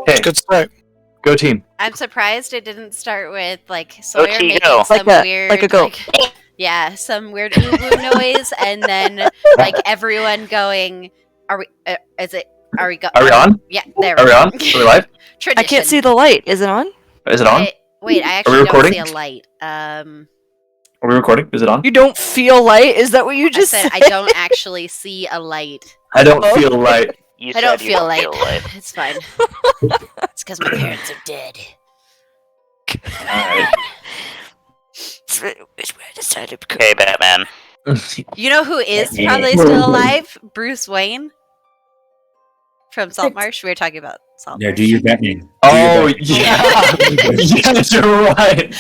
Okay, Good start. go team. I'm surprised it didn't start with like Sawyer team, making go. some weird, like a goat. yeah, some weird ooh noise, and then like everyone going. Are we? Is it? Are we? Are we on? Yeah, there. Are we on? Are we live? Tradition. I can't see the light. Is it on? Is it on? Wait, I Are actually we don't recording? see a light. Are we recording? Is it on? You don't feel light? Is that what you just I said said? I don't actually see a light. I don't feel light. You I don't said you feel light. feel light. It's fine. It's because my parents are dead. Alright. Okay, Batman. You know who is probably still alive? Bruce Wayne from Saltmarsh. We were talking about Saltmarsh. Yeah, do your Batman. Oh, yeah. Yes, you're right.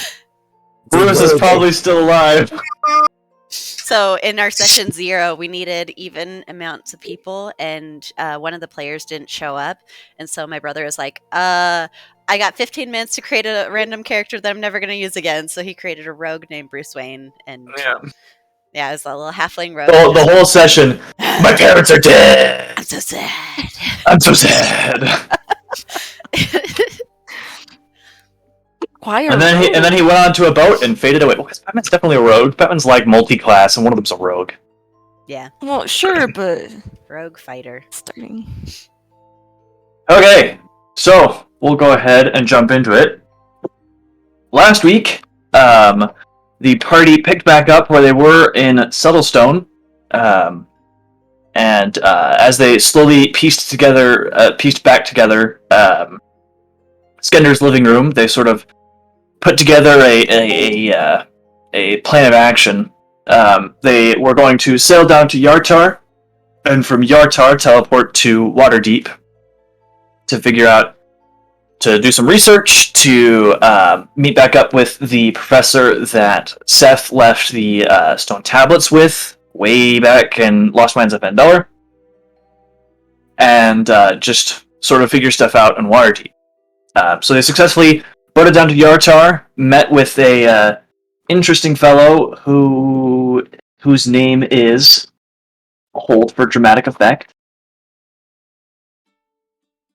Bruce is probably still alive. So in our session 0, we needed even amounts of people, and one of the players didn't show up, and so my brother was like, I got 15 minutes to create a random character that I'm never going to use again, so he created a rogue named Bruce Wayne, and yeah, it was a little halfling rogue. The whole session, my parents are dead. I'm so sad. I'm so sad. Why And then he went onto a boat and faded away. Well, Batman's definitely a rogue. Batman's like multi-class, and one of them's a rogue. Yeah, Well, sure, but rogue fighter. starting. Okay, so we'll go ahead and jump into it. Last week, the party picked back up where they were in Settlestone, and as they slowly pieced back together Skender's living room, they sort of put together a plan of action. They were going to sail down to Yartar, and from Yartar teleport to Waterdeep to do some research, to meet back up with the professor that Seth left the stone tablets with way back in Lost Mines of Vandelor, and just sort of figure stuff out in Waterdeep. So they successfully boated down to Yartar, met with a interesting fellow whose name is, hold for dramatic effect,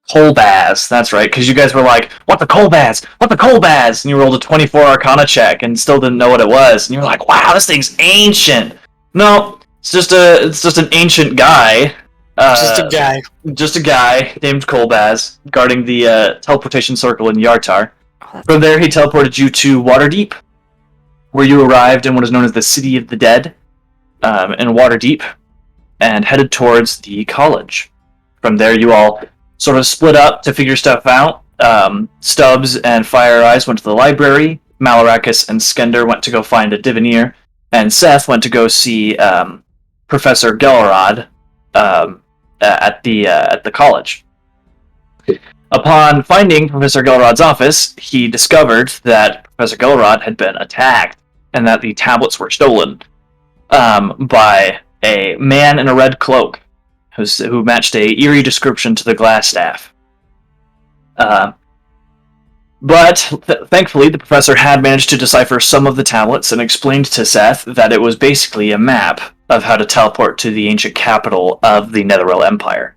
Colbaz. That's right, because you guys were like, what the Colbaz? What the Colbaz? And you rolled a 24 Arcana check and still didn't know what it was. And you were like, wow, this thing's ancient. No, it's just an ancient guy. Just a guy named Colbaz, guarding the teleportation circle in Yartar. From there, he teleported you to Waterdeep, where you arrived in what is known as the City of the Dead, in Waterdeep, and headed towards the college. From there, you all sort of split up to figure stuff out. Stubbs and Fire Eyes went to the library, Malarakis and Skender went to go find a Divineer, and Seth went to go see Professor Gelrod at the college. Upon finding Professor Gelrod's office, he discovered that Professor Gelrod had been attacked, and that the tablets were stolen by a man in a red cloak who matched a eerie description to the Glassstaff. But thankfully, the professor had managed to decipher some of the tablets and explained to Seth that it was basically a map of how to teleport to the ancient capital of the Netherrealm Empire.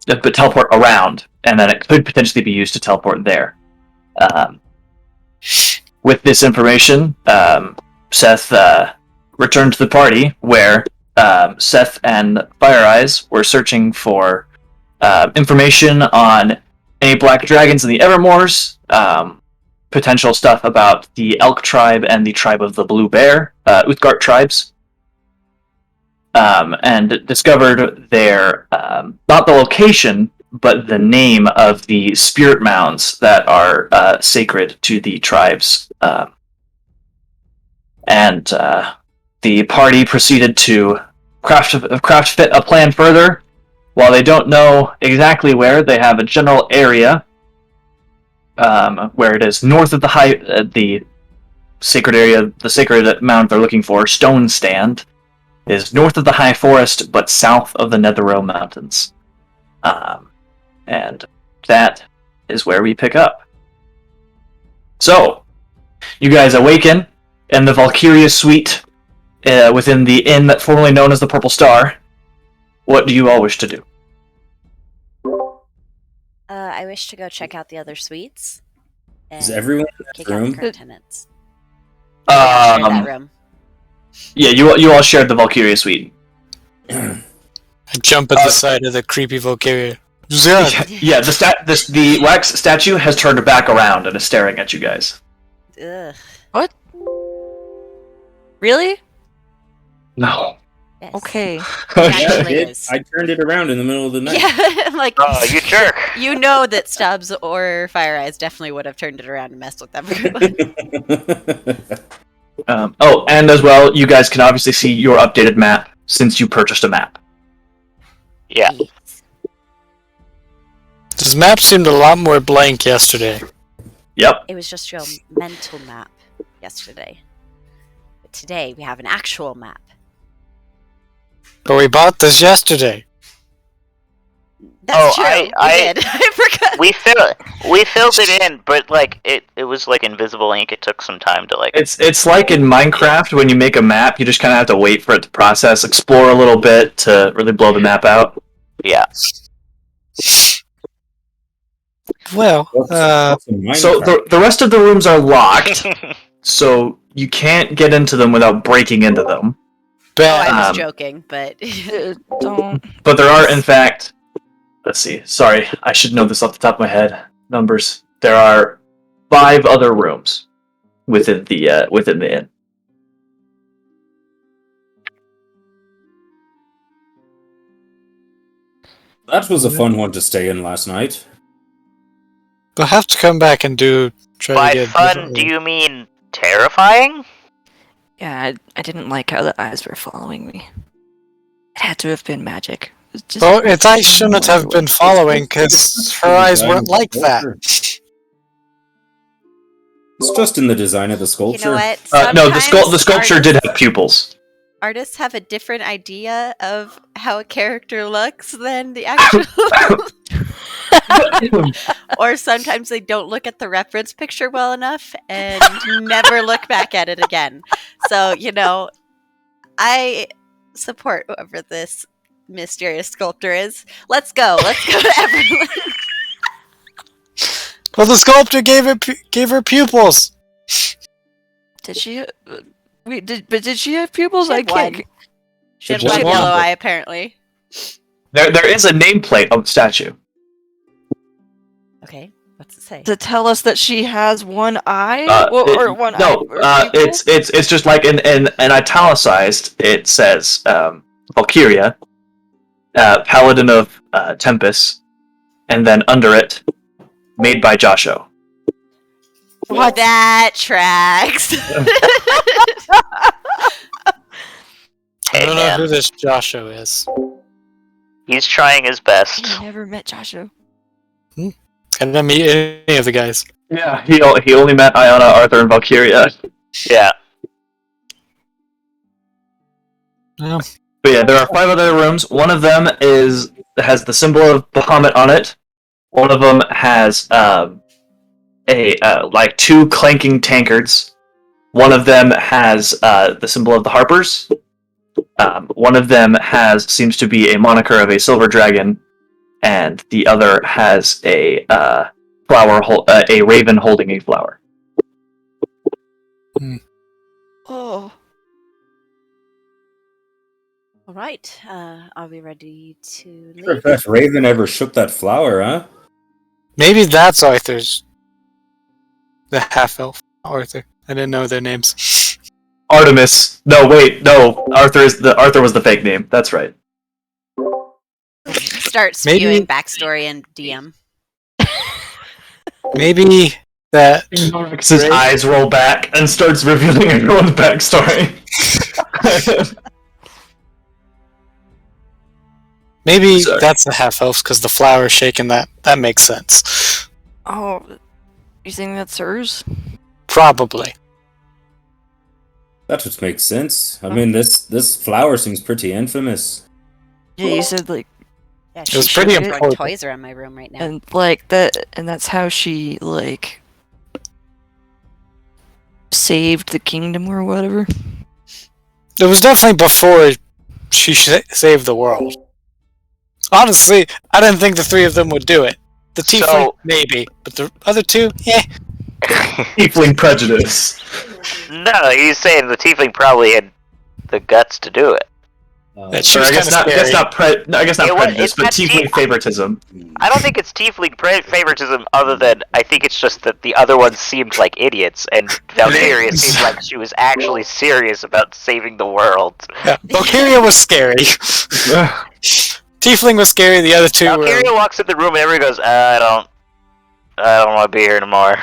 But teleport around, and then it could potentially be used to teleport there. With this information, Seth returned to the party, where Seth and Fire Eyes were searching for information on any black dragons in the Evermoors, potential stuff about the Elk tribe and the tribe of the Blue Bear, Uthgard tribes, and discovered their, not the location, but the name of the spirit mounds that are sacred to the tribes. And the party proceeded to craft fit a plan further. While they don't know exactly where, they have a general area where it is north of the sacred area, the sacred mound they're looking for, Stonestand, is north of the High Forest, but south of the Netherrealm Mountains. And that is where we pick up. So, you guys awaken in the Valkyria suite within the inn that formerly known as the Purple Star. What do you all wish to do? I wish to go check out the other suites. Is and everyone in kick that out the room? current tenants. We all share that room. Yeah, you all shared the Valkyria suite. I jump at the side of the creepy Valkyria. Yeah, the wax statue has turned back around and is staring at you guys. Ugh. Really? No. Yes. Okay. It Yeah, actually is. I turned it around in the middle of the night. Yeah, like Oh, you jerk! you know that Stubbs or Fire Eyes definitely would have turned it around and messed with everyone. And as well, you guys can obviously see your updated map since you purchased a map. Yeah. This map seemed a lot more blank yesterday. Yep. It was just your mental map yesterday. But today we have an actual map. But we bought this yesterday. That's true. I We did. I forgot. We filled it in, but like it was like invisible ink. It took some time to like. It's like in Minecraft when you make a map, you just kind of have to wait for it to process, explore a little bit to really blow the map out. Yeah. Well, So the rest of the rooms are locked, so you can't get into them without breaking into them. Oh, I bad. was joking, but Don't. But there are, in fact, let's see. Sorry, I should know this off the top of my head. Numbers. There are 5 other rooms within the inn. That was a fun one to stay in last night. We'll have to come back and try By to get fun, different do ones. you mean terrifying? Yeah, I didn't like how the eyes were following me. It had to have been magic. It just- Well, I shouldn't have been following, because her eyes weren't like that. It's just in the design of the you sculpture. know what? No, the Sometimes sculpture did have pupils. Artists have a different idea of how a character looks than the actual. Or sometimes they don't look at the reference picture well enough and never look back at it again. So, I support whoever this mysterious sculptor is. Let's go. Let's go to everyone. Well, the sculptor gave her pupils. Did she? Did she have pupils? She I had can't. one. She had Just one one. yellow eye, apparently. There is a nameplate of the statue. Okay, what's it say? To tell us that she has one eye, or one eye. No, or pupil? it's just like in italicized. It says Valkyria, Paladin of Tempest, and then under it, made by Josho. What? That tracks. I Hey don't know man, who this Joshua is. he's trying his best. I never met Joshua. I didn't meet any of the guys. Yeah, he only met Iona, Arthur, and Valkyria. Yeah. Yeah. But yeah, there are 5 other rooms. One of them has the symbol of Bahamut on it. One of them has like 2 clanking tankards. One of them has the symbol of the Harpers. One of them seems to be a moniker of a silver dragon, and the other has a a raven holding a flower. Oh, All right. Are we ready to Sure, leave? if Raven ever shook that flower, huh? Maybe that's Arthur's. The half-elf Arthur. I didn't know their names. Artemis. No, wait, no. Arthur was the fake name. That's right. Start Maybe- spewing backstory and DM. Maybe that. His eyes roll back and starts revealing everyone's backstory. Maybe Sorry. that's the half-elves because the flower is shaking. That makes sense. oh, you think that's hers? Probably. That would make sense. I mean, this flower seems pretty infamous. Yeah, you said like, Yeah, was she's pretty throwing important. toys around my room right now. and like that, and that's how she like saved the kingdom or whatever. It was definitely before she saved the world. Honestly, I didn't think the 3 of them would do it. The tiefling, So- maybe, but the other two, Tiefling prejudice. No, he's saying the tiefling probably had the guts to do it. That she Or was I guess kinda not. I guess scary. not. I guess not It wa- prejudice, it's but not tiefling tief- favoritism. I don't think it's tiefling favoritism, other than I think it's just that the other ones seemed like idiots, and Valkyria seemed like she was actually serious about saving the world. Yeah, Valkyria was scary. Tiefling was scary. The other two Valkyria were. walks in the room and everyone goes, I don't want to be here anymore.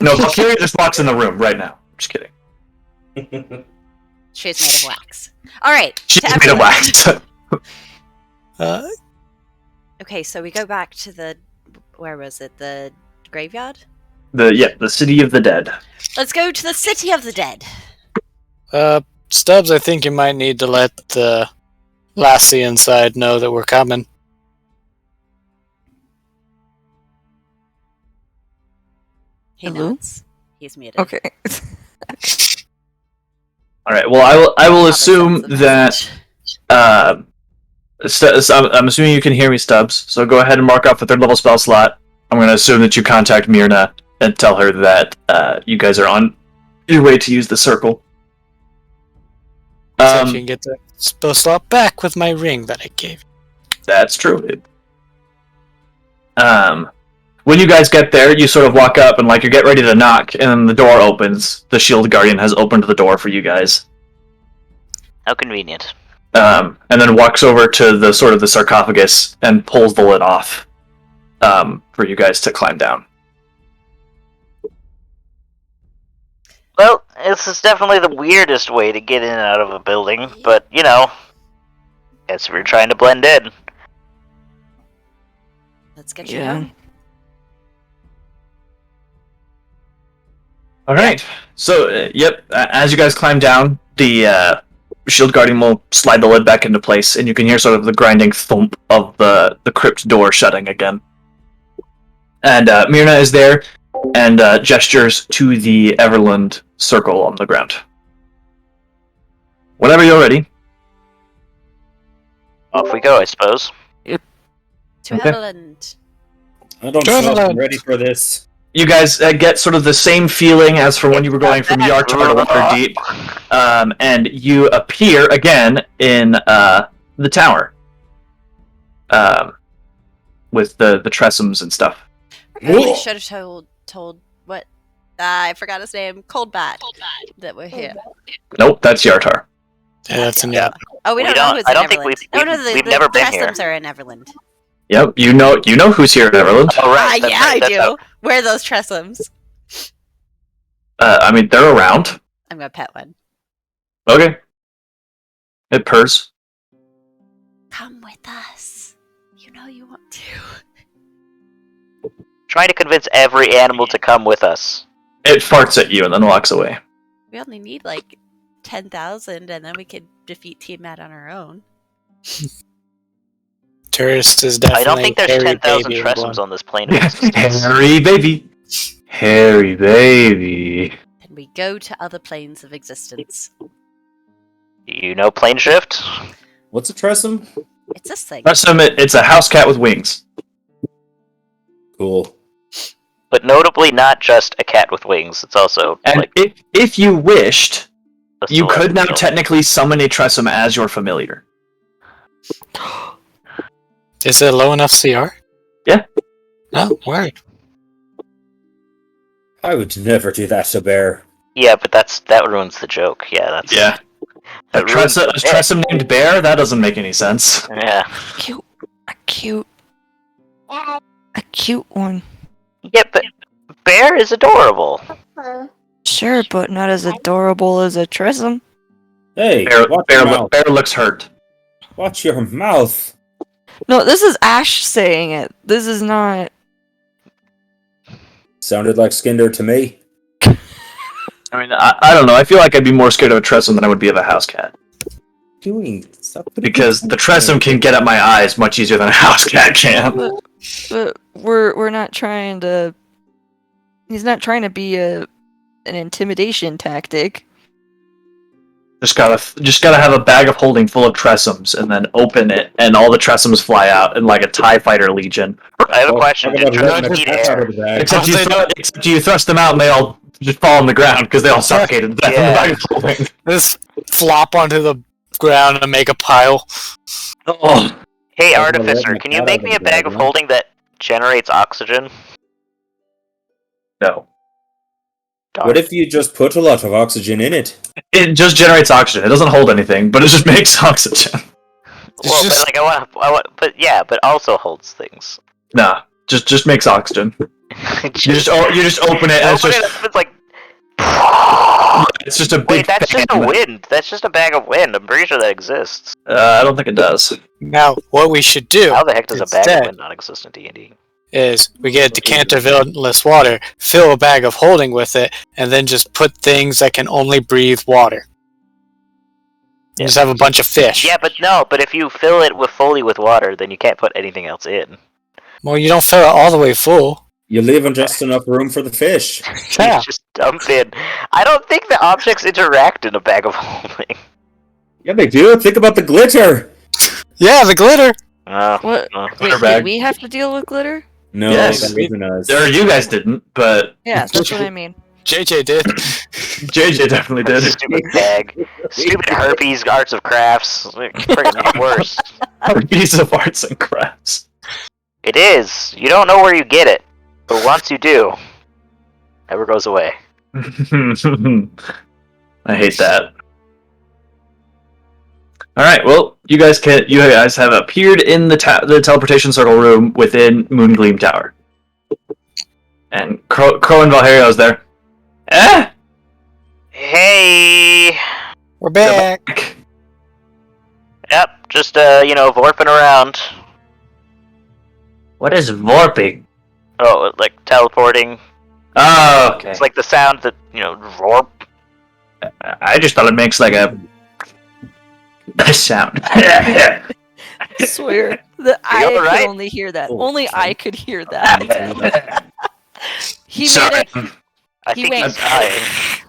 No, Valkyria just walks in the room right now. Just kidding. She's made of wax. All right. She's to made of everyone. wax. Okay, so we go back to the where was it? The graveyard? The city of the dead. Let's go to the city of the dead. Stubbs, I think you might need to let the lassie inside know that we're coming. He Hello? nods. He's muted. Okay. All right. Well, I will Father assume sends the that. message. I'm assuming you can hear me, Stubbs. So go ahead and mark off the 3rd level spell slot. I'm going to assume that you contact Myrna and tell her that you guys are on your way to use the circle. So if you can get the spell slot back with my ring that I gave. That's true. When you guys get there, you sort of walk up and you get ready to knock, and then the door opens. The shield guardian has opened the door for you guys. How convenient. And then walks over to the sort of the sarcophagus and pulls the lid off for you guys to climb down. Well, this is definitely the weirdest way to get in and out of a building, but, guess we're trying to blend in. Let's get you Yeah. home. All right. So, as you guys climb down, the shield guardian will slide the lid back into place, and you can hear sort of the grinding thump of the crypt door shutting again. And Myrna is there and gestures to the Everland circle on the ground. Whenever you're ready. Off we go, I suppose. To Okay. Everland. I don't Turn know if I'm around. ready for this. You guys get sort of the same feeling as from when you were going from Yartar to Waterdeep, and you appear again in the tower with the tressums and stuff. Really should have told what I forgot his name. Coldbat. That we're here. Nope, that's Yartar. Yeah, that's in Yeah. Oh, we We don't know don't- who's I in don't think Everland. we've- No, no, we've the never been here. Tressums are in Everland. Yep, you know who's here at Everland. Oh, right. that's yeah, right, I that's do. how- Where are those Tressums? I mean, they're around. I'm gonna pet one. Okay. It purrs. Come with us. You know you want to. Trying to convince every animal to come with us. It farts at you and then walks away. We only need 10,000, and then we could defeat Team Matt on our own. Tourist is definitely. I don't think there's Harry 10,000 Baby Tressums one. on this plane of existence. Harry baby. Harry baby. And we go to other planes of existence. You know plane shift? What's a tressum? It's this thing. Tressum, it's a house cat with wings. Cool. But notably not just a cat with wings, it's also And if you wished, a you could now celestial. technically summon a Tressum as your familiar. Is it low enough CR? Yeah. Oh, word. I would never do that to Bear. Yeah, but that ruins the joke. Yeah, that's Yeah. A that ruins the bit. Tressum named Bear? That doesn't make any sense. Yeah. A cute one. Yeah, but Bear is adorable. Sure, but not as adorable as a Tressum. Hey, Bear, watch Bear, your mouth. Bear looks hurt. Watch your mouth. No, this is Ash saying it. This is not. Sounded like Skender to me. I mean, I don't know. I feel like I'd be more scared of a Tressum than I would be of a house cat. Stop putting Because the Tressum can get at my eyes much easier than a house cat can. But we're not trying to. He's not trying to be an intimidation tactic. Just gotta have a bag of holding full of tressums, and then open it, and all the tressums fly out in like a TIE fighter legion. I have a question. Talk Did about letting tressums the eat cat out air? of the bag. Except you thrust them out, and they all just fall on the ground because they all suffocated to death in the Yeah. bag of holding. Just flop onto the ground and make a pile. Oh, Hey, Talk about letting Artificer, the can you cat make out me a of the bag bag, of huh? holding that generates oxygen? no. What if you just put a lot of oxygen in it? It just generates oxygen. It doesn't hold anything, but it just makes oxygen. Well, just- but like but also holds things. Nah, just makes oxygen. You just open it, and it's Open it just up, it's like. it's just a big. Wait, that's just a fan. wind. That's just a bag of wind. I'm pretty sure that exists. I don't think it does. Now, what we should do How the heck does a bag instead of wind not exist in D&D? is we get a decanter of endless water, fill a bag of holding with it, and then just put things that can only breathe water. Yeah. Just have a bunch of fish. Yeah, but if you fill it fully with water, then you can't put anything else in. Well, you don't fill it all the way full. You're leaving just enough room for the fish. Yeah. You just dump in. I don't think the objects interact in a bag of holding. Yeah, they do. Think about the glitter. Yeah, the glitter. What? Wait, bag. did we have to deal with glitter? No, Yes. that wasn't us. Or you guys didn't, but Yeah, that's what I mean. JJ did. JJ definitely did. Stupid bag. Stupid herpes arts of crafts. Like, friggin' worse. A piece of arts and crafts. It is. You don't know where you get it. But once you do, never goes away. I hate that. All right, well, you guys have appeared in the teleportation circle room within Moongleam Tower, and Crow and Valherio's there. Eh? Hey! We're back. Yep, just, vorping around. What is warping? Oh, like teleporting. Oh, okay. It's like the sound that, vorp. I just thought it makes like a sound. I swear that I all right? could only hear that. Oh, Only sorry. I could hear that. He Sorry. made it. I He think went. he's dying.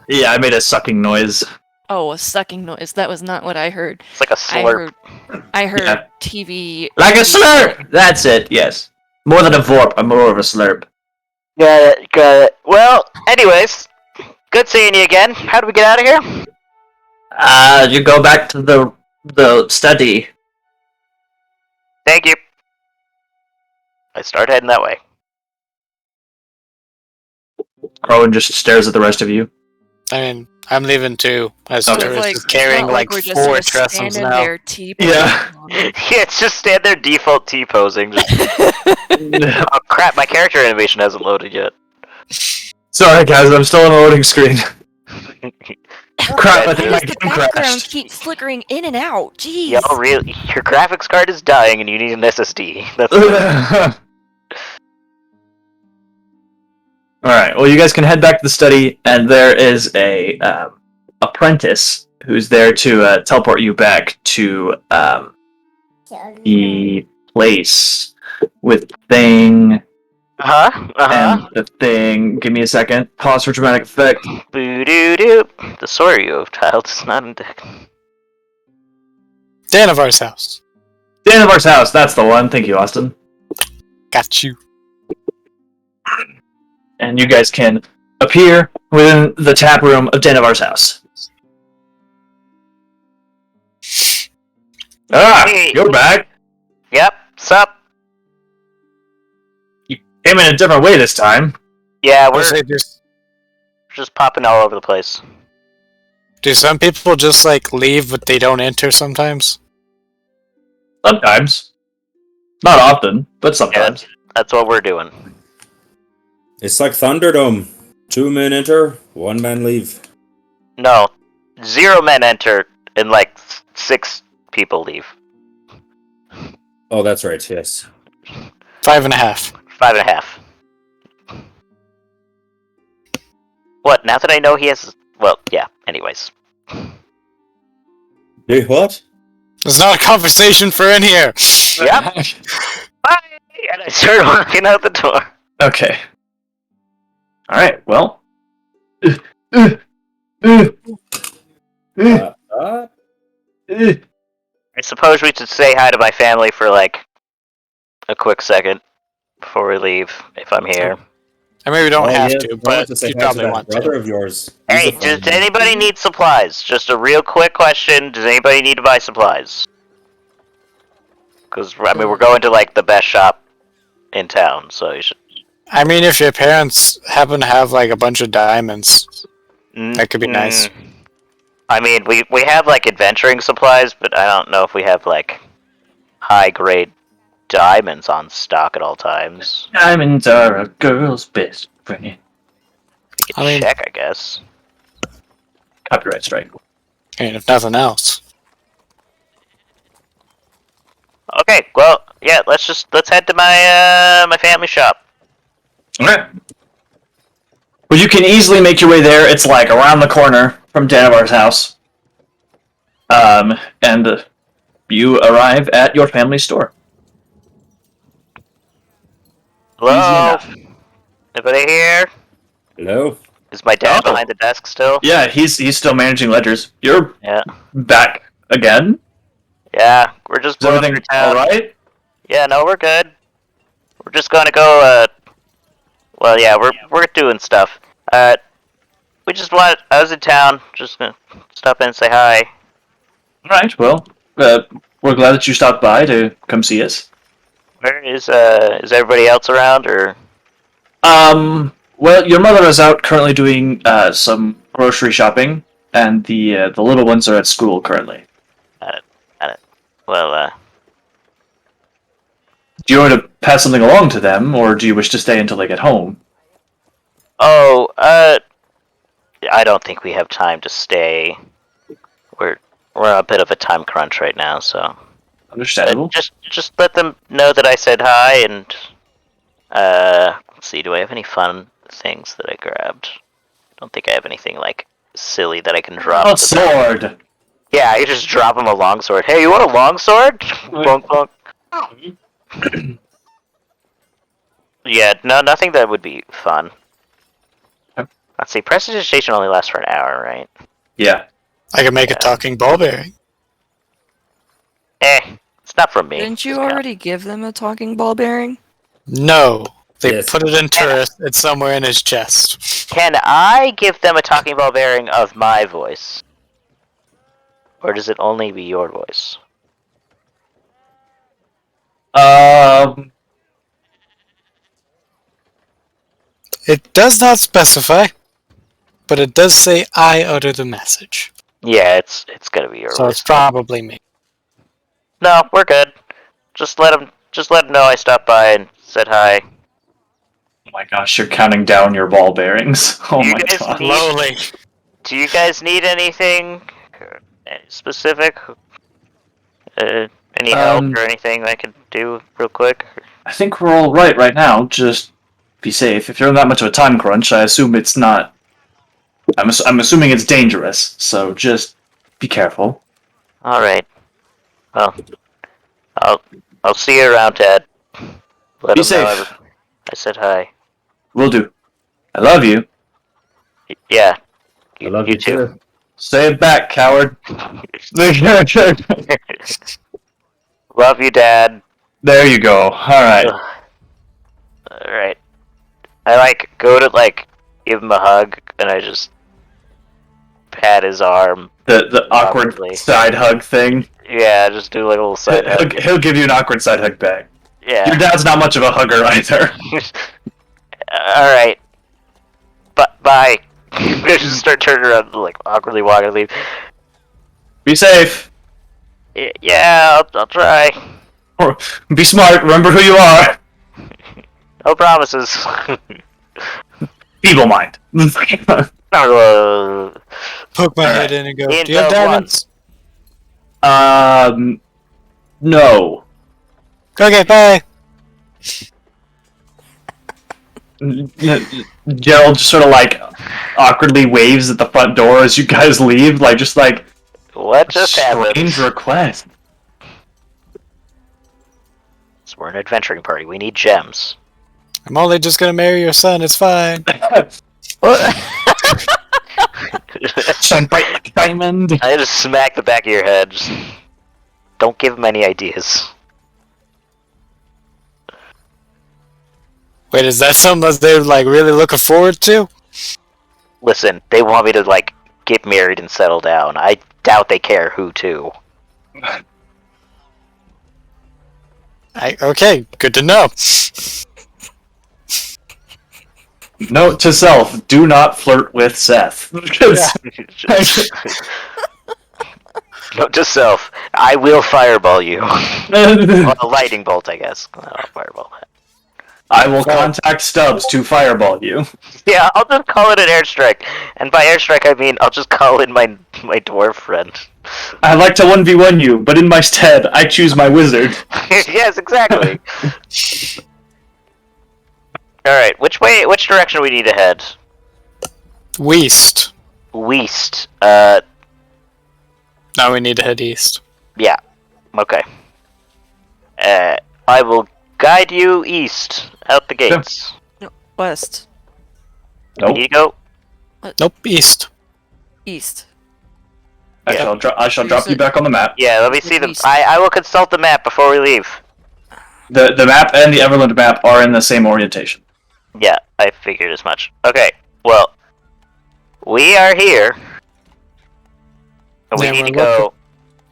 Yeah, I made a sucking noise. Oh, a sucking noise. That was not what I heard. It's like a slurp. I heard Yeah. TV. Like a slurp! That's it, yes. More than a vorp, I'm more of a slurp. Got it. Well, anyways, good seeing you again. How do we get out of here? You go back to the study. Thank you. I start heading that way. Crowan just stares at the rest of you. I mean, I'm leaving too. As Okay. Turris Like, is carrying not like we're just 4 gonna trestles stand in now. there, tea Yeah. Yeah, it's just stand there default T-posing. Just... oh crap, my character animation hasn't loaded yet. Sorry guys, I'm still on a loading screen. Crap, I think my the game background crashed. keeps flickering in and out. Jeez. Y'all really, your graphics card is dying and you need an SSD. That's Alright, well you guys can head back to the study, and there is a apprentice who's there to teleport you back to the place with Thing and the Thing. Give me a second. Pause for dramatic effect. Boo-doo-doo. The story you have tiled is not in deck. Danavar's house. Danavar's house, that's the one. Thank you, Austin. Got you. And you guys can appear within the tap room of Danavar's house. Ah, Hey. you're back. Yep, sup? Came in a different way this time. Yeah, Or we're say just popping all over the place. do some people just like leave but they don't enter sometimes? Sometimes. Not often, but sometimes. That's what we're doing. It's like Thunderdome. 2 men enter, 1 man leave. No, 0 men enter and like 6 people leave. Oh, that's right, yes. 5.5. 5.5. What, now that I know he has... Well, yeah, anyways. Hey, what? There's not a conversation for in here. Yep. Bye! And I start walking out the door. Okay. Alright, well. Eh. I suppose we should say hi to my family for like a quick second before we leave, if I'm here. I mean, we don't have yeah, to, I want but to say you hi to probably that want brother to. of yours. Hey, does anybody need supplies? Just a real quick question. Does anybody need to buy supplies? Because, I mean, we're going to, like, the best shop in town, so you should... I mean, if your parents happen to have like a bunch of diamonds, that could be nice. I mean, we have, like, adventuring supplies, but I don't know if we have, like, high-grade diamonds on stock at all times. Diamonds are a girl's best friend. We could I mean- check, I guess. Copyright strike. And if nothing else, Okay, well, yeah, let's head to my my family shop. Okay. Well, you can easily make your way there. It's like around the corner from Danavar's house. And you arrive at your family store. Hello? Easy Anybody here? Hello? Is my dad Oh. behind the desk still? Yeah, he's still managing ledgers. You're Yeah. back again. Yeah, we're just Is blowing everything through town. all right? Yeah, no, we're good. We're just gonna go, well, yeah, we're doing stuff. We just I was in town, just gonna stop in and say hi. All right. Well, we're glad that you stopped by to come see us. Where is everybody else around, or? Well, your mother is out currently doing some grocery shopping, and the little ones are at school currently. Well, Do you want to pass something along to them, or do you wish to stay until they get home? oh, I don't think we have time to stay. We're on a bit of a time crunch right now, so. Understandable. Just let them know that I said hi, and let's see. Do I have any fun things that I grabbed? Don't think I have anything like silly that I can drop. A sword. Yeah, you just drop him a longsword. Hey, you want a longsword? Bonk, bonk. Yeah, no, nothing that would be fun. Okay. Let's see. Prestidigitation only lasts for an hour, right? Yeah. I could make Yeah. a talking ball bearing. It's not from me. Didn't you Just kinda- already give them a talking ball bearing? No, they Yes. put it in Turris. It's somewhere in his chest. Can I give them a talking ball bearing of my voice? Or does it only be your voice? It does not specify, but it does say I utter the message. Yeah, it's gonna be your So voice. it's probably me. No, we're good. Just let him know I stopped by and said hi. Oh my gosh, you're counting down your ball bearings. Oh You my guys god. need- Slowly. Do you guys need anything specific? Any help or anything I can do real quick? I think we're all right now. Just be safe. If you're in that much of a time crunch, I assume it's not. I'm assuming it's dangerous. So just be careful. All right. Well, I'll see you around, Dad. Let Be him know safe. I said hi. Will do. I love you. Yeah. I love you too. Say it back, coward. There Love you, Dad. you go. All right. All right. I go to give him a hug, and I just pat his arm. The awkward Awkwardly. side hug thing. Yeah, just do a little side hug. He'll give you an awkward side hug back. Your Yeah. dad's not much of a hugger either. All right. Bye. I just start turning around, awkwardly walking to leave. Be safe. Yeah, I'll try. Be smart. Remember who you are. No promises. Feeble mind. Poke my Alright. head in and go, Into do you have diamonds? No. Okay, bye. Gerald just sort of awkwardly waves at the front door as you guys leave, What just happened? strange request. So we're an adventuring party. We need gems. I'm only just gonna marry your son, it's fine. Shine bright like a diamond. I just smack the back of your head. Just don't give him any ideas. Wait, is that something that they're like really looking forward to? Listen, they want me to like get married and settle down. I doubt they care who to. Okay, good to know. Note to self: do not flirt with Seth. Note to self: I will fireball you. Well, a lightning bolt, I guess. Not a fireball. I will contact Stubbs to fireball you. Yeah, I'll just call it an airstrike. And by airstrike, I mean I'll just call in my dwarf friend. I'd like to 1v1 you, but in my stead, I choose my wizard. Yes, exactly. Alright, which direction do we need to head? West. West. Now we need to head east. Yeah. Okay. I will guide you east, out the gates. No, west. Nope. You go. Nope, east. East. I shall drop you back on the map. Yeah, let me see the. East. I will consult the map before we leave. The map and the Everland map are in the same orientation. Yeah, I figured as much. Okay, well, we are here. And we Yeah, need to we're go.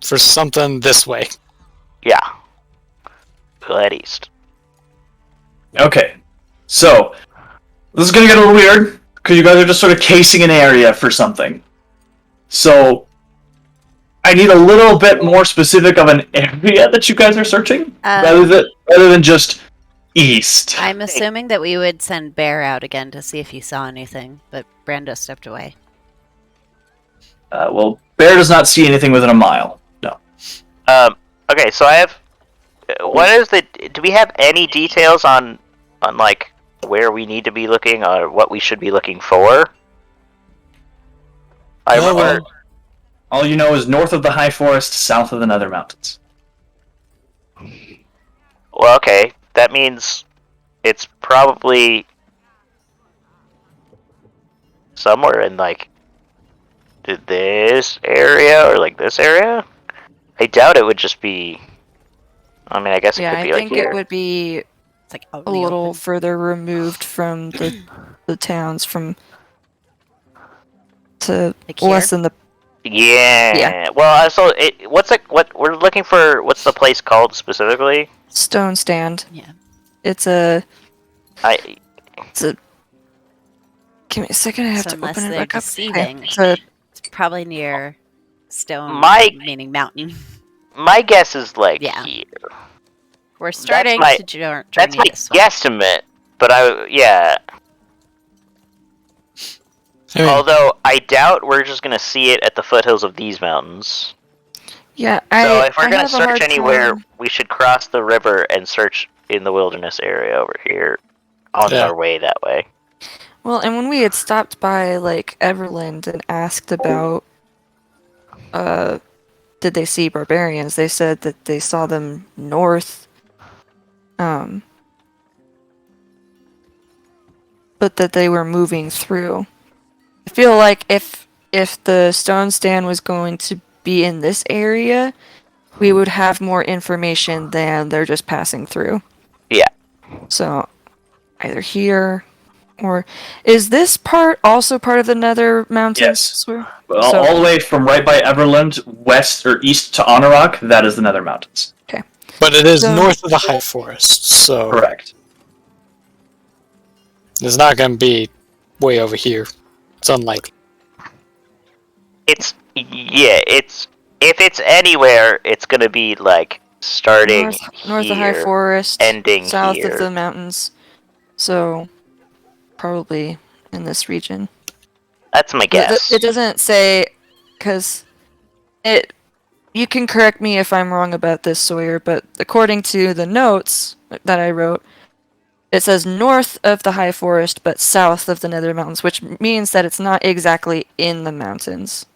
For something this way. Yeah. We'll head east. Okay, so this is gonna get a little weird because you guys are just sort of casing an area for something. So I need a little bit more specific of an area that you guys are searching, rather than just east. I'm assuming that we would send Bear out again to see if he saw anything, but Brando stepped away. Well, Bear does not see anything within a mile. No. Okay, so I have. What is the? Do we have any details on like where we need to be looking or what we should be looking for? All you know is north of the High Forest, south of the Nether Mountains. Well, okay, that means it's probably somewhere in like this area or like this area. I doubt it would just be. I mean, I guess it Yeah, could be I like think here. it would be It's like a little further removed from the towns to Like here? less than the Yeah. Yeah. Well, so what we're looking for? What's the place called specifically? Stonestand. Yeah. It's a I give me a second. I have So to unless open it they're back up. deceiving. It's a It's probably near Stone, meaning mountain. my guess is like Yeah. here. We're starting my- to journey That's my this way. guesstimate, but yeah. I mean, Although I doubt we're just gonna see it at the foothills of these mountains. yeah. So if we're I gonna have a hard search anywhere, time- we should cross the river and search in the wilderness area over here on Yeah. our way that way. Well, and when we had stopped by like Everland and asked about did they see barbarians, they said that they saw them north. But that they were moving through. I feel like if the stone stand was going to be in this area, we would have more information than they're just passing through. Yeah. So either here or is this part also part of the Nether Mountains? Yes. All the way from right by Everland, west or east to Honorrock, that is the Nether Mountains. but it is So- north of the High Forest, so Correct. it's not going to be way over here. It's unlikely. It's if it's anywhere, it's gonna be like starting north here, of High Forest, ending south here. of the mountains. So probably in this region. That's my guess. It doesn't say, because you can correct me if I'm wrong about this, Sawyer, but according to the notes that I wrote, it says north of the High Forest, but south of the Nether Mountains, which means that it's not exactly in the mountains.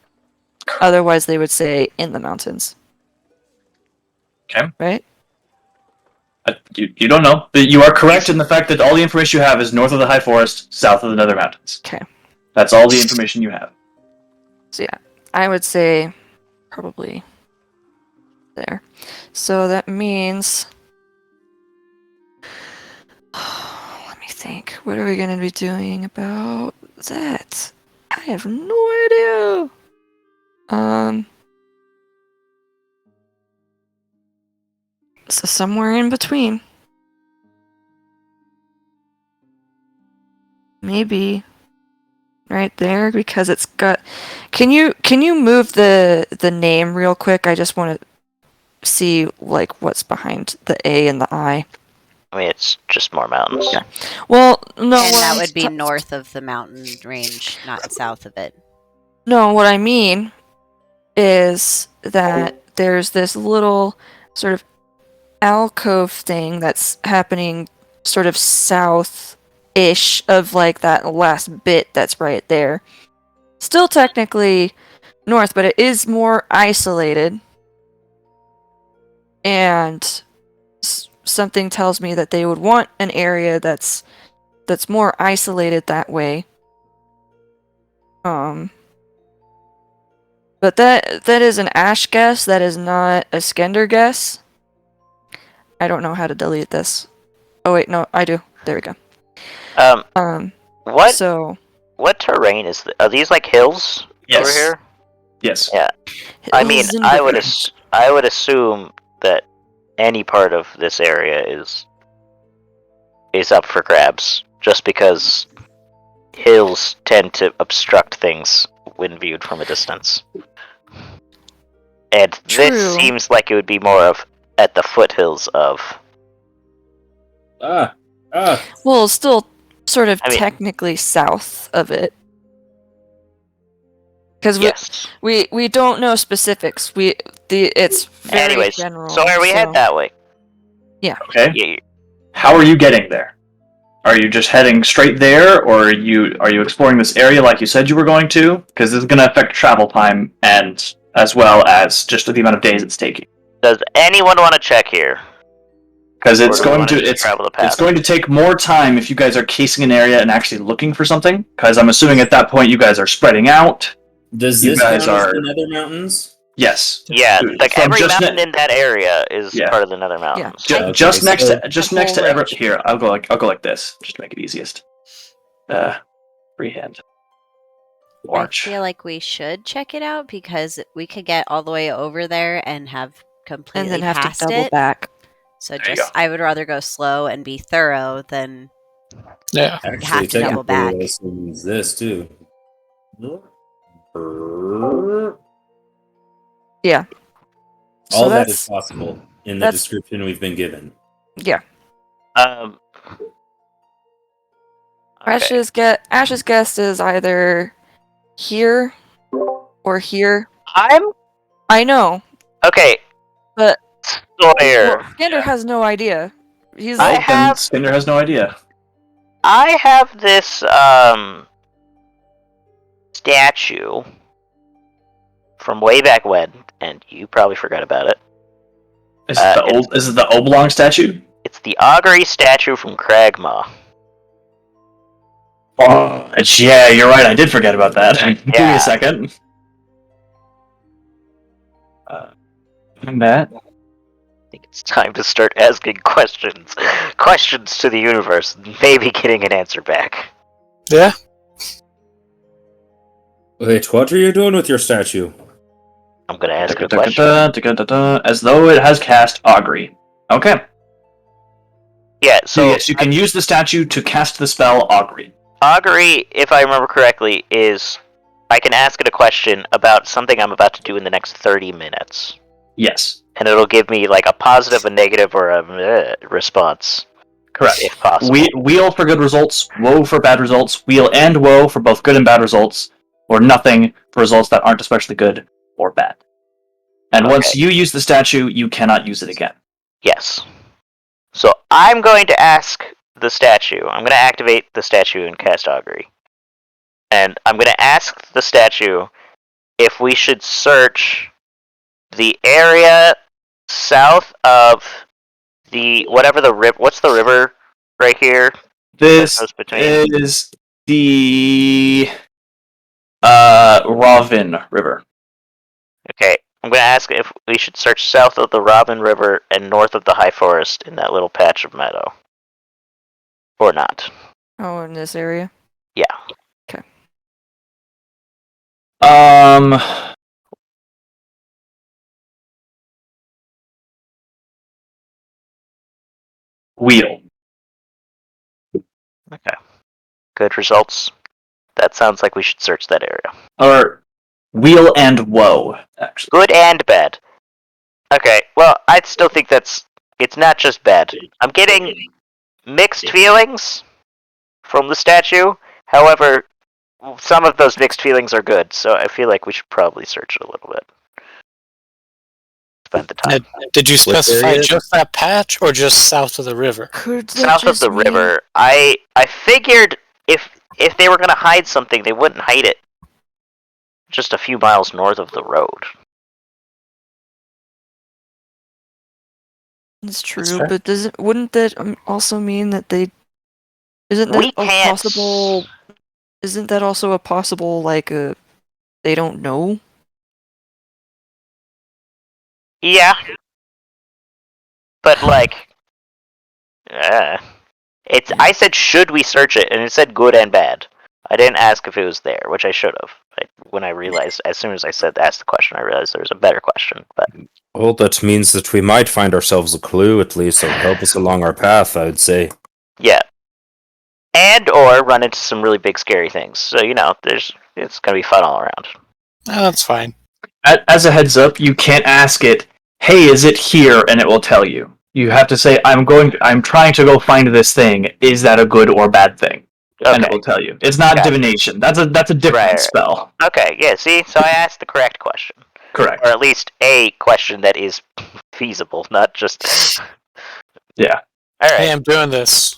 Otherwise, they would say in the mountains. Okay. Right? You don't know. But you are correct in the fact that all the information you have is north of the High Forest, south of the Nether Mountains. Okay. That's all the information you have. So yeah, I would say probably there. So that means... let me think. What are we going to be doing about that? I have no idea. So somewhere in between. Maybe right there, because it's got... Can you move the name real quick? I just want to see like what's behind the A and the I. I mean, it's just more mountains. Yeah. Well, no, And what that I'm would be ta- north of the mountain range, not south of it. No, what I mean is that there's this little sort of alcove thing that's happening sort of south-ish of like that last bit that's right there. Still technically north, but it is more isolated. And something tells me that they would want an area that's more isolated that way. But that is an Ash guess. That is not a Skender guess. I don't know how to delete this. Oh wait, no, I do. There we go. What So what terrain is are these like hills over Yes. here? Yes. Yeah. I mean, hills and I would rivers. I would assume that any part of this area is up for grabs, just because hills tend to obstruct things when viewed from a distance. And True. this seems like it would be more of at the foothills of. Well, still sort of I mean- technically south of it. Because Yes. we don't know specifics. It's very Anyways, general. so are we head that way? Okay. Yeah. How are you getting there? Are you just heading straight there, or are you exploring this area like you said you were going to? Because this is going to affect travel time and as well as just the amount of days it's taking. Does anyone want to check here? Because Or it's do we going wanna to just it's travel the path? it's going to take more time if you guys are casing an area and actually looking for something. Because I'm assuming at that point you guys are spreading out. Does You this guys count as are- the Nether Mountains? Yes. Yeah, like From every just mountain ne- in that area is Yeah. part of the Nether Mountains. Okay, Just next so- to ever here. I'll go like this, just to make it easiest. Freehand. March. I feel like we should check it out because we could get all the way over there and have completely and then have to passed double it. back. So There you just I would rather go slow and be thorough than Yeah. Actually, have to double back. this means this too. Yeah. All So that is that's possible in the that's- description we've been given. yeah. Okay. Ash's guess is either here or here. I know, Okay. but Sawyer. well, Skender has no idea. He's I Well, then have- Skender has no idea. I have this statue from way back when, and you probably forgot about it. Is it the Oblong statue? It's the augury statue from Cragmaw. Oh, yeah, you're right. I did forget about that. Give me Yeah. a second. That. I think it's time to start asking questions. Questions to the universe, and maybe getting an answer back. Yeah. Wait, what are you doing with your statue? I'm gonna ask a question. As though it has cast augury. Okay. Yeah, So so yes, you can use the statue to cast the spell augury. augury, if I remember correctly, is I can ask it a question about something I'm about to do in the next 30 minutes. Yes, And it'll give me like a positive, a negative, or a response, correct. if possible. Wheel for good results, woe for bad results, wheel and woe for both good and bad results, or nothing for results that aren't especially good or bad. And once Okay. you use the statue, you cannot use it again. Yes. So I'm going to ask the statue. I'm going to activate the statue and cast augury. And I'm going to ask the statue if we should search the area south of the whatever the river. What's the river right here? This That goes between. is the Ravin River. Okay, I'm gonna ask if we should search south of the Robin River and north of the High Forest in that little patch of meadow. Or not. Oh, in this area? Yeah. Um, Wheel. Okay. Good results. That sounds like we should search that area. Or Wheel and Woe, actually. Good and bad. Okay, well, I still think it's not just bad. I'm getting mixed feelings from the statue. However, some of those mixed feelings are good, so I feel like we should probably search it a little bit. Spend the time. Did you What specify area? just that patch or just south of the river? Could that South of just the mean- river, I figured if they were gonna hide something, they wouldn't hide it just a few miles north of the road. It's That's true, fair. but wouldn't that also mean that they... Isn't We that a can't. possible... Isn't that also a possible, like, they don't know? Yeah, but like, it's. I said should we search it, and it said good and bad. I didn't ask if it was there, which I should have. When I realized, as soon as I asked the question, I realized there was a better question. But Well, that means that we might find ourselves a clue at least that will help us along our path, I would say. yeah, and or run into some really big scary things. So it's gonna be fun all around. Oh, that's fine. As a heads up, you can't ask it, hey, is it here? And it will tell you. You have to say, I'm trying to go find this thing. Is that a good or bad thing? And it Okay. will tell you. It's not Gotcha. divination. That's a different Right. spell. Okay. Yeah. See, so I asked the correct question, Correct. or at least a question that is feasible, not just. Yeah. All right. Hey, I'm doing this.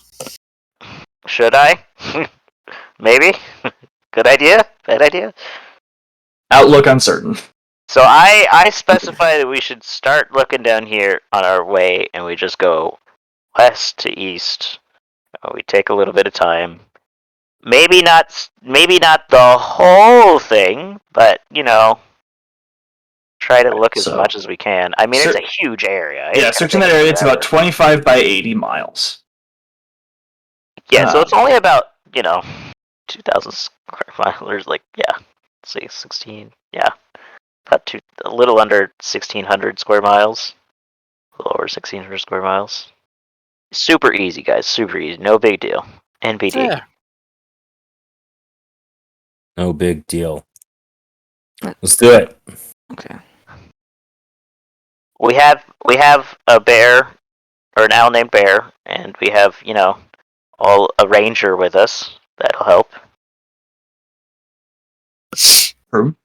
Should I? Maybe. Good idea. Bad idea. Outlook uncertain. So I specify that we should start looking down here on our way, and we just go west to east. We take a little bit of time. Maybe not the whole thing, but try to look as So- much as we can. I mean, it's Cer- a huge area. Yeah, It's gonna searching take that us area, it's about forever. 25 by 80 miles. Yeah, so it's only about 2,000 square miles. There's say 16. Yeah, about a little under 1,600 square miles. A little over 1,600 square miles. Super easy, guys. Super easy. No big deal. NBD. Yeah. No big deal. Let's do it. Okay. We have a bear, or an owl named Bear, and we have a ranger with us. That'll help. True.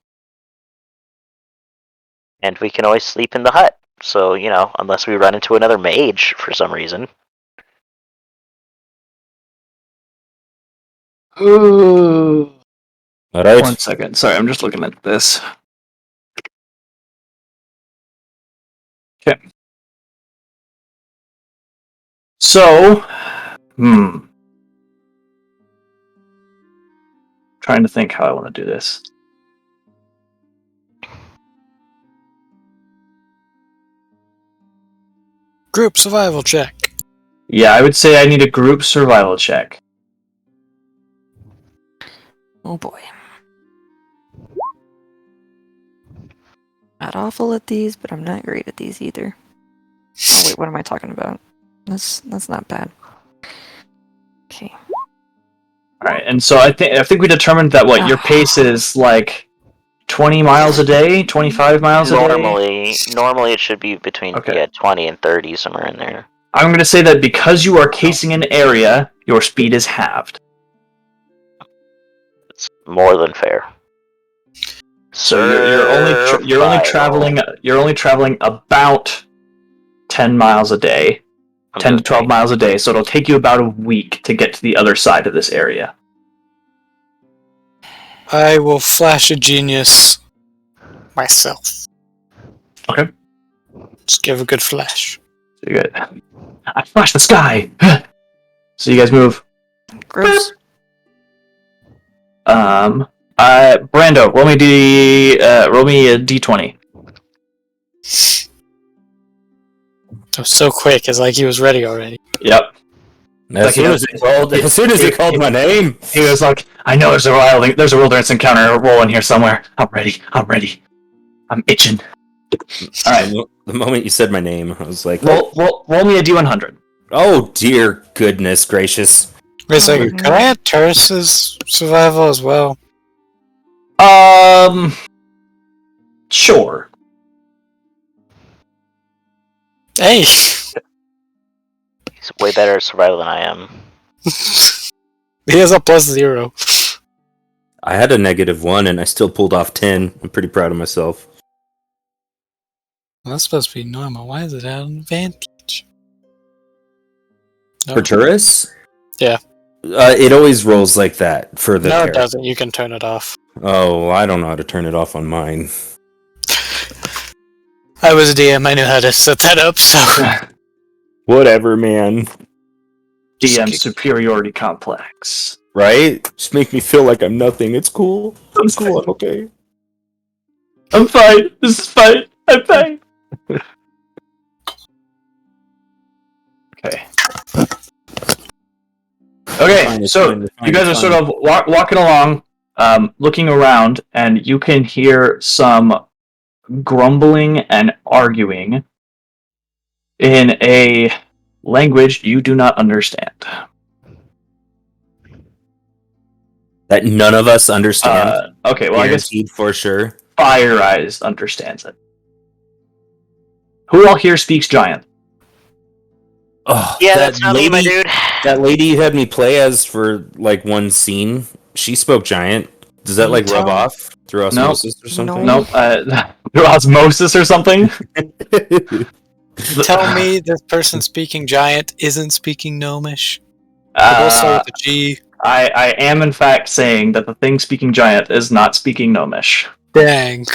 And we can always sleep in the hut. So unless we run into another mage for some reason. Ooh. All right. 1 second. Sorry, I'm just looking at this. Okay. So, trying to think how I want to do this. Group survival check. Yeah, I would say I need a group survival check. Oh boy. Not awful at these, but I'm not great at these either. Oh wait, what am I talking about? That's not bad. Okay. All right, and so I think we determined that your pace is like 20 miles a day, 25 miles a day. Normally it should be between 20 and 30, somewhere in there. I'm going to say that because you are casing an area, your speed is halved. It's more than fair. So you're only traveling about 10 miles a day, 10 to 12 miles a day. So it'll take you about a week to get to the other side of this area. I will flash a genius myself. Okay. Just give a good flash. So you're good. I flash the sky. So you guys move. Gross. I'm Brando, roll me a d20. It was so quick. It's like he was ready already. Yep. As soon as he called my name, He was like, "I know there's a wilderness encounter roll in here somewhere. I'm ready. I'm itching." All right. The moment you said my name, I was like, Roll me a d100. "Oh dear goodness gracious!" Wait a second. Can I add Terrace's survival as well? Sure. Hey! He's way better at survival than I am. He has a +0. I had a -1 and I still pulled off 10. I'm pretty proud of myself. Well, that's supposed to be normal. Why is it at an advantage? For tourists? Yeah. It always rolls like that for the No, it character. doesn't. You can turn it off. Oh, I don't know how to turn it off on mine. I was a DM. I knew how to set that up, so... Whatever, man. DM superiority complex. Right? Just make me feel like I'm nothing. It's cool. It's cool. I'm okay. I'm fine. This is fine. I'm fine. Okay. Okay, Fine, it's so fine, it's fine, you guys are it's sort fine. of walking along, looking around, and you can hear some grumbling and arguing in a language you do not understand. That none of us understand. Okay, well, I guess Guaranteed for sure. Fire Eyes understands it. Who all here speaks Giant? Oh, Yeah, that that's not me, my dude. That lady you had me play as for like one scene, she spoke Giant. Does that like rub off through osmosis or something? Nope. Through osmosis or something? Tell me this person speaking Giant isn't speaking Gnomish. They both start with a G. I am in fact saying that the thing speaking Giant is not speaking Gnomish. Dang.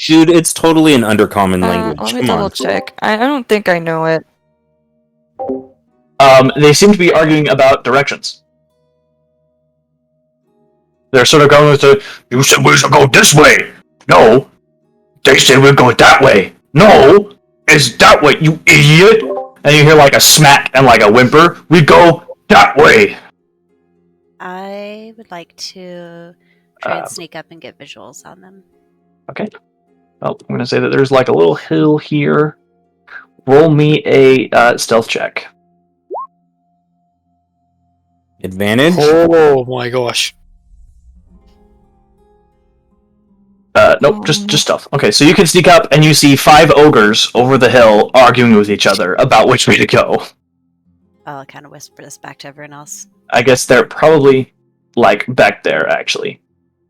Dude, it's totally an undercommon language. Let me Come double on. check. I don't think I know it. They seem to be arguing about directions. They're sort of going with the, "You said we should go this way." "No. They said we'd go that way." "No. It's that way, you idiot." And you hear like a smack and like a whimper. "We go that way." I would like to try and sneak up and get visuals on them. Okay. Well, I'm going to say that there's like a little hill here. Roll me a stealth check. Advantage? Oh my gosh. Nope, just stealth. Okay, so you can sneak up and you see 5 ogres over the hill arguing with each other about which way to go. I'll kind of whisper this back to everyone else. I guess they're probably like back there actually,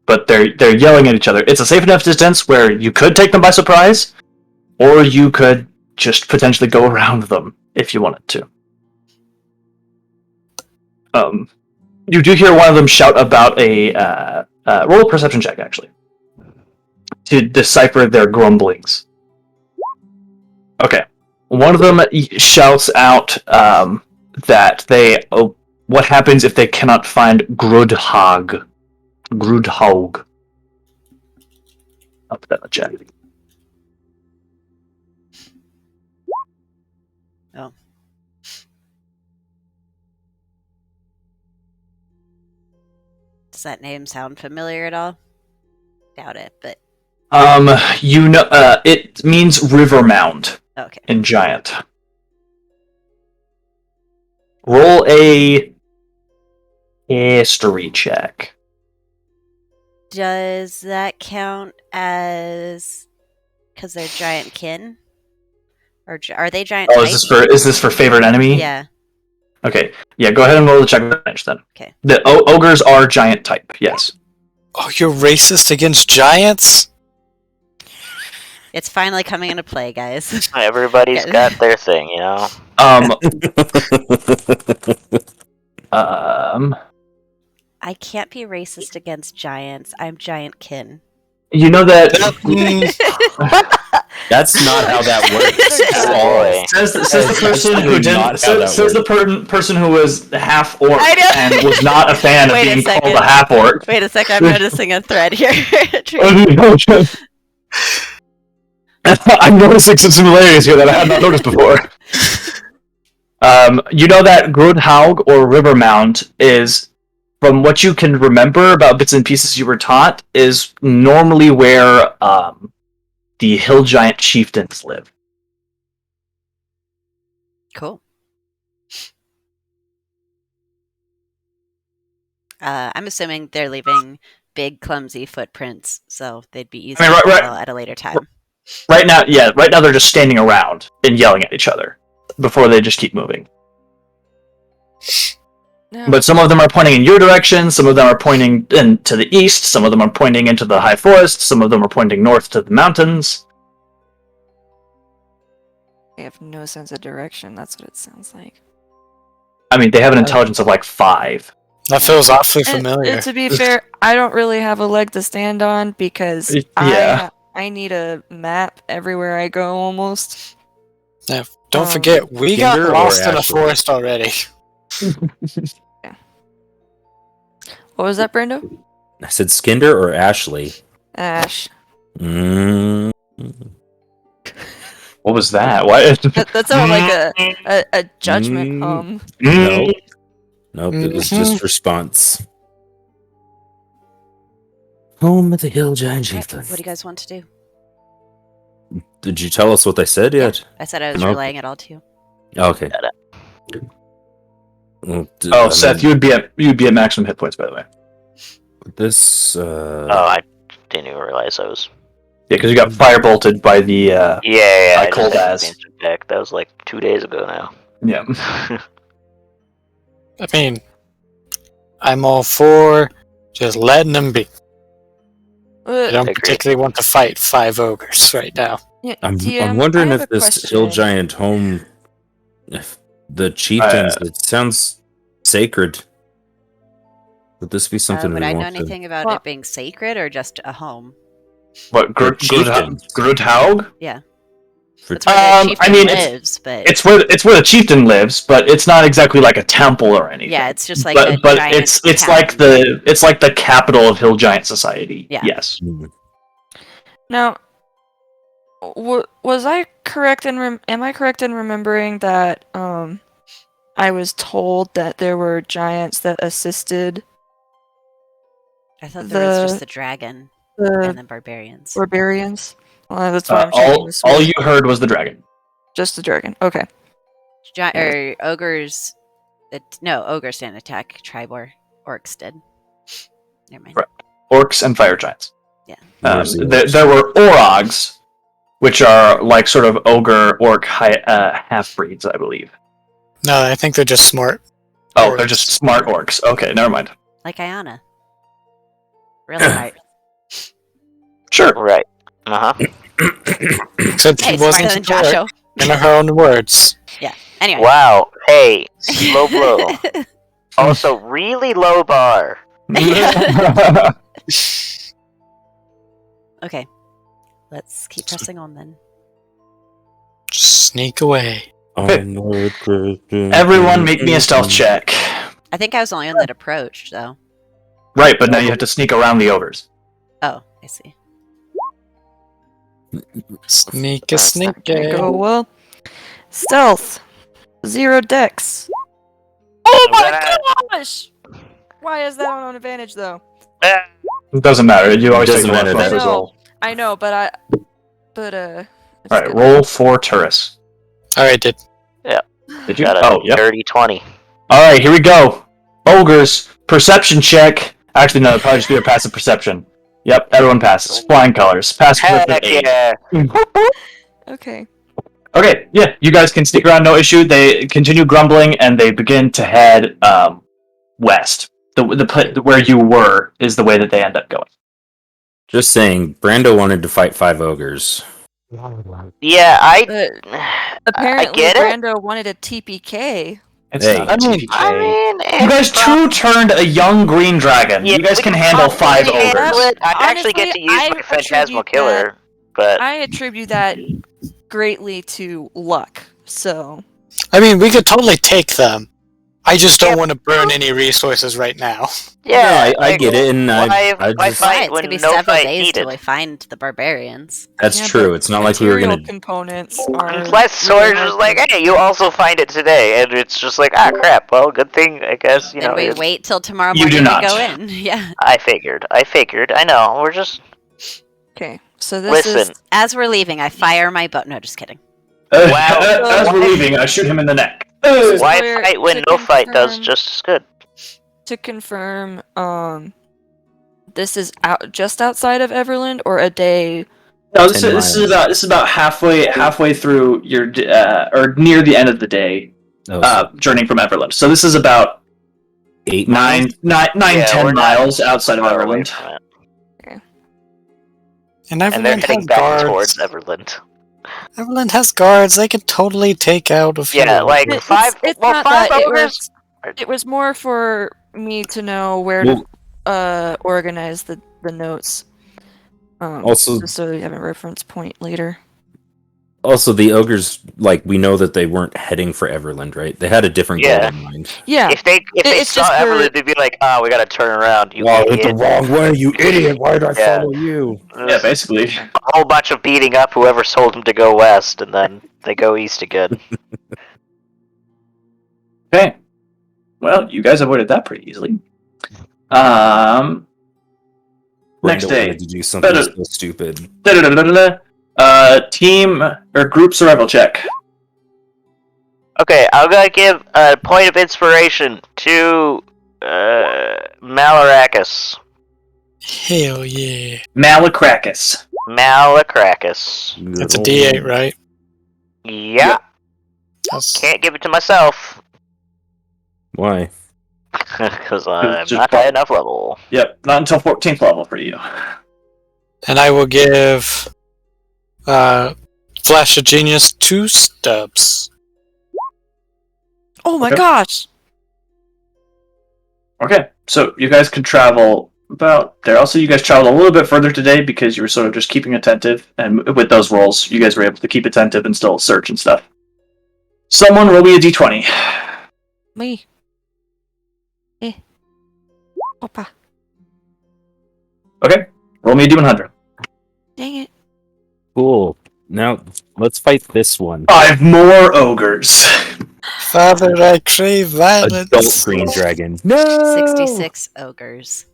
but they're yelling at each other. It's a safe enough distance where you could take them by surprise, or you could just potentially go around them if you wanted to. You do hear one of them shout about a roll a perception check actually to decipher their grumblings. Okay, one of them shouts out that what happens if they cannot find Grudhog? Grudhog. I'll put that in the chat. Oh. Does that name sound familiar at all? Doubt it, but You know, it means river mound okay. in Giant. Roll a history check. Does that count as because they're giant kin, or are they giant? Oh, type? is this for favorite enemy? Yeah. Okay. Yeah, go ahead and roll the check advantage then. Okay. The ogres are giant type. Yes. Oh, you're racist against giants? It's finally coming into play, guys. Everybody's got their thing, you know? I can't be racist against giants. I'm giant kin. You know that. That's not how that works. Boy. Says the person who didn't. Says the person who was half orc I know. and was not a fan of Wait a being called second. a half orc. Wait a sec, I'm noticing a thread here. I'm noticing some similarities here that I had not noticed before. You know that Grudhaug or River Mound is, from what you can remember about bits and pieces you were taught, is normally where the hill giant chieftains live. Cool. I'm assuming they're leaving big, clumsy footprints, so they'd be easy to follow at a later time. Right now they're just standing around and yelling at each other before they just keep moving. No. But some of them are pointing in your direction, some of them are pointing to the east, some of them are pointing into the high forest, some of them are pointing north to the mountains. They have no sense of direction. That's what it sounds like. I mean, they have an intelligence of like 5. That feels awfully familiar. And to be fair, I don't really have a leg to stand on because Yeah. I need a map everywhere I go almost. Yeah, don't forget, we got Skender or lost in a Ashley? forest already. What was that, Brando? I said Skender or Ashley. Ash. Mm. What was that? What? That sounded like a judgment hum. No. Nope, it was just response. Home of the hill giant chieftain. What do you guys want to do? Did you tell us what they said yet? I said I was Nope. relaying it all to you. Okay. Well, Oh, Seth, you would be at maximum hit points, by the way. This. Oh, I didn't even realize I was. Yeah, because you got firebolted by the Yeah, by I cold just as. changed it back. That was like 2 days ago now. Yeah. I mean, I'm all for just letting them be. I don't agree. particularly want to fight 5 ogres right now. Yeah, I'm DM, wondering I have if a this question. hill giant home, if the chieftains, it sounds sacred. Would this be something Would we I know want to? anything about Well- it being sacred or just a home? What, chieftains. Grudhaug? Yeah. For That's where the chieftain I mean, lives, but It's where the chieftain lives, but it's not exactly like a temple or anything. yeah, it's just like but a but giant it's town. like the capital of Hill Giant Society. Yeah. Yes. Now, was I correct in am I correct in remembering that I was told that there were giants that assisted I thought there was just the- the dragon and the the barbarians. barbarians? Well, that's why I'm checking this all one. you heard was the dragon. Just the dragon. Okay. Or ogres. No, ogres didn't attack Tribor. Orcs did. Never mind. Right. Orcs and fire giants. Yeah. Where's the There orcs? were Orogs, which are like sort of ogre orc half breeds, I believe. No, I think they're just smart. Oh, they're just smart orcs. Okay, never mind. Like Ayana. Really hard. Sure. Right. Uh huh. Except Hey, he smarter wasn't than smart, Joshua. in her own words. Anyway. Wow. Hey, low blow. Also, really low bar. Okay. Let's keep pressing on then. Just sneak away. Everyone, make me a stealth check. I think I was the only one that approached, though. Right, but now you have to sneak around the ogres. Oh, I see. Sneak a That's not sneak. gonna go well. Stealth. 0 dex. Oh my gosh! Why is that on advantage though? It doesn't matter. You always Doesn't take the matter. one I first know. roll. I know, but All right, roll 4 Turris. Alright, did. Did you? Got a Oh, yep. dirty 20. All right, here we go. Ogres, perception check. Actually, no, it'd probably just be a passive perception. Yep, everyone passes. Flying colors. Passive Heck perception 8. yeah. Okay. Okay, yeah, you guys can sneak around, no issue. They continue grumbling, and they begin to head west. The where you were is the way that they end up going. Just saying, Brando wanted to fight 5 ogres. Yeah, But apparently get it. Brando wanted a TPK. It's Hey. not a TPK. You it's guys two-turned a young green dragon. Yeah, you guys we can can handle probably 5 handle ogres. it. I'd actually get to use Honestly, my I Phantasmal attribute Killer, but I attribute that greatly to luck. So I mean, we could totally take them. I just don't Yeah. want to burn any resources right now. yeah, No, I get it, and why I Why? just fight It's when gonna be no several fight days needed? till we find the barbarians. that's yeah, true. but It's not like we were material gonna. components are. Unless really Swords hard is like, to- hey, you also find it today, and it's just like, ah, crap. Well, good thing, I guess. You Then know, we wait till tomorrow You morning do to not. go in. Yeah. I figured. I know. We're just Okay, so this listen. is As we're leaving, I fire my bow. No, just kidding. Wow. As we're leaving, I shoot him in the neck. Why Sawyer, fight when to no fight does confirm- just as good? to confirm. This is just outside of Everland, or a day. No, 10 this miles. is about halfway through your or near the end of the day, journeying from Everland. So this is about 8 9, miles. 10 we're not miles outside of far away Everland. from it. And And they're Everland heading has back guards. towards Everland. Everland has guards. They can totally take out a few. Yeah, like It's five. not five that, ogres. it was more for me to know where Well- to organize the notes. Also- just so we have a reference point later. Also, the ogres, like, we know that they weren't heading for Everland, right? They had a different goal Yeah. in mind. Yeah, If they it's saw just Everland, for- they'd be like, "Ah, we gotta turn around." You went the idiot. wrong way, you idiot! Why did I Yeah. follow you? Yeah, basically. A whole bunch of beating up whoever told them to go west, and then they go east again. Okay. Well, you guys avoided that pretty easily. Next Brando day. wanted to do something Better- so stupid. Team or group survival check. Okay, I'm gonna give a point of inspiration to Malarakis. Hell yeah. Malacracus. Malacrakis. That's a D8, right? Yeah, That's- can't give it to myself Why? because I'm Just not high enough level. Yep, not until 14th level for you. And I will give Flash of Genius 2 stubs. Oh my Okay. gosh! Okay, so you guys can travel about there. Also, you guys traveled a little bit further today because you were sort of just keeping attentive, and with those rolls, you guys were able to keep attentive and still search and stuff. Someone roll me a d20. Me. Opa. Okay, roll me a d100. Dang it. Cool. Now, let's fight this one. 5 more ogres. Father, I crave violence. Adult green dragon. No! 66 ogres.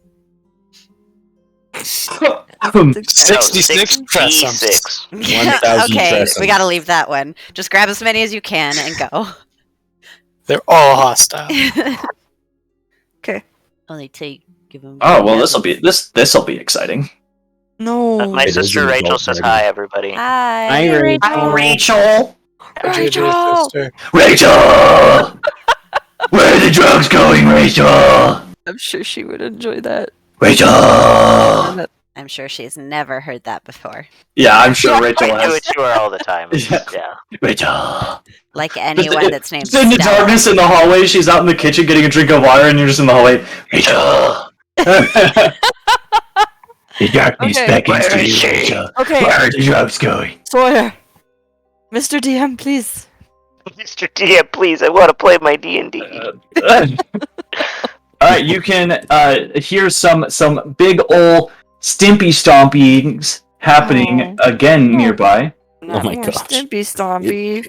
66 66. 1,000 Okay, presents. we gotta leave that one. Just grab as many as you can and go. They're all hostile. Only take give them. Oh well, this'll be exciting. No. My It is sister an Rachel adult says dragon. hi, everybody. Hi. Hi, Rachel. Rachel. Rachel! Sister. Rachel. Where are the drugs going, Rachel? I'm sure she would enjoy that. Rachel. I'm sure she's never heard that before. Yeah, I'm sure Rachel I do has. it to her all the time. Yeah. Yeah. Rachel. Like anyone that's named Just in the Stella. darkness in the hallway, she's out in the kitchen getting a drink of water, and you're just in the hallway. Rachel. The darkness Okay. beckons to Where is you, she? Rachel. Okay, Where are the drugs going? Sawyer. Mr. DM, please. Mr. DM, please, I want to play my D&D. Alright, you can hear some big ol' stimpy stompings happening again nearby. Not my more gosh. Stimpy Stompy.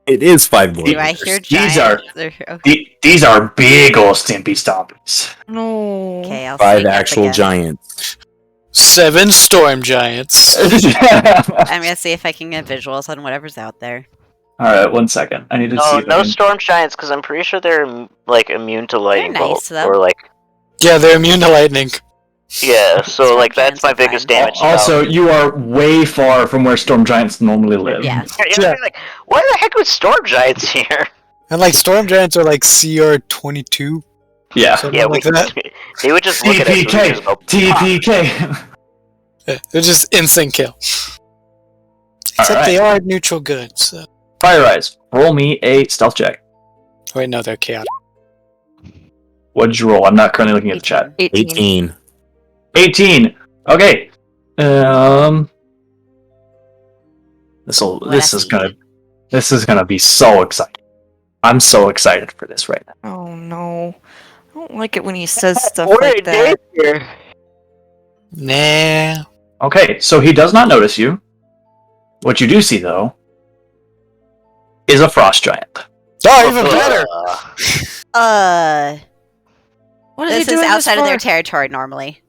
It is 5 more. Do I hear These are- giant? Okay, These are big ol' stimpy stompies. No. I'll 5 sneak up actual again. giants. 7 storm giants. I'm gonna see if I can get visuals on whatever's out there. Alright, 1 second. I need to see No, if I no can... storm giants, because I'm pretty sure they're like immune to lightning nice, bolt, though. or like Yeah, they're immune to lightning. yeah. So Storm like that's giants my are biggest fine. damage. Also, you are way far from where storm giants normally live. Yeah. You're like, why the heck was storm giants here? And like storm giants are like CR 22. Yeah. Something Yeah, like that. they would just look at us and we just go, TPK. Yeah, they're just instant kill. Except they are neutral good. So. Fire Eyes, roll me a stealth check. Wait, no, they're chaotic. What did you roll? I'm not currently looking at the chat. 18. 18. Okay. This is gonna be so exciting. I'm so excited for this right now. Oh no. I don't like it when he says stuff like that. Nah. Okay, so he does not notice you. What you do see, though, is a frost giant. Oh, even better! What This is outside of their territory normally.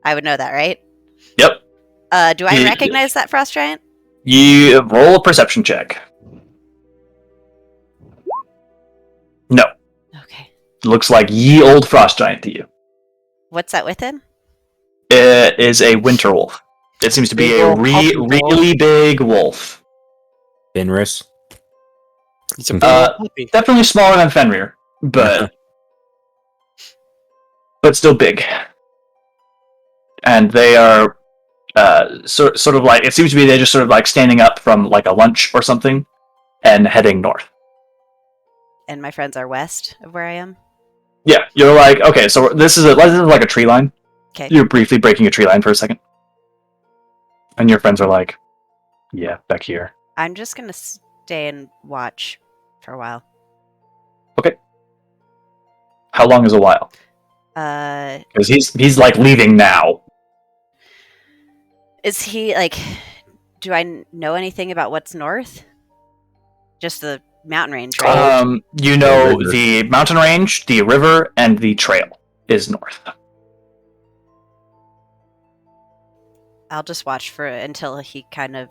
I would know that, right? Yep. Do I recognize that frost giant? You roll a perception check. No. Okay. Looks like ye old frost giant to you. What's that with him? It is a winter wolf. It seems to be Big a old puppy wolf. really big wolf. Fenris. It's a big puppy. Definitely smaller than Fenrir, but still big. And they are sort of like, it seems to be they're just sort of like standing up from like a lunch or something and heading north. And my friends are west of where I am. Yeah, you're like, okay, so this is like a tree line. Okay. You're briefly breaking a tree line for a second. And your friends are like, yeah, back here. I'm just gonna stay and watch for a while. Okay. How long is a while? Because he's like leaving now. Is he like? Do I know anything about what's north? Just the mountain range, right? You know the mountain range, the river, and the trail is north. I'll just watch for until he kind of.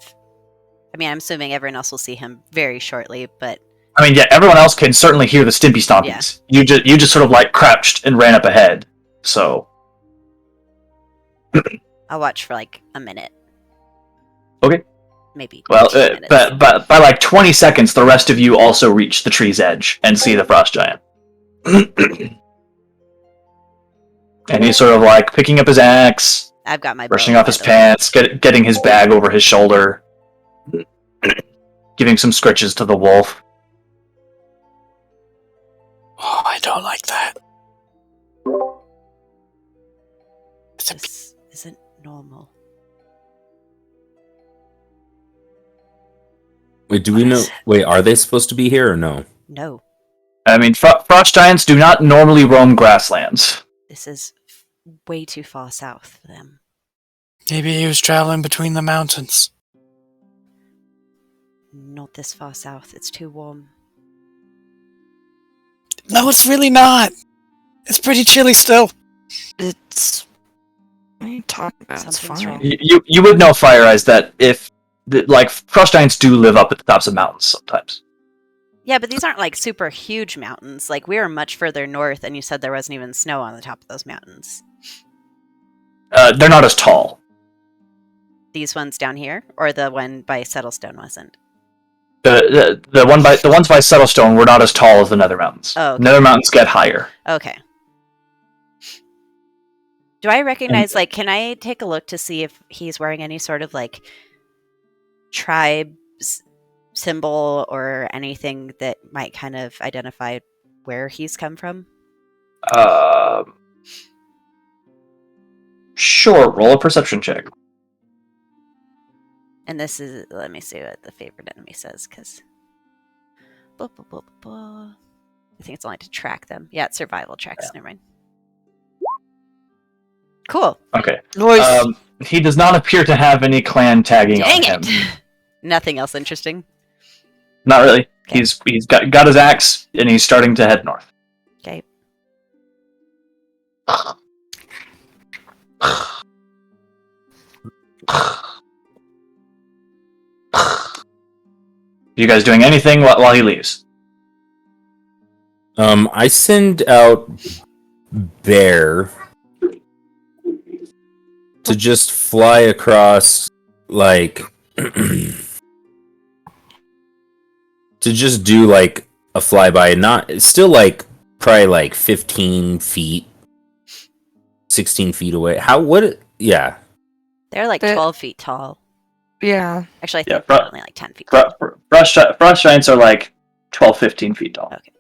I mean, I'm assuming everyone else will see him very shortly, but. I mean, yeah, everyone else can certainly hear the stimpy stompies. Yeah. You just sort of like crouched and ran up ahead. So. I'll watch for like a minute. Okay. Maybe. Well, 2 minutes. but by like 20 seconds, the rest of you also reach the tree's edge and see the frost giant. And he's sort of like picking up his axe. I've got my brushing bow, off his by the way. pants, getting his bag over his shoulder, giving some scritches to the wolf. Oh, I don't like that. This isn't normal. Wait, do we know? Wait, are they supposed to be here or no? No, I mean, frost giants do not normally roam grasslands. this is way too far south for them. Maybe he was traveling between the mountains. Not this far south. It's too warm. No, it's really not. It's pretty chilly still. It's. What are you talking about? It's Something's fine. wrong. You would know, Fire Eyes, that like frost giants do live up at the tops of mountains sometimes. Yeah, but these aren't like super huge mountains. Like we were much further north, and you said there wasn't even snow on the top of those mountains. They're not as tall. These ones down here, or the one by Settlestone wasn't. The ones by Settlestone were not as tall as the Nether Mountains. Oh, okay. Nether Mountains get higher. Okay. Do I recognize, like, can I take a look to see if he's wearing any sort of, like, tribe symbol or anything that might kind of identify where he's come from? Sure, roll a perception check. And this is, let me see what the favorite enemy says, because I think it's only to track them. Yeah, it's survival checks. Never mind. Cool. Okay. Nice. He does not appear to have any clan tagging Dang on him. it! Nothing else interesting. Not really. Okay. He's got his axe and he's starting to head north. Okay. You guys doing anything while he leaves? I send out Bear to just fly across, like, to just do, like, a flyby. Not, it's still, like, probably, like, 15 feet, 16 feet away. Yeah. They're like But- 12 feet tall. Yeah. Actually, I Yeah, think they're only like 10 feet tall. Frost giants are like 12, 15 feet tall. Okay.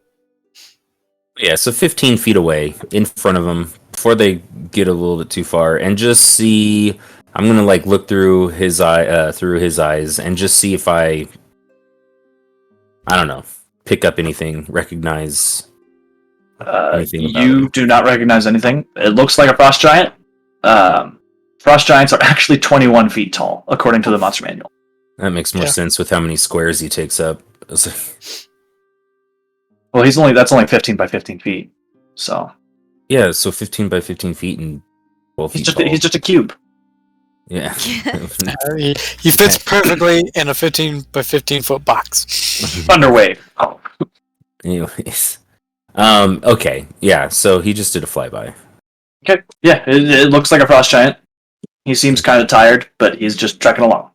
Yeah, so 15 feet away, in front of him, before they get a little bit too far, and just see. I'm gonna like look through his eyes, and just see if I don't know, pick up anything, recognize anything about You him. do not recognize anything. It looks like a frost giant. Frost giants are actually 21 feet tall, according to the monster manual. That makes more Yeah. sense with how many squares he takes up. It's like- Well, that's only 15 by 15 feet. So yeah, so 15 by 15 feet and 12 feet tall. he's just a cube. Yeah. He fits perfectly in a 15 by 15 foot box. Thunderwave. Oh. Anyways. Okay. Yeah, so he just did a flyby. Okay. Yeah, it looks like a frost giant. He seems kind of tired, but he's just trekking along.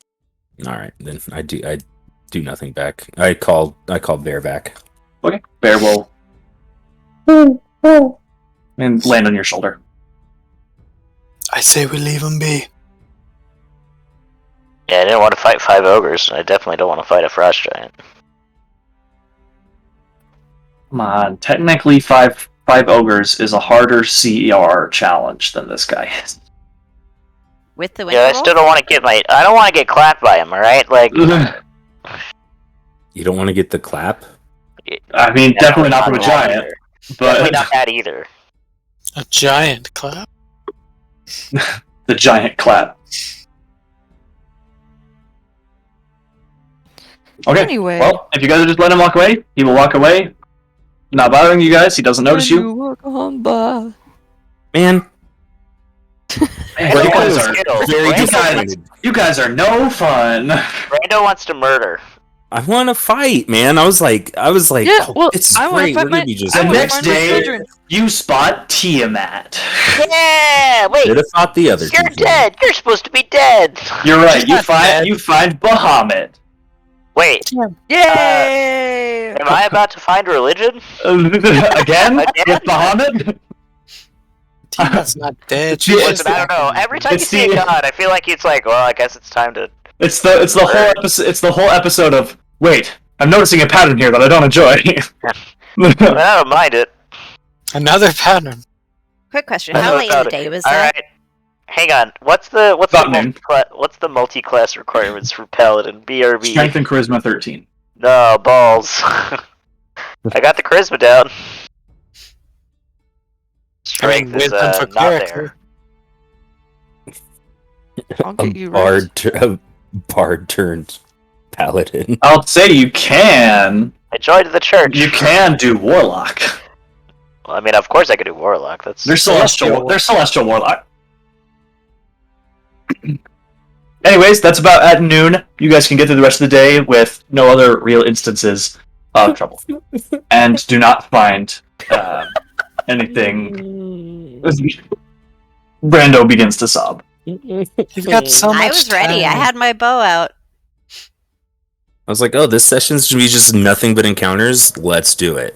Alright, then I do nothing back. I called Bear back. Okay. Bear will and land on your shoulder. I say we leave him be. Yeah, I didn't want to fight 5 ogres. I definitely don't want to fight a frost giant. Come on. Technically, five ogres is a harder CR challenge than this guy is. With the Yeah, I winter still don't want to get I don't want to get clapped by him. All right, like. You don't want to get the clap? I mean, No, definitely not from a that giant, either. Definitely but not that either. A giant clap. the giant clap. Okay. Anyway. Well, if you guys just let him walk away, he will walk away. Not bothering you guys. He doesn't notice you. Walk on by. Man, Man, Brando you guys wants are to kill. very Brando disappointed. you guys are no fun. Brando wants to murder. I want to fight, man. I was like, Yeah, oh, well, this is I wanna great. fight We're gonna my- be just. The I wanna next find my day- children. You spot Tiamat. Yeah, wait. Should have fought the other You're two. dead. You're supposed to be dead. You're right. She's not dead. You find Bahamut. Wait, Yay! am I about to find religion? Again Again? with Bahamut. Tiamat's not dead. Yeah, She's Listen, I don't know. Every time you It's see a the- god, I feel like it's like, well, I guess it's time to. It's the whole episode. It's the whole episode of wait. I'm noticing a pattern here that I don't enjoy. I don't mind it. another pattern. Quick question: I How know late in about the it. day was All that? right. Hang on. What's the About noon. multi-class requirements for paladin? BRB. Strength and charisma 13. No balls. I got the charisma down. Strength is wisdom for not clerics, there. I'll A get you right. bard turned paladin. I'll say you can. I joined the church. You can do warlock. Well, I mean, of course I could do warlock. That's They're celestial. They're celestial warlock. Anyways, that's about at noon. You guys can get through the rest of the day with no other real instances of trouble, and do not find anything. Brando begins to sob. You've got so much I was ready. I time. had my bow out. I was like, oh, this session's gonna be just nothing but encounters. Let's do it.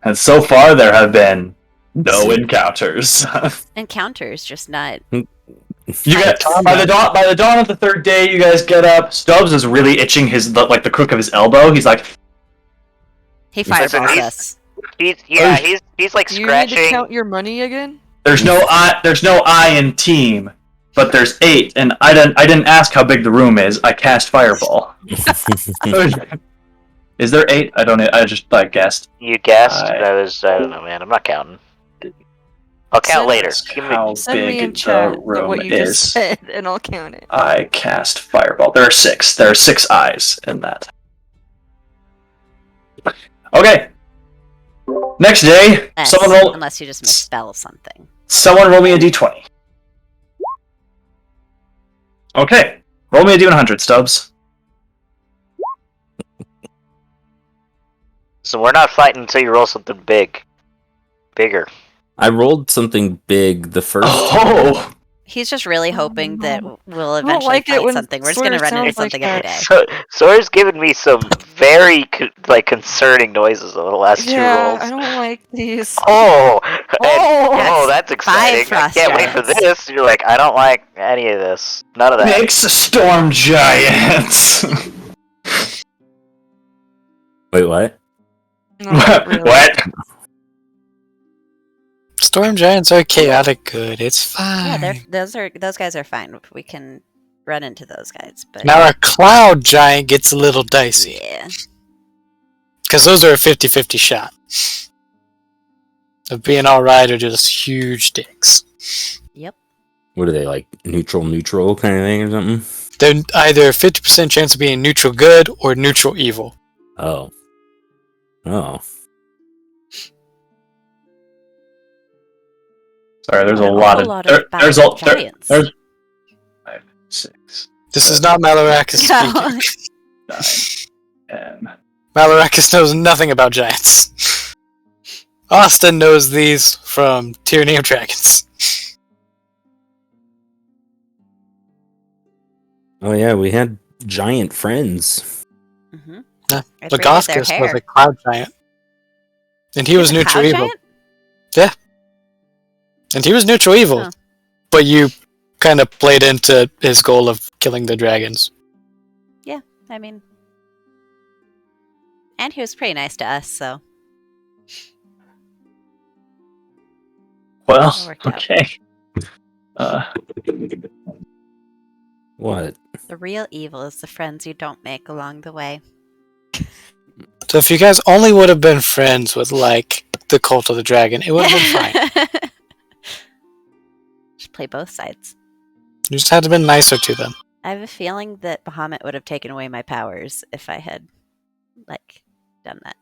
And so far, there have been no encounters. Encounters, just not. You get by the dawn of the third day. You guys get up. Stubbs is really itching the crook of his elbow. He's like, He Listen, fireballs he's- us. He's like Do you need to scratching. count your money again? "There's no I in team, but there's 8." And I didn't ask how big the room is. I cast fireball. Is there 8? I don't. I just guessed. You guessed. I I don't know, man. I'm not counting. I'll count later. Give me- How Send me in big chat the room what you is. just said, and I'll count it. I cast fireball. There are 6. There are 6 eyes in that. Okay. Next day, Unless, someone unless you just misspell something. roll me a d20. Okay, roll me a d100, Stubbs. So we're not fighting until you roll something bigger. I rolled something big the first. Oh, He's just really hoping that we'll don't eventually like it fight when something. We're just Sawyer gonna run into sounds like something every day. that. So Sawyer's given me some very concerning noises over the last 2 Yeah, rolls. I don't like these. Oh, Oh! that's exciting! I frost can't wait for giants. this. You're like, I don't like any of this. None of that. makes storm giants. Wait, what? No, not really. What? Storm giants are chaotic good. It's fine. Yeah, those guys are fine. We can run into those guys, but Now a cloud giant gets a little dicey. yeah, Because those are a 50-50 shot. Of being alright or just huge dicks. What are they, like neutral kind of thing or something? They're either 50% chance of being neutral good or neutral evil. Oh. Oh. Sorry, there's a Not lot whole of there's giants. there's 5, 6, This is not Malarakis No. speaking. 9, 10. Malarakis knows nothing about giants. Austin knows these from Tyranny of Dragons. Oh yeah, we had giant friends. Mm-hmm. Yeah, I braided their Lagoscus was hair. a cloud giant. And he was a neutral cloud evil. giant? Yeah. And he was neutral evil. Oh. But you kind of played into his goal of killing the dragons. I mean, and he was pretty nice to us, so Well, That worked out. okay. What? the real evil is the friends you don't make along the way. So if you guys only would have been friends with, like, the Cult of the Dragon, it would have been fine. Just play both sides. You just had to have been nicer to them. I have a feeling that Bahamut would have taken away my powers if I had, like, done that.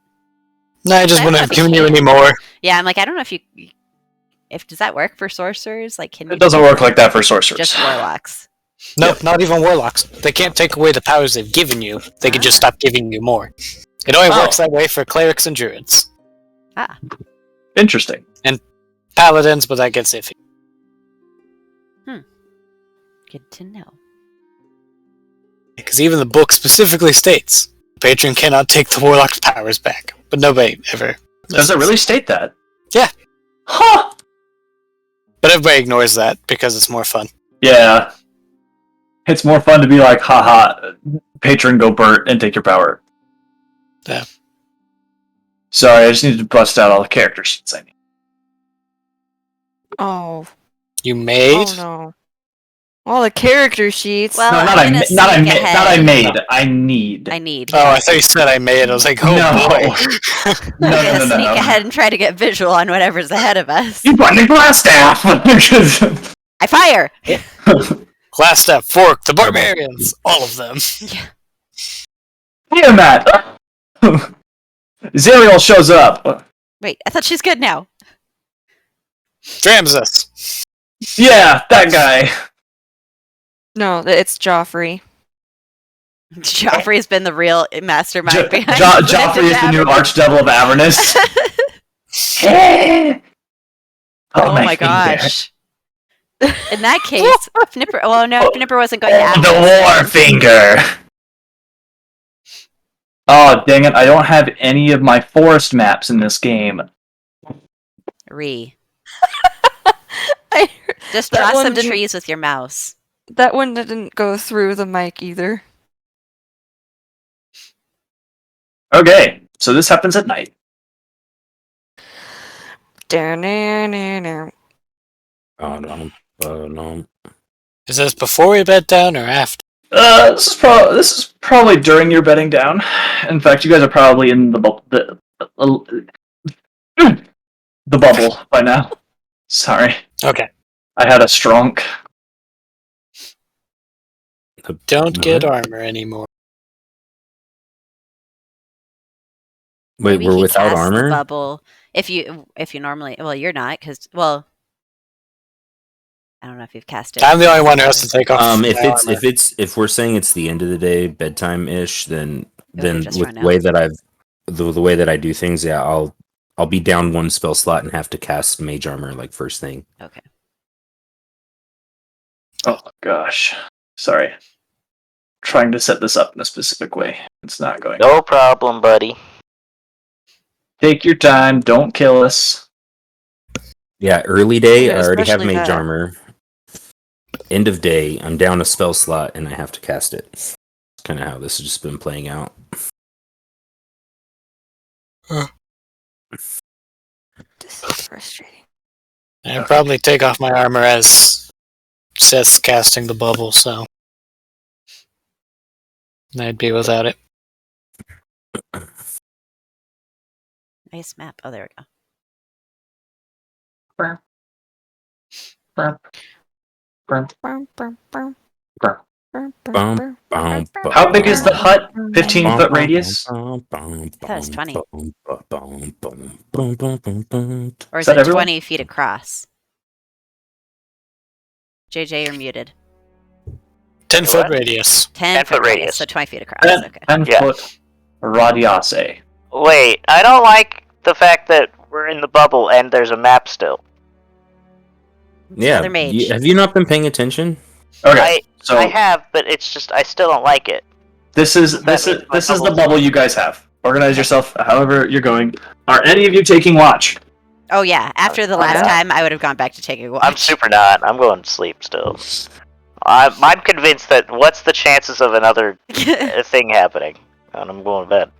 No, I just I wouldn't don't have know if given you you can. any more. Yeah, I'm like, I don't know if does that work for sorcerers? Like, can you It doesn't work like that for sorcerers. just warlocks? No, Yep. not even warlocks. They can't take away the powers they've given you. They can just Ah. stop giving you more. It only Oh. works that way for clerics and druids. Interesting. Paladins, but that gets iffy. Good to know. Because even the book specifically states, the patron cannot take the warlock's powers back. But nobody ever. Does it really state that? Yeah. Huh. But everybody ignores that because it's more fun. Yeah. It's more fun to be like, haha, patron, go Bert and take your power. Yeah. Sorry, I just needed to bust out all the character sheets I need. Oh. You made? Oh no. All the character sheets. Well, No, I'm not gonna not I sneak made. ahead. Not I made. I need. I need. Oh, I thought you said I made. I was like, oh No. boy. I'm gonna No. sneak ahead and try to get visual on whatever's ahead of us. You brought me glass staff. I fire. Last step, fork, the barbarians. All of them. Yeah. Damn that. Zerial shows up. Wait, I thought she's good now. Dramsus. Yeah, that guy. No, it's Joffrey. Joffrey's been the real mastermind behind Joffrey is the new archdevil of Avernus. Oh my finger. gosh. In that case, Fnipper. Well, no, Fnipper wasn't going to Oh, ask. the war finger. Oh, dang it. I don't have any of my forest maps in this game. I, Just That draw one some didn't- trees with your mouse. that one didn't go through the mic either. Okay, so this happens at night. Da-na-na-na. Oh no. Oh no. Is this before we bed down or after? This is probably during your bedding down. In fact, you guys are probably in the bubble by now. Sorry, Okay. I had a strunk. Don't get armor anymore. Wait, Maybe we're he without casts the armor? bubble. If you normally, well, you're not because I don't know if you've cast it. I'm the only one who has to take off. If my it's armor. if we're saying it's the end of the day, bedtime ish, then just with run the out. way that the way that I do things, yeah, I'll be down one spell slot and have to cast mage armor like first thing. Okay. Oh gosh, sorry. Trying to set this up in a specific way. It's not going. No problem, buddy. Take your time. Don't kill us. Yeah, early day, Yeah, I already have especially mage that. armor. End of day, I'm down a spell slot and I have to cast it. It's kind of how this has just been playing out. This is frustrating. I'd probably take off my armor as Seth's casting the bubble, so I'd be without it. Nice map. Oh, there we go. How big is the hut? 15-foot radius? I thought it was 20. Or is Is that it everyone? 20 feet across? JJ, you're muted. 10-foot What? radius. 10-foot 10-foot radius. So 20 feet across. 10, Okay. 10-foot radiase. Wait, I don't like the fact that we're in the bubble and there's a map still. Yeah. Another mage. Have you not been paying attention? Okay, so I have, but it's just I still don't like it. this is the bubble you guys have. Organize yourself however you're going. Are any of you taking watch? Oh, yeah. After the last time, I would have gone back to taking a watch. I'm super not. I'm going to sleep still. I'm convinced that what's the chances of another thing happening? And I'm going to bed.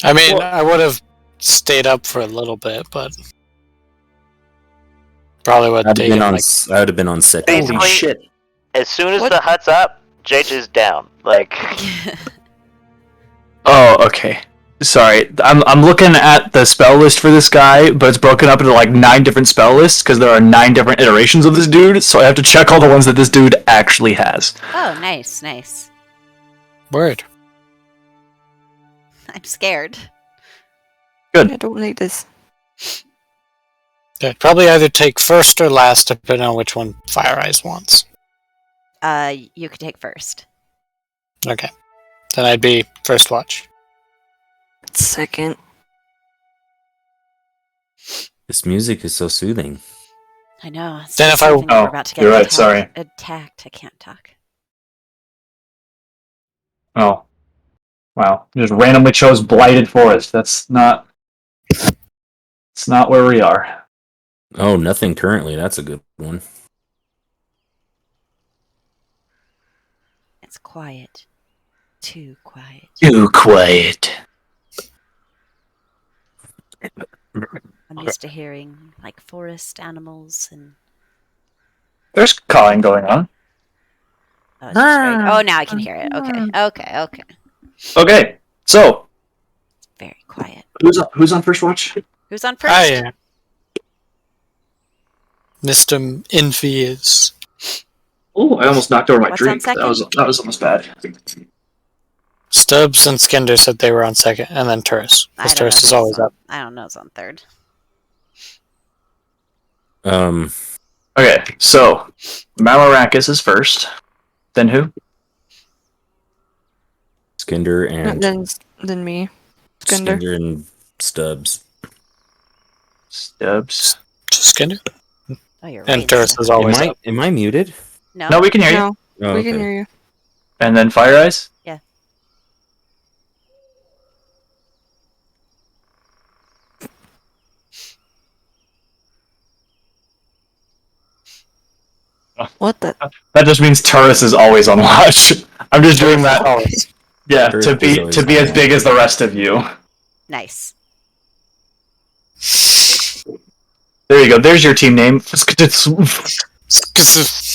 I mean, I would have stayed up for a little bit, but probably would I'd take have been it, on. like, I would have been on sick. Basically- Holy shit. As soon as What? the hut's up, JJ's down. Like, Oh, okay. Sorry, I'm looking at the spell list for this guy, but it's broken up into like 9 different spell lists because there are 9 different iterations of this dude. So I have to check all the ones that this dude actually has. Oh, nice, nice. word. I'm scared. I don't like this. Yeah, probably either take first or last, depending on which one Fire Eyes wants. You could take first. Okay. Then I'd be first watch. Second. This music is so soothing. I know. It's Then just if I- something Oh, we're about to get you're right, attacked. sorry. Attacked. I can't talk. Oh. Wow. You just randomly chose Blighted Forest. It's not where we are. Oh, nothing currently. That's a good one. It's quiet. Too quiet. Too quiet. I'm used to hearing like forest animals and There's cawing going on. oh, it's just very... oh, now I can hear it. Okay. Okay, so Very quiet. who's on first watch? Who's on first? Hi, Mr. Infy is. Oh, I almost knocked over my What's on drink. That was almost bad. Stubbs and Skender said they were on second, and then Turris. I Because don't know Turris is who's always on- up. I don't know who's on third. Okay, so Malarakis is first. Then who? Skender and Then me. Skender. Skender and Stubbs. Stubbs. Just Skender. Oh, you're And right. Turris is always up. Am I muted? No. No, we can hear you. No, Oh, we okay. can hear you. And then Fire Eyes? Yeah. What the? That just means Turris is always on watch. I'm just doing that. Always. Yeah, Turris to is be always to be on as big as the rest of you. Nice. There you go. There's your team name.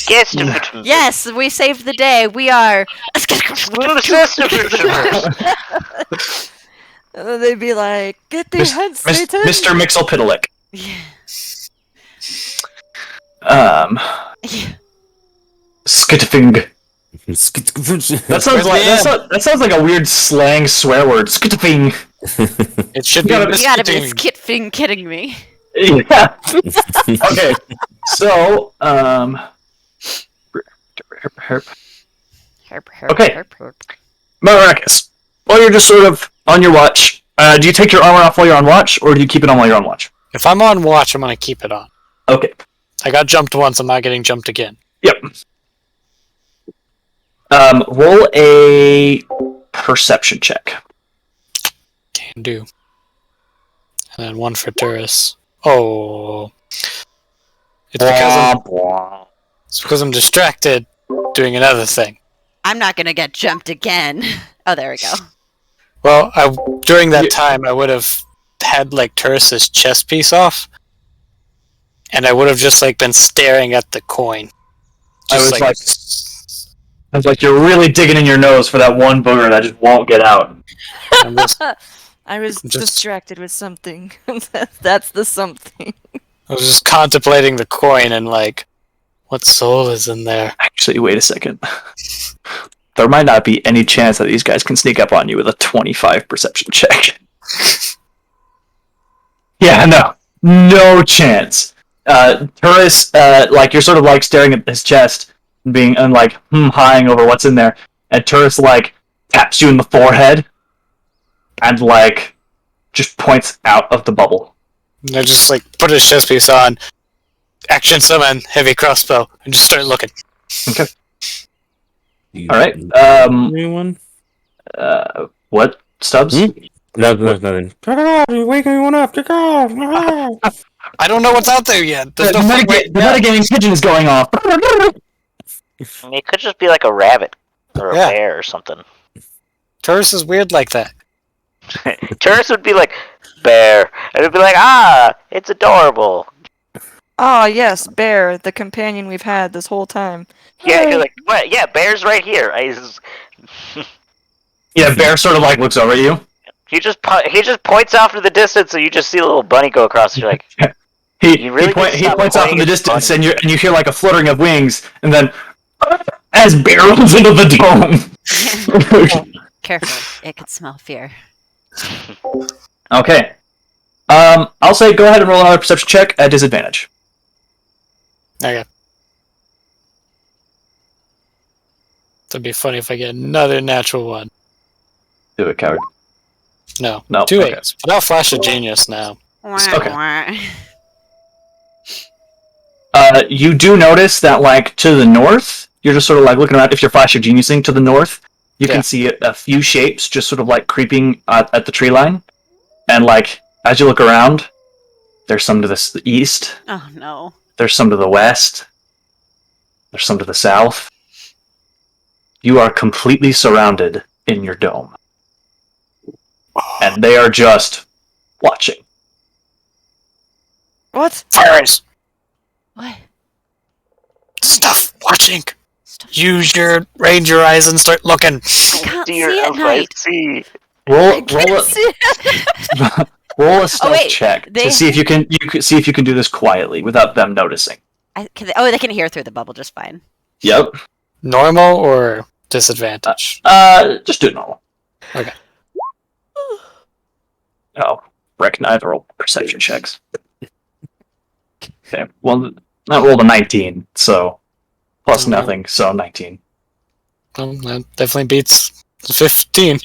Yes, Yes, we saved the day. We are. They'd be like, get their heads, Satan! Mr. Mixelpidalic. Yeah. Skittifing. That sounds like a weird slang swear word. Skittifing. It should You be gotta- You gotta be Miskeating. kidding me. Yeah. Okay. So, Okay. Maracus, while you're just sort of on your watch, do you take your armor off while you're on watch, or do you keep it on while you're on watch? If I'm on watch, I'm going to keep it on. Okay. I got jumped once, I'm not getting jumped again. Yep. Roll a perception check. Can do. And then one for Turris. Oh. It's because I'm distracted doing another thing. I'm not gonna get jumped again. Oh, there we go. Well, during that time, I would have had like Turris's chest piece off, and I would have just like been staring at the coin. I was Just like, I was like, you're really digging in your nose for that one booger that just won't get out. I'm just- I was Just- distracted with something. That's the something. I was just contemplating the coin and like, what soul is in there? Actually, wait a second. There might not be any chance that these guys can sneak up on you with a 25 perception check. Yeah, no chance. Turris, like you're sort of like staring at his chest, being and like hawing over what's in there, and Turris like taps you in the forehead, and like just points out of the bubble. And I just like put his chest piece on, action summon, heavy crossbow, and just start looking. Okay. All right. Anyone? What, Stubbs? No, nothing. Wake everyone up! I don't know what's out there yet. There's The no fucking way- metagaming pigeon is going off. It could just be like a rabbit or a Yeah. bear or something. Turris is weird like that. Turris would be like, bear. And it'd be like, it's adorable. Ah, yes, Bear, the companion we've had this whole time. Yeah, you're like, what? Yeah, bear's right here. Yeah, Bear sort of like looks over at you. He just points off to the distance, and you just see a little bunny go across. And you're like, He You really he, point, need to he stop points off in pointing the at distance, the and you hear like a fluttering of wings, and then as Bear runs into the dome. Careful, it could smell fear. Okay. I'll say go ahead and roll another perception check at disadvantage. Okay. It'd be funny if I get another natural one. Do it, coward. No. No, 2 okay. 8s. But I'll flash a genius now. Okay. You do notice that, like, to the north, you're just sort of like looking around. If you're Flash of Geniusing to the north, you Yeah. can see a few shapes just sort of like creeping at the tree line. And, like, as you look around, there's some to the east, Oh no. there's some to the west, there's some to the south. You are completely surrounded in your dome. And they are just watching. What? Fires! What? Stuff! Watching! Stop. Use your ranger eyes and start looking! I can't dear, see at oh, I night. see. Roll Can't a see it. roll a stealth wait, check they- to see if you can see if you can do this quietly without them noticing. They can hear through the bubble just fine. Yep. Normal or disadvantage? Just do it normal. Okay. Oh, recognize roll perception checks. Okay. Well, that rolled a 19, so plus Mhm. nothing, so 19. Well, that definitely beats the 15.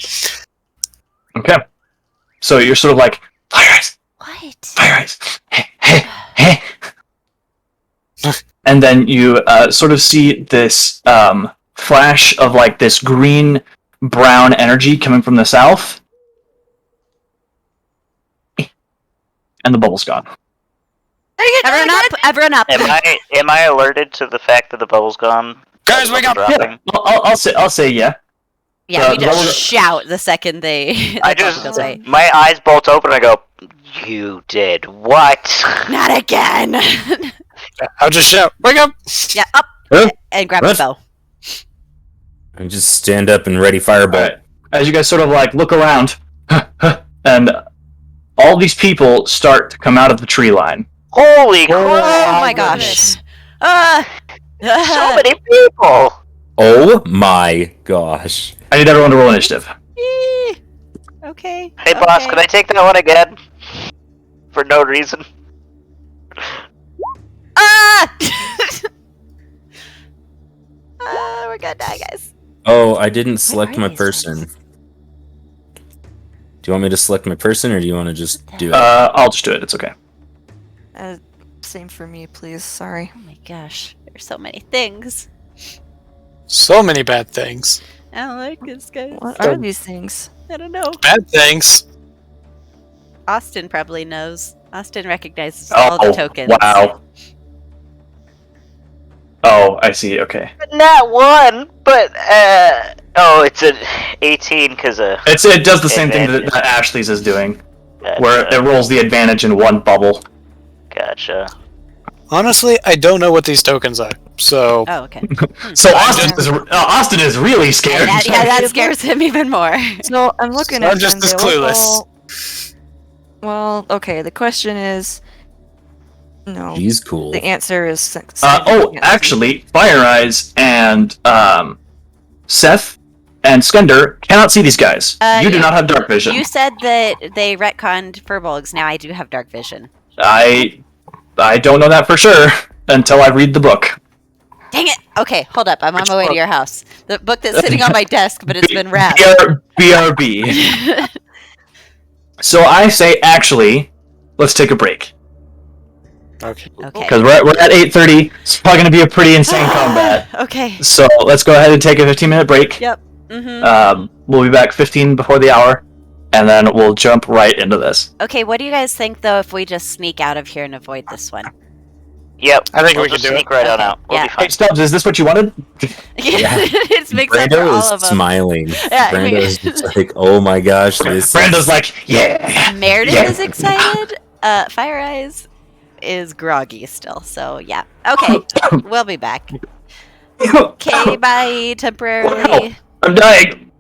Okay. So you're sort of like fire eyes, What? fire eyes, hey. And then you sort of see this flash of like this green brown energy coming from the south, and the bubble's gone. Everyone up! Everyone up! Am I alerted to the fact that the bubble's gone? Guys, wake up! Dropping? I'll say yeah. Yeah, we the just bubble- shout the second they. the I bubble just goes away. my eyes bolt open. And I go, "You did what?" Not again. I'll just shout, wake up! Yeah, up Huh? and grab What? the bow. And just stand up and ready fireball. Alright. As you guys sort of like look around, and all these people start to come out of the tree line. Holy Oh crap! my gosh. So many people. Oh my gosh. I need everyone to roll initiative. Okay. Hey boss, okay. can I take that one again? For no reason. Ah! We're gonna die, guys. Oh, I didn't select are my these person. ones? Do you want me to select my person, or do you want to just do it? I'll just do it. It's okay. Same for me, please. Sorry. Oh my gosh, there's so many things. So many bad things. I don't like this, guys. What are these things? I don't know. Bad things? Austin probably knows. Austin recognizes all the tokens. Wow. Oh, I see. Okay. Not one, but oh, it's an 18 because It does the same thing that Ashley's is doing. where it rolls the advantage in one bubble. Gotcha. Honestly, I don't know what these tokens are. So Oh, okay. So Austin is really scared. That scares him even more. So I'm looking I'm at just them. as They look clueless. all- Well, okay. The question is, no. She's cool. The answer is. Actually, Fire Eyes and Seth and Skender cannot see these guys. You do not have dark vision. You said that they retconned Furbolgs. Now I do have dark vision. I don't know that for sure until I read the book. Dang it! Okay, hold up. I'm on my way to your house. The book that's sitting on my desk, but it's been wrapped. BRB. So I say, actually, let's take a break. Okay. Okay. Because we're at 8:30. It's probably going to be a pretty insane combat. Okay. So let's go ahead and take a 15-minute break. Yep. Mm-hmm. We'll be back 15 before the hour, and then we'll jump right into this. Okay, what do you guys think, though, if we just sneak out of here and avoid this one? Yep. I think we'll we can just do sneak it. right on Okay, out. We'll yeah. be fine. Hey, Stubbs, is this what you wanted? It makes sense for Brando all of is them. smiling. Yeah, I mean- Brando's just like, oh my gosh, this Brando's is... like, yeah. Meredith Yeah. is excited. Fire Eyes is groggy still, so yeah. Okay, we'll be back. Okay, bye, temporarily. I'm dying.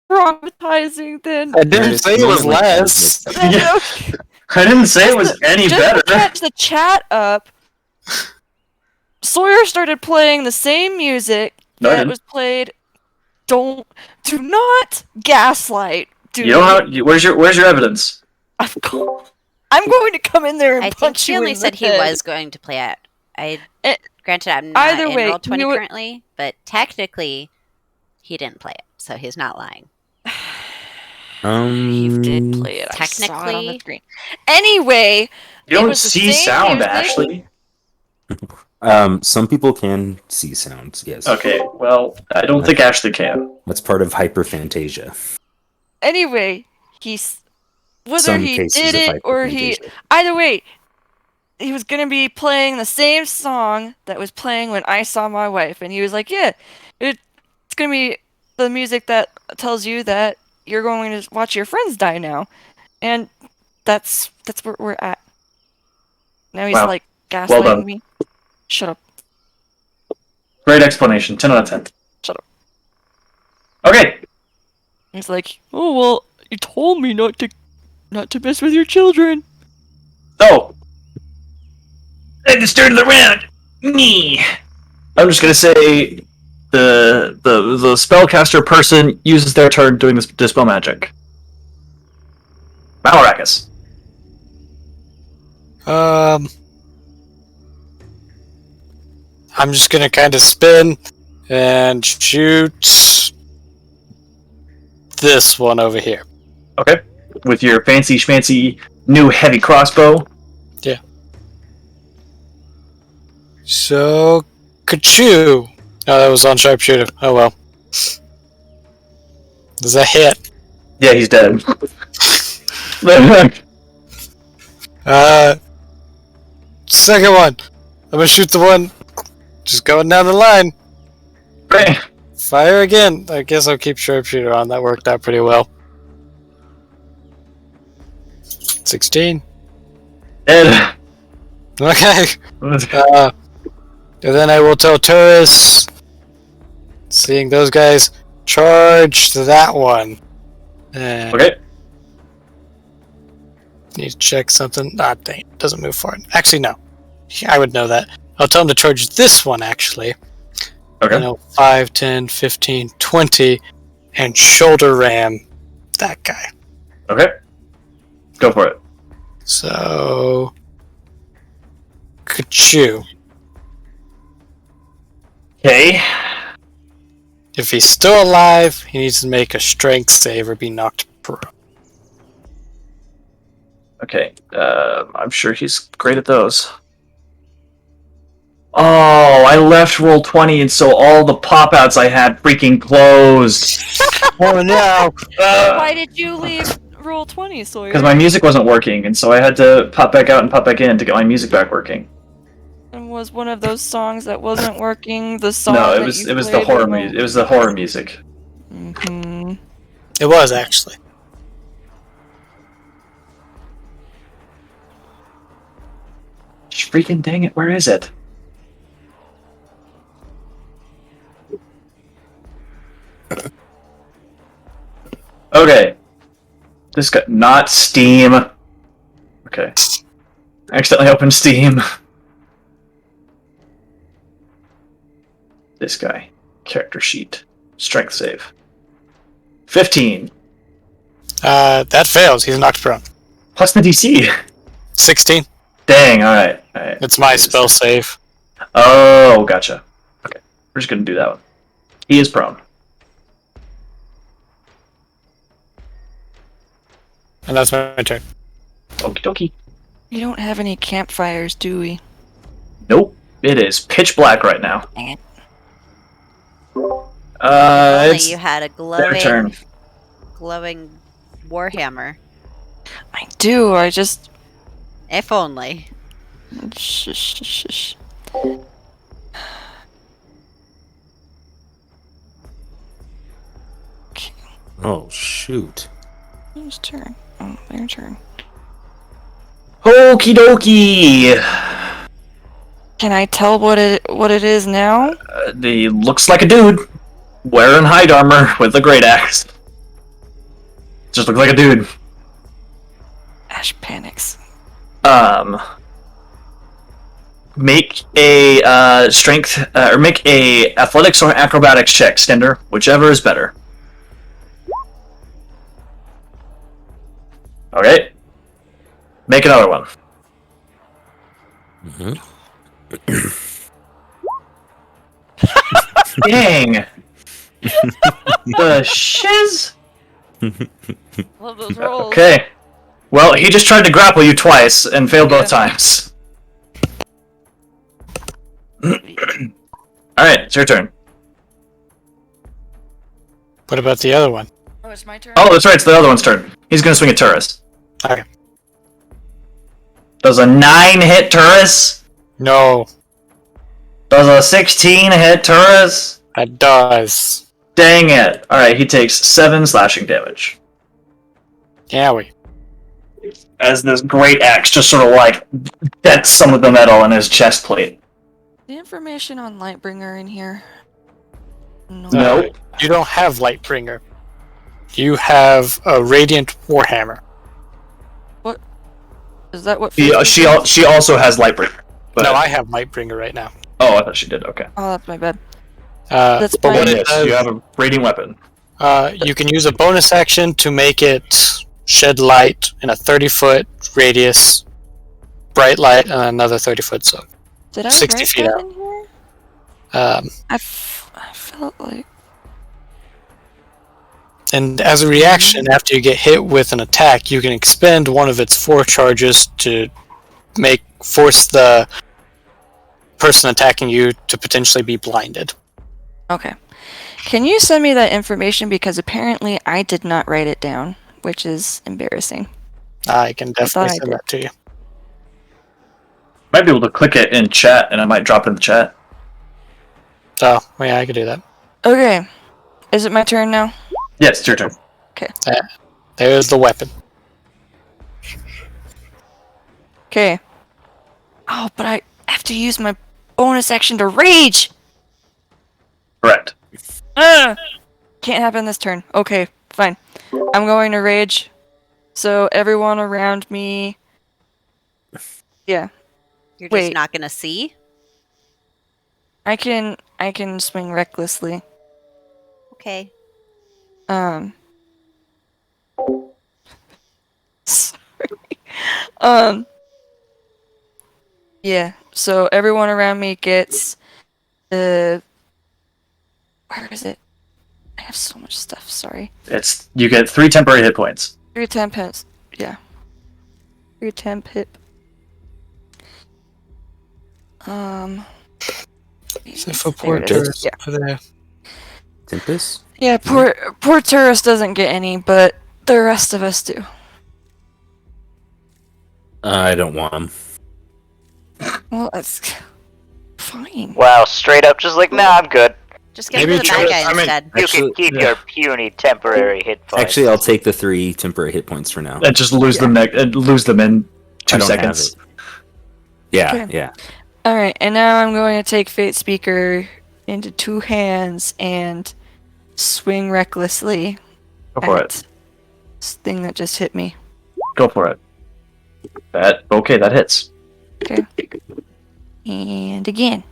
traumatizing than. I didn't say it was less. Yeah. I didn't say it was any Just better. to catch the chat up, Sawyer started playing the same music No, I that didn't. was played. Do not gaslight. You don't have. Where's your evidence? I'm going to come in there and I think punch she you only in the said he head. was going to play it. Eh, Granted, I'm not either in way, Roll20 you would- currently, but technically, he didn't play it, so he's not lying. He did play it. I saw it on the Technically. screen. Anyway, You it don't was the see same sound, music. Ashley. Some people can see sounds. Yes. Okay, well, I don't think Ashley can. That's part of hyperphantasia. Anyway, whether Some he cases did of it or he hyperphantasia. either way, he was gonna be playing the same song that was playing when I saw my wife, and he was like, "Yeah, it's gonna be the music that tells you that you're going to watch your friends die now," and that's where we're at. Now he's Wow. like Well gaslighting done. me. Shut up. Great explanation. 10 out of 10. Shut up. Okay. He's like, "Oh well, you told me not to mess with your children." So, at the start of the round, me. I'm just gonna say the spellcaster person uses their turn doing this dispel magic. Malarakas. I'm just gonna kind of spin and shoot this one over here. Okay. With your fancy schmancy new heavy crossbow. So, Kachu. Oh, that was on sharpshooter. Oh well. Does that hit? Yeah, he's dead. Second one. I'm gonna shoot the one just going down the line. Bang. Fire again. I guess I'll keep sharpshooter on. That worked out pretty well. 16. Dead. Okay. And then I will tell Turris, seeing those guys, charge that one. Okay. Need to check something. Ah, dang. It doesn't move forward. Actually, no. I would know that. I'll tell him to charge this one, actually. Okay. You know, 5, 10, 15, 20, and shoulder ram that guy. Okay. Go for it. So, Kachu. Okay. If he's still alive, he needs to make a strength save or be knocked prone. Okay. I'm sure he's great at those. Oh, I left Roll20, and so all the pop-outs I had freaking closed. Oh no! Why did you leave Roll20, Sawyer? Because my music wasn't working, and so I had to pop back out and pop back in to get my music back working. And was one of those songs that wasn't working the song? No, that it was you the played horror at music. It was the horror music. Mm-hmm. It was actually. Freaking dang it! Where is it? Okay. This guy, not Steam. Okay. I accidentally opened Steam. This guy. Character sheet. Strength save. 15. That fails. He's knocked prone. Plus the DC. 16. Dang, alright. It's my spell save. Oh, gotcha. Okay. We're just gonna do that one. He is prone. And that's my turn. Okie dokie. We don't have any campfires, do we? Nope. It is pitch black right now. Dang it. Only It's you had a their turn. glowing warhammer. I do. I just. If only. Shh. Oh shoot! Whose turn? Oh, their turn. Okie dokie. Can I tell what it is now? He looks like a dude wearing hide armor with a great axe. Just look like a dude. Ash panics. Make a strength or make a athletics or acrobatics check, Skender, whichever is better. Okay. Make another one. Dang. The shiz. Love those rolls. Okay. Well, he just tried to grapple you twice and failed both times. Alright, it's your turn. What about the other one? Oh, it's my turn. Oh, that's right, it's the other one's turn. He's gonna swing at Turris. Okay. Does a 9 hit Turris? No, Does a 16 hit Turris? that does. Dang it. Alright, he takes 7 slashing damage. Yeah, we. As this great axe just sort of like dents some of the metal in his chest plate. The information on Lightbringer in here. No. Nope. You don't have Lightbringer. You have a Radiant Warhammer. Is that what? She also has Lightbringer. But, No, I have Lightbringer right now. Oh, I thought she did. Okay. Oh, that's my bad. But fine. what it Yes, does, you have a radiant weapon. you can use a bonus action to make it shed light in a 30-foot radius, bright light, and another 30-foot zone. Did I 60 write feet that out. in here? I felt like. And as a reaction, after you get hit with an attack, you can expend one of its 4 charges to force the person attacking you to potentially be blinded. Okay. Can you send me that information because apparently I did not write it down, which is embarrassing. I can definitely I send did. that to you. Might be able to click it in chat, and I might drop it in the chat. Oh, yeah, I could do that. Okay. Is it my turn now? Yes, it's your turn. There's the weapon. Okay. Oh, but I have to use my bonus action to rage! Correct. Ugh! Can't happen this turn. Okay, fine. I'm going to rage. So everyone around me. Yeah, You're just Wait. not gonna see? I can swing recklessly. Okay. Sorry. Yeah. So everyone around me gets where is it? I have so much stuff. Sorry. You get 3 temporary hit points. 3 temp hits. Yeah. 3 temp hit. So for There poor it is. tourists Yeah. over there. Tempest? Yeah, poor tourist doesn't get any, but the rest of us do. I don't want them. Well, that's fine. Wow, straight up, just like, nah, I'm good. Just give Maybe it to the try bad to- guy I mean, instead. You Actually, can keep yeah. your puny temporary hit points. Actually, I'll take the 3 temporary hit points for now. And just lose them in I 2 don't seconds. have it. Yeah, Okay. yeah. Alright, and now I'm going to take Fate Speaker into 2 hands and swing recklessly Go for at it. this thing that just hit me. Go for it. That hits. Okay. And again.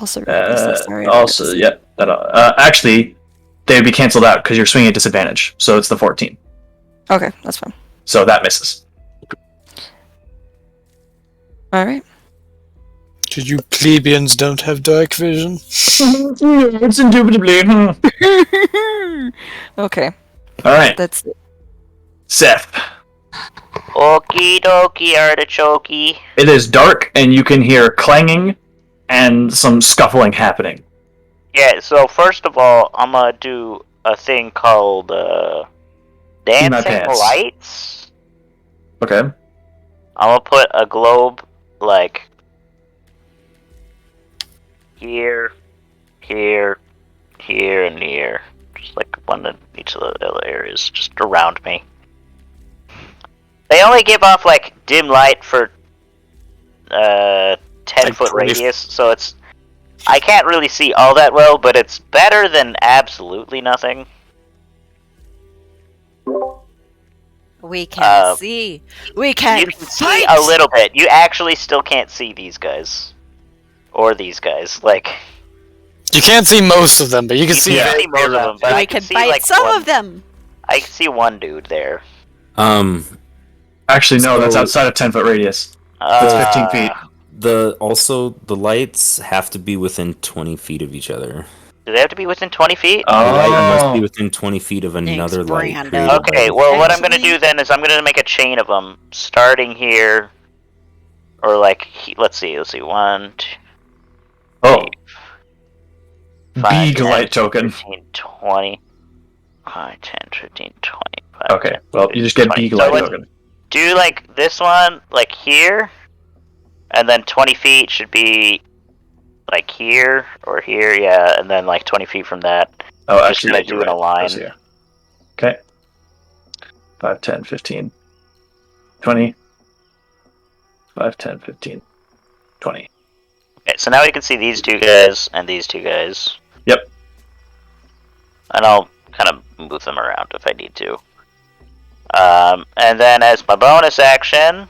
Also recklessly, sorry. Also, yeah. Actually, they would be canceled out because you're swinging at disadvantage. So it's the 14. Okay, that's fine. So that misses. Alright. Did you plebeians don't have dark vision? It's indubitably. Okay, Alright, that's it. Seth. Okie dokie, artichokey. It is dark, and you can hear clanging and some scuffling happening. Yeah, so first of all, I'm gonna do a thing called, Dancing pants. Lights. Okay. I'm gonna put a globe, like, here, here, here, and here. Just like one in each of the other areas, just around me. They only give off, like, dim light for, 10-foot 20 radius, so it's... I can't really see all that well, but it's better than absolutely nothing. We can't see. We can't You can see fight. a little bit. You actually still can't see these guys. Or these guys. Like, You can't see most of them, but you can see can't very see most of them, but we I can can see fight like some one, of them. I can see one dude there. Actually, no, that's So- outside of 10-foot radius. That's 15 feet. The lights have to be within 20 feet of each other. Do they have to be within 20 feet? The light must Oh. be within 20 feet of another light. Brando. created by Okay, the- well, what I'm gonna Actually- do then is I'm gonna make a chain of them, starting here, or like, let's see, 1, 2, Oh. 5, Big 10, light token. 15, 20, 5, 10, 15, 20. 5, Okay, 10, well, you just get 20. big So light let's token. do like this one, like here, and then 20 feet should be like here or here, yeah, and then like 20 feet from that. Oh, just actually, gonna yeah, you're do it in a right. line. Those here. Okay. 5, 10, 15, 20. 5, 10, 15, 20. Okay, so now we can see these two guys and these two guys. Yep. And I'll kind of move them around if I need to. And then as my bonus action,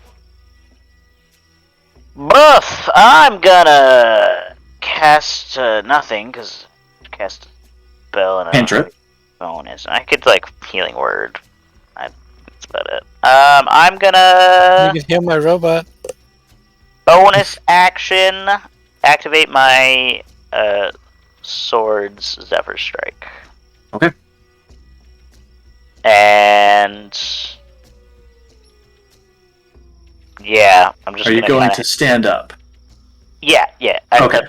Buff, I'm gonna cast nothing, because cast a spell and a Cantrip. bonus. I could, like, healing word. That's about it. I'm gonna You can heal my robot. bonus action activate my sword's Zephyr Strike. Okay. And yeah, I'm just. Are you gonna going kinda... to stand up? Yeah. Okay.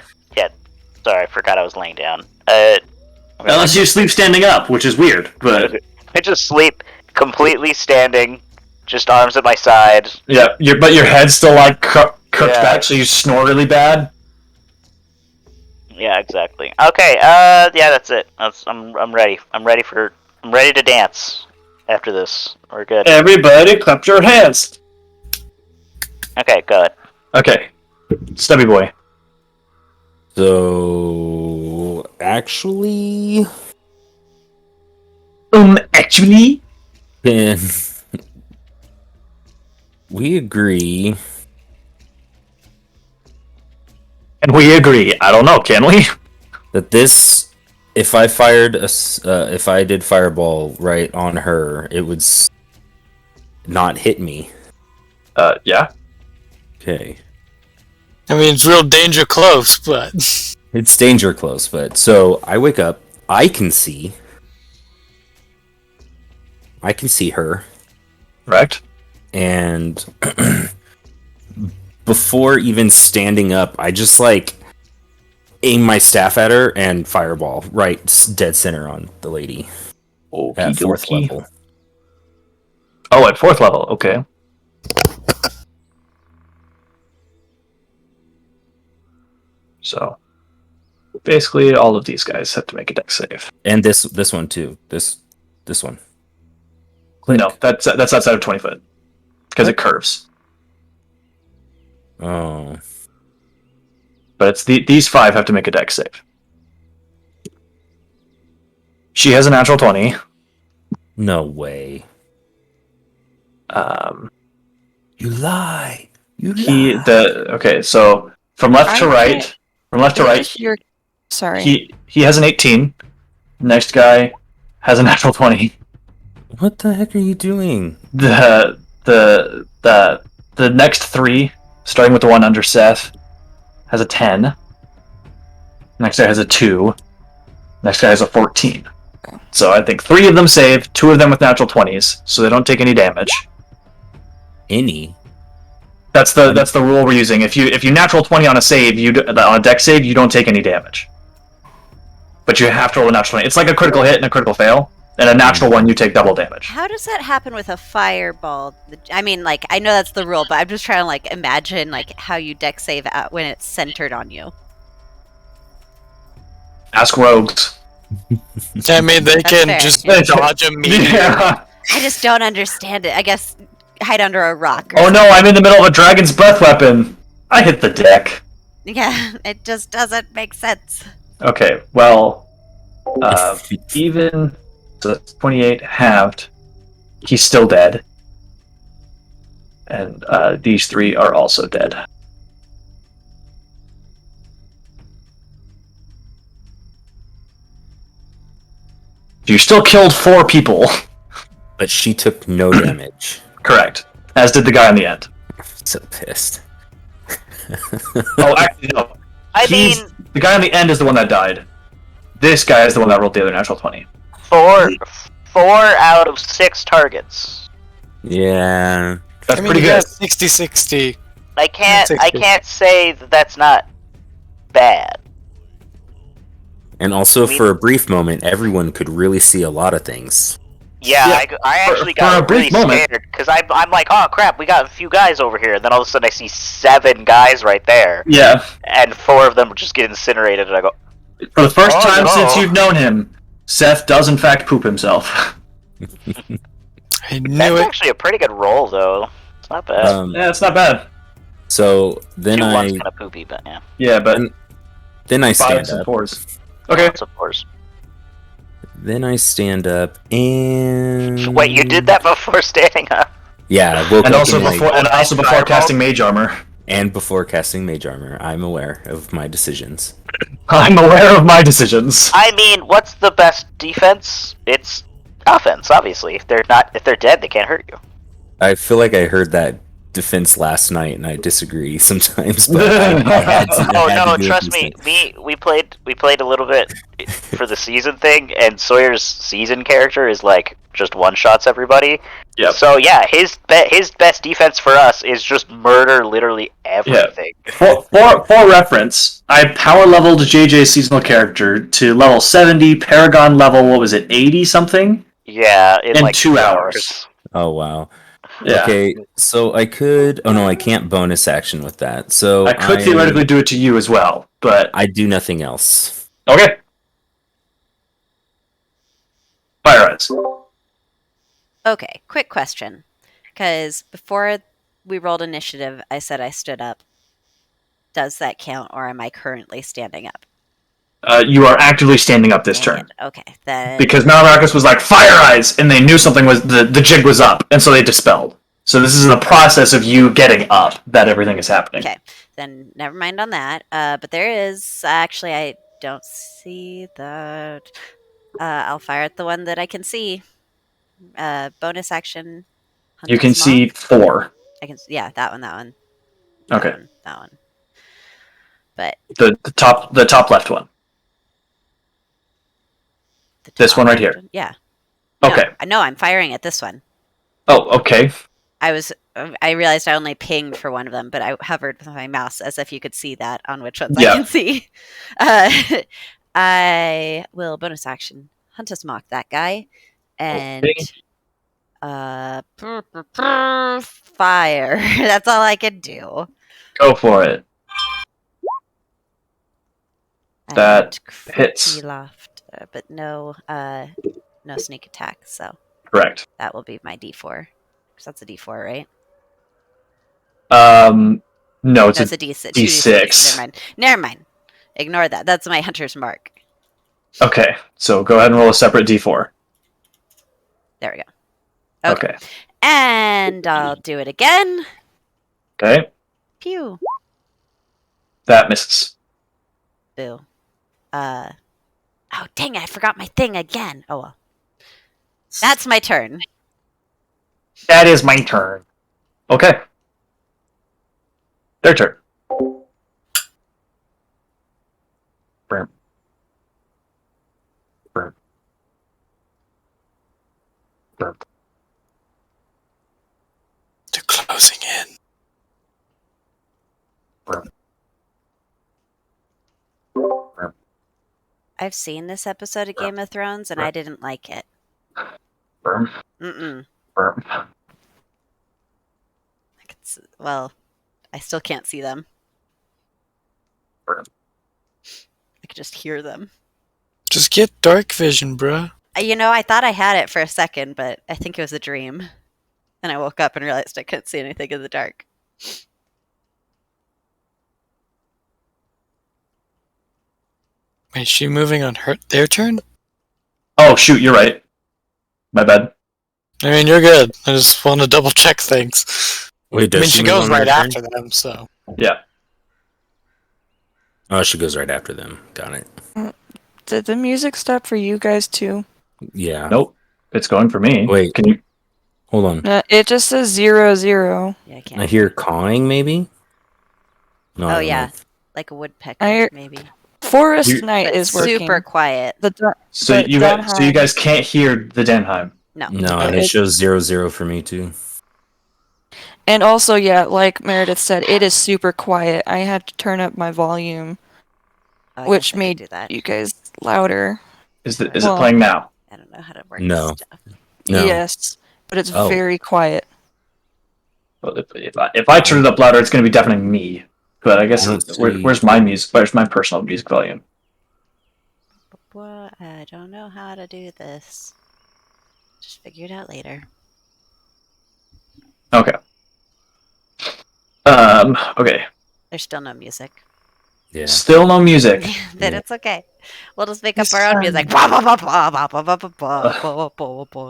Sorry, I forgot I was laying down. I'm gonna- Unless you sleep standing up, which is weird, but I just sleep completely standing, just arms at my side. yeah, but your head's still like cooked Yeah. back, so you snore really bad. Yeah, exactly. Okay. Yeah, that's it. I'm ready. I'm ready to dance. After this, we're good. Everybody, clap your hands. Okay, good. Okay, Stubby boy. So actually, Actually, then we agree. and we agree. I don't know, can we? That this, if I fired if I did fireball right on her, it would not hit me. Yeah. Okay, I mean, it's real danger close, but it's danger close, but so I wake up. I can see her, Correct. and before even standing up, I just like aim my staff at her and fireball right dead center on the lady at 4th Okey-dokey. level. Oh, at 4th level. Okay. So, basically, all of these guys have to make a dex save. And this one too. This one. No, that's outside of 20 foot because it curves. Oh, But it's these 5 have to make a dex save. She has a natural 20. no way! You lie. Okay, so from left to I right, can't from left to right, You're sorry. he has an 18. Next guy has a natural 20. What the heck are you doing? The next 3, starting with the one under Seth, has a 10. Next guy has a 2. Next guy has a 14. So I think 3 of them save, 2 of them with natural 20s, so they don't take any damage. Any? That's the rule we're using. If you natural 20 on a save, on a deck save, you don't take any damage. But you have to roll a natural 20. It's like a critical hit and a critical fail. And a natural one, you take double damage. How does that happen with a fireball? I mean, like, I know that's the rule, but I'm just trying to, like, imagine, like, how you deck save out when it's centered on you. Ask rogues. I mean, they That's can fair. just Yeah. dodge a meteor. Yeah. I just don't understand it. I guess hide under a rock. Oh no, I'm in the middle of a dragon's breath weapon. I hit the deck. Yeah, it just doesn't make sense. Okay, well, even so that's 28 halved. He's still dead. And these 3 are also dead. You still killed 4 people. But she took no damage. Correct. As did the guy on the end. So pissed. Oh, actually, no. I mean, The guy on the end is the one that died. This guy is the one that rolled the other natural 20. 4 out of 6 targets. Yeah. That's I mean, pretty you good. got 60-60. I can't 60. say that that's not bad. And also, for a brief moment, everyone could really see a lot of things. Yeah, Yeah, I actually for got a brief really moment. scared because I'm like, oh crap, we got a few guys over here, and then all of a sudden I see 7 guys right there, Yeah. and 4 of them just get incinerated, and I go, For the first Oh, time no. since you've known him, Seth does in fact poop himself. I knew that's it. actually a pretty good roll though. It's not bad. Yeah, it's not bad. So then 2 I one's kind of poopy, but yeah. Yeah, but then I 5s stand and up. 4s. Okay. Lots of course. Then I stand up and Wait, you did that before standing up? Yeah, I woke And up also and, before, and also before Fireball? casting mage armor. and before casting mage armor. I'm aware of my decisions. I'm aware of my decisions. I mean, what's the best defense? It's offense, obviously. If they're dead, they can't hurt you. I feel like I heard that defense last night, and I disagree sometimes. But I had to. Oh I had no, to do it trust this me. time. We played a little bit for the season thing, and Sawyer's season character is like just one shots everybody. Yep. So yeah, his best defense for us is just murder literally everything. For reference, I power leveled JJ's seasonal character to level 70, Paragon level, what was it, 80 something? Yeah, in In like 2 hours. Oh wow. Yeah. Okay, so I could. Oh no, I can't bonus action with that. So I could theoretically do it to you as well, but... I do nothing else. Okay. Fire eyes. Okay, quick question. Because before we rolled initiative, I said I stood up. Does that count, or am I currently standing up? You are actively standing up this Dang turn. it. Okay, then. Because Malmarcus was like, fire eyes! And they knew something was... The jig was up, and so they dispelled. So this is the process of you getting up that everything is happening. Okay, then never mind on that. But there is actually, I don't see that. I'll fire at the one that I can see. Bonus action. You can Hunter's see Mark. 4. I can. Yeah, that one. Okay. That one. But The top left one. the This one top right here. one? Yeah. Okay. No, I'm firing at this one. Oh, okay. I realized I only pinged for one of them, but I hovered with my mouse as if you could see that on which ones Yeah. I can see. I will bonus action Hunter's Mark that guy, and fire. That's all I can do. Go for it. That And hits. creepy laughter, but no sneak attack. So Correct. that will be my D4. Because that's a D4, right? No, it's No, it's a a D6. D6. Never mind. Ignore that. That's my Hunter's Mark. Okay, so go ahead and roll a separate D4. There we go. Okay. And I'll do it again. Okay. Pew. That misses. Boo. Oh, dang it. I forgot my thing again. Oh, well. That's my turn. That is my turn. Okay. Their turn. Burp. Burp. Burp. They're closing in. Burp. Burp. I've seen this episode of Game of Thrones, and I didn't like it. Burp. Mm-mm. Burp. Well, I still can't see them. Burp. I could just hear them. Just get dark vision, bruh. I thought I had it for a second, but I think it was a dream. And I woke up and realized I couldn't see anything in the dark. Is she moving on their turn? Oh, shoot, you're right. My bad. I mean, you're good. I just want to double check things. Wait, I does mean, she she move goes on right their turn? after them, so. Yeah. Oh, she goes right after them. Got it. Did the music stop for you guys too? Yeah. Nope. It's going for me. Wait. Can you? Hold on. It just says 0, 0. Yeah, I can't. I hear cawing, maybe? No, I Oh don't yeah, know. like a woodpecker, I- maybe. Forest You- Night But is working. super quiet. So But you Donheim- guys can't hear the Denheim. No. No, and it It's- shows 0, 0 for me too. And also, yeah, like Meredith said, it is super quiet. I had to turn up my volume, Oh, I which guess I could made do that. you guys louder. Is it Well- playing now? I don't know how to work No. this stuff. No. Yes, but it's Oh. very quiet. Well, if I turn it up louder, it's going to be deafening me. But I guess I don't see- where's my music? Where's my personal music volume? What? I don't know how to do this. Just figure it out later. Okay. Okay. There's still no music. Yeah. Still no music. Then Yeah. it's okay. We'll just make up This our own time- music.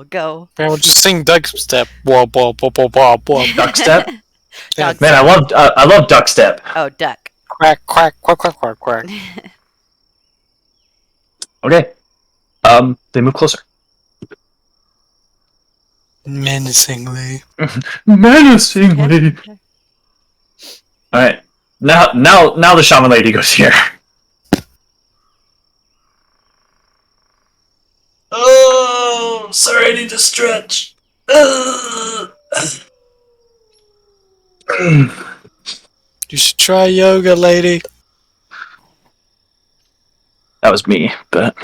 Go. Man, we'll just sing dubstep. Whoa, whoa, whoa, whoa, whoa, whoa. Duckstep. Dog Man, I love duckstep. Oh, duck. Quack, quack, quack, quack, quack, quack. Okay. They move closer. Menacingly. Menacingly. All right. Now the shaman lady goes here. Oh, sorry, I need to stretch. You should try yoga, lady. That was me, but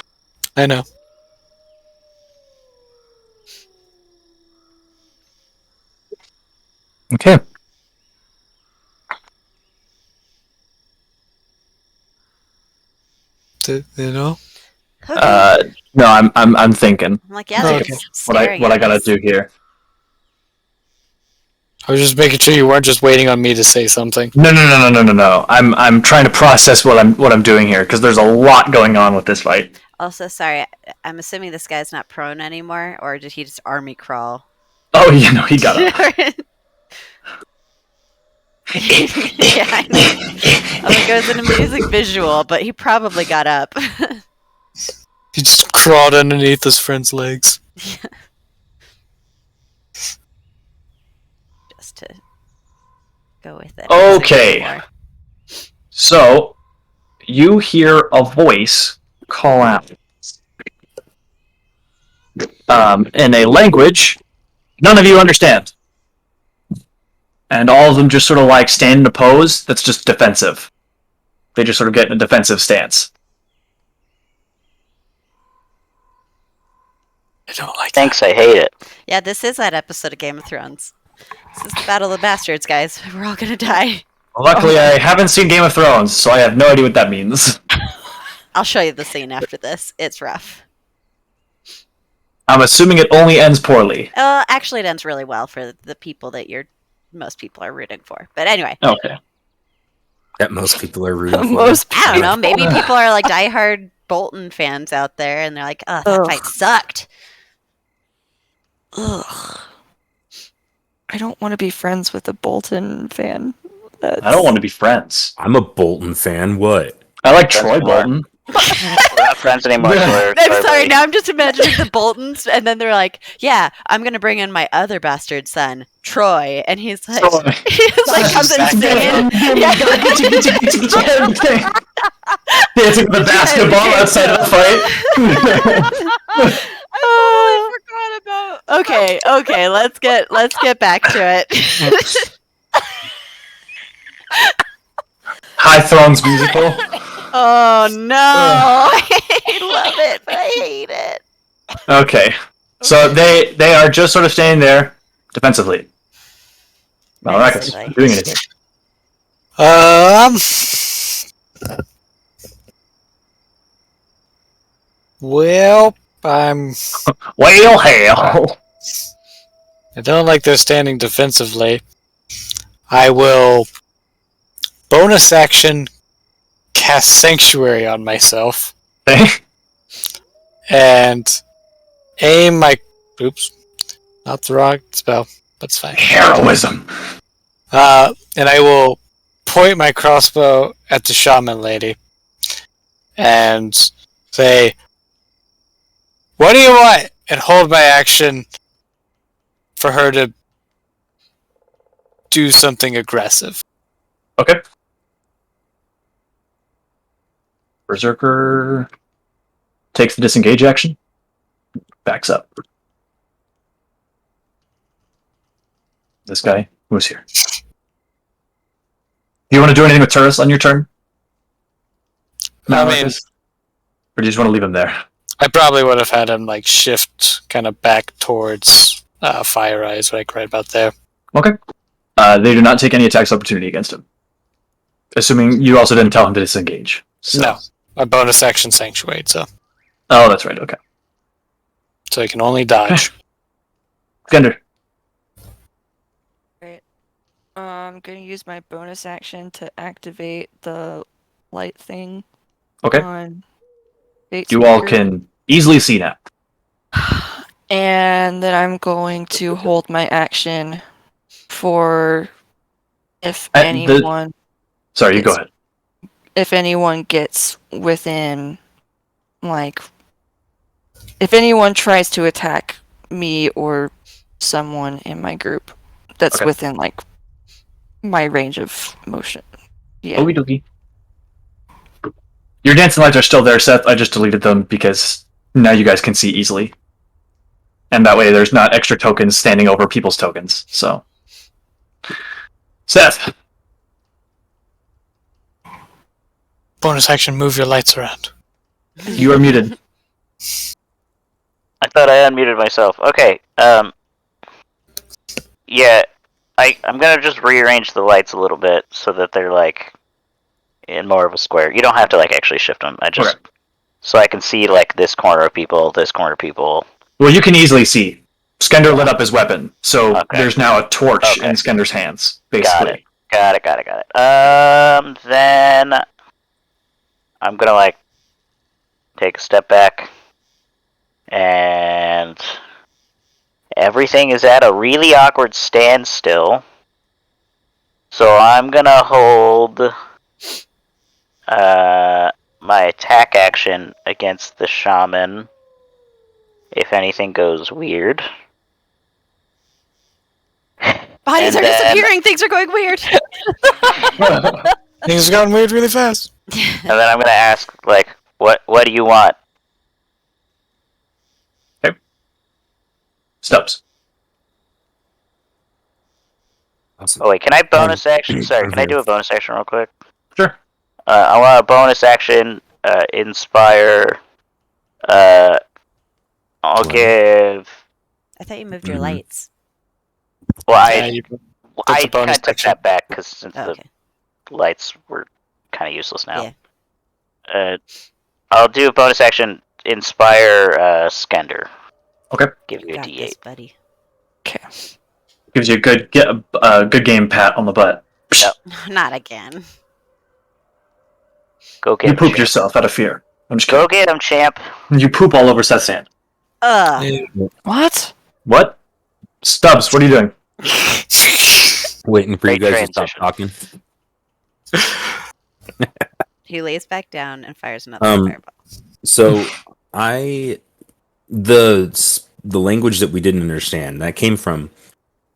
I know. okay. You know? Okay. No, I'm thinking I'm like, yeah, Oh, they're okay. just what I staring what I at gotta us. do here. I was just making sure you weren't just waiting on me to say something. No. I'm trying to process what I'm doing here because there's a lot going on with this fight. Also, sorry, I'm assuming this guy's not prone anymore, or did he just army crawl? Oh, he got up. Yeah, I know. Oh, it was an amusing visual, but he probably got up. He just crawled underneath his friend's legs. Just to go with it. Okay. So you hear a voice call out in a language none of you understand. And all of them just sort of like stand in a pose that's just defensive. They just sort of get in a defensive stance. I don't like Thanks, I hate it. Yeah, this is that episode of Game of Thrones. This is the Battle of the Bastards, guys. We're all gonna die. Luckily, I haven't seen Game of Thrones, so I have no idea what that means. I'll show you the scene after this. It's rough. I'm assuming it only ends poorly. Actually, it ends really well for the people that most people are rooting for. But anyway, Okay. That most people are rooting for. Most I don't know. Maybe people are like diehard Bolton fans out there, and they're like, "Oh, that Ugh. fight sucked." Ugh. I don't want to be friends with a Bolton fan. I don't want to be friends. I'm a Bolton fan. What? I like That's Troy more. Bolton. We're not friends anymore. Yeah. Sawyer. I'm Sorry, sorry. buddy. Now I'm just imagining the Boltons, and then they're like, "Yeah, I'm gonna bring in my other bastard son, Troy," and he's like, Troy. he's like comes in singing. Yeah. Dancing with the basketball outside of the fight. Oh, I forgot about. Okay, let's get back to it. High Thrones musical. Oh no, I love it, but I hate it. Okay, so they are just sort of standing there defensively. Malraka's Defensively. doing anything. Well, Well, hell. I don't like they're standing defensively. I will bonus action cast Sanctuary on myself and aim my... Oops. Not the wrong spell. That's fine. Heroism. And I will point my crossbow at the shaman lady and say, "What do you want?" And hold my action for her to do something aggressive. Okay. Berserker takes the disengage action. Backs up. This guy who's here. Do you want to do anything with Turris on your turn? I mean, Marcus? Or do you just want to leave him there? I probably would have had him like shift kind of back towards Fire Eyes, like right about there. Okay. They do not take any attacks opportunity against him. Assuming you also didn't tell him to disengage. So. No, a bonus action sanctuary, so Oh, that's right. Okay. he can only dodge. Skender. Right. I'm gonna use my bonus action to activate the light thing Okay. on Fate You all Speaker. can easily see now. And then I'm going to hold my action for if At the- anyone Sorry, you go It's- ahead. if anyone gets within like if anyone tries to attack me or someone in my group that's Okay. within like my range of motion. Yeah. Okie dokie. Your dancing lights are still there, Seth. I just deleted them because now you guys can see easily. And that way there's not extra tokens standing over people's tokens. So. Seth. Bonus action, move your lights around. You are muted. I thought I unmuted myself. Okay. Yeah, I'm gonna just rearrange the lights a little bit so that they're like in more of a square. You don't have to like actually shift them. I just so I can see like this corner of people, this corner of people. Well, you can easily see. Skender lit up his weapon, so Okay. there's now a torch Okay. in Skender's hands, basically. Got it. Then I'm gonna like take a step back, and everything is at a really awkward standstill. So I'm gonna hold my attack action against the shaman if anything goes weird. Bodies And are then- disappearing. Things are going weird. Things have gotten weird really fast. And then I'm gonna ask, like, what do you want? Stubbs. Awesome. Oh wait, can I bonus action? Sorry, I'm can I do here. a bonus action real quick? Sure. I want a bonus action, inspire. I'll Wow. give. I thought you moved your Mhm. lights. Well, Yeah, I you- I the kind bonus of took action. that back because since Oh, the okay. lights were kind of useless now. Yeah. I'll do a bonus action, inspire Skender. Okay. Give you a Got D8. this, buddy. Okay. Gives you a good good game pat on the butt. Yep. Not again. Go get You him, pooped champ. yourself out of fear. I'm just Go kidding. get him, champ. You poop all over Seth's hand. Ugh. Yeah. What? What? Stubbs, what are you doing? Waiting for you Great guys to stop transition. talking. He lays back down and fires another fireball. So the language that we didn't understand, that came from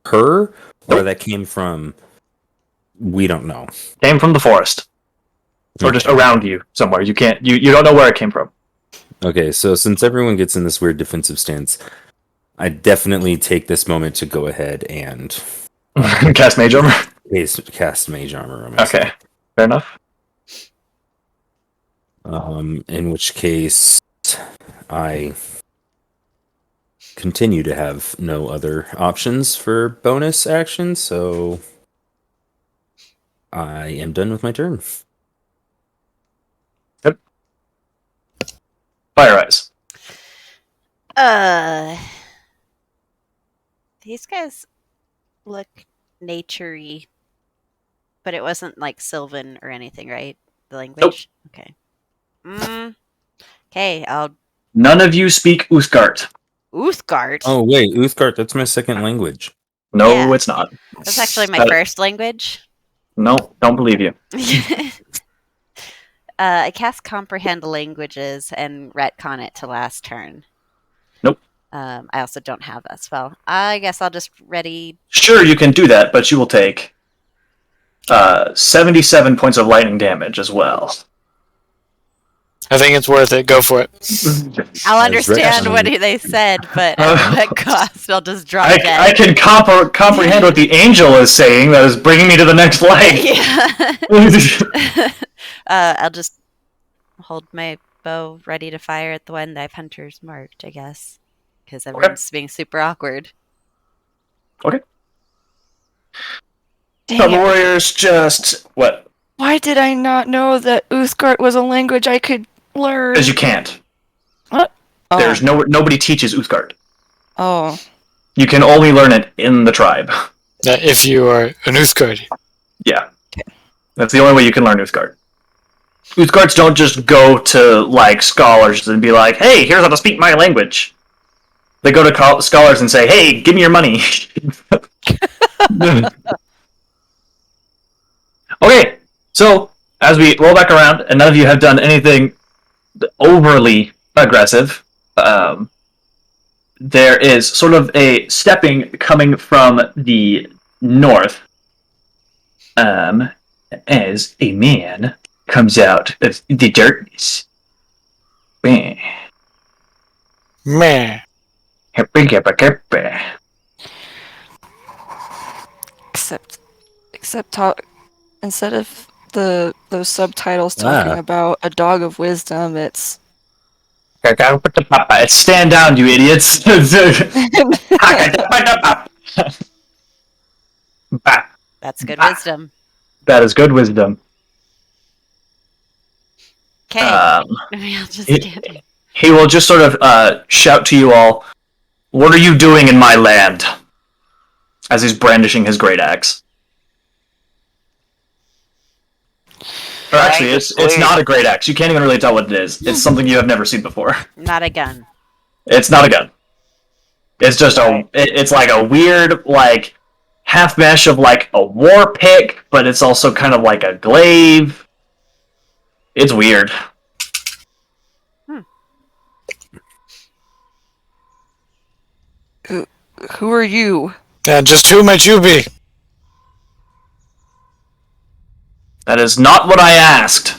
her, or that came from we don't know. Came from the forest. Or just around you somewhere. You can't you don't know where it came from. Okay, so since everyone gets in this weird defensive stance, I definitely take this moment to go ahead and Cast Mage Armor? cast Mage Armor on myself. Okay. Fair enough. In which case, I continue to have no other options for bonus action, so I am done with my turn. Fire Eyes. These guys look naturey, but it wasn't like Sylvan or anything, right? The language. Okay. Okay. I'll None of you speak Uthgard. Uthgard. Oh wait, Uthgard, that's my second language. No, Yeah. it's not. That's actually my That- first language. No, don't believe you. I cast comprehend languages and retcon it to last turn. Nope. I also don't have that spell. I guess I'll just ready. Sure, you can do that, but you will take 77 points of lightning damage as well. I think it's worth it. Go for it. I'll As understand what retcon. they said, but at what cost? I'll just drop I dead. can comprehend what the angel is saying that is bringing me to the next leg. Yeah. I'll just hold my bow ready to fire at the one that hunters marked, I guess, because everyone's being super awkward. Okay. Dang The it. warriors just... What? Why did I not know that Uthgard was a language I could learn? Because you can't. What? Oh. There's nobody teaches Uthgard. Oh. You can only learn it in the tribe. If you are an Uthgard. Yeah. That's the only way you can learn Uthgard. Uthgards don't just go to, like, scholars and be like, hey, here's how to speak my language. They go to scholars and say, hey, give me your money. Okay, so, as we roll back around, and none of you have done anything overly aggressive, there is sort of a stepping coming from the north, as a man comes out of the darkness. Meh. Except instead of those subtitles talking about a dog of wisdom, it's It's stand down, you idiots! That's good wisdom. That is good wisdom. Okay. Um, I'll just it- stand there. He will just sort of shout to you all, "What are you doing in my land?" As he's brandishing his great axe. Or actually, it's not a great axe. You can't even really tell what it is. It's something you have never seen before. Not a gun. It's not a gun. It's just it's like a weird, like, half mesh of like a war pick, but it's also kind of like a glaive. It's weird. who are you? And just who might you be? That is not what I asked.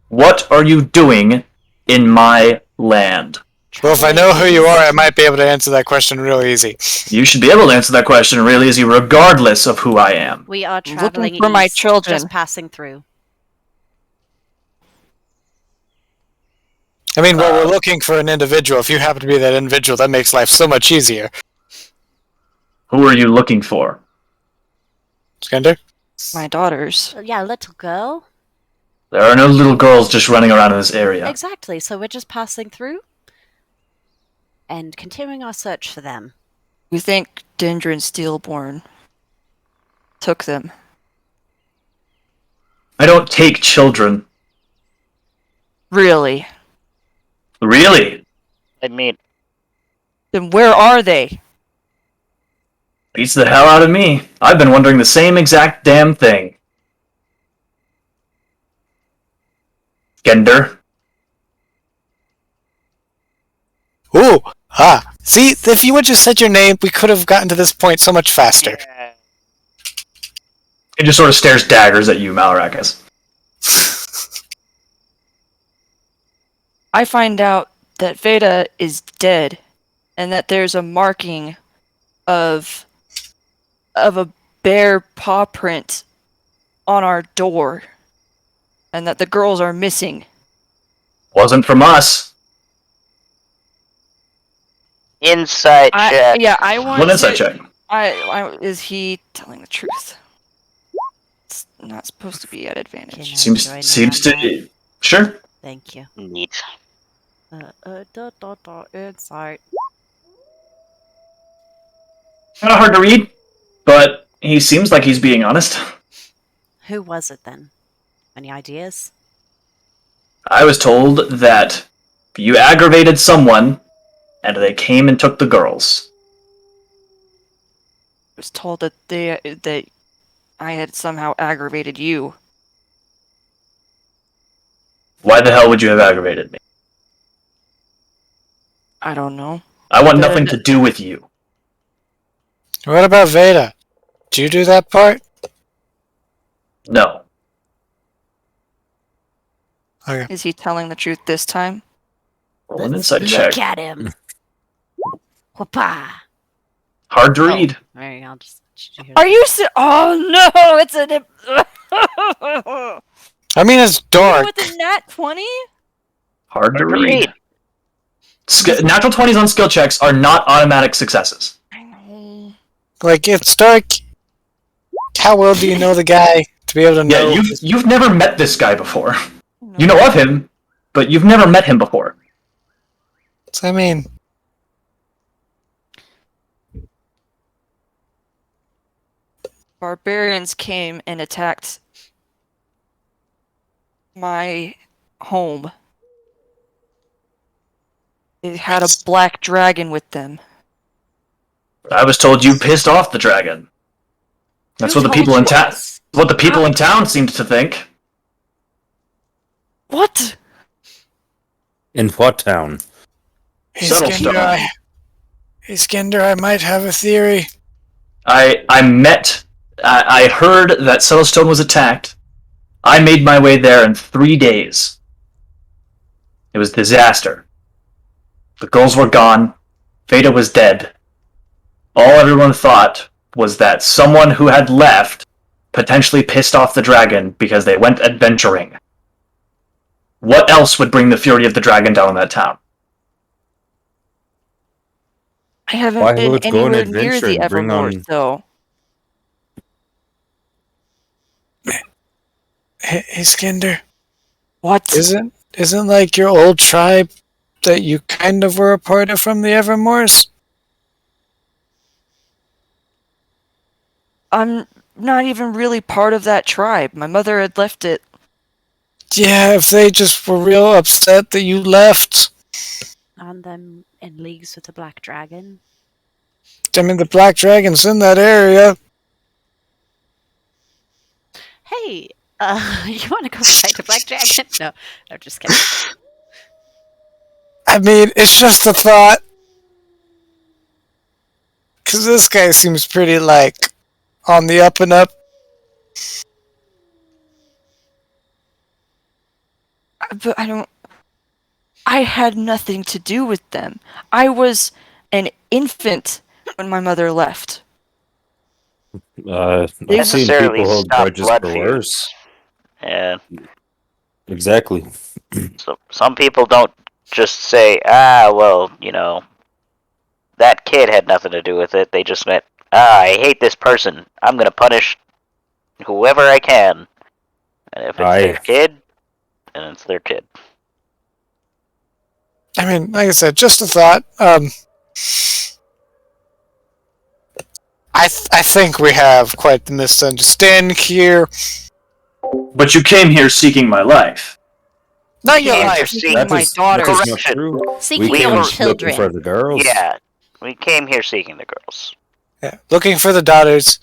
What are you doing in my land? Well, if I know who you are, I might be able to answer that question real easy. You should be able to answer that question really easy, regardless of who I am. We are Looking traveling for my east, children. just passing through. I mean, well, we're looking for an individual. If you happen to be that individual, that makes life so much easier. Who are you looking for? Skender? My daughters. Yeah, little girl. There are no little girls just running around in this area. Exactly. So we're just passing through and continuing our search for them. You think Dendron Steelborn took them? I don't take children. Really? Really? I mean, Then where are they? Beats the hell out of me. I've been wondering the same exact damn thing. Skender. Ooh! See, if you would just said your name, we could have gotten to this point so much faster. yeah. He just sort of stares daggers at you, Malrakis. I find out that Veda is dead, and that there's a marking of a bear paw print on our door, and that the girls are missing. Wasn't from us. Insight check. I want What insight check? Is he telling the truth? It's not supposed to be at advantage. Can Seems join to... Sure. Thank you. Neat. Insight. Kind of hard to read, but he seems like he's being honest. Who was it then? Any ideas? I was told that you aggravated someone, and they came and took the girls. was told that that I had somehow aggravated you. Why the hell would you have aggravated me? I don't know. I want But- nothing to do with you. What about Veda? Did you do that part? No. Okay. Is he telling the truth this time? Roll an insight check. Look at him. Whoopah. Hard to read. Alright, I'll just. Are you oh no! It's a I mean, it's dark. with a nat 20? Hard to Hard to read. read. Natural 20s on skill checks are not automatic successes. I know. Like, it's dark. How well do you know the guy to be able to know? Yeah, you've never met this guy before. No. You know of him, but you've never met him before. I mean, Barbarians came and attacked my home. It had a black dragon with them. I was told you pissed off the dragon. That's Who what the told people in you town. this? What the people in town seemed to think. What? In what town? hey Subtlestone. Skender, I might have a theory. I heard that Settlestone was attacked. I made my way there in 3 days. It was a disaster. The girls were gone. Veda was dead. All everyone thought was that someone who had left potentially pissed off the dragon because they went adventuring. What else would bring the fury of the dragon down on that town? I haven't Why been would go on anywhere near adventure the and bring Evermore, on- though. Hey, Skender, What? isn't like your old tribe that you kind of were a part of from the Evermores? I'm not even really part of that tribe. My mother had left it. Yeah, if they just were real upset that you left. On them in leagues with the Black Dragon. I mean, the Black Dragon's in that area. Hey, you want to go fight the Black Dragon? No, I'm just kidding. I mean, it's just a thought. Because this guy seems pretty, like, on the up and up. But I had nothing to do with them. I was an infant when my mother left. I've seen Necessarily people hold stop grudges blood for feuds. worse. Yeah. Exactly. So some people don't just say, well, that kid had nothing to do with it. They just meant, I hate this person. I'm gonna punish whoever I can. And if it's their kid, then it's their kid. I mean, like I said, just a thought. I think we have quite the misunderstanding here. But you came here seeking my life. Not your Yeah, life. you're seeking my daughter. That is not Correction. true. Seeking We came your looking children. for the girls. Yeah, we came here seeking the girls. Yeah, looking for the daughters.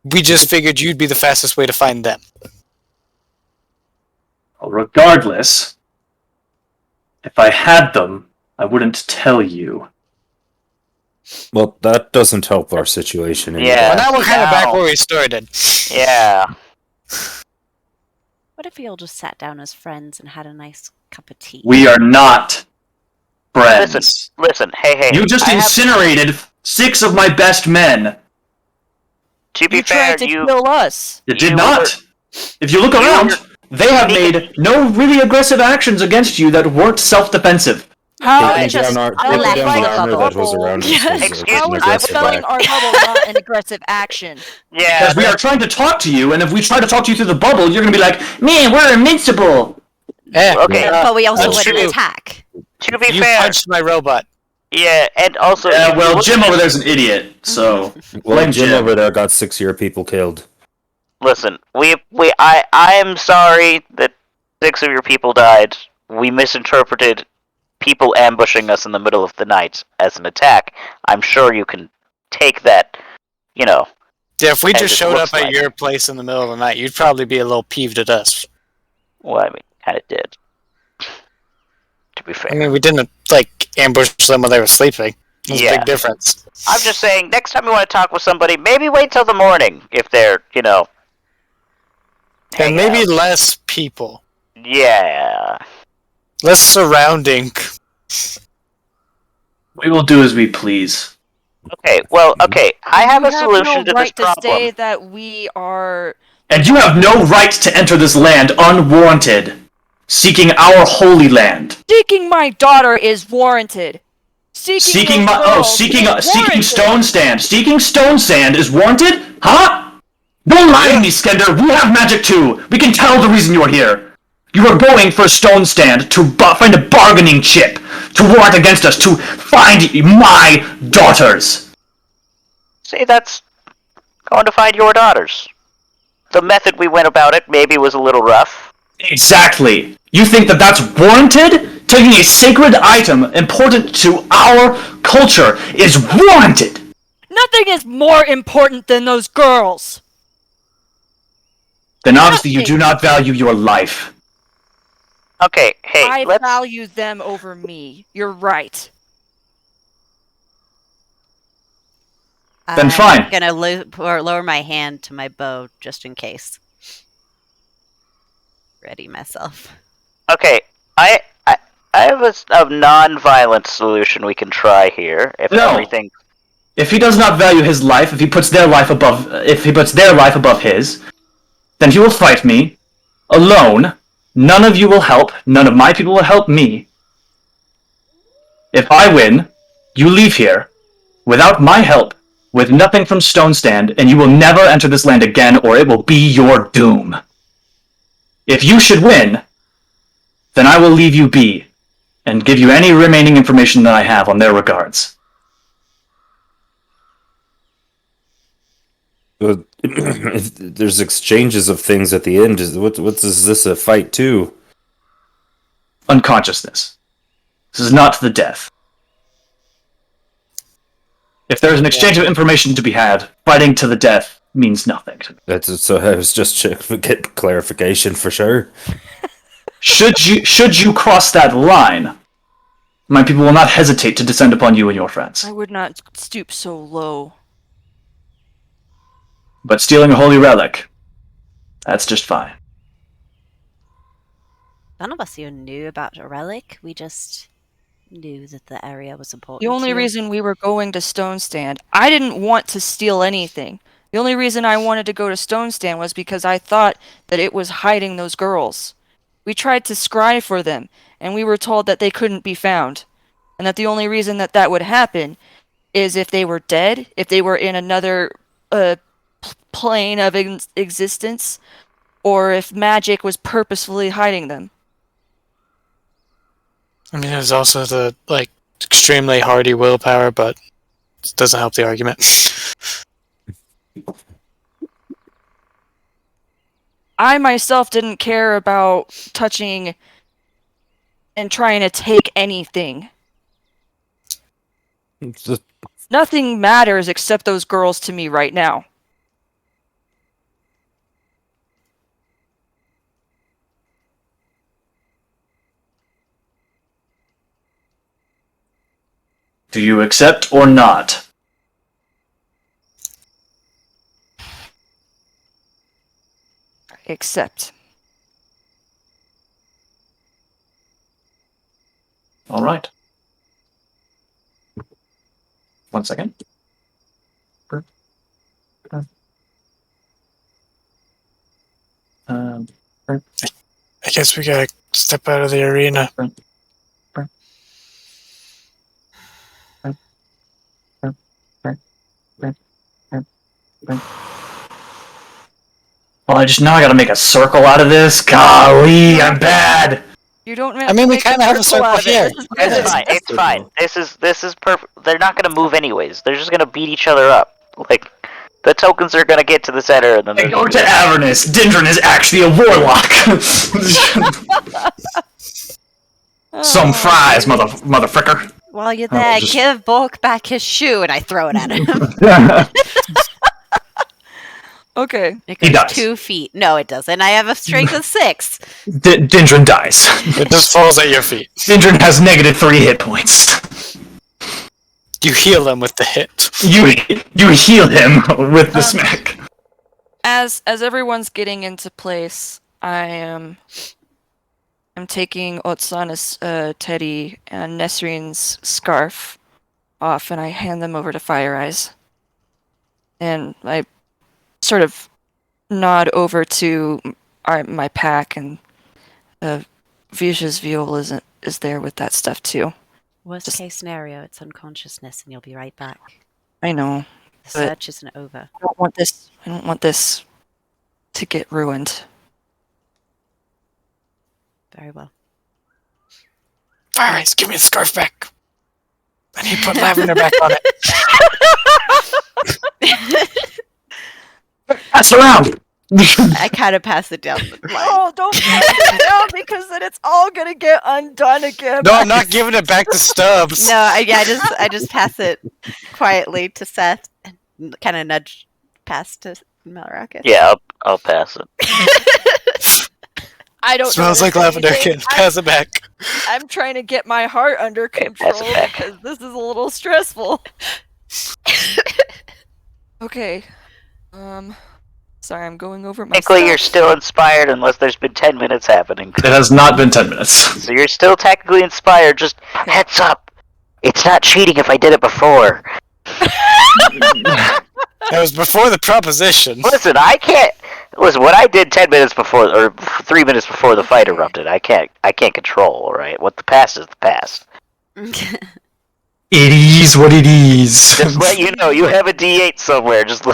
We just figured you'd be the fastest way to find them. Well, regardless, if I had them, I wouldn't tell you. Well, that doesn't help our situation. anymore. Yeah. Well, now we're kind of back Now- where we started. Yeah. What if we all just sat down as friends and had a nice cup of tea? We are not friends. Listen, hey, You just I have- incinerated 6 of my best men. to be You fair, tried to kill us. It did You not. If you look around, they have made no really aggressive actions against you that weren't self-defensive. How Taking just- down I'll let the you armor that was bubble. around us Yes. was Excuse an me, How I is aggressive spelling act. our bubble not an aggressive action? Yeah, Because we are trying to talk to you, and if we try to talk to you through the bubble, you're gonna be like, man, we're invincible. okay. But we also That's wouldn't true. attack. To be You fair, punched my robot. yeah, and also, Yeah, if you well, look Jim at- over there's an idiot, so Well, blame Jim Jim. over there got 6 of your people killed. Listen, I am sorry that 6 of your people died. We misinterpreted people ambushing us in the middle of the night as an attack. I'm sure you can take that Yeah, if we As just it showed looks up at like. your place in the middle of the night, you'd probably be a little peeved at us. well, I mean, kind of did. To be fair. I mean, we didn't, ambush them when they were sleeping. There's a Yeah. big difference. I'm just saying, next time you want to talk with somebody, maybe wait till the morning if they're, And hanging maybe out. less people. Yeah. Less surrounding. We will do as we please. Okay, I have You a solution no to this right to problem. say that we are. And you have no right to enter this land unwarranted, seeking our holy land. Seeking my daughter is warranted. Seeking Seeking Stonestand. Seeking Stonestand is warranted? Huh? Don't lie to me, Skender. We have magic too. We can tell the reason you're here. You are going for Stonestand to find a bargaining chip, to warrant against us, to find my daughters. See, that's going to find your daughters. The method we went about it maybe was a little rough. Exactly. You think that that's warranted? Taking a sacred item important to our culture is warranted. Nothing is more important than those girls. Then obviously you do not value your life. Okay, hey, I let's... value them over me. You're right. Then fine. I'm gonna lower my hand to my bow just in case. Ready myself. Okay, I have a non-violent solution we can try here. If No. everything... If he does not value his life, if he puts their life above his, then he will fight me alone. None of you will help. None of my people will help me. If I win, you leave here without my help, with nothing from Stonestand, and you will never enter this land again, or it will be your doom. If you should win, then I will leave you be, and give you any remaining information that I have on their regards. If there's exchanges of things at the end. What is this a fight to? Unconsciousness. This is not the death. If there is an exchange of information to be had, fighting to the death means nothing to me. So I was just checking to get clarification for sure. Should you cross that line, my people will not hesitate to descend upon you and your friends. I would not stoop so low. But stealing a holy relic, that's just fine. None of us even knew about a relic. We just knew that the area was important. The only to reason we were going to Stonestand, I didn't want to steal anything. The only reason I wanted to go to Stonestand was because I thought that it was hiding those girls. We tried to scry for them, and we were told that they couldn't be found. And that the only reason that that would happen is if they were dead, if they were in another plane of existence, or if magic was purposefully hiding them. I mean, there's also the, extremely hardy willpower, but it doesn't help the argument. I myself didn't care about touching and trying to take anything. Nothing matters except those girls to me right now. Do you accept or not? Accept. All right. 1 second. I guess we gotta step out of the arena. Well, I gotta make a circle out of this. Golly, I'm bad. You don't. I mean, we kind of have a circle here. It's fine. It's fine. This is perfect. They're not gonna move anyways. They're just gonna beat each other up. The tokens are gonna get to the center, and then Hey, go to Avernus. Dindrin is actually a warlock. Some fries, motherfricker. While you're Oh, there, just- give Bork back his shoe, and I throw it at him. Okay. It He goes dies. 2 feet. No, it doesn't. I have a strength of 6. Dindrin dies. It just falls at your feet. Dindrin has -3 hit points. You heal him with the hit. You heal him with the smack. As everyone's getting into place, I'm taking Otsana's teddy and Nesrin's scarf off, and I hand them over to Fire Eyes. And I sort of nod over to my pack, and Vijay's viol is there with that stuff too. Worst case scenario, it's unconsciousness and you'll be right back. I know. The But- search isn't over. I don't want this to get ruined. Very well. Alright, give me the scarf back. I need to put lavender back on it. Pass it around. I kind of pass it down the line. Oh, don't pass it down because then it's all gonna get undone again. No, I'm not giving it back to Stubbs. No, I just pass it quietly to Seth and kind of nudge past to Malrakis. Yeah, I'll pass it. I don't. Smells like notice lavender. anything. Kid. Pass it back. I'm trying to get my heart under Okay, control pass it back. because this is a little stressful. Okay. Sorry, I'm going over my Technically, stuff. you're still inspired unless there's been 10 minutes happening. It has not been 10 minutes. So you're still technically inspired, just heads up. It's not cheating if I did it before. That was before the proposition. Listen, I can't. Listen, what I did 10 minutes before, or 3 minutes before the fight erupted, I can't control. All right, what the past is the past. It is what it is. Just let you know, you have a D8 somewhere. Just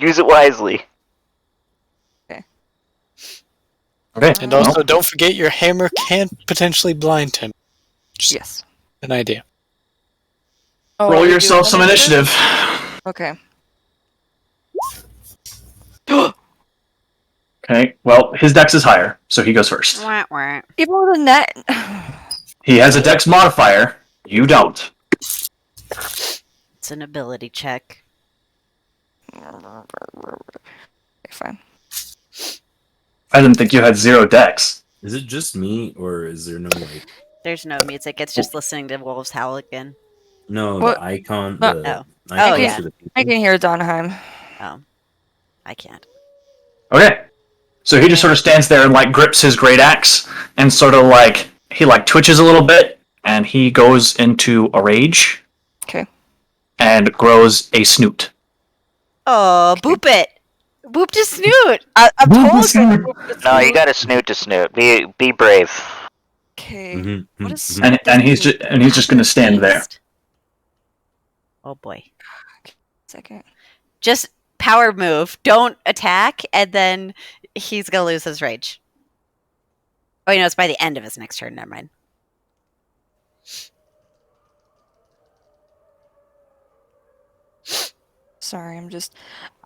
use it wisely. Okay. And also, don't forget your hammer can potentially blind him. Yes. An idea. Oh, roll we do yourself some initiative. Okay. Okay. Well, his dex is higher, so he goes first. Wah, wah. Even with a net. He has a dex modifier. You don't. It's an ability check. Okay, fine. I didn't think you had 0 dex. Is it just me, or is there no like? There's no music. It's just listening to wolves howl again. No, What? the icon. Oh. The Oh, icons yeah. for the people. I can hear Donheim. Oh, I can't. Okay. So he just sort of stands there and like grips his great axe and sort of like he like twitches a little bit and he goes into a rage. Okay. And grows a snoot. Oh, boop it! Boop to snoot! I'm Boop told the snoot. No, you gotta snoot to snoot. Be brave. Okay. Mhm, What mhm, is mhm. And he's just gonna stand there. Oh boy. Second. Just power move. Don't attack, and then he's gonna lose his rage. Oh, you know, it's by the end of his next turn. Never mind. Sorry,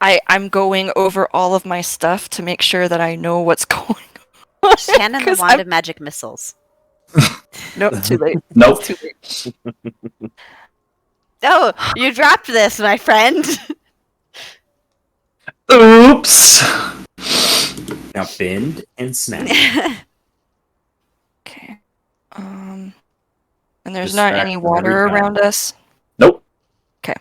I'm going over all of my stuff to make sure that I know what's going on. Just hand him the 'Cause wand of magic missiles. Nope, too late. Nope. It's too late. Oh, you dropped this, my friend. Oops. Now bend and snap. Okay. And there's Just not back any from water every time. around us. Nope. 'Kay.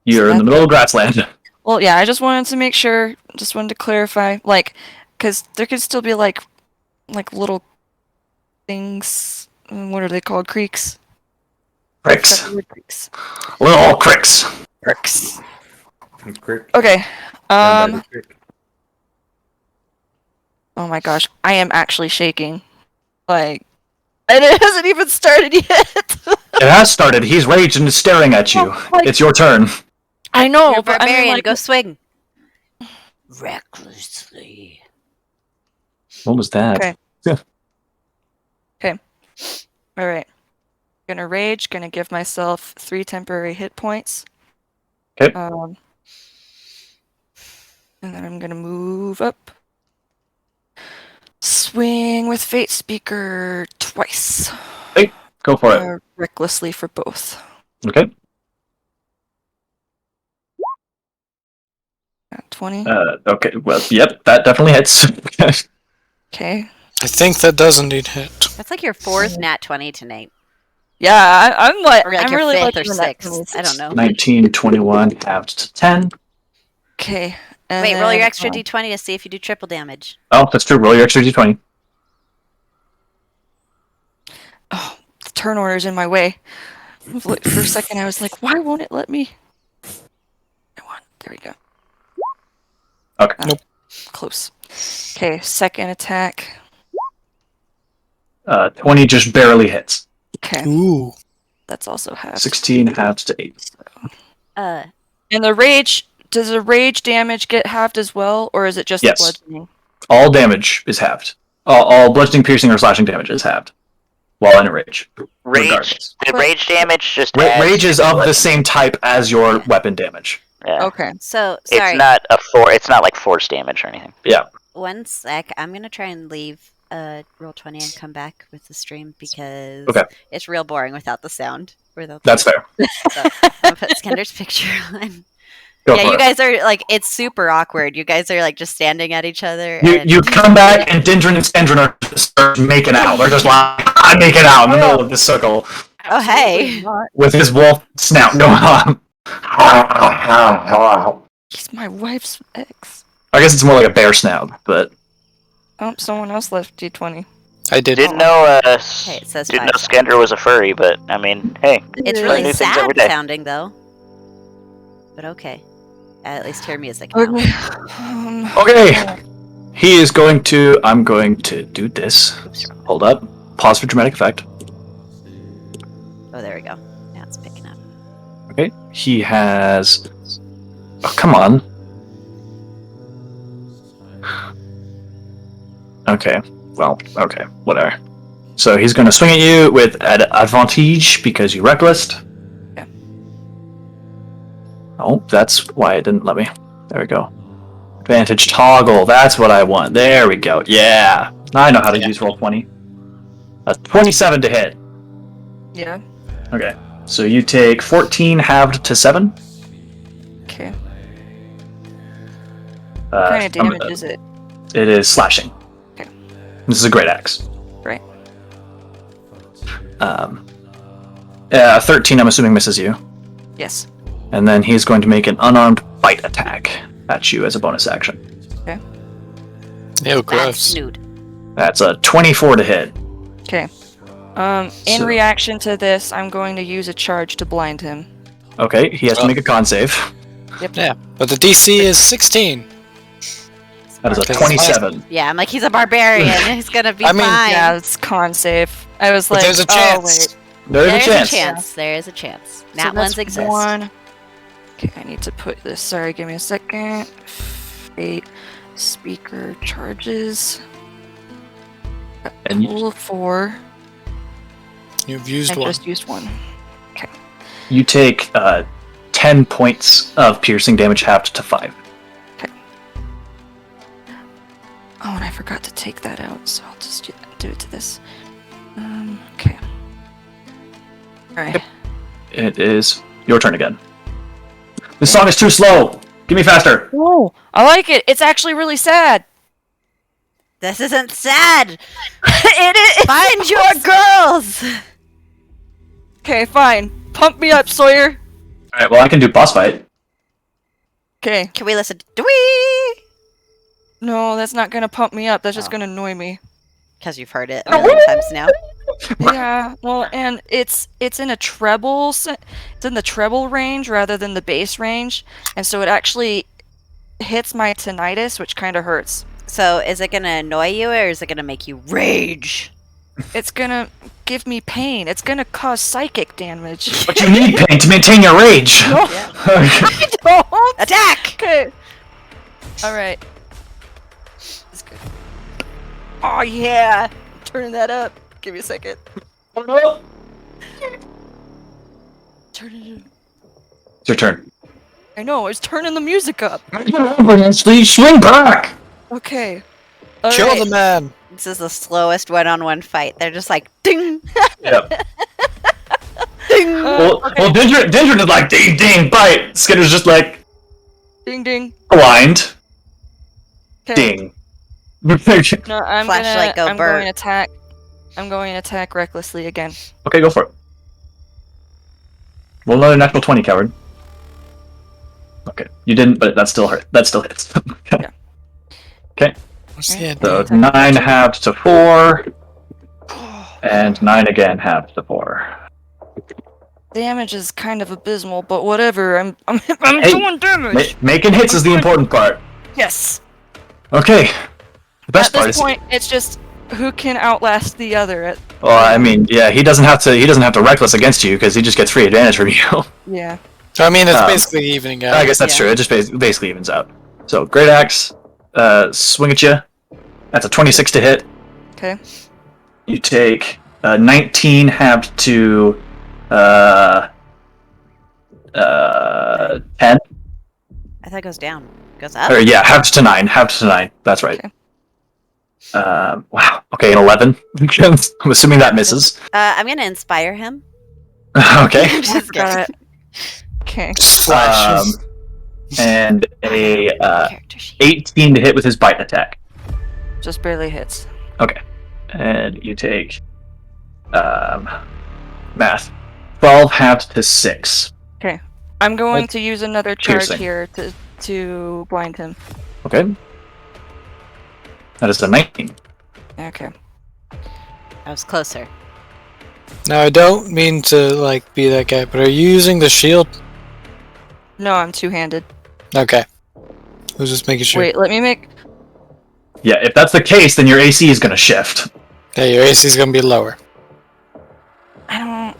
You're in the middle of grassland. Well, yeah, I just wanted to make sure. Just wanted to clarify, like, because there could still be like little things. What are they called? Creeks. Cricks. Creeks. Little cricks. Cricks. Crick. Okay. Down by the crick. Oh my gosh, I am actually shaking. Like, and it hasn't even started yet. It has started. He's raged and is staring at you. Oh, like- It's your turn. I know, You're a but I barbarian. mean, like, Go swing. Recklessly. What was that? Okay. Yeah. Okay. All right. Gonna rage. Gonna give myself 3 temporary hit points. Okay. And then I'm gonna move up. Swing with Fate Speaker twice. Go for it. Recklessly for both. Okay. 20. Okay, well, yep, that definitely hits. Okay. I think that does indeed hit. That's like your fourth nat 20 tonight. Yeah, I'm like, Or like I'm your really fifth liking or that sixth. 20s. I don't know. 19, 21, halved to 10. Okay. And Wait, roll your then, extra d20 to see if you do triple damage. Oh, that's true. Roll your extra d20. Oh, the turn order's in my way. For a second, I was like, why won't it let me? There we go. Okay. Nope. Close. Okay, second attack. 20 just barely hits. Okay, Ooh. that's also half. 16 halves to 8. Uh, And the rage, does the rage damage get halved as well, or is it just Yes. the bludgeoning? All damage is halved. All bludgeoning, piercing, or slashing damage is halved while in a rage. Rage. Regardless. The rage damage just Rage is of the bludgeoning. same type as your weapon damage. Yeah. Okay. so, sorry. It's not It's not like force damage or anything. One sec. I'm going to try and leave roll 20 and come back with the stream because Okay. it's real boring without the sound. That's fair. So, I'm going to put Skender's picture on. Go Yeah, for you it. guys are like, it's super awkward. You guys are like just standing at each other. You come back and Dindrin and Skender are just making out. They're just like, I'm making out in the middle of this circle Oh, hey. with his wolf snout going on. He's my wife's ex. I guess it's more like a bear snout, but Oh, someone else left D20. I did. Didn't know. Okay, it says Didn't 5. know Skender was a furry, but I mean, hey. It's Yeah. really Learn new things sad every day. sounding, though. But okay. I at least hear music now. Okay. okay. He is going to. I'm going to do this. Hold up. Pause for dramatic effect. Oh, there we go. Now it's picking up. Okay. He has. Oh, come on. Okay. Well, okay. Whatever. So he's going to swing at you with an advantage because you reckless. Yeah. Oh, that's why it didn't let me. There we go. Advantage toggle. That's what I want. There we go. Yeah. Now I know how to use roll 20. A 27 to hit. Yeah. Okay. So you take 14 halved to 7. Okay. What kind of damage is it? It is slashing. Okay. This is a great axe. Right. 13, I'm assuming, misses you. Yes. And then he's going to make an unarmed bite attack at you as a bonus action. Ew, Bad gross. snoot. That's a 24 to hit. Okay. In So- reaction to this, I'm going to use a charge to blind him. Okay, he has to Oh. make a con save. Yeah, but the DC is 16. That is a Okay. 27. Yeah, I'm like, he's a barbarian. He's gonna be I mean, fine. Yeah, it's con save. I was But like, there's a oh chance. wait. There's There's a chance. There is a chance. So Nat that's ones exist. 1. Okay, I need to put this. Sorry, give me a second. 8 speaker charges. And you, Total of 4. You've used I one. just used 1. you take 10 points of piercing damage halved to 5. Oh, and I forgot to take that out, so I'll just do it to this. Okay. Alright. It is your turn again. This song is too slow. Give me faster. Oh, I like it. It's actually really sad. This isn't sad. It is. Find your girls. Okay, fine. Pump me up, Sawyer. All right. Well, I can do boss fight. Okay. Can we listen to Dwee? No, that's not gonna pump me up. That's just Oh. gonna annoy me. Because you've heard it a million times now. Yeah. Well, and it's in a treble. It's in the treble range rather than the bass range, and so it actually hits my tinnitus, which kind of hurts. So is it gonna annoy you or is it gonna make you rage? It's gonna give me pain. It's gonna cause psychic damage. But you need pain to maintain your rage. No, I don't. Attack! Okay. All right. That's good. Oh yeah. Turning that up. Give me a second. Turn it up. It's your turn. I know. I was turning the music up. Swing back. Okay. Kill Alright. the man. This is the slowest one-on-one fight. They're just like, ding, Yep. ding. Well, Dindrin is like ding ding bite. Skinner's just like Ding ding. Blind. 'Kay. Ding. No, Flashlight, go I'm Bert. going to attack. I'm going to attack recklessly again. Okay, go for it. Roll another natural 20, coward. Okay, you didn't, but that still hurt. That still hits. Okay. Yeah. Okay, What's the so idea? 9 halved to 4, and 9 again halved to 4. Damage is kind of abysmal, but whatever. I'm Hey, doing damage. Making hits is the important part. Yes. Okay. The best At part this is, point, it's just who can outlast the other. well, I mean, yeah, he doesn't have to reckless against you because he just gets free advantage from you. Yeah. So I mean, it's Um, basically evening out. I guess that's Yeah. true. It just basically evens out. So great axe, swing at you. That's a 26 to hit. Okay. You take 19 halved to 10. I thought it goes down. It goes up? Or yeah, halved to 9. Halved to 9. That's right. Okay. Wow. Okay, an 11. I'm assuming that misses. I'm gonna inspire him. Okay. I'm just Got kidding. it. Okay. Just flashes. And a Character sheet. 18 to hit with his bite attack. Just barely hits. Okay. And you take math. 12 halved to 6. I'm going to use another charge Piercing. here to blind him. Okay. That is a 19. Okay. I was closer. Now I don't mean to like be that guy, but are you using the shield? No, I'm two-handed. Okay. I was just making sure. Wait, let me make. Yeah, if that's the case, then your AC is going to shift. Yeah, your AC is gonna be lower. I don't.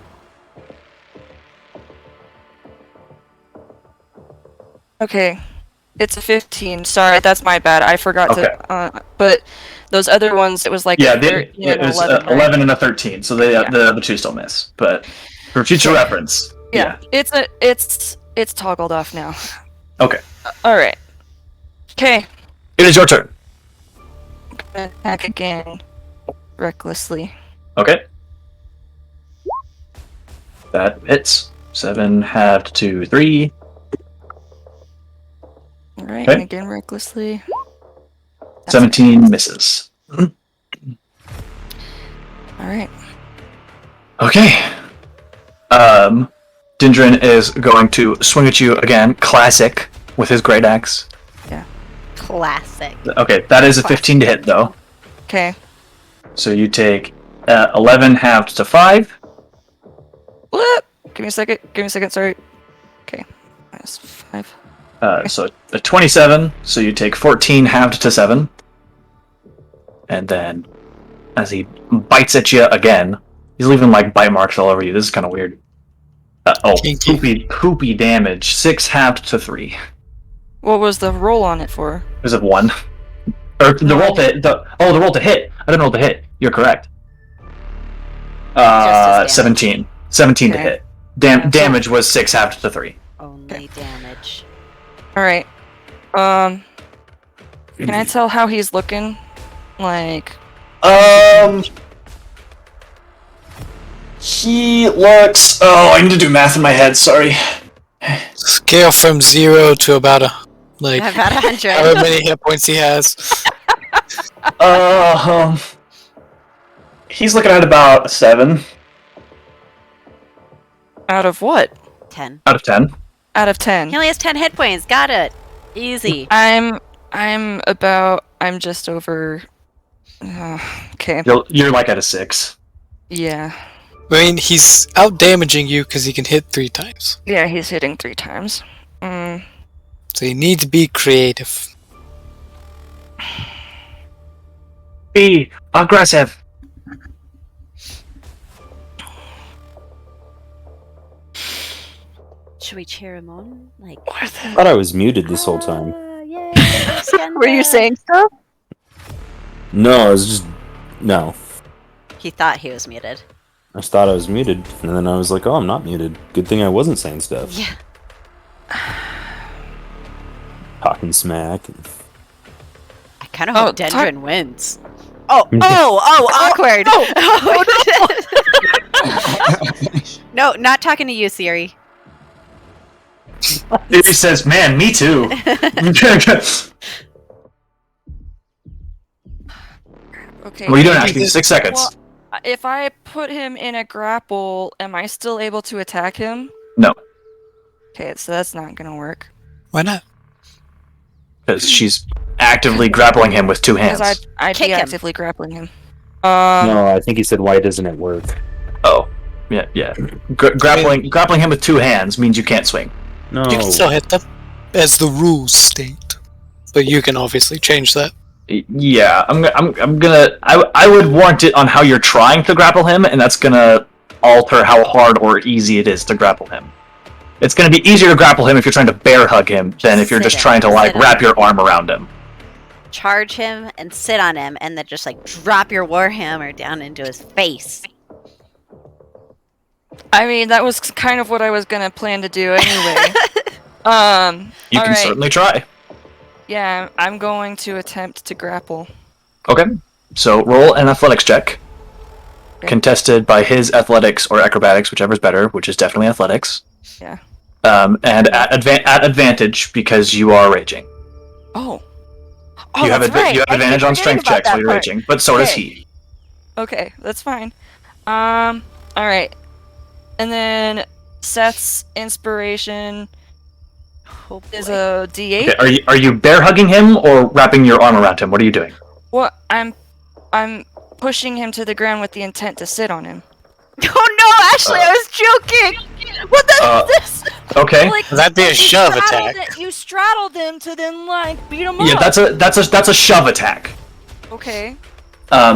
Okay. It's a 15. Sorry, that's my bad. I forgot Okay. to. But those other ones, it was like Yeah, a 13 it and was 11. right? 11 and a 13, so the two still miss. But for future Yeah. reference, Yeah, it's toggled off now. Okay. All right. Okay. It is your turn. Attack again, recklessly. Okay. That hits. 7 halved to 3. All right, Okay. and again recklessly. That's 17 misses. All right. Okay. Dindrin is going to swing at you again, classic, with his great axe. Classic. Okay, that is a 15 to hit, though. Okay. So you take 11 halved to 5. What? Give me a second. Give me a second. Sorry. Okay. Minus 5. So a 27, so you take 14 halved to 7. And then, as he bites at you again, he's leaving like bite marks all over you. This is kind of weird. Kinky. Poopy damage. 6 halved to 3. What was the roll on it for? Is it 1? Or the No, roll to hit. The roll to hit. I didn't roll to hit. You're correct. Just as 17. 17 to Okay. hit. Yeah. Damage was 6 halved to 3. Only damage. All right. Can I tell how he's looking? Like, He looks. Oh, I need to do math in my head. Sorry. Scale from 0 to about About 100. however many hit points he has. He's looking at about a 7 out of what? 10. out of 10. Out of He 10. only has 10 hit points. Got it. Easy. I'm just over. Okay. You're like at a 6. Yeah. I mean, he's out damaging you because he can hit 3 times. Yeah, he's hitting 3 times. Mm. So you need to be creative. Be aggressive. Should we cheer him on? Like, I thought I was muted this whole time. Yay, Skender. Were you saying stuff? No, I was just no. He thought he was muted. I just thought I was muted, and then I was like, "Oh, I'm not muted. Good thing I wasn't saying stuff, Yeah. talking smack." I kind of hope Oh, Dendron wins. Oh, awkward. Oh, no, not talking to you, Siri. He says, "Man, me too." Okay. What are you doing, Ashley? 6 seconds. Well, if I put him in a grapple, am I still able to attack him? No, Okay, so that's not gonna work. Why not? because she's actively grappling him with 2 hands. Because I'd Kick be him. actively grappling him. No, I think he said, "Why doesn't it work?" Oh, yeah. Grappling him with 2 hands means you can't swing. No. You can still hit them, as the rules state. But you can obviously change that. Yeah, I would warrant it on how you're trying to grapple him, and that's gonna alter how hard or easy it is to grapple him. It's gonna be easier to grapple him if you're trying to bear hug him than if you're Sit just him. trying to Sit him. wrap your arm around him. Charge him and sit on him, and then just drop your warhammer down into his face. I mean, that was kind of what I was gonna plan to do anyway. You can alright. certainly try. Yeah, I'm going to attempt to grapple. Okay, so roll an athletics check, Okay. contested by his athletics or acrobatics, whichever's better, which is definitely athletics. Yeah. And at advantage because you are raging. Oh, you have that's right. you have I keep advantage on forgetting strength about checks that while you're part. raging, but so does Okay. he. Okay, that's fine. All right. And then Seth's inspiration Oh, is boy. a D8. Okay, are you bear hugging him or wrapping your arm around him? What are you doing? Well, I'm pushing him to the ground with the intent to sit on him. Oh no, Ashley, I was joking! What the this? Okay. Like, That'd be a you shove straddled attack. You straddled them to then beat him Yeah, up. that's a shove attack. Okay.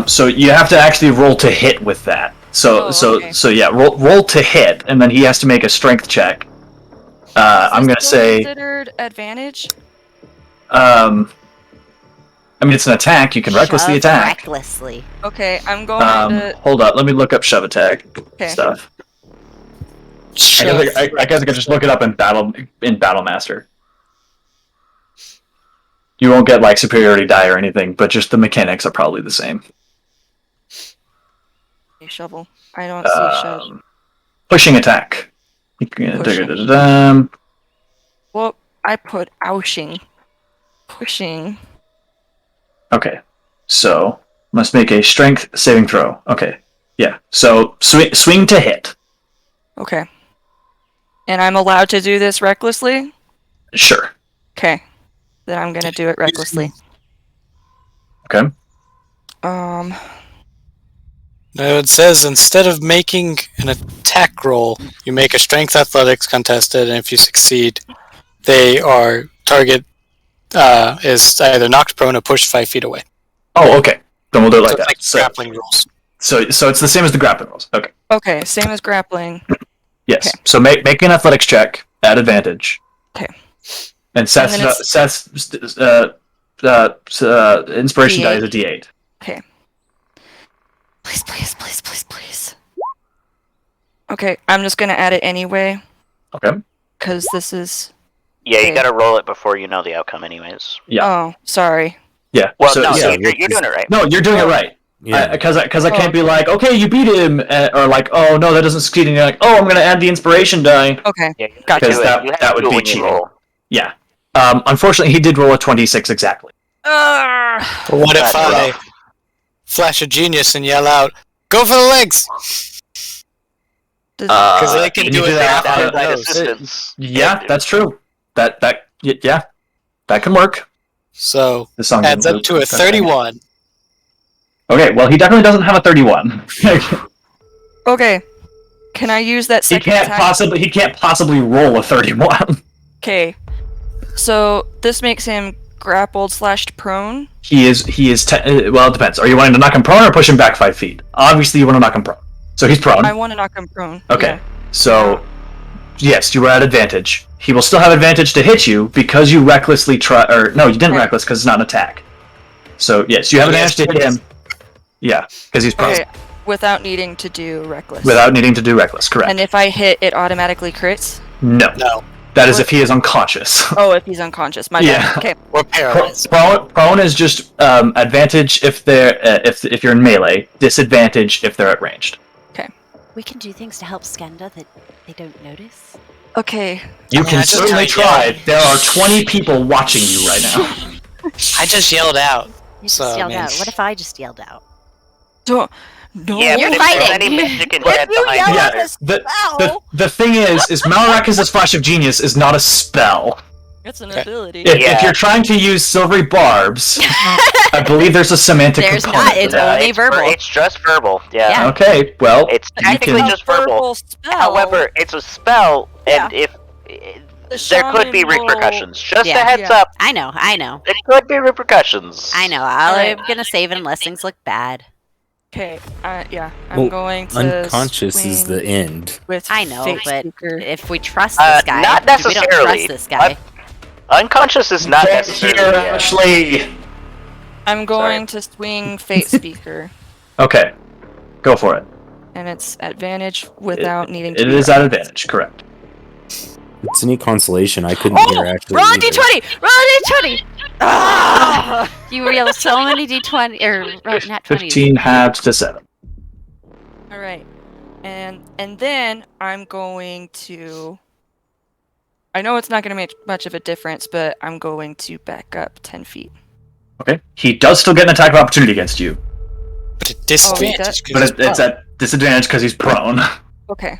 So you have to actually roll to hit with that. Oh, okay. So yeah, roll to hit, and then he has to make a strength check. I'm gonna Is this still say, considered advantage. I mean, it's an attack. You can recklessly Shove attack. Recklessly. Okay, I'm going to. Hold up, let me look up shove attack stuff. I guess I could just look it up in Battlemaster. You won't get superiority die or anything, but just the mechanics are probably the same. Shovel. I don't see shove. Pushing attack. Pushing. Well, I put ouching. Pushing. Okay, so must make a strength saving throw. Okay, yeah. So swing to hit. Okay. And I'm allowed to do this recklessly? Sure. Okay. Then I'm gonna do it recklessly. Okay. Now it says instead of making an attack roll, you make a strength athletics contested, and if you succeed, target is either knocked prone or pushed 5 feet away. Oh, okay. Then we'll do it So like it's that. like grappling rules. So it's the same as the grappling rules. Okay. Okay, same as grappling. Yes. Okay. So make an athletics check at advantage. Okay. And Seth's inspiration die is a D8. Okay. Please, please, please, please, please. Okay, I'm just gonna add it anyway. Okay. Because this is. Yeah, you Okay. gotta roll it before you know the outcome, anyways. Yeah. Oh, sorry. Yeah. Well, so, no, so- you're doing it right. no, you're doing it right. Yeah. Because I can't be like, okay, you beat him, or like, oh no, that doesn't succeed, and you're like, oh, I'm gonna add the inspiration die. Okay. Yeah, you Gotcha. have to do That- it. You have that to would do it be when you cheating. roll. Yeah. Unfortunately, he did roll a 26 exactly. Ugh. But what if That's I rough. flash a genius and yell out, "Go for the legs"? Does- they can do you it that without after- Outside knows. assistance. Yeah, that's true. Yeah, that can work. So The song adds didn't up to loop. a 31. Okay, well, he definitely doesn't have a 31. Okay. Can I use that he second can't attack? possibly roll a 31. Okay. So this makes him grappled / prone. He is well, it depends. Are you wanting to knock him prone or push him back 5 feet? Obviously, you want to knock him prone. So he's prone. I want to knock him prone. Okay. Yeah. So, yes, you were at advantage. He will still have advantage to hit you because you recklessly no, you didn't Right. reckless because it's not an attack. So, yes, you have advantage to hit him. Yeah, because he's prone. Okay. Without needing to do reckless. Without needing to do reckless, correct. And if I hit, it automatically crits. No. No, That is if he is unconscious. Oh, if he's unconscious. My Yeah. bad. Okay. we're paralyzed. Prone is just advantage if they're if you're in melee, disadvantage if they're at ranged. We can do things to help Skender that they don't notice. Okay. You I mean, can I just certainly kinda try. yelled. There are 20 people watching you right now. I just yelled out. You just So, yelled man. out. What if I just yelled out? Don't. No. Yeah, You're but if there's fighting. any magic If intent you behind yell it, out Yeah, a spell. the thing is Malarakas' Flash of Genius is not a spell. It's an Okay. ability. If Yeah. you're trying to use silvery barbs, I believe there's a semantic There's component not, to it's that. only verbal. It's just verbal. Yeah. Yeah. Okay, well, It's you technically can- just verbal. Spell. However, it's a spell, and Yeah. if The there could be shaman will- repercussions. Just Yeah. a heads Yeah. up, I know. there could be repercussions. I'm Alright. gonna save it unless things look bad. Okay. Yeah. I'm Well, going to. Unconscious is swing the end. With I know, Fate but Speaker. if we trust this guy, not we don't necessarily. trust this guy. Unconscious is not Get necessarily. here, yeah. Ashley. I'm going to swing Fate Speaker, Okay, go for it. and it's advantage without needing to. It be is at recognized. advantage, correct. It's any consolation. I couldn't Oh! hear actually. Roll a either. d20! Roll a d20! Ah! You rolled so many d20 or not 20s. 15 halved to 7. All right, and then I'm going to. I know it's not going to make much of a difference, but I'm going to back up 10 feet. Okay, he does still get an attack of opportunity against you, But at disadvantage. 'cause but it's it's prone. at disadvantage because he's prone. Okay.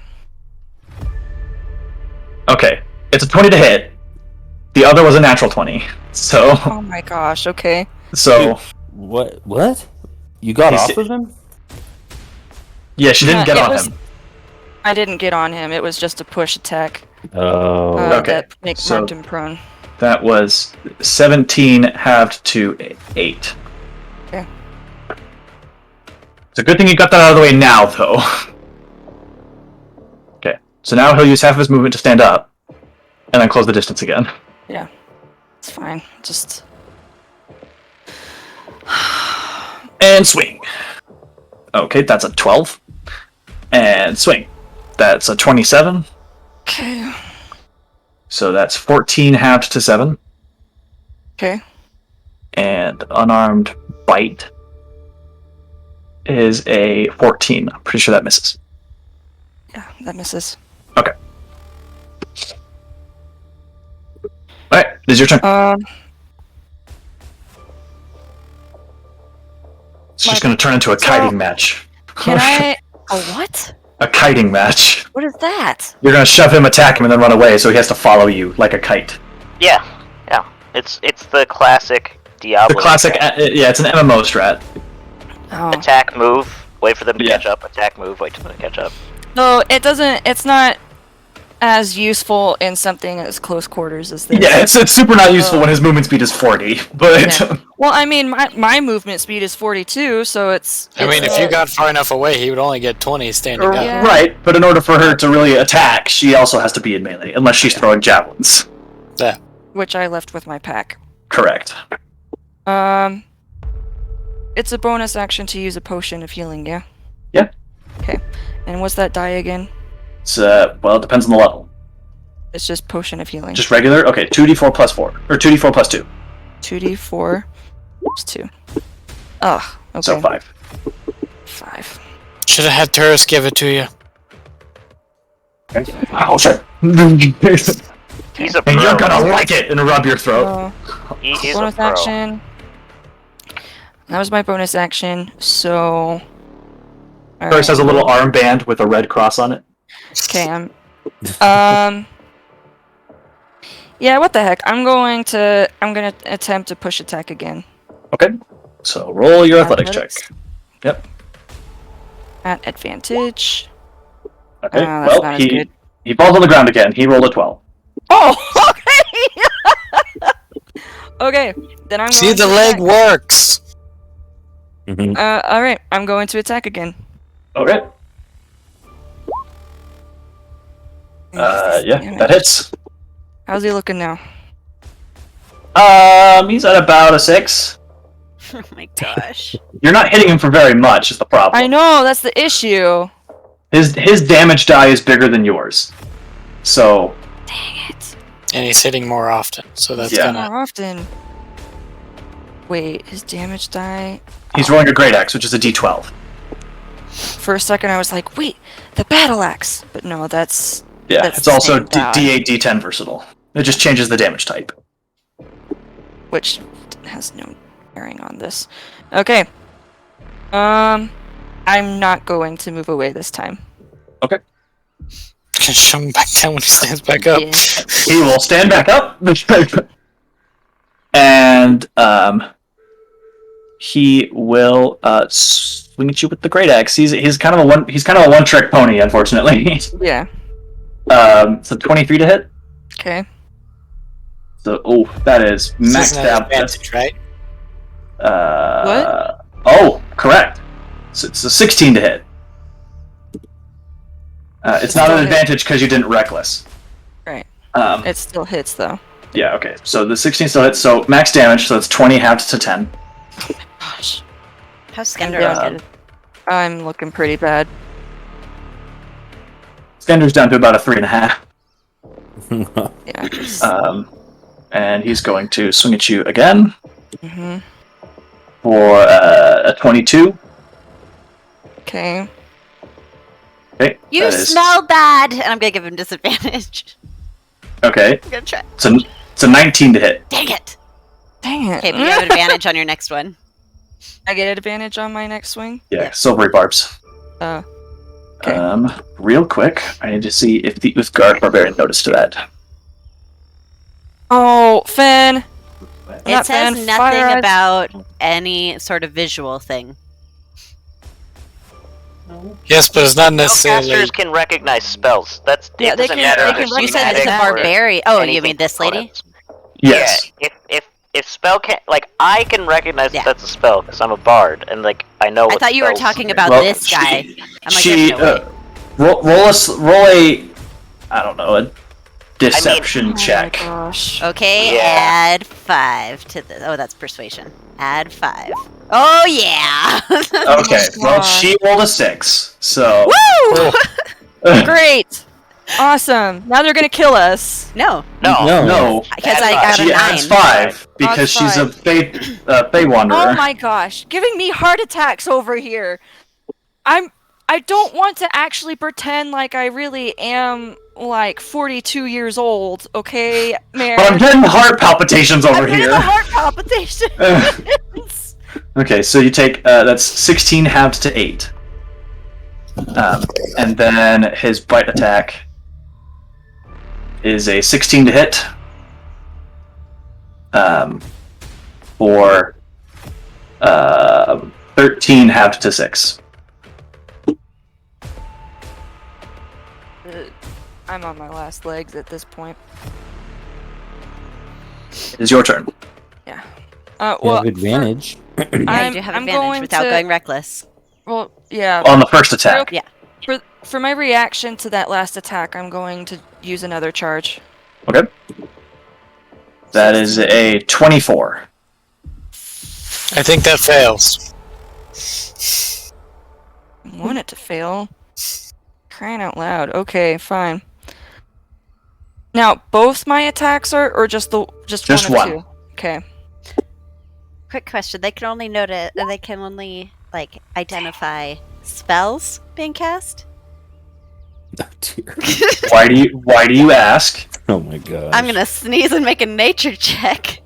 Okay, it's a 20 to hit. The other was a natural 20. So, Oh my gosh. Okay. What? What? You got He's- off of him? yeah, she didn't Yeah, get it on was- him. I didn't get on him. It was just a push attack Oh. Okay, that so- marked him prone. That was 17 halved to 8. Okay. It's a good thing you got that out of the way now, though. Okay, so now he'll use half of his movement to stand up, and then close the distance again. It's fine. Just. And swing. Okay, that's a 12. And swing. That's a 27. Okay. So that's 14 halved to 7. Okay. And unarmed bite is a 14. I'm pretty sure that misses. Yeah, that misses. Alright, this is your turn. It's just going to turn into a kiting match. Can I? A what? A kiting match. What is that? You're going to shove him, attack him, and then run away, so he has to follow you like a kite. Yeah. It's the classic Diablo. The classic, strat. yeah, it's an MMO strat. Oh. Attack, move, wait for them to Yeah. catch up. Attack, move, wait for them to catch up. So it doesn't. It's not as useful in something as close quarters as this. Yeah, it's super not useful when his movement speed is 40, but Yeah. Well, I mean, my movement speed is 42, so it's. I mean, it's, if you got far enough away, he would only get 20 standing up. Yeah. right. But in order for her to really attack, she also has to be in melee, unless she's throwing javelins. which I left with my pack. Correct. It's a bonus action to use a potion of healing, yeah? Yeah. Okay. And what's that die again? It's well, it depends on the level. It's just potion of healing. Just regular. Okay, 2d4 plus 4, or 2d4 plus 2, 2d4 plus 2. Ugh. Okay. so 5. 5. Should have had Turris give it to you. Okay. Oh shit! He's a And pro. you're gonna like it and rub your throat. He's a Bonus pro. action. That was my bonus action, so. First has a little armband with a red cross on it. Okay, yeah, what the heck? I'm gonna attempt to push attack again. Okay. So roll your athletics check. Yep. At advantage. Okay. That's Well, not as good. he falls on the ground again. He rolled a 12. Oh, okay. Okay, then I'm See, going the to leg attack. works. Mhm. All right, I'm going to attack again. Okay. Yeah, Damn it. that hits. How's he looking now? He's at about a 6. Oh my gosh. You're not hitting him for very much, is the problem. I know, that's the issue. His damage die is bigger than yours. So, Dang it. And he's hitting more often, so that's Yeah. gonna... More often. Wait, his damage die? he's rolling a great axe, which is a d12. For a second I was like, wait, the battle axe! But no, that's Yeah, That's it's also the same D8, D10 versatile. It just changes the damage type. which has no bearing on this. Okay. I'm not going to move away this time. Can shove him back down when he stands back up. Yeah. He will stand back up, and he will swing at you with the great axe. He's kind of a one trick pony, unfortunately. Yeah. So 23 to hit. Okay. So that is maxed Isn't that out. advantage, right? What? Oh, correct. So it's a 16 to hit. It's not an advantage because you didn't reckless. Right. Um, It still hits though. yeah, okay. So the 16 still hits. So max damage, so it's 20 halved to 10. Gosh. How's I'm Skender down. looking? I'm looking pretty bad. Skender's down to about a 3.5. Yeah. 'cause- And he's going to swing at you again mhm. for a 22. Okay. Okay. You that is- smell bad, and I'm gonna give him disadvantage. Okay. I'm gonna try. It's a 19 to hit. Dang it! Dang it. Okay, but you have advantage on your next one. I get advantage on my next swing? Yeah, silvery barbs. Okay. Real quick, I need to see if the Uthgard Barbarian noticed that. Oh, Finn! It Not says Finn, nothing Fire Eyes. about any sort of visual thing. Yes, but it's not necessarily. Spellcasters can recognize spells. That's Yeah, it they doesn't can- matter they if can it's You said recognize it's a that. barbarian. Oh, you anything mean this lady? components. Yes. Yeah, if spell can I can recognize Yeah. that that's a spell because I'm a bard and like I know. I what thought you were spells- talking about Well, this guy. I'm like, she there's no way. roll a I don't know, a deception Oh check. my gosh. Okay, Yeah. add 5 to the. Oh, that's persuasion. Add 5. Oh yeah! Okay, well gosh. she rolled a 6, so Woo! Great! Awesome. Now they're gonna kill us. No, no. because I got She a 9. adds 5 because Adds she's a 5. Fey Wanderer. Oh my gosh. Giving me heart attacks over here. I don't want to actually pretend like I really am like 42 years old, okay, Mary? But I'm getting heart palpitations over I'm getting here. the heart palpitations. Okay, so you take that's 16 halved to 8. And then his bite attack is a 16 to hit. For 13 halved to 6. I'm on my last legs at this point. It is your turn. Yeah. You Well, have advantage. Yeah, you do have I'm advantage going without to, going reckless. Well, yeah. On the first attack. Yeah. For my reaction to that last attack, I'm going to use another charge. Okay. That is a 24. I think that fails. I want it to fail. Crying out loud. Okay, fine. Now, both my attacks are, or just Just one one. or two? Okay. Quick question: they can only notice. They can only like identify spells being cast. Oh, dear. Why do you ask? Oh my god. I'm gonna sneeze and make a nature check.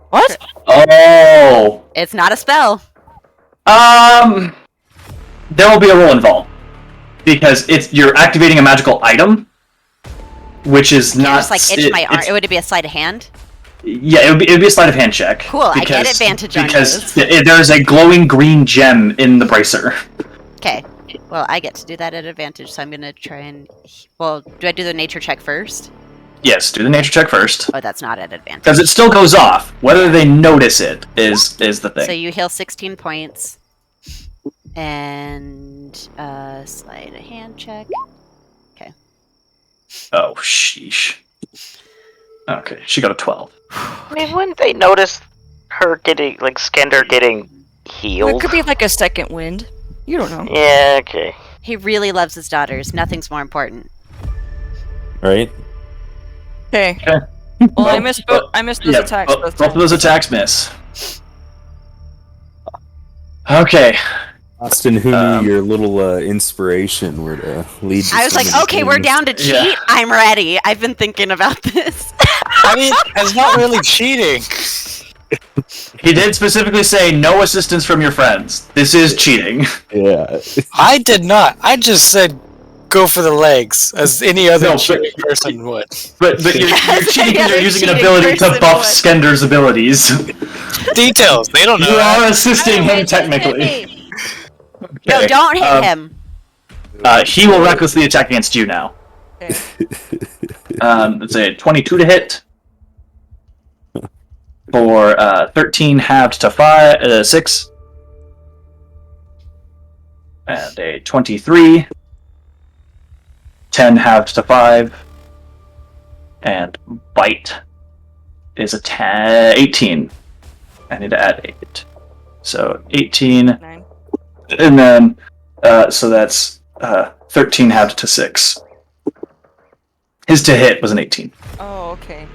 What? Oh. It's not a spell. There will be a roll involved because you're activating a magical item, which is I not. just like itch my arm. it's- Would it be a sleight of hand? Yeah, it would be a sleight of hand check. Cool, I get advantage on because those. there is a glowing green gem in the bracer. Okay. Well, I get to do that at advantage, so I'm gonna try and. Well, do I do the nature check first? Yes, do the nature check first Oh, that's not at advantage. because it still goes off. Whether they notice it is the thing. So you heal 16 points, and sleight of hand check. Oh sheesh. Okay, she got a 12. I mean, wouldn't they notice her getting like Skender getting It healed? could be like a second wind. You don't know. Yeah. Okay. He really loves his daughters. Nothing's more important. Right? Okay. Okay. Well, I missed those attacks. Both of those attacks miss. Okay. Austin, who knew your little inspiration were to lead? I was like, okay, we're down to cheat. Yeah. I'm ready. I've been thinking about this. I mean, it's not really cheating. He did specifically say no assistance from your friends. This is cheating. Yeah. I did not. I just said go for the legs, as any other No, cheating person would. But you're Yes, cheating because any you're using an other ability cheating to buff person Skender's abilities. Details. They don't know. You that. are assisting him Hit technically. me. No, Okay, don't hit him. He will recklessly attack against you now. Okay. Let's say 22 to hit. For 13 halved to 6. And a 23. 10 halved to 5. And bite is a 18. I need to add 8. So 18. 9. And then, so that's 13 halved to 6. His to hit was an 18. Oh, okay.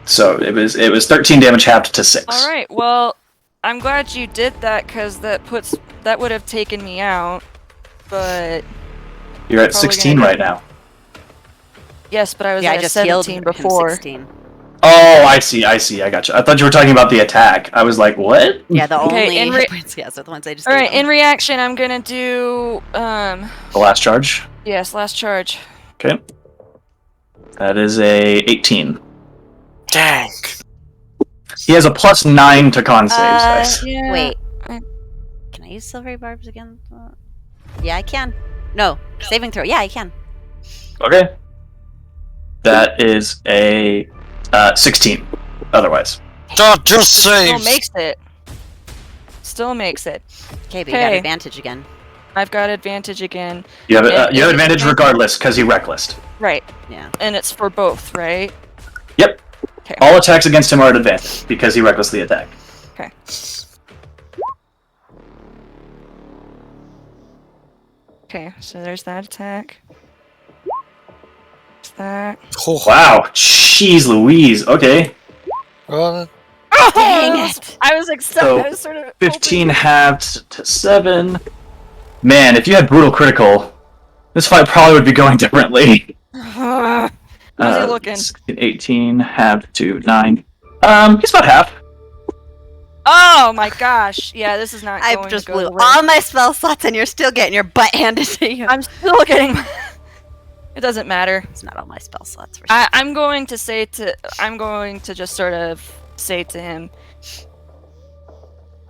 So it was 13 damage halved to 6. All right. Well, I'm glad you did that because that would have taken me out. But You're at Probably 16 gonna- right now. yes, but I was Yeah, I at just healed 17 him before. 16. Oh, I see. I got you. I thought you were talking about the attack. I was like, what? Yeah, the Okay, only in hit points, yes, are the ones I just All right. gave In him. reaction, I'm gonna do The last charge. yes, last charge. Okay. That is a 18. Dang. He has a +9 to con saves, guys. Yeah. Wait. I- Can I use silvery barbs again? Yeah, I can. No, saving throw. Yeah, I can. Okay. That is a 16. Otherwise. That just Still saves. makes it. Still makes it. Okay, but you got Okay. advantage again. I've got advantage again. You have Yeah, you have it- advantage regardless because he reckless. Right. Yeah. And it's for both, right? Yep. Okay. All attacks against him are at advantage because he recklessly attacked. Okay. Okay, so there's that attack. There's that. Oh, Wow. Jeez Louise. Okay. well, Dang it. I was excited. So, I was sort of 15 halved to 7. Man, if you had brutal critical, this fight probably would be going differently. hoping. How's he looking? 18 halved to 9. He's about half. Oh my gosh! Yeah, this is not. I going just to go blew the way- all my spell slots and you're still getting your butt handed to you. I'm still getting. It doesn't matter. It's not all my spell slots. For sure. I'm going to say to. I'm going to just sort of say to him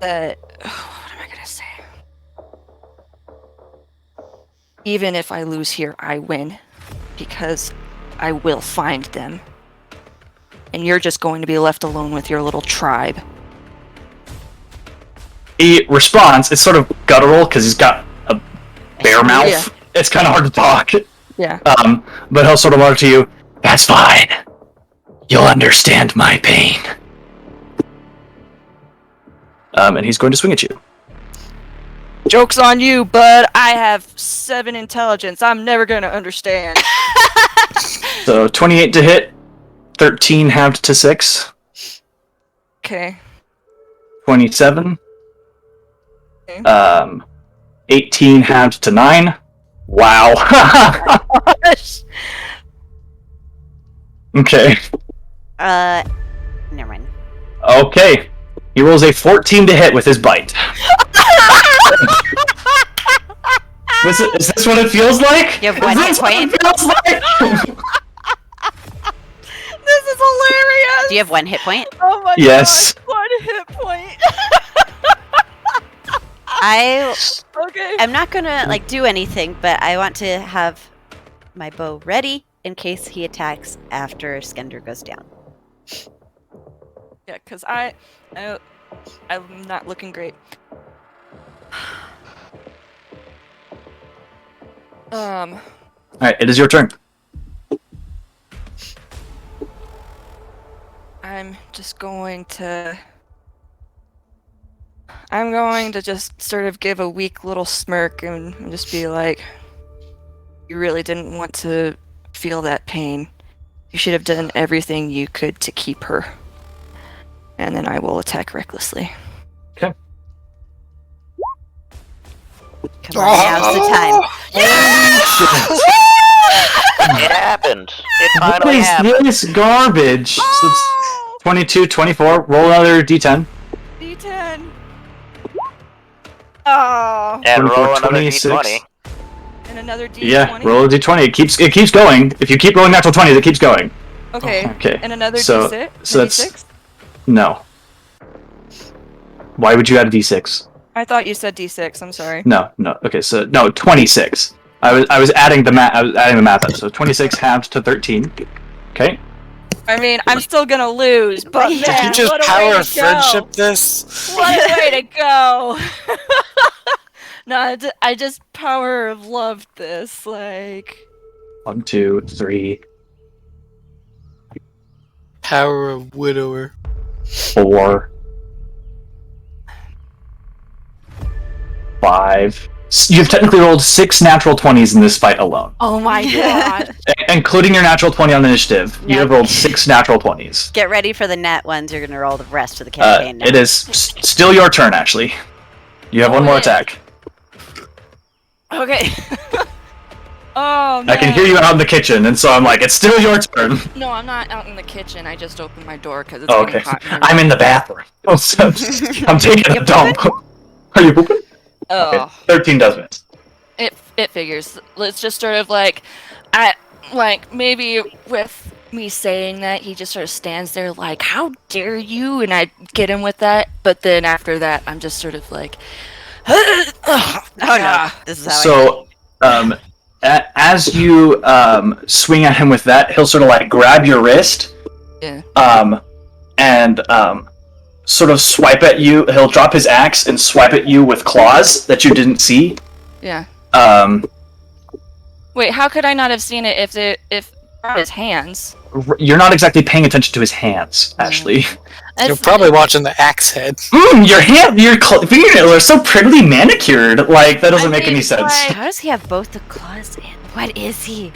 that. What am I gonna say? Even if I lose here, I win, because I will find them, and you're just going to be left alone with your little tribe. He responds. It's sort of guttural because he's got a bare mouth. Yeah. It's kind of hard to talk. Yeah. But he'll sort of mutter to you, "That's fine. You'll understand my pain." And he's going to swing at you. Joke's on you, bud. I have 7 intelligence. I'm never gonna understand. So 28 to hit, 13 halved to 6, Okay. 27. Okay. 18 halved to 9. Wow. Okay. Never mind. Okay. He rolls a 14 to hit with his bite. Is this what it feels like? You have one Is hit this what point? it feels like? This is hilarious. Do you have 1 hit point? Oh my Yes. gosh, 1 hit point. Okay. I'm not gonna like do anything, but I want to have my bow ready in case he attacks after Skender goes down. Yeah, because I'm not looking great. Alright, it is your turn. I'm going to just sort of give a weak little smirk and just be like, you really didn't want to feel that pain. You should have done everything you could to keep her. And then I will attack recklessly. Okay. Come on, now's the time. It happened. It What finally is happened. this garbage? So it's 22, 24. Roll another d10. D10. Oh. And 24, roll another 26. d20. And another D20. Yeah, roll a d20. It keeps going. If you keep rolling natural 20s, it keeps going. Okay. Okay. And another So- D6. so that's- D6? No. Why would you add a d6? I thought you said D6. I'm sorry. No. Okay, so no, 26. I was adding the math. I was adding the math up. So 26 halved to 13. Okay. I mean, I'm still gonna lose, but Did you man, Did you just what a power way of to go. friendship this? What a way to go! No, I just power of loved this. Like, 1, 2, 3, Power of widower. 4, 5. You've technically rolled 6 natural 20s in this fight alone, oh my god! including your natural 20 on the initiative. You have rolled 6 natural 20s. Get ready for the nat ones. You're gonna roll the rest of the campaign now. It is still your turn, Ashley. You have one more it is. attack. Okay. Oh man. I can hear you out in the kitchen, and so I'm like, it's still your turn. No, I'm not out in the kitchen. I just opened my door because it's Oh, getting okay. hot. in here. I'm in the bathroom. Oh, so I'm taking a dump. Are you pooping? Okay, Oh, 13 does miss. it figures. Let's just sort of maybe with me saying that, he just sort of stands there like, how dare you? And I get him with that, but then after that, I'm just sort of like, Oh no, this is how I So, as you swing at him with that, he'll sort of like grab your wrist, Yeah. and sort of swipe at you. He'll drop his axe and swipe at you with claws that you didn't see. Yeah. Um, Wait, how could I not have seen it if his hands? you're not exactly paying attention to his hands, Ashley. You're That's- probably watching the axe head. Your fingernails are so prettily manicured. Like that doesn't I make mean, any sense. like- How does he have both the claws and what is he?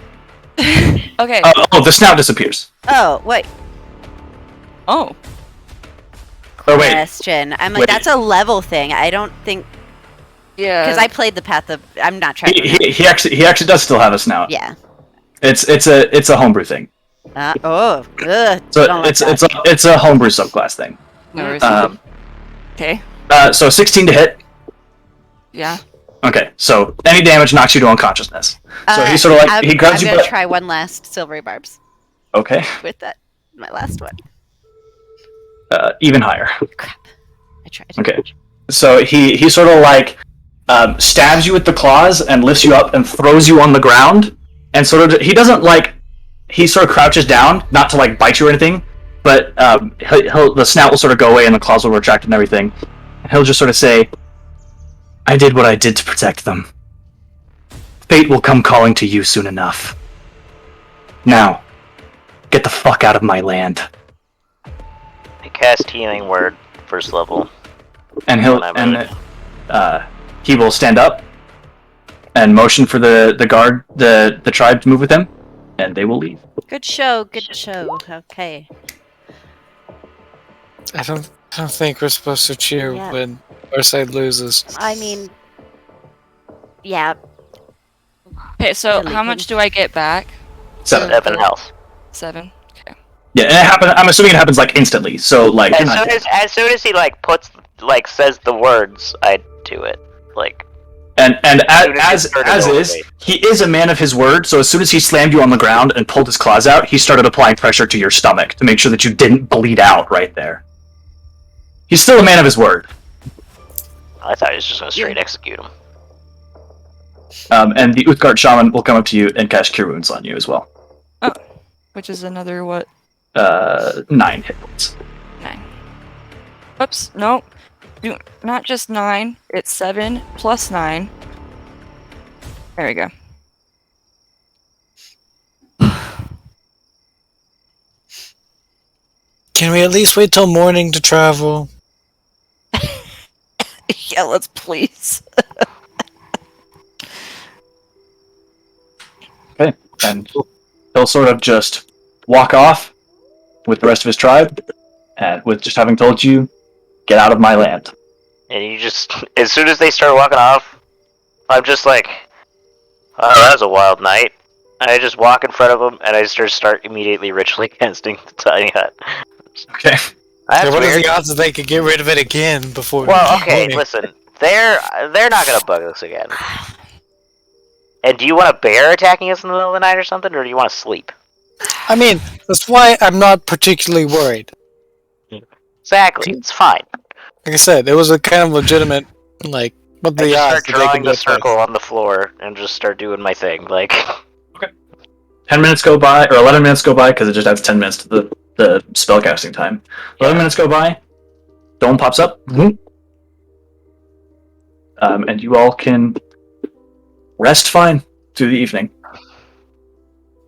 Okay. Oh, the snout disappears. Oh, wait. Oh. Oh wait, Question. I'm like, Wait. that's a level thing. I don't think Yeah. because I played the path of. I'm not trying. he actually does still have a snout. Yeah. It's a homebrew thing. Oh. Ugh, So don't like it's a homebrew subclass thing. No, okay. So 16 to hit. Yeah. Okay, so any damage knocks you to unconsciousness. So he sort of like he grabs I'm you. gonna try one last silvery barbs Okay, with that. My last one. even higher. Crap. I tried. Okay, so he sort of like stabs you with the claws and lifts you up and throws you on the ground. And sort of he doesn't like he sort of crouches down, not to like bite you or anything, but the snout will sort of go away and the claws will retract and everything. He'll just sort of say, "I did what I did to protect them. Fate will come calling to you soon enough. Now, get the fuck out of my land." I cast Healing Word, first level. And he will stand up and motion for the guard, the tribe to move with him, and they will leave. Good show. Good show. Okay. I don't think we're supposed to cheer Yeah. when our side loses. I mean, yeah. Okay, so Really how good. much do I get back? 7. 7 health. 7. Okay. Yeah, and it happens. I'm assuming it happens like instantly. So like, you're not dead. As soon as he says the words, I do it. Like, and soon as as he started as is, elevate. he is a man of his word. So as soon as he slammed you on the ground and pulled his claws out, he started applying pressure to your stomach to make sure that you didn't bleed out right there. He's still a man of his word. I thought he was just gonna straight execute him. And the Uthgard shaman will come up to you and cast Cure Wounds on you as well. Which is another what? 9 hit points. 9. Oops, no. Not just 9, it's 7 plus 9. There we go. Can we at least wait till morning to travel? Yeah, let's please. Okay, and he'll sort of just walk off with the rest of his tribe, and with just having told you, get out of my land. And you just, as soon as they start walking off, I'm just like, oh, that was a wild night. And I just walk in front of him, and I just start immediately ritually casting the tiny hut. Okay. That's what weird. are the odds that they could get rid of it again before? Well, okay, morning? listen. They're not gonna bug us again. And do you want a bear attacking us in the middle of the night or something, or do you want to sleep? I mean, that's why I'm not particularly worried. Exactly, it's fine. Like I said, it was a kind of legitimate, like, what I the just odds start that they drawing could the get circle on the floor and just start doing my thing. Like, 10 minutes go by, or 11 minutes go by, because it just adds 10 minutes to the spellcasting time. 11 minutes go by, dome pops up, and you all can rest fine through the evening.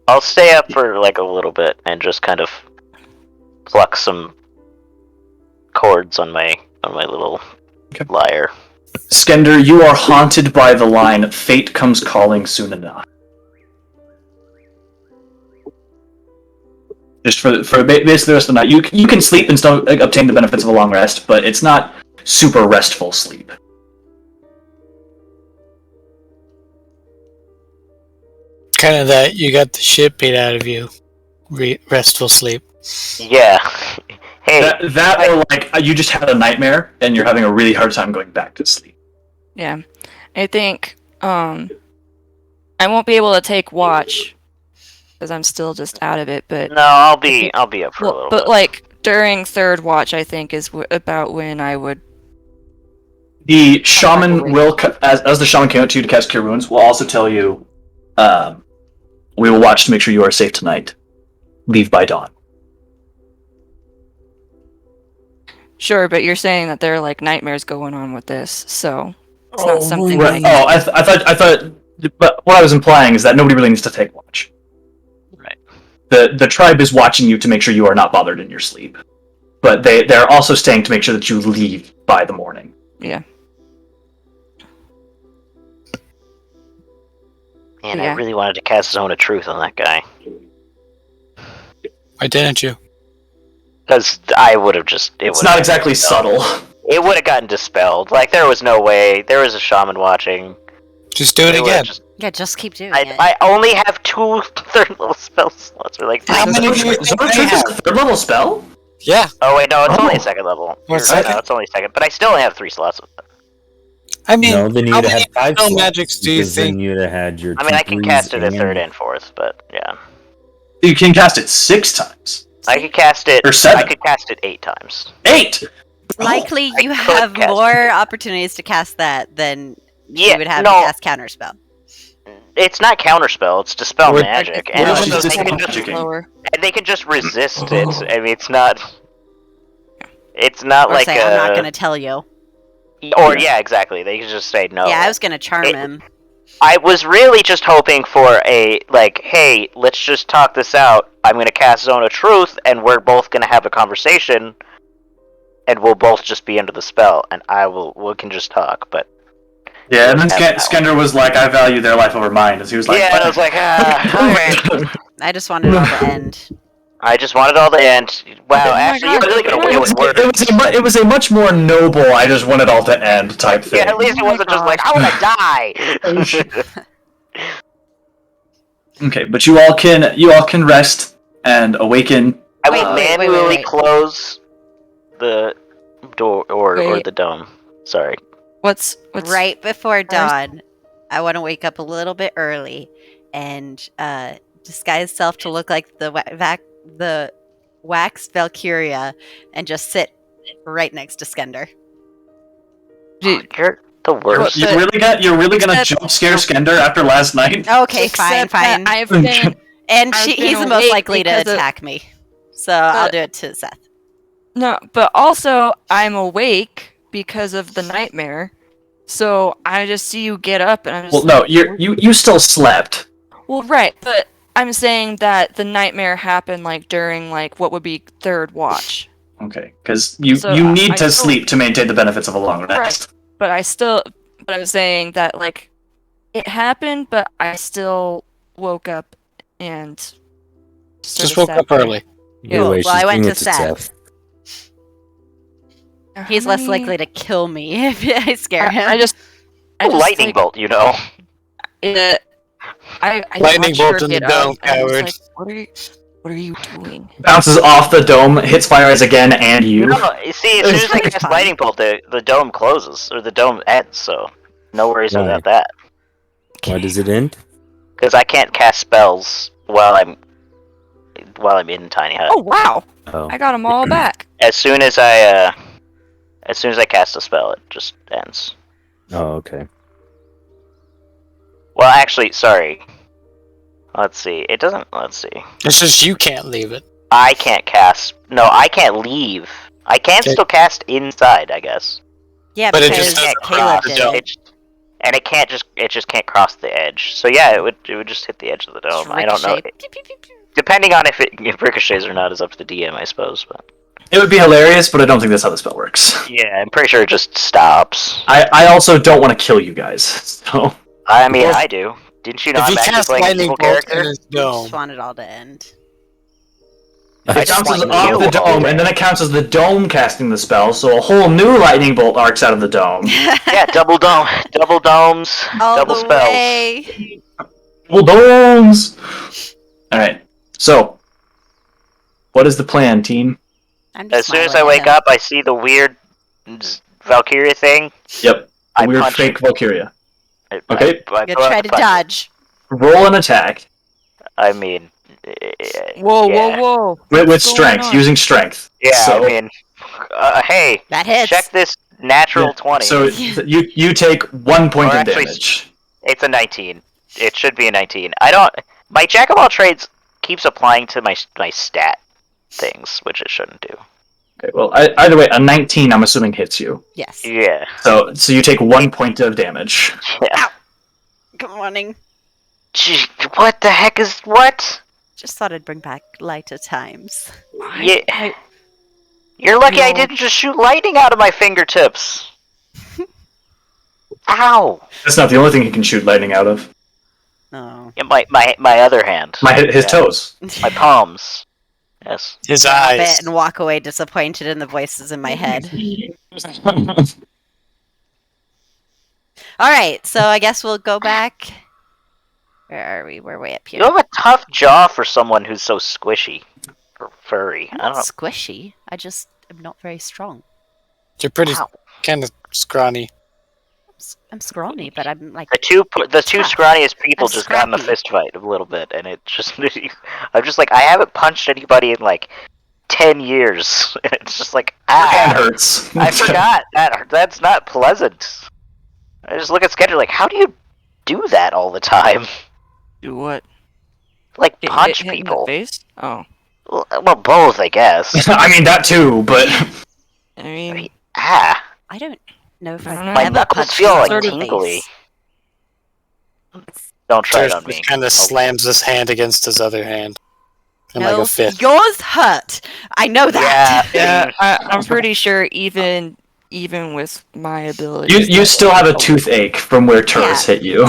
I'll stay up for like a little bit and just kind of pluck some chords on my little lyre. Skender, you are haunted by the line, "Fate comes calling soon enough." Just for basically the rest of the night. You can sleep and still obtain the benefits of a long rest, but it's not super restful sleep. Kind of that you got the shit beat out of you. Restful sleep. Yeah. Hey, That or like you just had a nightmare and you're having a really hard time going back to sleep. Yeah. I think I won't be able to take watch because I'm still just out of it, but no, I'll be up for a little but bit. like during third watch I think is about when I would The shaman will, as the shaman came up to you to cast Cure Wounds, will also tell you, we will watch to make sure you are safe tonight. Leave by dawn. Sure, but you're saying that there are like nightmares going on with this, so it's not something Right. like Oh, I thought, but what I was implying is that nobody really needs to take watch. Right. The tribe is watching you to make sure you are not bothered in your sleep, but they're also staying to make sure that you leave by the morning. yeah. Man, Yeah. I really wanted to cast Zone of Truth on that guy. Why didn't you? Because I would have just... It's not exactly subtle. It would have gotten dispelled. Like, there was no way. There was a shaman watching. Just do it would've again. Yeah, just keep doing it. I only have 2 third level spell slots. Or like 3. How many do you Is think that I a have? third level spell? Yeah. Oh wait, no, it's only Oh. a second level. What's You're right, second? no, it's only second. But I still only have 3 slots. I mean, No, then you how would have many had 5 spell slots, magics do you because then think? you'd have had your I mean, I can 2 cast it at threes 3rd and 4th, but yeah. You can cast it 6 times. I could cast it... Or 7. I could cast it 8 times. 8! Likely, I you could have cast more opportunities to cast that than Yeah, you would have no, to cast counterspell. it's not counterspell, it's dispel We're- magic. we're And just they dispel can just, magicking. lower. and they can just resist it. I mean, it's not... It's not Or like say, I'm not going to tell you. Or, yeah, exactly. They can just say no. Yeah, I was going to charm It- him. I was really just hoping for a, like, hey, let's just talk this out. I'm going to cast Zone of Truth, and we're both going to have a conversation, and we'll both just be under the spell, and we can just talk, but... Yeah, and then Have Skender was like, "I value their life over mine," as he was like, yeah, and I was like, alright. I just wanted it all to end. I just wanted all to end. Wow, my Ashley, you're God, really going to it win was- with words. it was a much more noble, I just want it all to end type thing. Yeah, at least it Oh my wasn't just like, I want to die! Okay, but you all can rest and awaken. I Wait, will wait, wait, manually wait. close the door, or Wait. the dome. Sorry. What's Right before dawn, I want to wake up a little bit early and disguise self to look like the wax Valkyria and just sit right next to Skender. You're the worst. You're really gonna jump scare Skender after last night? Okay, Except fine. that I've been And I've been he's the most awake likely to because of- attack me. So I'll do it to Seth. no, but also I'm awake because of the nightmare. So I just see you get up and I'm just Well, no, you still slept. Well, right, but I'm saying that the nightmare happened like during like what would be third watch. Okay, because you So, need I to still- sleep to maintain the benefits of a long rest. But I'm saying that like it happened, but I still woke up and sort Just of woke sat up there. early. Either Well, way, well, I she's went doing to it to Seth. How He's less many- likely to kill me if I scare him. I just I just, Lightning like, bolt, you know. I Lightning watched her bolt in the get up, dome, and I was coward. like, what are you doing? Bounces off the dome, hits Fire Eyes again, and you. No, you see, as soon as I It's cast fine. lightning bolt, the dome closes or the dome ends. So no worries Why? about that. Why does it end? Because I can't cast spells while I'm in Tiny Hut. Oh wow! Oh. I got them all back. As soon as I cast a spell, it just ends. Oh, okay. Well, actually, sorry. Let's see. It doesn't. Let's see. It's just you can't leave it. I can't cast. No, I can't leave. I can Okay. still cast inside, I guess. Yeah, But it because just doesn't Caleb cross the did dome. it. And it just can't cross the edge. So yeah, it would just hit the edge of the dome. I don't know. Ricochet. Pew, pew, pew, pew. Depending on if it ricochets or not is up to the DM, I suppose. But It would be hilarious, but I don't think that's how the spell works. yeah, I'm pretty sure it just stops. I also don't want to kill you guys, so... I mean, Well, I do. Didn't you know If I'm you actually cast playing an lightning evil bolt in character? his I dome, just want it all to end. I It just bounces want off you the to dome, do and then it. it counts as the dome casting the spell, so a whole new lightning bolt arcs out of the dome. Yeah, double domes, All double the spells. way. Double domes! Alright, so... What is the plan, team? I'm As just soon as I smiling wake at him. up, I see the weird Valkyria thing. Yep, I the weird punch fake it. Valkyria. I Okay. throw You're gonna out try the to punch. dodge. Roll an attack. I mean, Whoa, yeah. whoa! With What's strength, going on? using strength. Yeah, So, I mean, hey, That hits. check this natural yeah, 20. So you take 1 point Or of actually, damage. It's a 19. It should be a 19. I don't. My jack of all trades keeps applying to my stat things, which it shouldn't do. Okay, well, either way, a 19 I'm assuming hits you. Yes. Yeah. So you take 1 point of damage. Yeah. Good morning. Gee, what the heck is what? Just thought I'd bring back lighter times. Yeah. You're lucky I No. didn't just shoot lightning out of my fingertips. Ow! That's not the only thing he can shoot lightning out of. No. Yeah, my other hand. His Yeah. toes. My palms. Yes. his Stop it eyes. and walk away disappointed in the voices in my head. All right, so I guess we'll go back. Where are we? We're way up here. You have a tough jaw for someone who's so squishy. Or furry. I'm I don't not know. squishy. I just am not very strong. You're pretty Ow. kind of scrawny. I'm scrawny, but I'm like The two Tough. scrawniest people I'm just got in a scrappy. fist fight a little bit, and it just I'm just like I haven't punched anybody in like 10 years. It's just like Hand ah, hurts. I forgot that's not pleasant. I just look at Skender like, how do you do that all the time? Do what? Like Hit- punch hit in the people. face? Oh, Well, both, I guess. I mean, that too, but... I mean, Ah, I don't know if I I've don't know. my ever knuckles punched feel like someone in the tingly. face. Don't try it Just on me. kind of slams his hand against his other hand. And like No, a fist. yours hurt. I know that. yeah, I'm pretty sure even with my ability, You still have a toothache from where Turris hit you.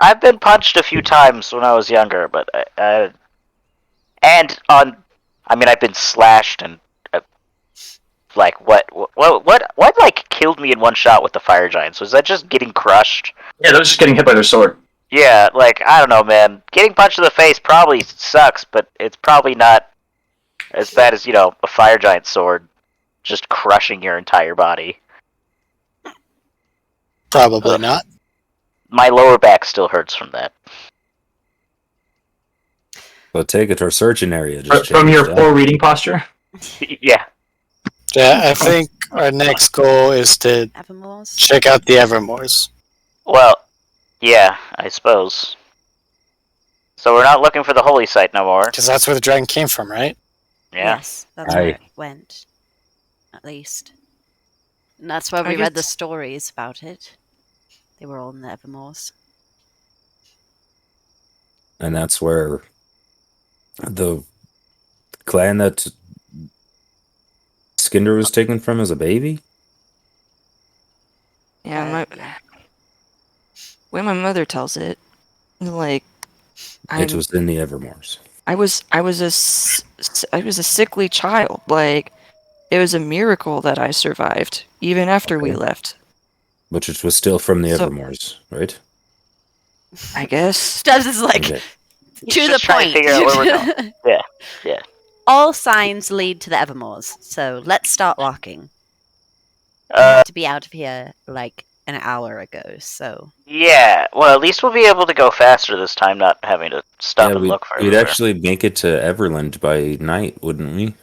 I've been punched a few times when I was younger, but and on, I mean, I've been slashed and like what like killed me in one shot with the fire giants? Was that just getting crushed? Yeah, they're just getting hit by their sword. Yeah, like I don't know, man. Getting punched in the face probably sucks, but it's probably not as bad as a fire giant sword just crushing your entire body. Probably not. My lower back still hurts from that. so take it to our surgeon area. From your poor reading posture? Yeah. Yeah, I think our next goal is to Evermore's. check out the Evermores. Well, yeah, I suppose. So we're not looking for the holy site no more. Because that's where the dragon came from, right? Yeah. Yes, that's Aye. where it went. At least. And that's where I we read the guess- stories about it. They were all in the Evermores. And that's where the clan that Skender was taken from as a baby. yeah, Yeah. when my mother tells it, like, It was in the Evermores. I was a sickly child. Like, it was a miracle that I survived even after we Okay. left. Which was still from the So- Evermores, right? I guess. Stubbs is like Okay. He's to the just trying point. to figure out where we're going. Yeah. All signs lead to the Evermores, so let's start walking. I Uh, have to be out of here like an hour ago, so yeah. Well, at least we'll be able to go faster this time, not having to stop and look for we'd everywhere. actually make it to Everland by night, wouldn't we?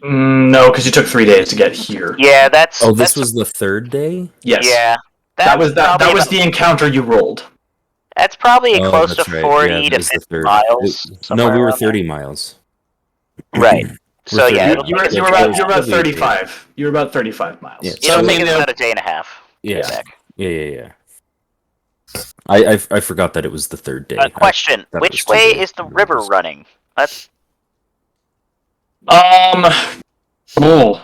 No, because you took 3 days to get here. Yeah, that's. Oh, this that's, was the third day? Yes. Yeah. That was probably about- the encounter you rolled. That's probably Oh, close to that's right. 40 Yeah, to that was the 50 third. miles. No, somewhere we were around 30 miles. there. Right. So We're yeah, 30 it'll You take were, us you a were day about and a you were half. about 35. You were about 35 miles. Yeah. It'll So- take us about a day and a half. to Yeah. get back. Yeah. I forgot that it was the third day. Question: thought it which was 2 way days. is the river running? That's Oh,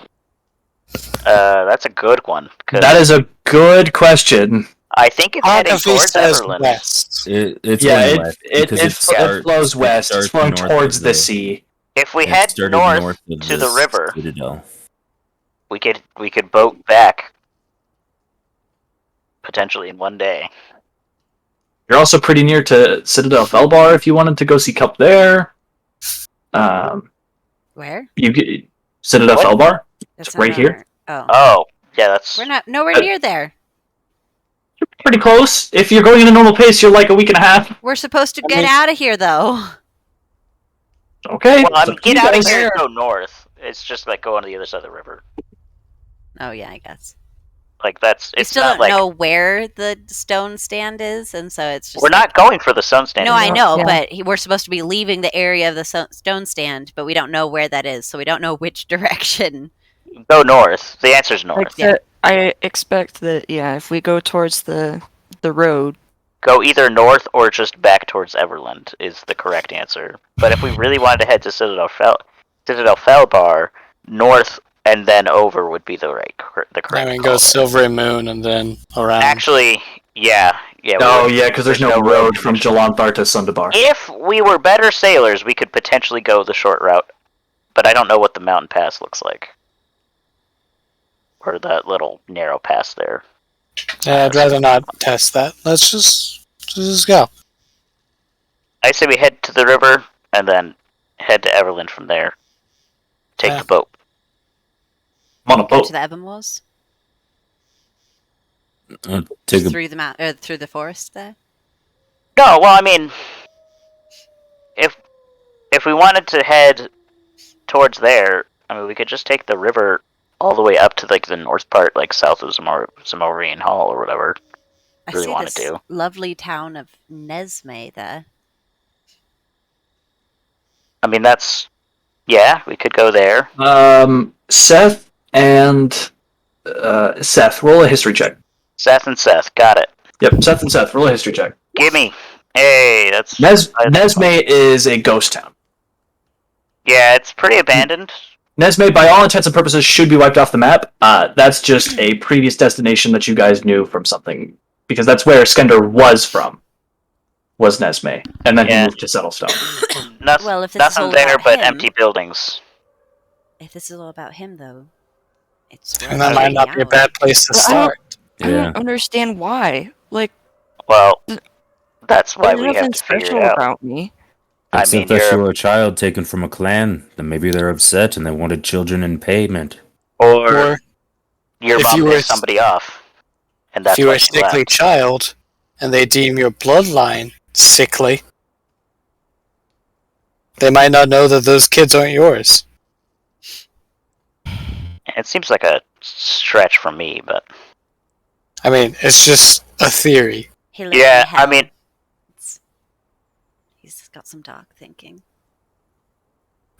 that's a good one. 'Cause that is a good question. I think it's heading Geography towards says Everland. west. It's Yeah, going it west it, because it, starts- flows west. It's starts flowing north towards of the sea. If we it head started north of to the river, Citadel. we could boat back potentially in one day. You're also pretty near to Citadel Felbar if you wanted to go see Cup there. where? You get Citadel What? Felbar. That's right not here. Oh, Oh, yeah, that's we're not nowhere Uh, near there. Pretty close. If you're going at a normal pace, you're like a week and a half. We're supposed to I get mean- out of here, though. Okay. well. I it's mean, up to get you out of guys. here and go north. It's just like go on the other side of the river. Oh yeah, I guess. Like that's. We It's still not don't like know where the stone stand is, and so it's just we're not going for the sun stand. No, I know, Yeah. but we're supposed to be leaving the area of the stone stand, but we don't know where that is, so we don't know which direction. Go north. The answer's north. I expect that, if we go towards the road, Go either north or just back towards Everland is the correct answer. But if we really wanted to head to Citadel Felbar, north and then over would be the correct I mean, call go there. Silvery Moon and then around. Actually, yeah. Oh yeah, because there's no road from Jalanthar to Sundabar. If we were better sailors, we could potentially go the short route, but I don't know what the mountain pass looks like, or that little narrow pass there. Yeah, I'd rather not test that. Let's just go. I say we head to the river and then head to Everland from there. Take Yeah. the boat. I'm on a Go boat. to the Evermoors Take a through the through the forest there. No, well, I mean, if we wanted to head towards there, I mean, we could just take the river all the way up to like the north part, like south of Zamorian Hall or whatever. I Really see wanna this do. lovely town of Nesme there. I mean, we could go there. Seth and Seth, roll a history check. Seth and Seth, got it. Yep, Seth and Seth, roll a history check. Gimme. Hey, that's Nesme is a ghost town. Yeah, it's pretty abandoned. Nesme, by all intents and purposes, should be wiped off the map. That's just a previous destination that you guys knew from something, because that's where Skender was from. Was Nesme, and then he Yeah. moved to Settlestone. Nothing, Well, if this is nothing all there about but him- empty buildings. If this is all about him, though, it's And that might not be a bad place to But I start. I don't understand why. Like, Well, that's why there's we nothing have to figure special it out. about me. I Except mean, that you're- you were a child taken from a clan, then maybe they're upset and they wanted children in payment. Or Or your if mom you were- pissed somebody off, and that's if you why were a she sickly left. child and they deem your bloodline sickly, they might not know that those kids aren't yours. It seems like a stretch for me, but I mean, it's just a theory. He lives yeah, in hell. I mean, He's got some dark thinking.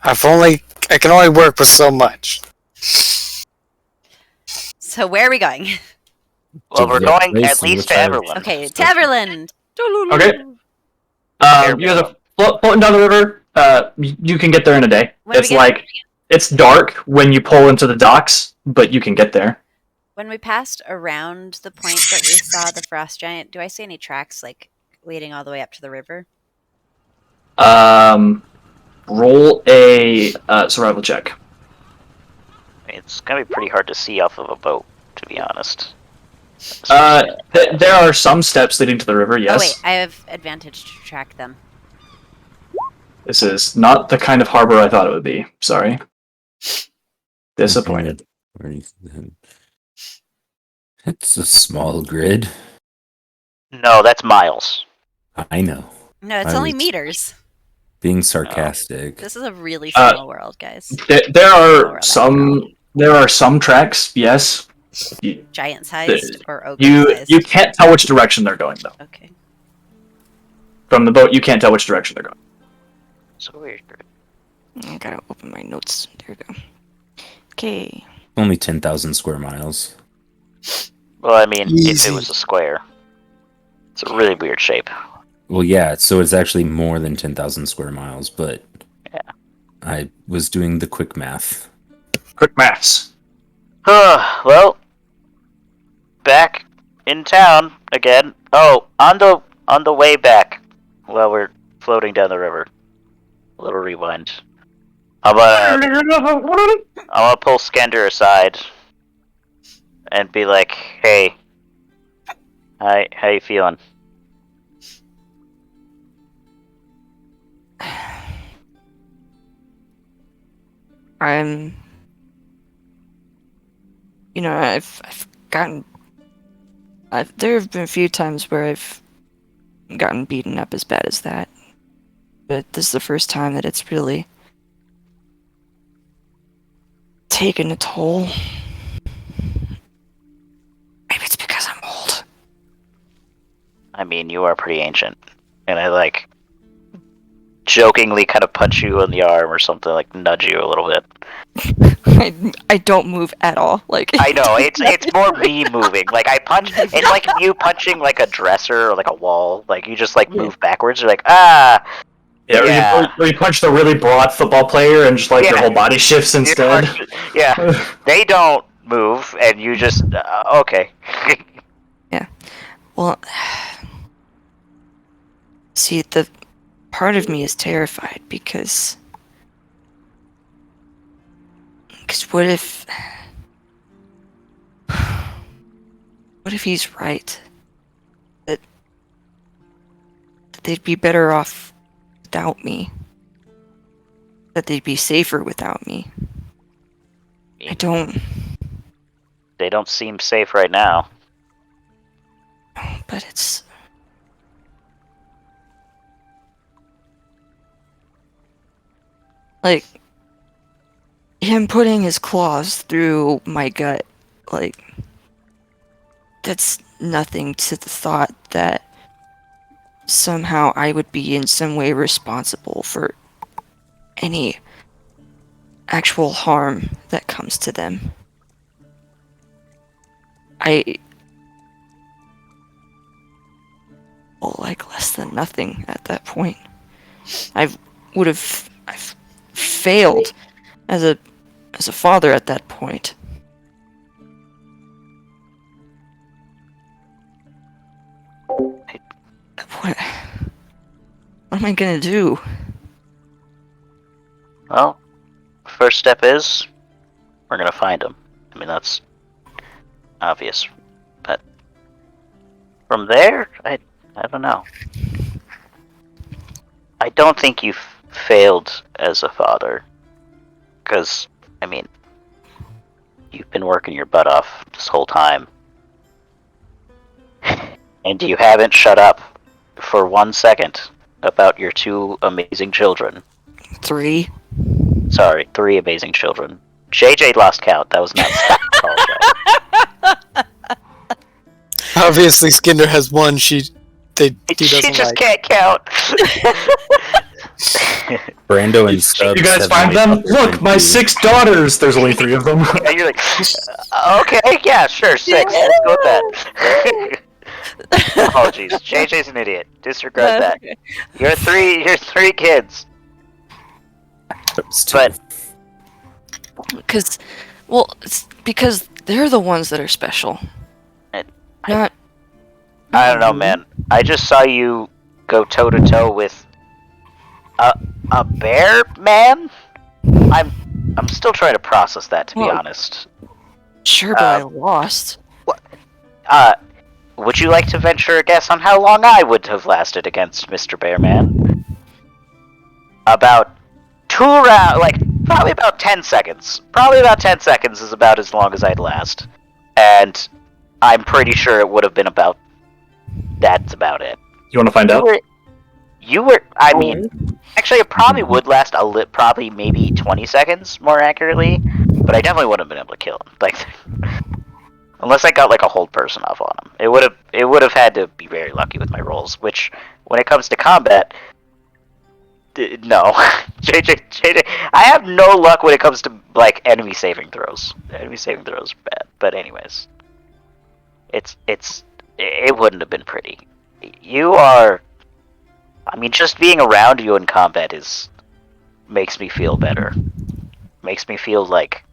I can only work with so much. So where are we going? well, To we're the going place at in least which to I- Everland. Okay, to Everland. Okay. You guys are floating down the river. You can get there in a day. When It's we get- like it's dark when you pull into the docks, but you can get there. When we passed around the point that we saw the frost giant, do I see any tracks like leading all the way up to the river? Roll a survival check. It's gonna be pretty hard to see off of a boat, to be honest. There are some steps leading to the river. Yes. Oh wait, I have advantage to track them. This is not the kind of harbor I thought it would be. Sorry. Disappointed. It's a small grid. No, that's miles. I know. No, it's I only was- meters. Being sarcastic. This is a really small world, guys. There are some tracks. Yes. Giant sized or ogre You sized? can't tell which direction they're going though. Okay. From the boat, you can't tell which direction they're going. So weird. I gotta open my notes. There we go. Okay. Only 10,000 square miles. Well, I mean, if Easy. it was a square, it's a really weird shape. Well, yeah, so it's actually more than 10,000 square miles, but Yeah. I was doing the quick math. Quick maths. Well, back in town again. Oh, on the way back, while we're floating down the river. A little rewind. I'm gonna pull Skender aside and be like, "Hey, how you feeling?" I'm. You know, I've gotten. There have been a few times where I've gotten beaten up as bad as that, but this is the first time that it's really taken a toll. Maybe it's because I'm old. I mean, you are pretty ancient, and I jokingly kind of punch you on the arm or something, like nudge you a little bit. I don't move at all. Like I know it's more me moving. Like I punch. It's like you punching like a dresser or like a wall. Like you just move backwards. You're like Yeah, Yeah. Or you punch the really broad football player and just your Yeah. whole body shifts you instead. punch- yeah. They don't move, and you just okay. Well, see, the part of me is terrified because what if he's right? That they'd be better off without me. That they'd be safer without me. I don't, They don't seem safe right now. but it's like him putting his claws through my gut, like that's nothing to the thought that somehow I would be in some way responsible for any actual harm that comes to them. Like less than nothing at that point. I've failed as a father at that point. What am I gonna do? Well, first step is we're gonna find him. I mean that's obvious, but from there, I don't know. I don't think you failed as a father, because I mean, you've been working your butt off this whole time, and you haven't shut up for 1 second about your 2 amazing children. 3. Sorry, 3 amazing children. JJ lost count. That was not apologize. Obviously, Skender has one. He doesn't She just like. can't count. Brando and Stubbs. You guys have find my them? other Look, than my two. 6 daughters. There's only 3 of them. And you're like, okay, yeah, sure, 6. Let's go with that. Apologies. JJ's an idiot. Disregard that. You're 3 kids. Stubbs, too. But It's because they're the ones that are special. Not I don't know, man. I just saw you go toe to toe with a bear man. I'm still trying to process that, to be Well, honest. sure, but I lost. would you like to venture a guess on how long I would have lasted against Mr. Bearman? About 2 rounds, like, probably about 10 seconds. Probably about 10 seconds is about as long as I'd last. And I'm pretty sure it would have been about... That's about it. You want to find out? I mean, actually, it probably would last probably maybe 20 seconds, more accurately, but I definitely wouldn't have been able to kill him. Like, unless I got like a hold person off on him, it would have had to be very lucky with my rolls. Which, when it comes to combat, no, JJ, I have no luck when it comes to like enemy saving throws. Enemy saving throws are bad, but anyways, it wouldn't have been pretty. You are. I mean, just being around you in combat makes me feel better. Makes me feel like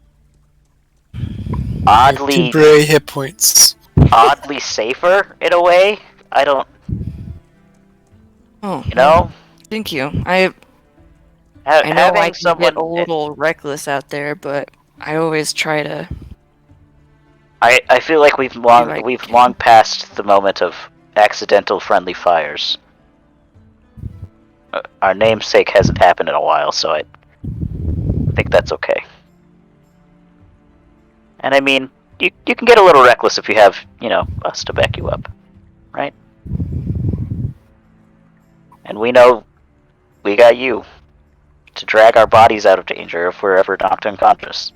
oddly temporary hit points. Oddly safer in a way. I don't, Oh, you know. thank you. I know Having I can someone get a little reckless out there, but I always try to. I feel like we've long can. passed the moment of accidental friendly fires. Our namesake hasn't happened in a while, so I think that's okay. And I mean, you can get a little reckless if you have, us to back you up, right? And we know we got you to drag our bodies out of danger if we're ever knocked unconscious.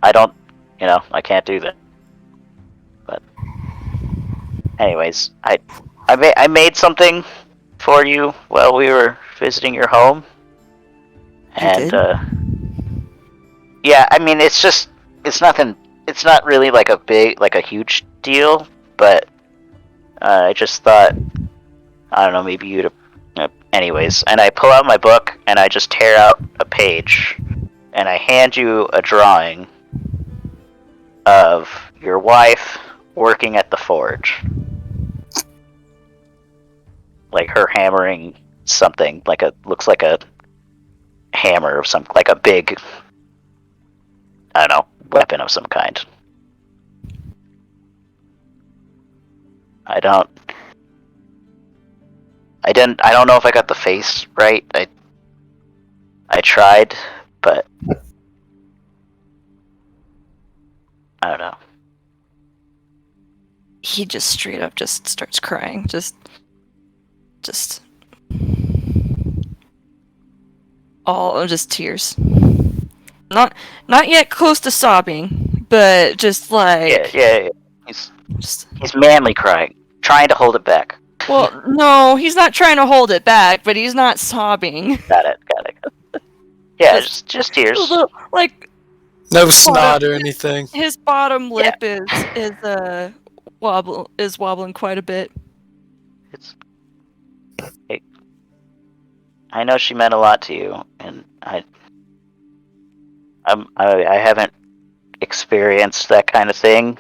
I can't do that. But anyways, I made something for you while we were visiting your home. And yeah, I mean it's nothing, it's not really like a huge deal, but I just thought, I don't know, maybe you'd anyways, and I pull out my book and I just tear out a page and I hand you a drawing of your wife working at the forge. Like her hammering something, looks like a hammer of some, like a big, I don't know, weapon of some kind. I don't know if I got the face right. I tried, but I don't know. He just straight up just starts crying. Just all just tears. Not yet close to sobbing, but just like Yeah. He's manly crying, trying to hold it back. Well, no, he's not trying to hold it back, but he's not sobbing. Got it. Yeah, just tears. Like No snot or anything. his bottom lip is wobbling quite a bit. I know she meant a lot to you, and I haven't experienced that kind of thing.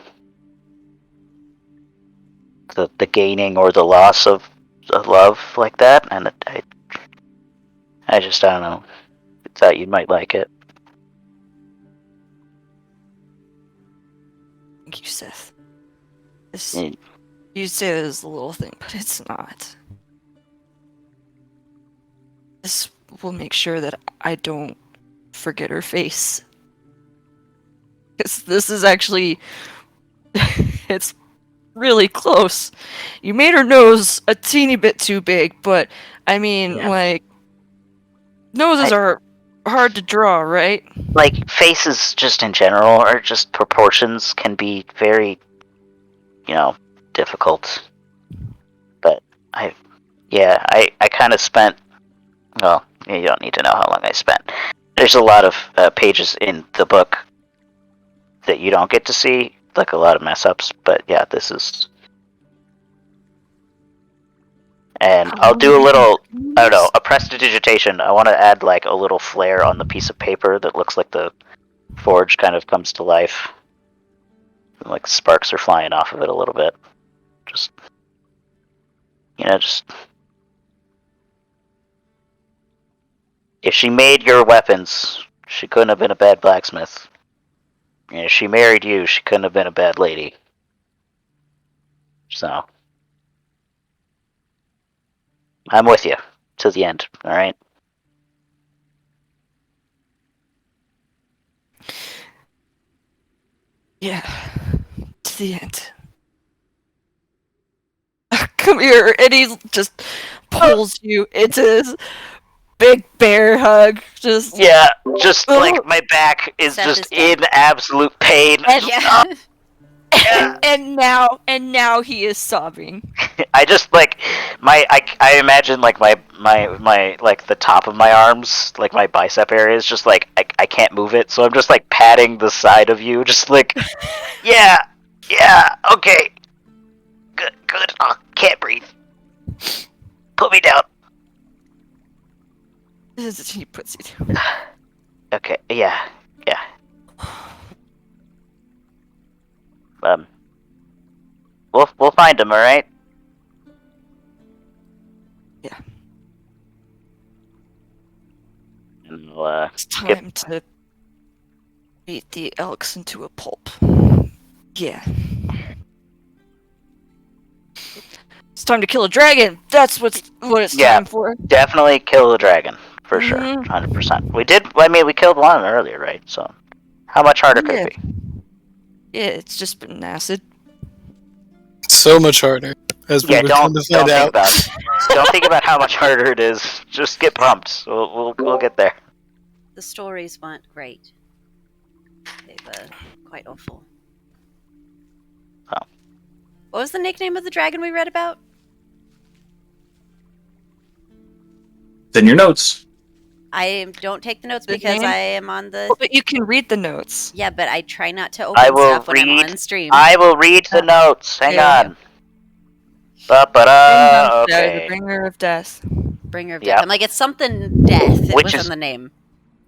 The gaining or the loss of love like that, and I just, I don't know. I thought you might like it. Thank you, Seth. You say this is a little thing, but it's not. This will make sure that I don't forget her face. Because this is actually... it's really close. You made her nose a teeny bit too big, but, I mean, like... Noses are hard to draw, right? Like, faces just in general, or just proportions, can be very, difficult. But I kind of spent, well, you don't need to know how long I spent. There's a lot of pages in the book that you don't get to see, like a lot of mess ups, but yeah, this is... And I'll do a little, I don't know, a prestidigitation. I want to add like a little flare on the piece of paper that looks like the forge kind of comes to life. And, like sparks are flying off of it a little bit. Just... If she made your weapons, she couldn't have been a bad blacksmith. And if she married you, she couldn't have been a bad lady. So I'm with you to the end. All right. Yeah. To the end. Come here, and he just pulls you into this big bear hug. Just Yeah, just like my back is Seth just is dead. in absolute pain. Yeah. and now he is sobbing. I just like I imagine like my like the top of my arms, like my bicep area is just like I can't move it, so I'm just like patting the side of you, just like yeah, okay, good. Oh, can't breathe. Put me down. He puts you down. Okay, yeah. We'll find him, all right? Yeah. And It's time to beat the elks into a pulp. Yeah. It's time to kill a dragon. That's what it's Yeah. time for. definitely kill the dragon for sure, Mhm. 100%. We did. I mean, we killed one earlier, right? So, how much harder could it be? Yeah, it's just been acid. So much harder, as we Yeah, were don't trying to find think out. about it. Don't think about how much harder it is. Just get pumped. We'll get there. The stories weren't great. They were quite awful. Oh. What was the nickname of the dragon we read about? It's in your notes. I don't take the notes The because name? I am on the. Oh, but you can read the notes. Yeah, but I try not to I open will stuff when I'm read- on stream. I will read the notes. Hang Yeah. on. Ba-ba-da. The Okay. bringer of death. Bringer of Yep. Death. I'm like, it's something death. It Which was is- in the name.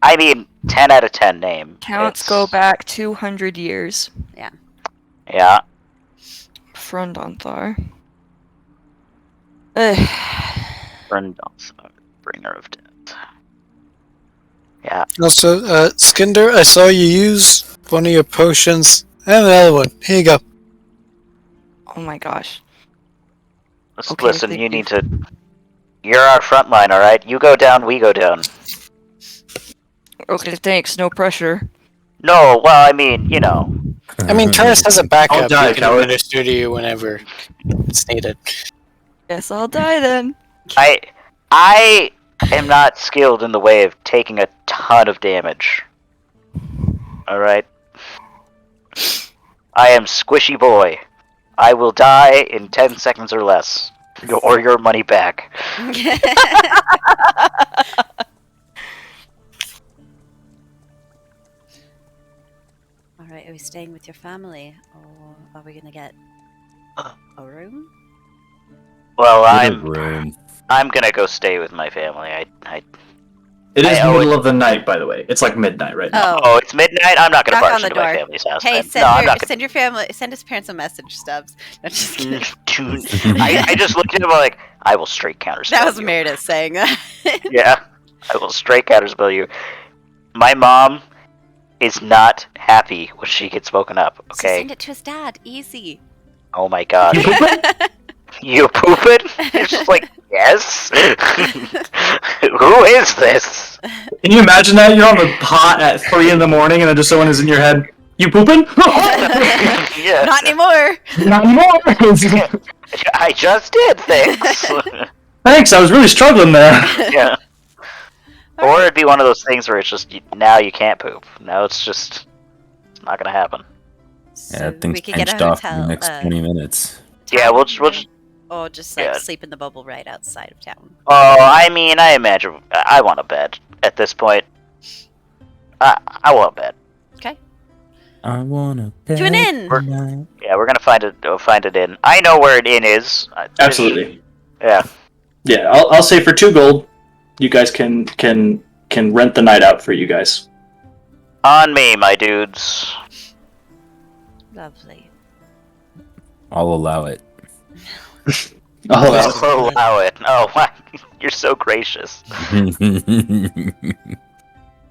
I mean, 10 out of 10 name. Counts It's- go back 200 years. Yeah. Frondonthar. Bringer of Death. Yeah. Also, Skender, I saw you use one of your potions. And another one. Here you go. Oh my gosh. Okay, Listen, thank you you. need to. You're our front line, all right? You go down, we go down. Okay, thanks. No pressure. No, well, I mean, you know. I mean, Turnus has a backup. I'll die, He can coward. administer to you whenever it's needed. Guess I'll die then. I am not skilled in the way of taking a ton of damage. All right. I am squishy boy. I will die in 10 seconds or less, or your money back. Alright, are we staying with your family? Or are we gonna get a room? Well, Get a room. I'm gonna go stay with my family. It is I the owe middle of the night, by the way. It's like midnight right now. Oh, it's midnight. I'm not gonna Knock barge on the into my door. family's house. hey, I'm send not send your family, send his parents a message, Stubbs. No, just kidding. gonna. I just looked at him like, I will straight counterspell That was you. Meredith saying that. Yeah, I will straight counterspell you. My mom is not happy when she gets woken up. So Okay. send it to his dad. Easy. Oh my god. You pooping? It's just like, yes. Who is this? Can you imagine that? You're on the pot at 3 in the morning and then just someone is in your head. You pooping? Yeah. Not anymore. Not anymore. I just did things. Thanks, I was really struggling there. Yeah. Or it'd be one of those things where it's just now you can't poop. Now it's not gonna happen. Yeah, So things we could get a pinched off in hotel. the next 20 minutes. Yeah, we'll just. Or just like Yeah. sleep in the bubble right outside of town. Oh, I mean, I imagine I want a bed at this point. I want a bed. I wanna To an inn. tonight. Yeah, we're gonna find it in. I know where an inn is. Absolutely. Yeah. Yeah, I'll say for 2 gold, you guys can rent the night out for you guys. On me, my dudes. Lovely. I'll allow it. I'll I'll allow it. Oh, wow. You're so gracious.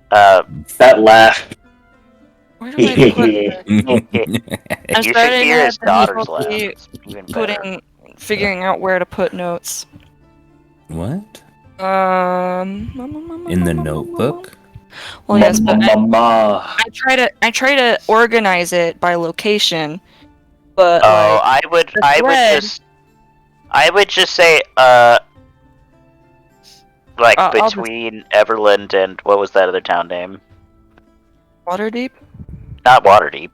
that laugh. Where do I put You I'm should starting hear to his have daughter's laugh. difficulty It's even better. figuring out where to put notes. What? In In the notebook? Well, yes, but Mama. I try to organize it by location, but Oh, like I would just say, like I'll just- between Everland and what was that other town name? Waterdeep. Not Waterdeep.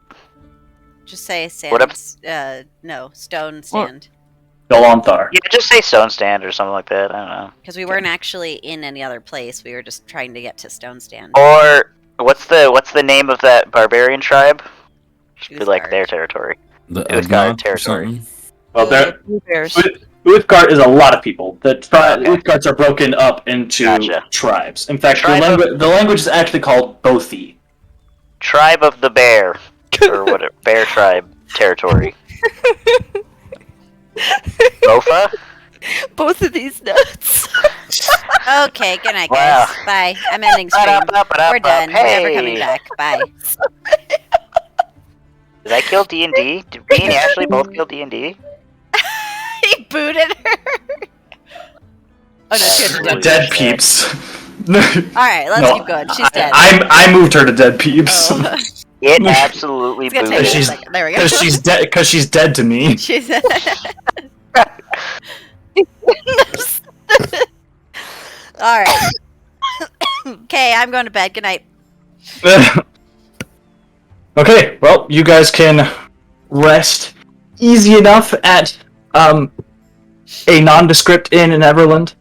Just say What up? Stonestand. Galanthar. Yeah, just say Stonestand or something like that. I don't know. Because we weren't actually in any other place. We were just trying to get to Stonestand. Or what's the name of that barbarian tribe? Should be like Uthgardt. their territory. The It was Ugnaught guard or territory. something? Well, there. Blue bears. Uthgardt is a lot of people. The Okay. Uthgarts are broken up into Gotcha. tribes. In fact, Tribe the language is actually called Bothi. Tribe of the Bear, or whatever, Bear Tribe territory. Bofa? Both of these notes. Okay, good night, Wow. guys. Bye. I'm ending stream. We're done. We're never coming back. Bye. Did I kill D&D? Did me and Ashley both kill D&D? He booted her. Oh no, she had Holy dead. Dead shit. peeps. Alright, let's keep going. She's dead. I moved her to dead peeps. Oh. It absolutely It's gonna booted. take me a She's- second. There we go. Because she's dead to me. She's Alright. Okay, I'm going to bed. Good night. Okay, well, you guys can rest easy enough at a nondescript inn in Everland,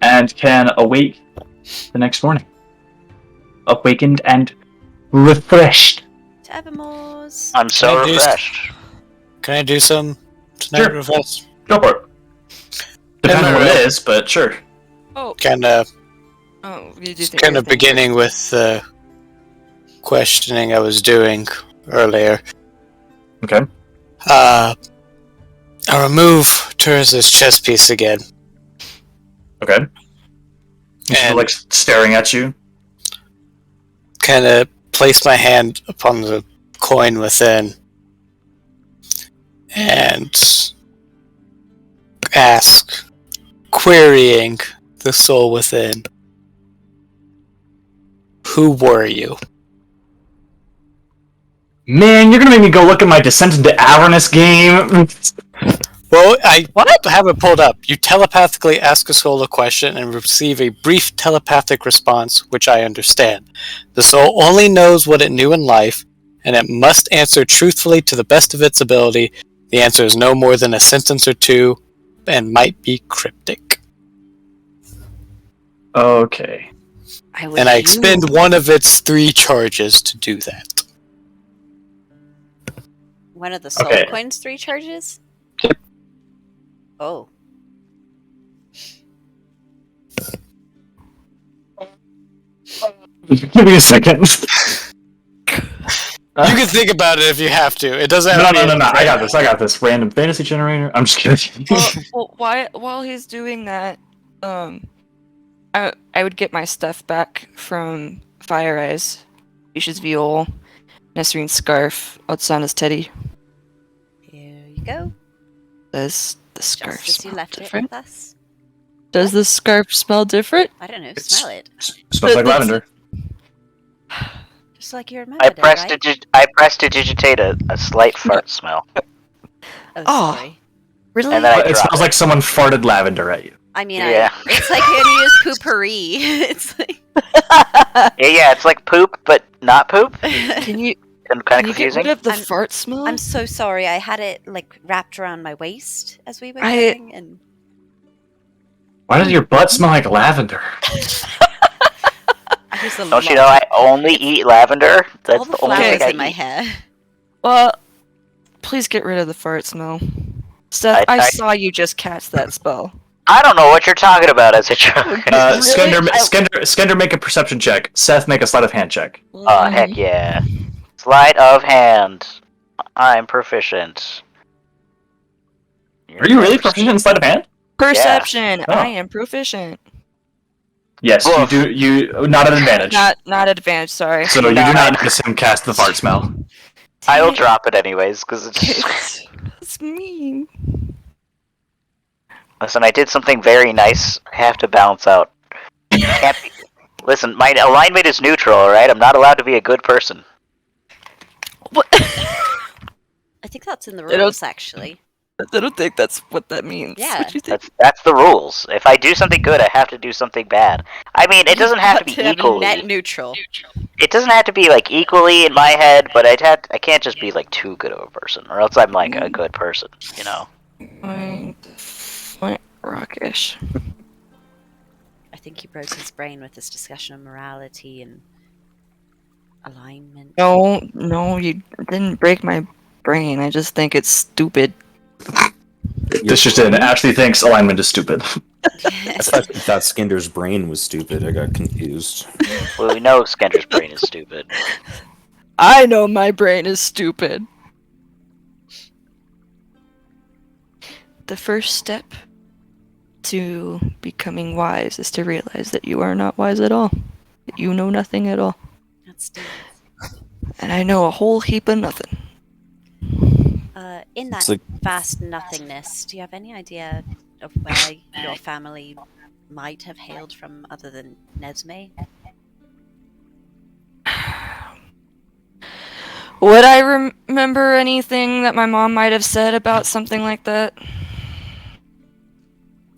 and can awake the next morning, awakened and refreshed. Tabimos. I'm so Can I do- refreshed. Can I do some tonight Sure. real fast? Go for it. Depends on what it is, but sure. Oh, Kind of, you do think kind of everything- beginning with the questioning I was doing earlier. Okay. I remove Terz's chess piece again. Okay. She's And- like staring at you. Kind of place my hand upon the coin within and ask, querying the soul within, who were you? Man, you're gonna make me go look at my Descent into Avernus game. Well, I have it pulled up. You telepathically ask a soul a question and receive a brief telepathic response, which I understand. The soul only knows what it knew in life, and it must answer truthfully to the best of its ability. The answer is no more than a sentence or two, and might be cryptic. Okay. And I expend one of its 3 charges to do that. One of the soul Okay. coins 3 charges? Oh. Give me a second. You can think about it if you have to. It doesn't have No. to be I got this. Random fantasy generator. I'm just kidding. While he's doing that, I would get my stuff back from Fire Eyes, Isha's viol, Nesrine's scarf, Otsuna's teddy. Here you go. Does the scarf Just as you smell left it different? with us. Does the scarf smell different? I don't know. It's- Smell it. Smells like lavender. Just like your mama I did, pressed right? I prestidigitate a slight fart smell. Oh, Oh. sorry. Really? And then I It drop smells it. like someone farted lavender at you. I mean, Yeah. it's like when you use poopery. It's like... Yeah, it's like poop, but not poop. Can you Kind can of you get confusing. rid of the I'm- fart smell? I'm so sorry. I had it like wrapped around my waist as we were I- going, and Why does your butt smell like lavender? I just Don't you know I only eat lavender? all That's the the only flowers thing I in my eat. hair. Well, please get rid of the fart smell. Steph, I I- saw you just cast that spell. I don't know what you're talking about as a joke. Really? Skender, make a perception check. Seth, make a sleight of hand check. Oh, heck yeah. Sleight of hand. I'm proficient. Are you really proficient in sleight of hand? Perception. Oh. I am proficient. Yes, you Woof. do. You not an advantage. Not advantage. Sorry. So you do not notice him cast the fart smell. I will drop it anyways, because it's... It's mean. Listen, I did something very nice. I have to balance out. Can't be... Listen, my alignment is neutral, alright? I'm not allowed to be a good person. What? I think that's in the don't- rules, actually. I don't think that's what that means. Yeah. What you think? That's the rules. If I do something good, I have to do something bad. I mean, it doesn't have to be equally. Net neutral. It doesn't have to be like equally in my head, but I can't just be like too good of a person, or else I'm like a good person, you know. Rockish. I think he broke his brain with this discussion of morality and alignment. No, you didn't break my brain. I just think it's stupid. This just in. Ashley thinks alignment is stupid. I thought Skender's brain was stupid. I got confused. Well, we know Skender's brain is stupid. I know my brain is stupid. The first step to becoming wise is to realize that you are not wise at all. That you know nothing at all. That's deep. And I know a whole heap of nothing. In that It's like- vast nothingness, do you have any idea of where your family might have hailed from other than Nesme? Would I remember anything that my mom might have said about something like that?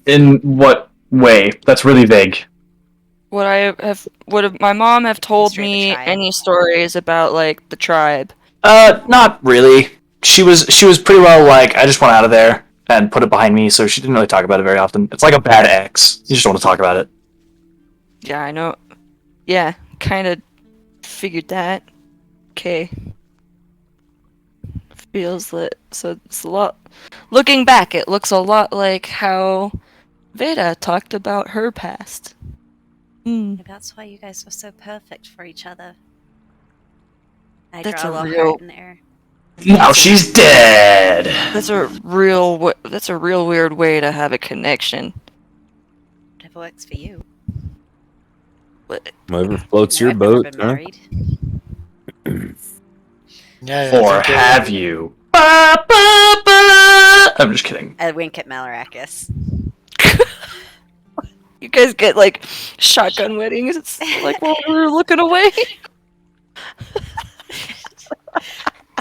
In what way? That's really vague. Would my mom have told History of the me tribe. any stories about like the tribe? Not really. She was pretty well like, I just want out of there and put it behind me, so she didn't really talk about it very often. It's like a bad ex. You just don't want to talk about it. Yeah, I know. Yeah, kind of figured that. Okay. Feels that so it's a lot. Looking back, it looks a lot like how Veda talked about her past. Hmm. Maybe that's why you guys were so perfect for each other. I That's draw a a little real- heart in there. Now she's dead. That's a real weird way to have a connection. Whatever works for you. But Whatever floats No, your I've never boat. been Huh? married. Yeah, Or I think have you? Ba, ba, ba. I'm just kidding. I wink at Malarakis. you guys get like shotgun weddings. It's like while we're looking away.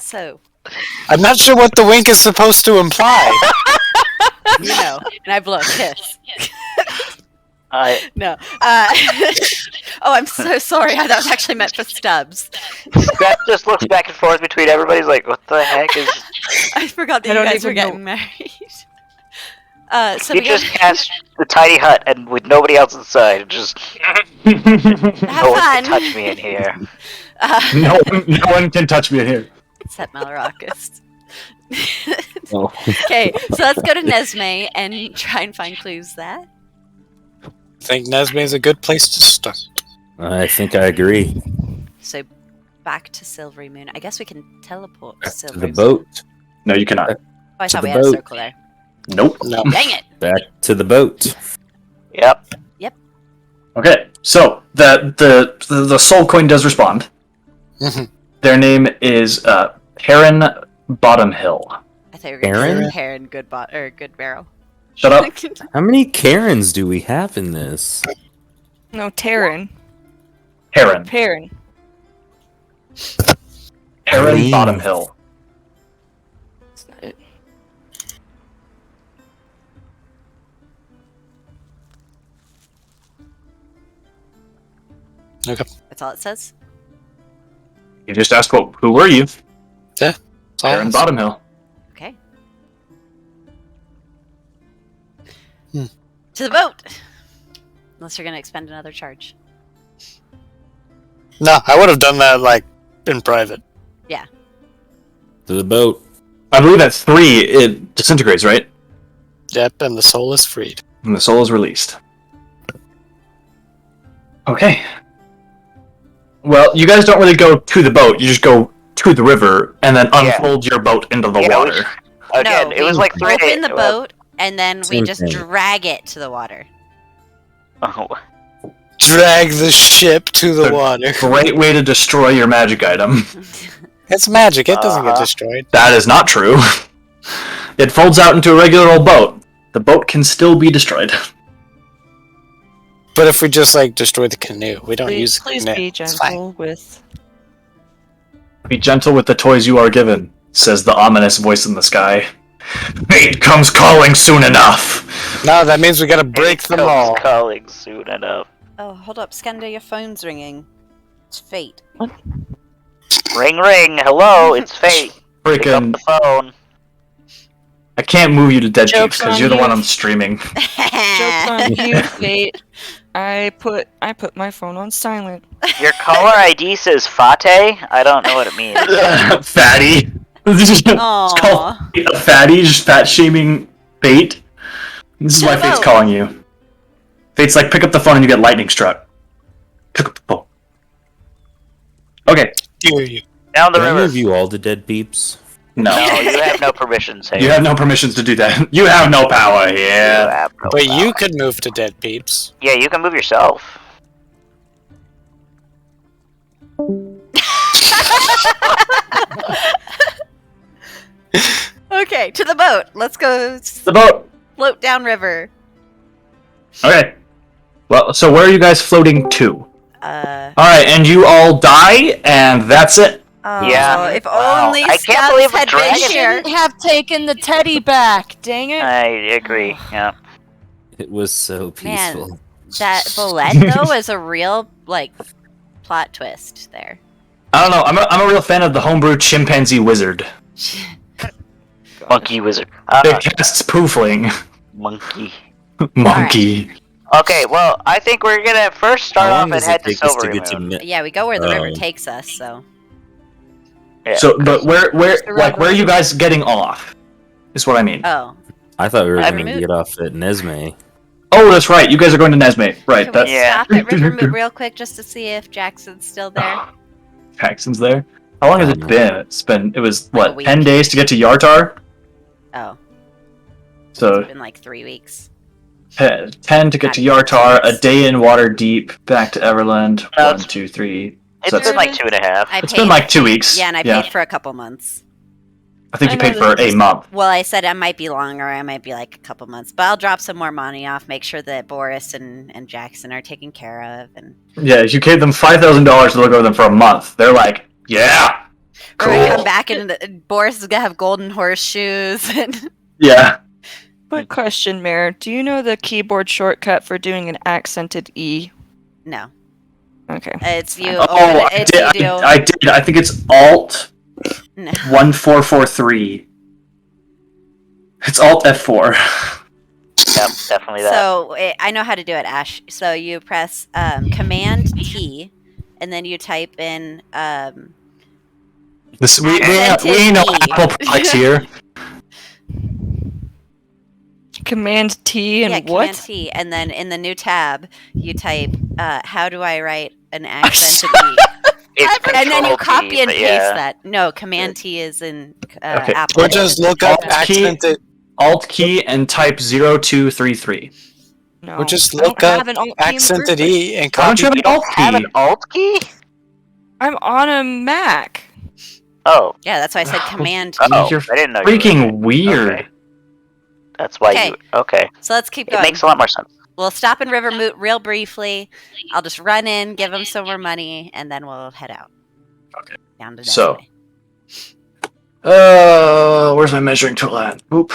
So, I'm not sure what the wink is supposed to imply. you know, and I blow a kiss. No. Oh, I'm so sorry. That was actually meant for Stubbs. That just looks back and forth between everybody's like, what the heck is... I forgot that I you don't guys were even know. getting married. So You we just got cast the tiny hut and with nobody else inside, just have no one fun. can touch me in here. no one can touch me in here. Except Malarakis. Oh. Okay, so let's go to Nesme and try and find clues there. I think Nesme is a good place to start. I think I agree. So back to Silvery Moon. I guess we can teleport to Back to Silvery the Moon. boat. No, you cannot. Oh, I to thought the we had a boat. circle there. Nope. No. Dang it! Back to the boat. Yep. Okay, so the soul coin does respond. Mhm. Their name is Heron Bottom Hill. I thought you were going to Aaron? say Heron Good Barrel. Shut up. How many Karens do we have in this? No, Terran. Heron. Perrin. Heron Green. Bottom Hill. That's not it. That's all it says. You just asked, who were you? That's all Heron it Bottom Hill. Okay. Hmm. To the boat! Unless you're going to expend another charge. No, I would have done that like in private. To the boat. I believe at 3 it disintegrates, right? Yep, and the soul is freed. And the soul is released. Okay. Well, you guys don't really go to the boat. You just go to the river and then Yeah. unfold your boat into the Yeah, we water. Again, No, it was we like 3 open the boat, and then we Same just thing. drag it to the water. Oh, drag the ship to the The water. Great way to destroy your magic item. It's magic. It doesn't get destroyed. That is not true. It folds out into a regular old boat. The boat can still be destroyed. But if we just like destroy the canoe, we don't use the Please canoe. be It's fine. gentle with. Be gentle with the toys you are given, says the ominous voice in the sky. Fate comes calling soon enough. No, that means we gotta break them all. Calling soon enough. Oh, hold up, Skender, your phone's ringing. It's fate. Ring, ring. Hello, it's fate. Pick up Freaking, the phone. I can't move you to dead Joke's because on you're the you. one I'm streaming. Joke's on you, Fate. I put my phone on silent. Your caller ID says Fate. I don't know what it means. Fatty. It's Aww. called a fatty, just fat shaming Fate. This is why Fate's Hello. calling you. Fate's like, pick up the phone and you get lightning struck. Pick up the phone. Okay. Hear you. Down the Can I river. move you all to dead peeps? No. No, you have no permissions. Hey. You have no permissions to do that. You have no power You here. have no But power. you could move to dead peeps. Yeah, you can move yourself. Okay, to the boat. Let's go The boat. float downriver. Okay. Well, so where are you guys floating to? Alright, and you all die, and that's it. Oh, Yeah. if Wow. only I can't Stubbs believe a had been dragon- here. Shouldn't have taken the teddy back. Dang it. I agree. Yeah. It was so Man. peaceful. That Bolette, though, is a real, like, plot twist there. I don't know, I'm a real fan of the homebrew chimpanzee wizard. Monkey wizard. It casts Poofling. Monkey. Monkey. Okay, well, I think we're gonna first start How off long and does head it to take us Silver to get to Moon. Yeah, we go where the river Oh. takes us, so. Yeah. So, but where the are you guys getting off? Is what I mean. Oh. I thought we were River going to Moot? get off at Nesme. Oh, that's right. You guys are going to Nesmate. Right. Can That's we Yeah. stop at Rivermoot real quick just to see if Jackson's still there? Jackson's there. How long has it been? It was Like a what, week. 10 days to get to Yartar? Oh, So it's been like 3 weeks. 10 to get to Yartar, a day in Waterdeep, back to Everland. No, 1, it's- 2, 3. It's So been that's, like 2.5. I it's paid, been like 2 weeks. yeah, and I paid for a couple months. I think you I know paid for that a month. Well, I said I might be longer, I might be like a couple months, but I'll drop some more money off, make sure that Boris and Jackson are taken care of, and Yeah, you gave them $5,000 to look over them for a month. They're like, yeah, or we come cool. back and Boris is gonna have golden horseshoes. And Yeah. Quick question, Mayor. Do you know the keyboard shortcut for doing an accented E? no, Okay. it's you. Oh, I it's did. you do. I did. I think it's Alt No. 1443. It's Alt F4. Yep, definitely that. So I know how to do it, Ash. So you press Command T, and then you type in We Accented know E. Apple products here. Command T and yeah, what? Command T, and then in the new tab you type how do I write an accented E, It's and then you Control T, copy and but paste yeah. that. No, Command T is in Okay. Apple. Or just look up Alt key. accented. Alt key and type 0233. No. Or just I don't look up have an alt key in the first accented place. E and Why don't copy. you have an alt Have an key? alt key? I'm on a Mac. Oh. Yeah, that's why I said Command T. Oh, You're I didn't know. you were- Freaking weird. Okay. That's why Okay. you. Okay. So let's keep It going. makes a lot more sense. We'll stop in Rivermoot real briefly. I'll just run in, give them some more money, and then we'll head out. Okay. Down to So- Desiree. Where's my measuring tool at? Boop.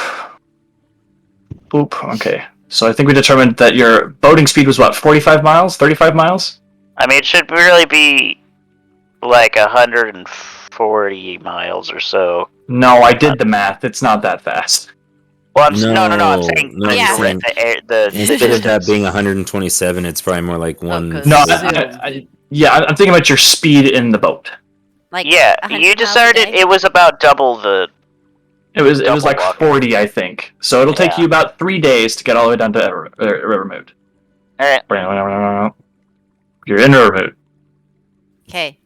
Boop. Okay. So I think we determined that your boating speed was what, 45 miles? 35 miles? I mean, it should really be like 140 miles or so. No, I did the math. It's not that fast. Well, no. I'm saying No, Yeah. I'm saying the instead of that distance. being 127, it's probably more like one. 'cause- No, Zoom. I'm thinking about your speed in the boat. Like Yeah, 100 you miles a decided day? it was about double the. It was Double like walking. 40, I think. So it'll take Yeah. you about 3 days to get all the way down to Rivermoot. Alright. You're in Rivermoot. Okay.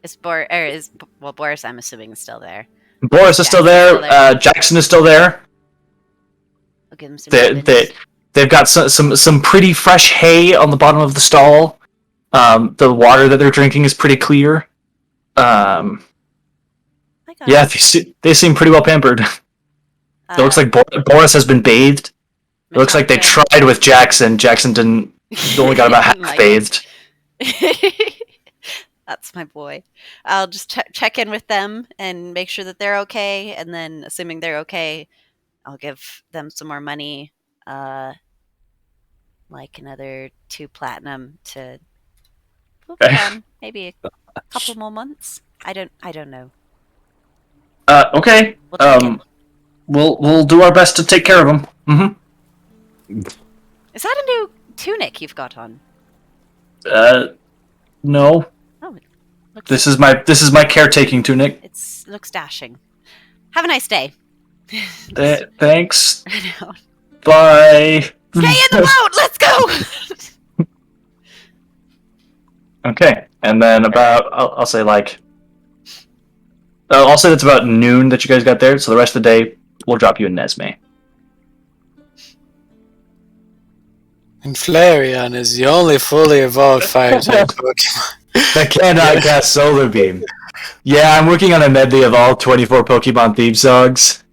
Is Boris? I'm assuming is still there. Boris is still there. Jackson's still there. Jackson is still there. I'll give him some. They, ribbons. they, they've got some pretty fresh hay on the bottom of the stall. The water that they're drinking is pretty clear. My God. Yeah, they seem pretty well pampered. It looks like Boris has been bathed. It looks like they tried with Jackson. Jackson didn't. Only got about half Like- bathed. That's my boy. I'll just check in with them and make sure that they're okay, and then assuming they're okay, I'll give them some more money, like another 2 platinum to we'll be on maybe a couple more months. I don't know. Okay. We'll check in. We'll do our best to take care of them. Mm-hmm. Is that a new tunic you've got on? No. Oh, it looks, This is my caretaking tunic. looks dashing. Have a nice day. Thanks. I know. Bye. Stay in the boat. Let's go. Okay, and then I'll say like. I'll say that's about noon that you guys got there. So the rest of the day, we'll drop you in Nesme. And Flareon is the only fully evolved fire-type Pokemon. That cannot cast Solar Beam. Yeah, I'm working on a medley of all 24 Pokemon theme songs.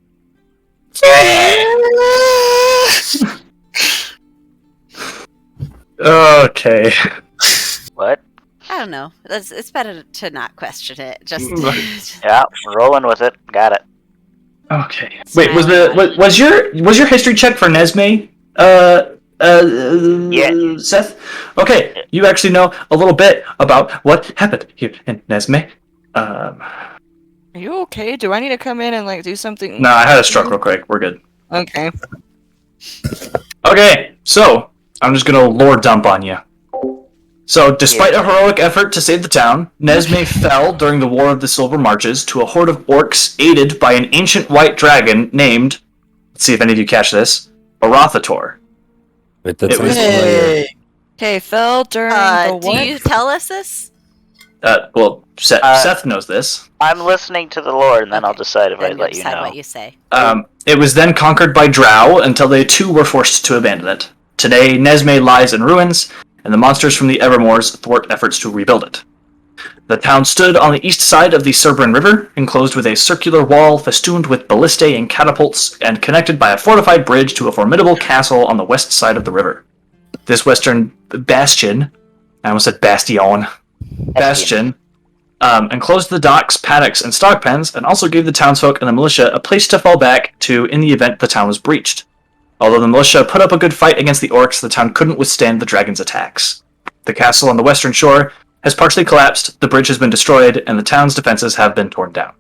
Okay. What? I don't know. It's better to not question it. Just Yeah, rolling with it. Got it. Okay. Wait, was Smiling. your history check for Nesme? Yeah. Seth? Okay, you actually know a little bit about what happened here in Nesme. Are you okay? Do I need to come in and like do something? No, I had a stroke real quick. We're good. Okay. Okay, so I'm just gonna lore dump on you. So, despite a heroic effort to save the town, Nesme fell during the War of the Silver Marches to a horde of orcs aided by an ancient white dragon named, let's see if any of you catch this, Arathator. But that It sounds was- familiar. Okay, fell during the do what? you tell us this? Well, Seth, Uh, Seth knows this. I'm listening to the lore, and then I'll Okay. decide if I Then let you decide know. what you say. It was then conquered by Drow until they too were forced to abandon it. Today, Nesme lies in ruins, and the monsters from the Evermoors thwart efforts to rebuild it. The town stood on the east side of the Cerberan River, enclosed with a circular wall festooned with ballistae and catapults, and connected by a fortified bridge to a formidable castle on the west side of the river. This western bastion, I almost said bastion, enclosed the docks, paddocks, and stock pens, and also gave the townsfolk and the militia a place to fall back to in the event the town was breached. Although the militia put up a good fight against the orcs, the town couldn't withstand the dragon's attacks. The castle on the western shore has partially collapsed, the bridge has been destroyed, and the town's defenses have been torn down.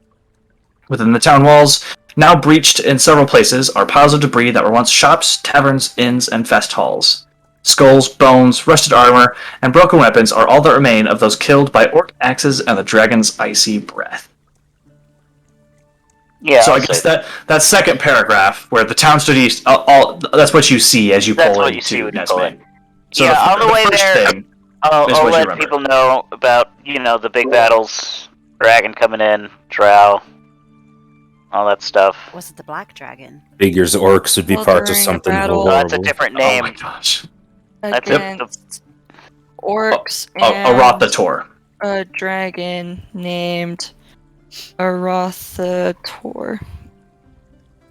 Within the town walls, now breached in several places, are piles of debris that were once shops, taverns, inns, and fest halls. Skulls, bones, rusted armor, and broken weapons are all that remain of those killed by orc axes and the dragon's icy breath. Yeah, So I I'll guess say that second paragraph, where the town stood east, that's what you see as you That's pull what you see into when you pull Nesme. in. So Yeah, on the way first there- thing, I'll is what you let remember. people know about, the big battles, dragon coming in, drow, all that stuff. Was it the black dragon? Figures orcs would be Well, parts of during a something battle- No, that's a horrible. different oh name. my gosh. That's Against orcs and Arathator. a dragon named Arathator.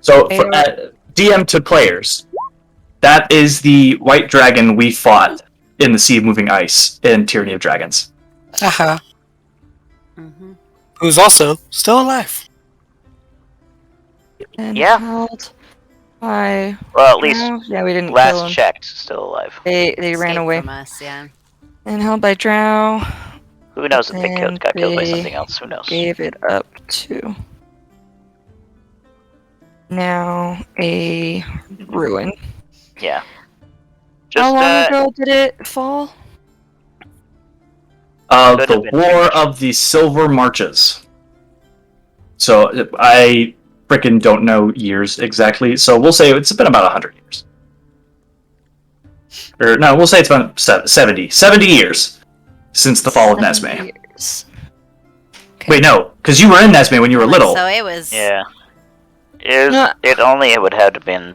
So, for, DM to players, that is the white dragon we fought in the Sea of Moving Ice in Tyranny of Dragons. Haha. Mm-hmm. Who's also still alive. And Yeah. held by Well, at least yeah, we didn't kill last him. checked, still alive. They ran Escaped away. from us, yeah. And held by Drow, Who knows if they And got killed by they something else? Who knows? gave it up to now a ruin. Yeah. How Just long ago did it fall? Could The have been War finished. of the Silver Marches. So, I frickin' don't know years exactly, so we'll say it's been about 100 years. Or, no, we'll say it's been 70 years since the fall of 70 Nesme. years. Wait, no, because you were in Nesme when you were little. So it was. Yeah. No. It would have to been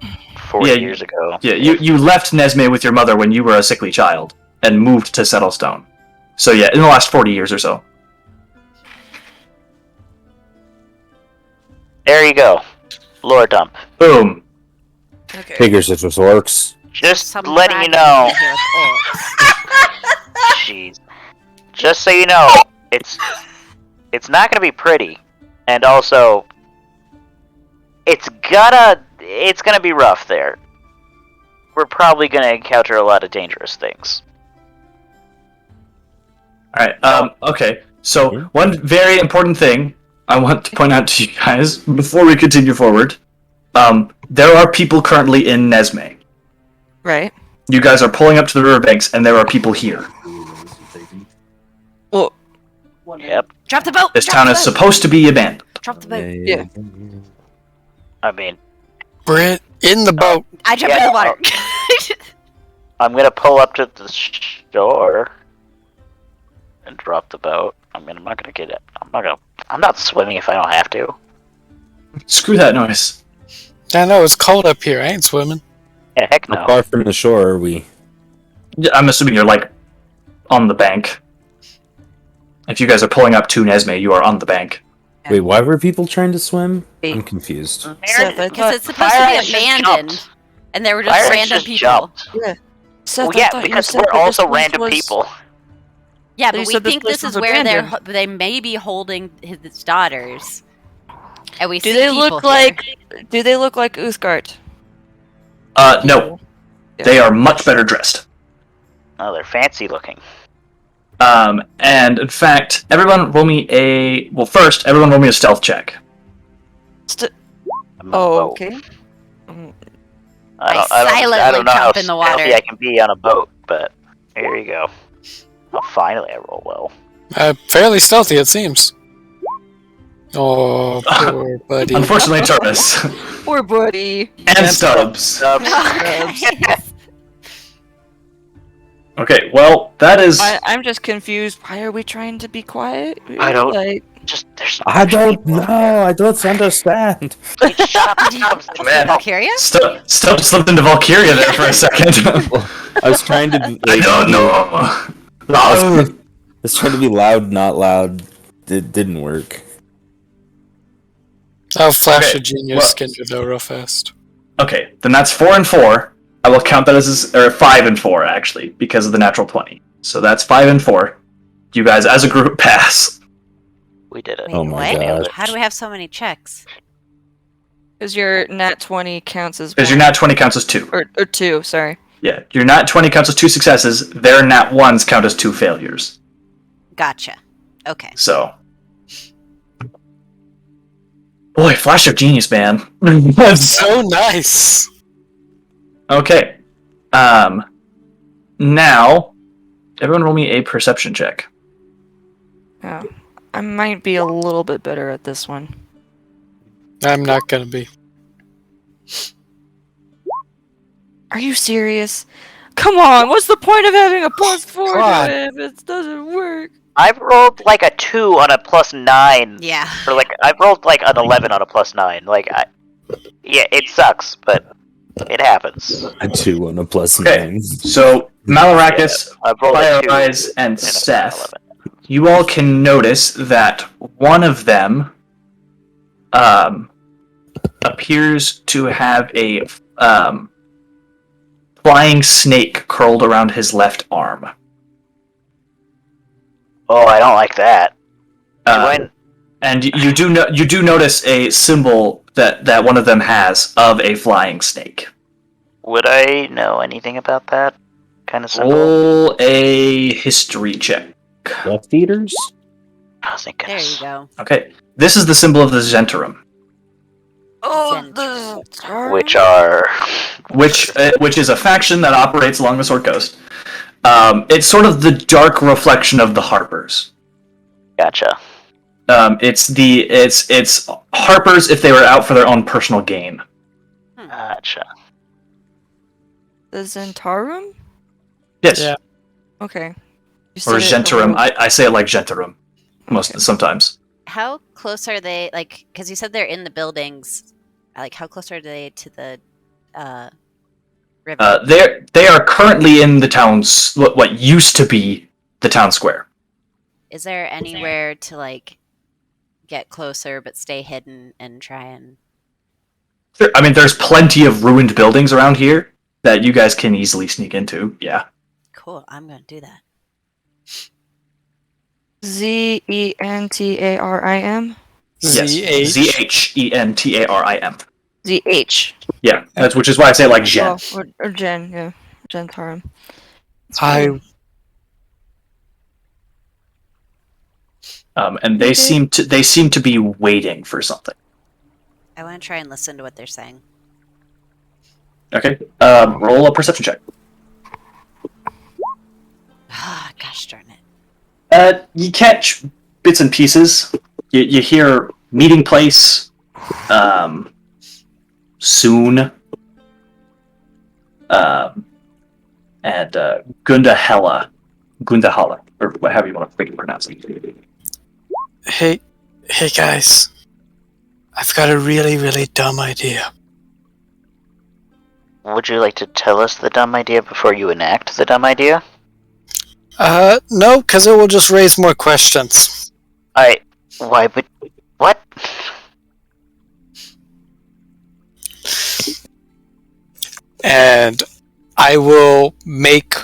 40 Yeah, years ago. Yeah, you left Nesme with your mother when you were a sickly child and moved to Settlestone. So yeah, in the last 40 years or so. There you go. Lore dump. Boom. Okay. Figures it was orcs. Just Some letting you dragon know. over here with orcs. Jeez. Just so you know, it's not gonna be pretty, and also it's gonna be rough there. We're probably gonna encounter a lot of dangerous things. All right. Okay. So one very important thing I want to point out to you guys before we continue forward. There are people currently in Nesme. Right. You guys are pulling up to the riverbanks, and there are people here. Well, Yep. Drop the boat! This Drop town the is boat! supposed to be abandoned. Drop the boat. Yeah. I mean, Brit, in the boat. I jumped Yeah, in the water. I'm gonna pull up to the shore and drop the boat. I mean, I'm not gonna get it. I'm not swimming if I don't have to. Screw that noise. I know, it's cold up here. I ain't swimming. Yeah, heck How no. far from the shore are we? Yeah, I'm assuming you're like on the bank. If you guys are pulling up to Nesme, you are on the bank. Wait, why were people trying to swim? Wait. I'm confused. Seth, I Because thought, it's supposed Fire to ants be just abandoned, jumped. and there were just Fire ants random just people. jumped. Seth, Well, I yeah, thought you because said we're that this also place random was- people. Yeah, You but we said this think place this was is where abandoned. they may be holding his daughters. And we Do see they people look here. like? Do they look like Uthgard? No. Yeah. They are much better dressed. Oh, they're fancy looking. And in fact, everyone roll me a... Well, first, everyone roll me a stealth check. I'm on a Oh, boat. okay. I silently don't know how jump in the water. stealthy I can be on a boat, but here you go. Oh, finally I roll well. Fairly stealthy, it seems. Oh, poor buddy. Unfortunately, Turvis. Poor buddy. And Stubbs. Yes. Okay, well, that is... I'm just confused. Why are we trying to be quiet? I don't- Like, Just there's I don't know. I don't understand. Shut up, Stubbs. Man. Valkyria? Stubbs slipped into Valkyria there for a second. I was trying to. Be, I don't know. I was trying to be loud, not loud. It didn't work. I'll flash Okay, a genius well- Skender though real fast. Okay, then that's 4 and 4. I will count that as... Or 5 and 4, actually, because of the natural 20. So that's 5 and 4. You guys, as a group, pass. We did it. Wait, Oh my what? God. How do we have so many checks? because your nat 20 counts as Because your one. nat 20 counts as 2. or 2. Sorry. Yeah, your nat 20 counts as 2 successes. Their nat 1s count as 2 failures. Gotcha. Okay. So... Boy, flash of genius, man. So nice. Okay. Now, everyone roll me a perception check. Oh, I might be a little bit better at this one. I'm not gonna be. Are you serious? Come on, what's the point of having a +4 God. to it if it doesn't work? I've rolled like a 2 on a +9. Yeah. Or like I've rolled like an 11 on a +9. Yeah, it sucks, but it happens. A 2 on a plus Okay. 9. So, Malarakis, I've rolled a 2 Fire Eyes, and and a Seth, 11. you all can notice that one of them appears to have a flying snake curled around his left arm. Oh, I don't like that. Uh, and you do notice a symbol that one of them has of a flying snake. Would I know anything about that kind of symbol? Roll a history check. Death Eaters? Oh, thank There goodness. you go. Okay, this is the symbol of the Zentarum, Oh, Zentrum. Which are... which is a faction that operates along the Sword Coast. It's sort of the dark reflection of the Harpers. Gotcha. It's Harpers if they were out for their own personal gain. Gotcha. the Zentarum? Yes, Yeah. Okay. You or said it a Gentarum. little- I say it like Gentarum Okay. sometimes. How close are they? Like, because you said they're in the buildings. Like, how close are they to the river? They are currently in the town's what used to be the town square. Is there anywhere to like get closer but stay hidden and try and? Sure. I mean, there's plenty of ruined buildings around here that you guys can easily sneak into. Yeah. Cool. I'm gonna do that. Zentarim. Yes. Zhentrarim. ZH. Yeah, that's which is why I say like Gen. Oh, or Gen, yeah. Gentarum. And they seem to be waiting for something. I want to try and listen to what they're saying. Okay. Roll a perception check. Ah, gosh darn it. You catch bits and pieces. You hear meeting place. Soon. And Gundahella, or whatever you want to freaking pronounce it. Hey guys. I've got a really, really dumb idea. Would you like to tell us the dumb idea before you enact the dumb idea? No, because it will just raise more questions. Why, but... What? And I will make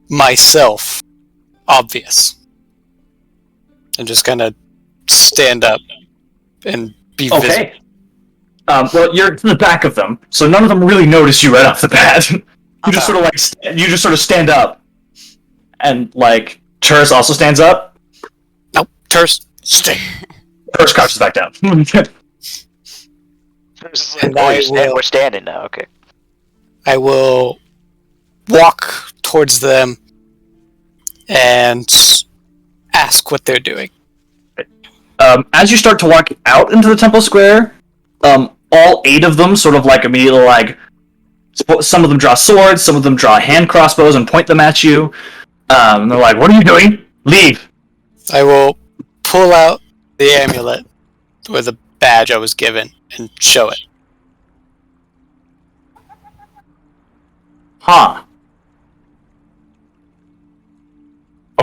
myself obvious. And just kind of stand up and be visible. Okay. Well, you're to the back of them, so none of them really notice you right off the bat. You just sort of stand up, and like Terrace also stands up. Nope, Terrace, stay. Terrace crouches back down. And We're standing now, okay. I will walk towards them and ask what they're doing. As you start to walk out into the temple square, all 8 of them sort of like immediately like some of them draw swords, some of them draw hand crossbows and point them at you. And they're like, "What are you doing? Leave!" I will pull out the amulet or the badge I was given and show it. Huh.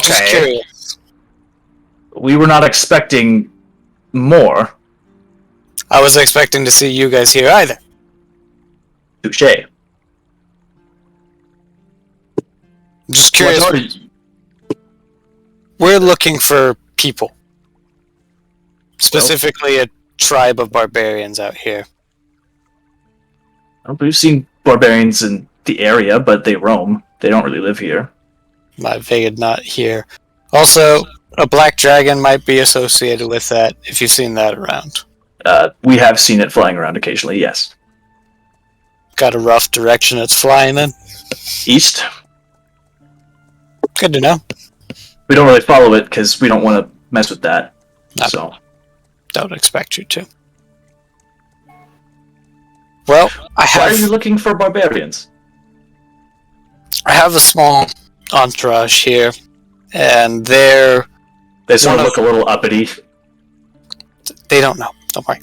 Just Okay. curious. We were not expecting more. I wasn't expecting to see you guys here either. Touche. I'm just curious. We're looking for people. Specifically a tribe of barbarians out here. We've seen barbarians in the area, but they roam. They don't really live here. I figured not here. Also, a black dragon might be associated with that, if you've seen that around. We have seen it flying around occasionally, yes. Got a rough direction it's flying in. East. Good to know. We don't really follow it because we don't want to mess with that. No. So, Don't expect you to. Well, why are you looking for barbarians? I have a small entourage here, and they sort of look a little uppity. They don't know. Don't worry.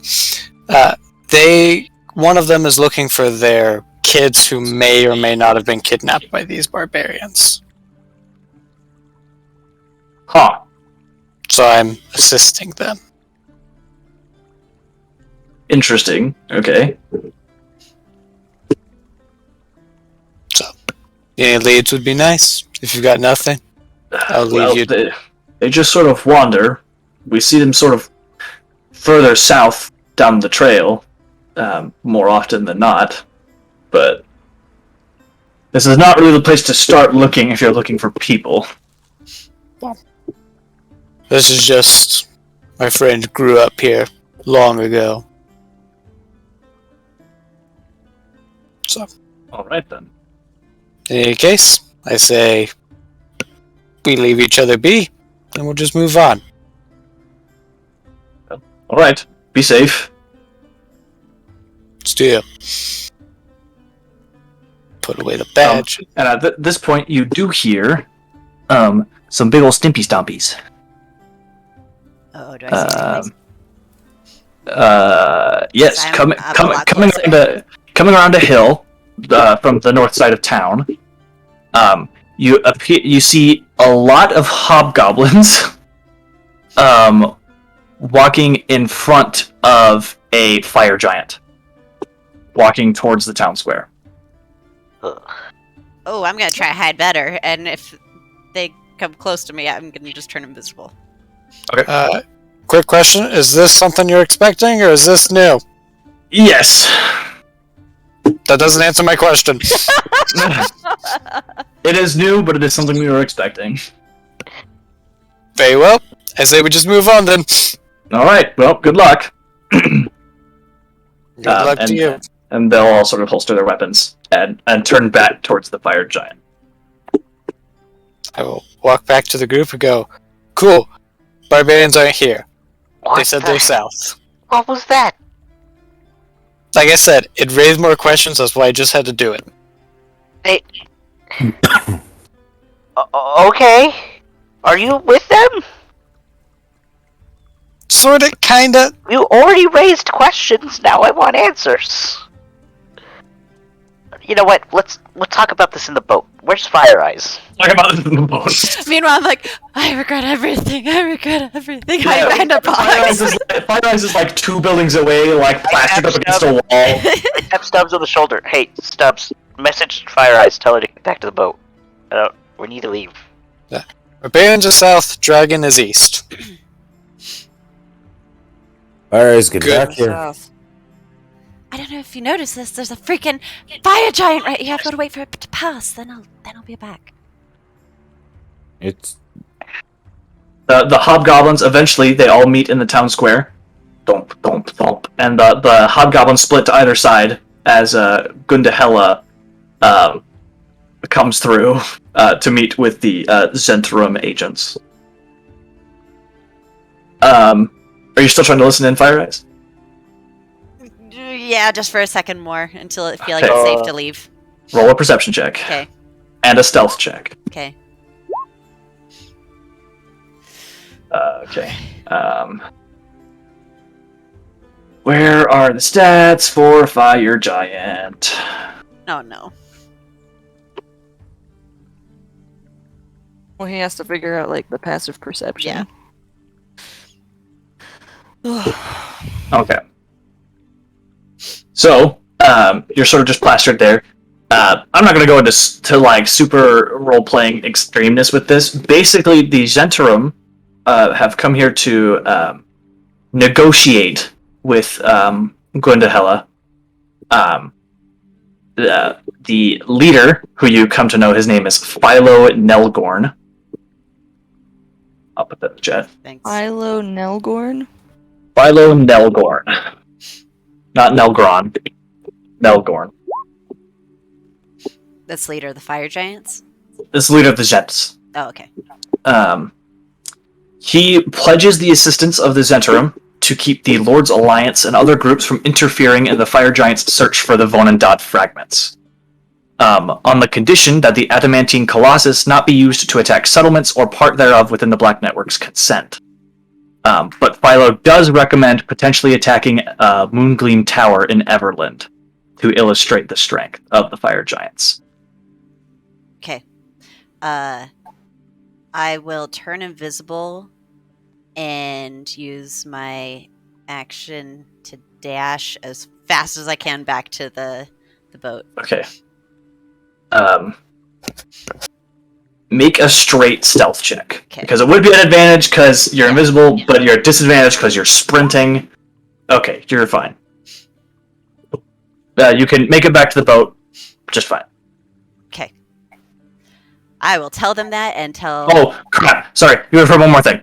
One of them is looking for their kids who may or may not have been kidnapped by these barbarians. Huh. So I'm assisting them. Interesting. Okay. So, any leads would be nice. If you've got nothing, I'll leave you. They just sort of wander. We see them sort of further south down the trail, more often than not. But this is not really the place to start looking if you're looking for people. This is just my friend grew up here long ago. So, All right then. in any case, I say we leave each other be, and we'll just move on. All right. Be safe. Let's do it. Put away the badge. And at this point, you do hear some big old stimpy stompies. Oh, do I see something? Yes, I'm coming a lot coming around a hill from the north side of town. You see a lot of hobgoblins walking in front of a fire giant, walking towards the town square. Ugh. Oh, I'm gonna try to hide better, and if they come close to me, I'm gonna just turn invisible. Quick question: is this something you're expecting, or is this new? Yes. That doesn't answer my question. It is new, but it is something we were expecting. Very well. I say we just move on then. All right. Well, good luck. Good luck and, to you. And they'll all sort of holster their weapons and turn back towards the fire giant. I will walk back to the group and go, cool, barbarians aren't here. They said they're south. What was that? Like I said, it raised more questions, that's why I just had to do it. Hey. Okay. Are you with them? Sorta, kinda. You already raised questions, now I want answers. You know what? Let's talk about this in the boat. Where's Fire Eyes? Talk about this in the boat. Meanwhile, I'm like, I regret everything. I regret everything. I ran a box. Fire Eyes is like 2 buildings away, like plastered up against a wall. I tap Stubbs on the shoulder. Hey, Stubbs, message Fire Eyes. Tell her to get back to the boat. We need to leave. Barbarians are south, dragon is east. Alright, get Good. back here. South. I don't know if you noticed this. There's a freaking fire giant right here. I've got to wait for it to pass. Then I'll be back. It's The hobgoblins, eventually, they all meet in the town square. Thump, thump, thump. And the hobgoblins split to either side as Gundahella comes through to meet with the Zentrum agents. Are you still trying to listen in, Fire Eyes? Yeah, just for a second more until I feel like it's safe to leave. Roll a perception check. Okay. And a stealth check. Okay. Okay. Where are the stats for Fire Giant? Oh no. Well, he has to figure out like the passive perception. Yeah. Okay. So, you're sort of just plastered there. I'm not going to go into like super role-playing extremeness with this. Basically, the Zentrum have come here to negotiate with Gundahella. The leader, who you come to know, his name is Philo Nelgorn. I'll put that in the chat. Thanks. Philo Nelgorn? Philo Nelgorn. Not Nelgron. Nelgorn. That's leader of the fire giants. This is the leader of the Zents. Oh, okay. He pledges the assistance of the Zentrum to keep the Lord's Alliance and other groups from interfering in the Fire Giants' search for the Vonendot fragments. On the condition that the Adamantine Colossus not be used to attack settlements or part thereof within the Black Network's consent. But Philo does recommend potentially attacking Moongleam Tower in Everland to illustrate the strength of the Fire Giants. Okay. I will turn invisible and use my action to dash as fast as I can back to the boat. Okay. Make a straight stealth check. Okay. Because it would be an advantage because you're invisible, but you're at disadvantage because you're sprinting. Okay, you're fine. You can make it back to the boat just fine. Okay. I will tell them that and tell... Oh, crap. Sorry, you went for one more thing.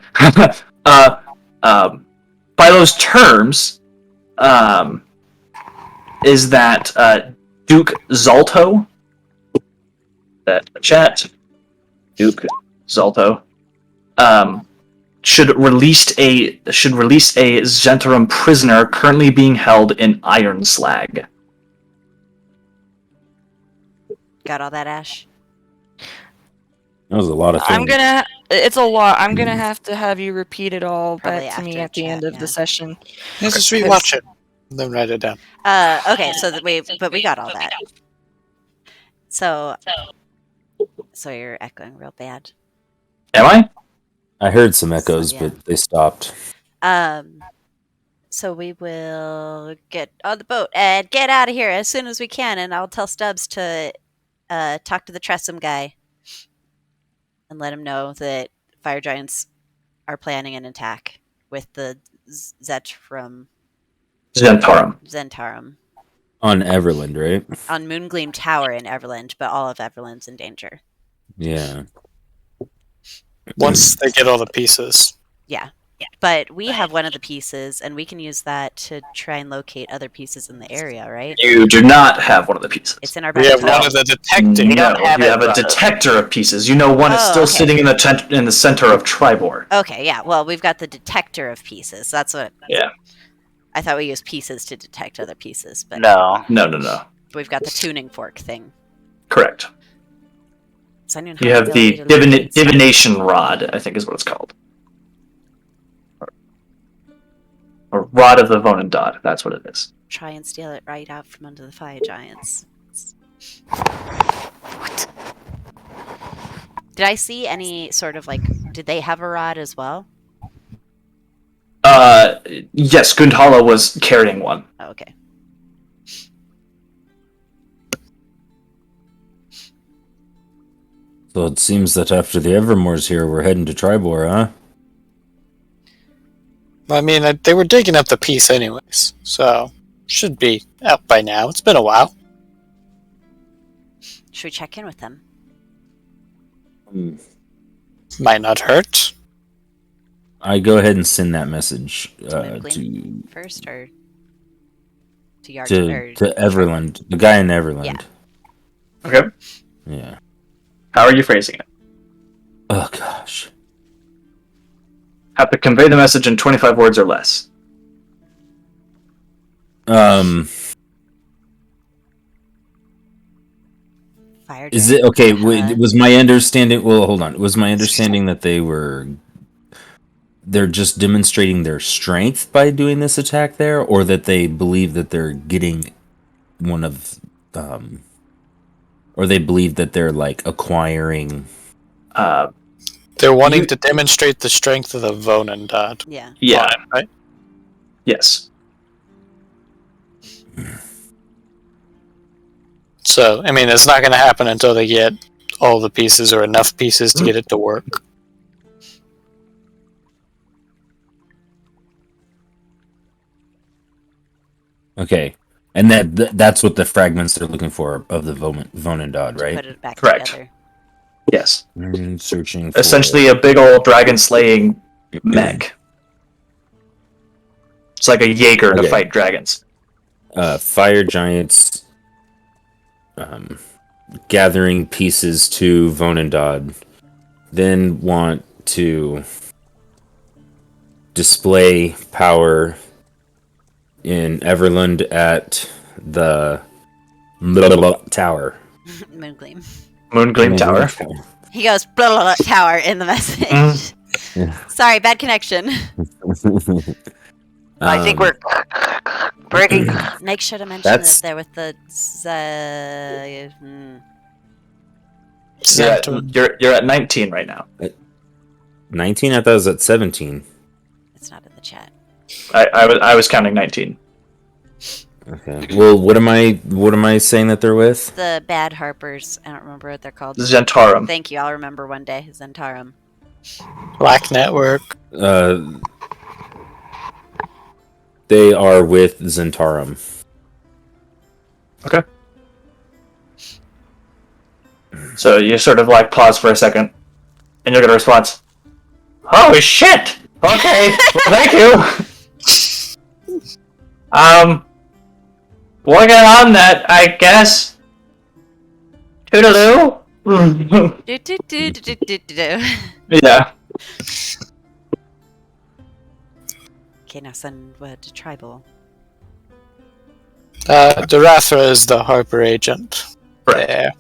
Philo's terms is that Duke Zalto, that chat, Duke Zalto, should release a Zentrum prisoner currently being held in Ironslag. Got all that, Ash? That was a lot of things. It's a lot. I'm gonna have to have you repeat it all Probably back to me after at the chat, end of yeah. the session. Let's just rewatch it. And then write it down. Okay, so we got all that. So you're echoing real bad. Am I? I heard some echoes, yeah. but they stopped. So we will get on the boat and get out of here as soon as we can, and I'll tell Stubbs to talk to the Tressum guy and let him know that fire giants are planning an attack with the Zentarum On Everland, right? on Moongleam Tower in Everland, but all of Everland's in danger. Yeah. Once they get all the pieces. Yeah. But we have one of the pieces, and we can use that to try and locate other pieces in the area, right? You do not have one of the pieces. It's in our We have back. one of the detecting. We don't have you it, have a but- detector of pieces. You know one is Oh, still okay. sitting in the center of Tribor. Okay, yeah. Well, we've got the detector of pieces. That's what. Yeah. I thought we used pieces to detect other pieces, but No. No. we've got the tuning fork thing. Correct. So I You have the divination rod, I think is what it's called. Or rod of the Vonendod, that's what it is. Try and steal it right out from under the fire giants. What? Did I see any sort of did they have a rod as well? Yes, Gundhala was carrying one. Oh, okay. So it seems that after the Evermore's here, we're heading to Tribor, huh? I mean, they were digging up the piece anyways, so should be out by now. It's been a while. Should we check in with them? Might not hurt. I go ahead and send that message To to Moongleam first, or to Yard to Everland, the guy in Everland. Yeah. Okay. Yeah. How are you phrasing it? Oh gosh. Have to convey the message in 25 words or less. Fire Is it giant. okay? Was my understanding? Well, hold on. Was my understanding that they're just demonstrating their strength by doing this attack there, or that they believe that they're getting one of, or they believe that they're like acquiring? They're wanting to demonstrate the strength of the Vonendod. Yeah. Yeah. Right? Yes. So, I mean, it's not going to happen until they get all the pieces or enough pieces to get it to work. Okay, and that's what the fragments they're looking for of the Vonendod, To right? put it back Correct. together. Yes. Searching for Essentially a big old dragon slaying mech. It's like a Jaeger to Okay. fight dragons. fire giants gathering pieces to Vonendod, then want to display power in Everland at the tower. Moongleam. Moongleam Tower. He goes blah, blah, blah, tower in the message. Yeah. Sorry, bad connection. I think we're breaking. Nick should have mentioned That's- that there with the You're at 19 right now. 19? I thought it was at 17. It's not in the chat. I was counting 19. Okay. Well, what am I saying that they're with? The bad harpers. I don't remember what they're called. Zentarum. Thank you. I'll remember one day. Zentarum. Black Network. They are with Zentarum. Okay. So you sort of like pause for a second, and you'll get a response. Oh shit! Okay, well, thank you. Working on that, I guess. Toodaloo. Do, do, do, do, do, do, do. Yeah. Okay, now send word to tribal. Durathra is the Harper agent. Right. There.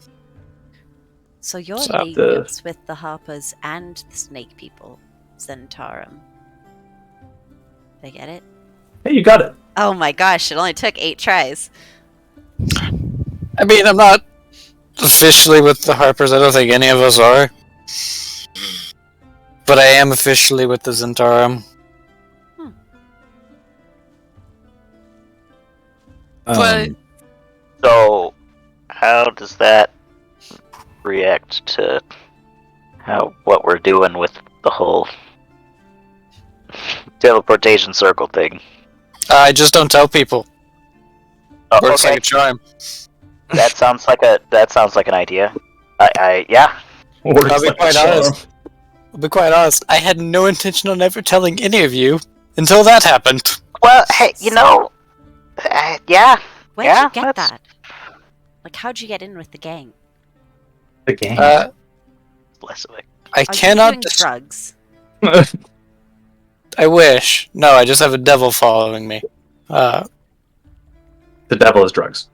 So your So allegiance with the harpers and the snake people, Zentarum. Did I get it? Hey, you got it. Oh my gosh! It only took 8 tries. I mean, I'm not officially with the Harpers. I don't think any of us are. But I am officially with the Zentarum. But- So, how does that react to what we're doing with the whole teleportation circle thing? I just don't tell people. Oh, Works okay. like a charm. That sounds like an idea. Yeah. Works I'll be like a quite charm. honest. I'll be quite honest. I had no intention on ever telling any of you until that happened. Well, hey, yeah. Where'd Yeah, you get that's- that? Like, how'd you get in with the gang? The game. Less of it. I Are cannot. you doing drugs? I wish. No, I just have a devil following me. The devil is drugs.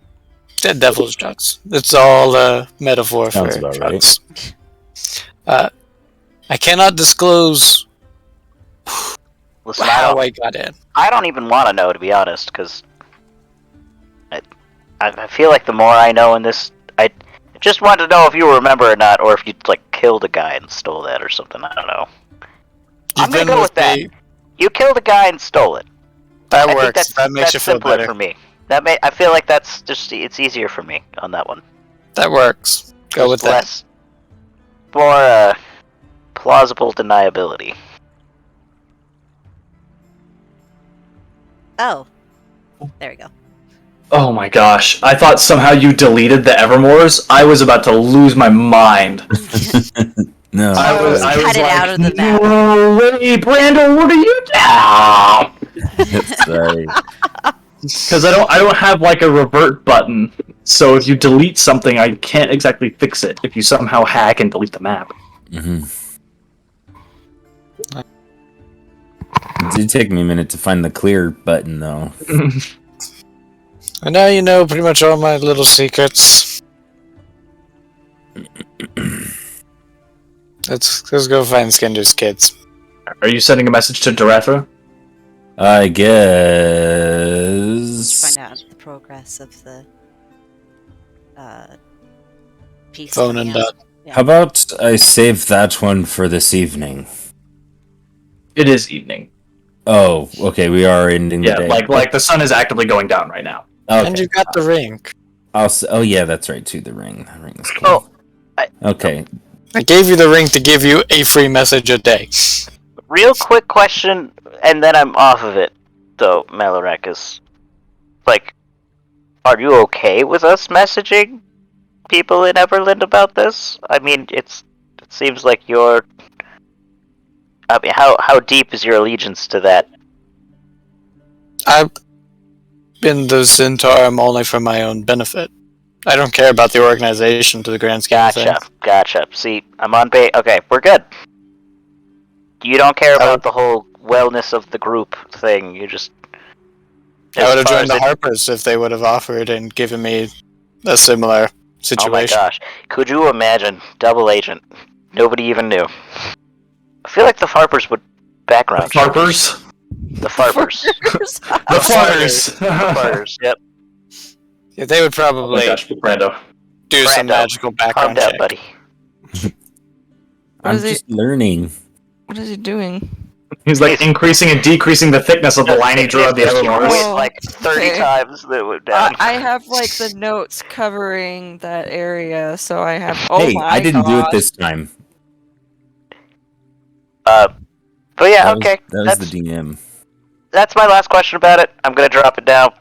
The devil's drugs. It's all a metaphor Sounds for about drugs. I cannot disclose Listen, how I got in. I don't even want to know, to be honest, because I feel like the more I know in this, I just wanted to know if you remember or not, or if you like killed a guy and stole that or something. I don't know. I'm gonna been go with that. me. You killed a guy and stole it. That I think works. That makes that's you feel simpler better. for me. I feel like that's just it's easier for me on that one. That works. Go There's with that. less, more plausible deniability. Oh. There we go. Oh my gosh. I thought somehow you deleted the Evermores. I was about to lose my mind. No. I was Cut it like, out of the map. no way, Brando, what are you doing? Sorry. Because I don't have like a revert button. So if you delete something, I can't exactly fix it. If you somehow hack and delete the map. Mm-hmm. It did take me a minute to find the clear button, though. And now you know pretty much all my little secrets. Let's go find Skender's kids. Are you sending a message to Dorethra? I guess. Find out the progress of the piece. Phone and dot. How about I save that one for this evening? It is evening. Oh, okay. We are ending the Yeah, day. like the sun is actively going down right now. Okay. And you got the ring. Oh yeah, that's right too. The ring. The ring is cool. Okay. I gave you the ring to give you a free message a day. Real quick question, and then I'm off of it, though, Malorek is... Like, are you okay with us messaging people in Everland about this? I mean, it seems like you're... I mean, how deep is your allegiance to that? I've been the Zentarum only for my own benefit. I don't care about the organization to the grand scheme of things. Gotcha. See, I'm on bait. Okay, we're good. You don't care about the whole wellness of the group thing. You just... I would have joined the Harpers if they would have offered and given me a similar situation. Oh my gosh. Could you imagine? Double agent. Nobody even knew. I feel like the Harpers would background check. Farpers? The Farpers. The Farters! The Farters, yep. Yeah, they would Oh my probably gosh, Brando. do some Brando, magical Calm background down, check. buddy. I'm is he- just learning. What is he doing? He's like increasing and decreasing the thickness of the line he drew of the If you Evermores. went like 30 Okay. times, that would down. I have like the notes covering that area, so I have. Oh Hey, my I didn't do it gosh. this time. But yeah, That okay. Was the DM. That's my last question about it. I'm gonna drop it down.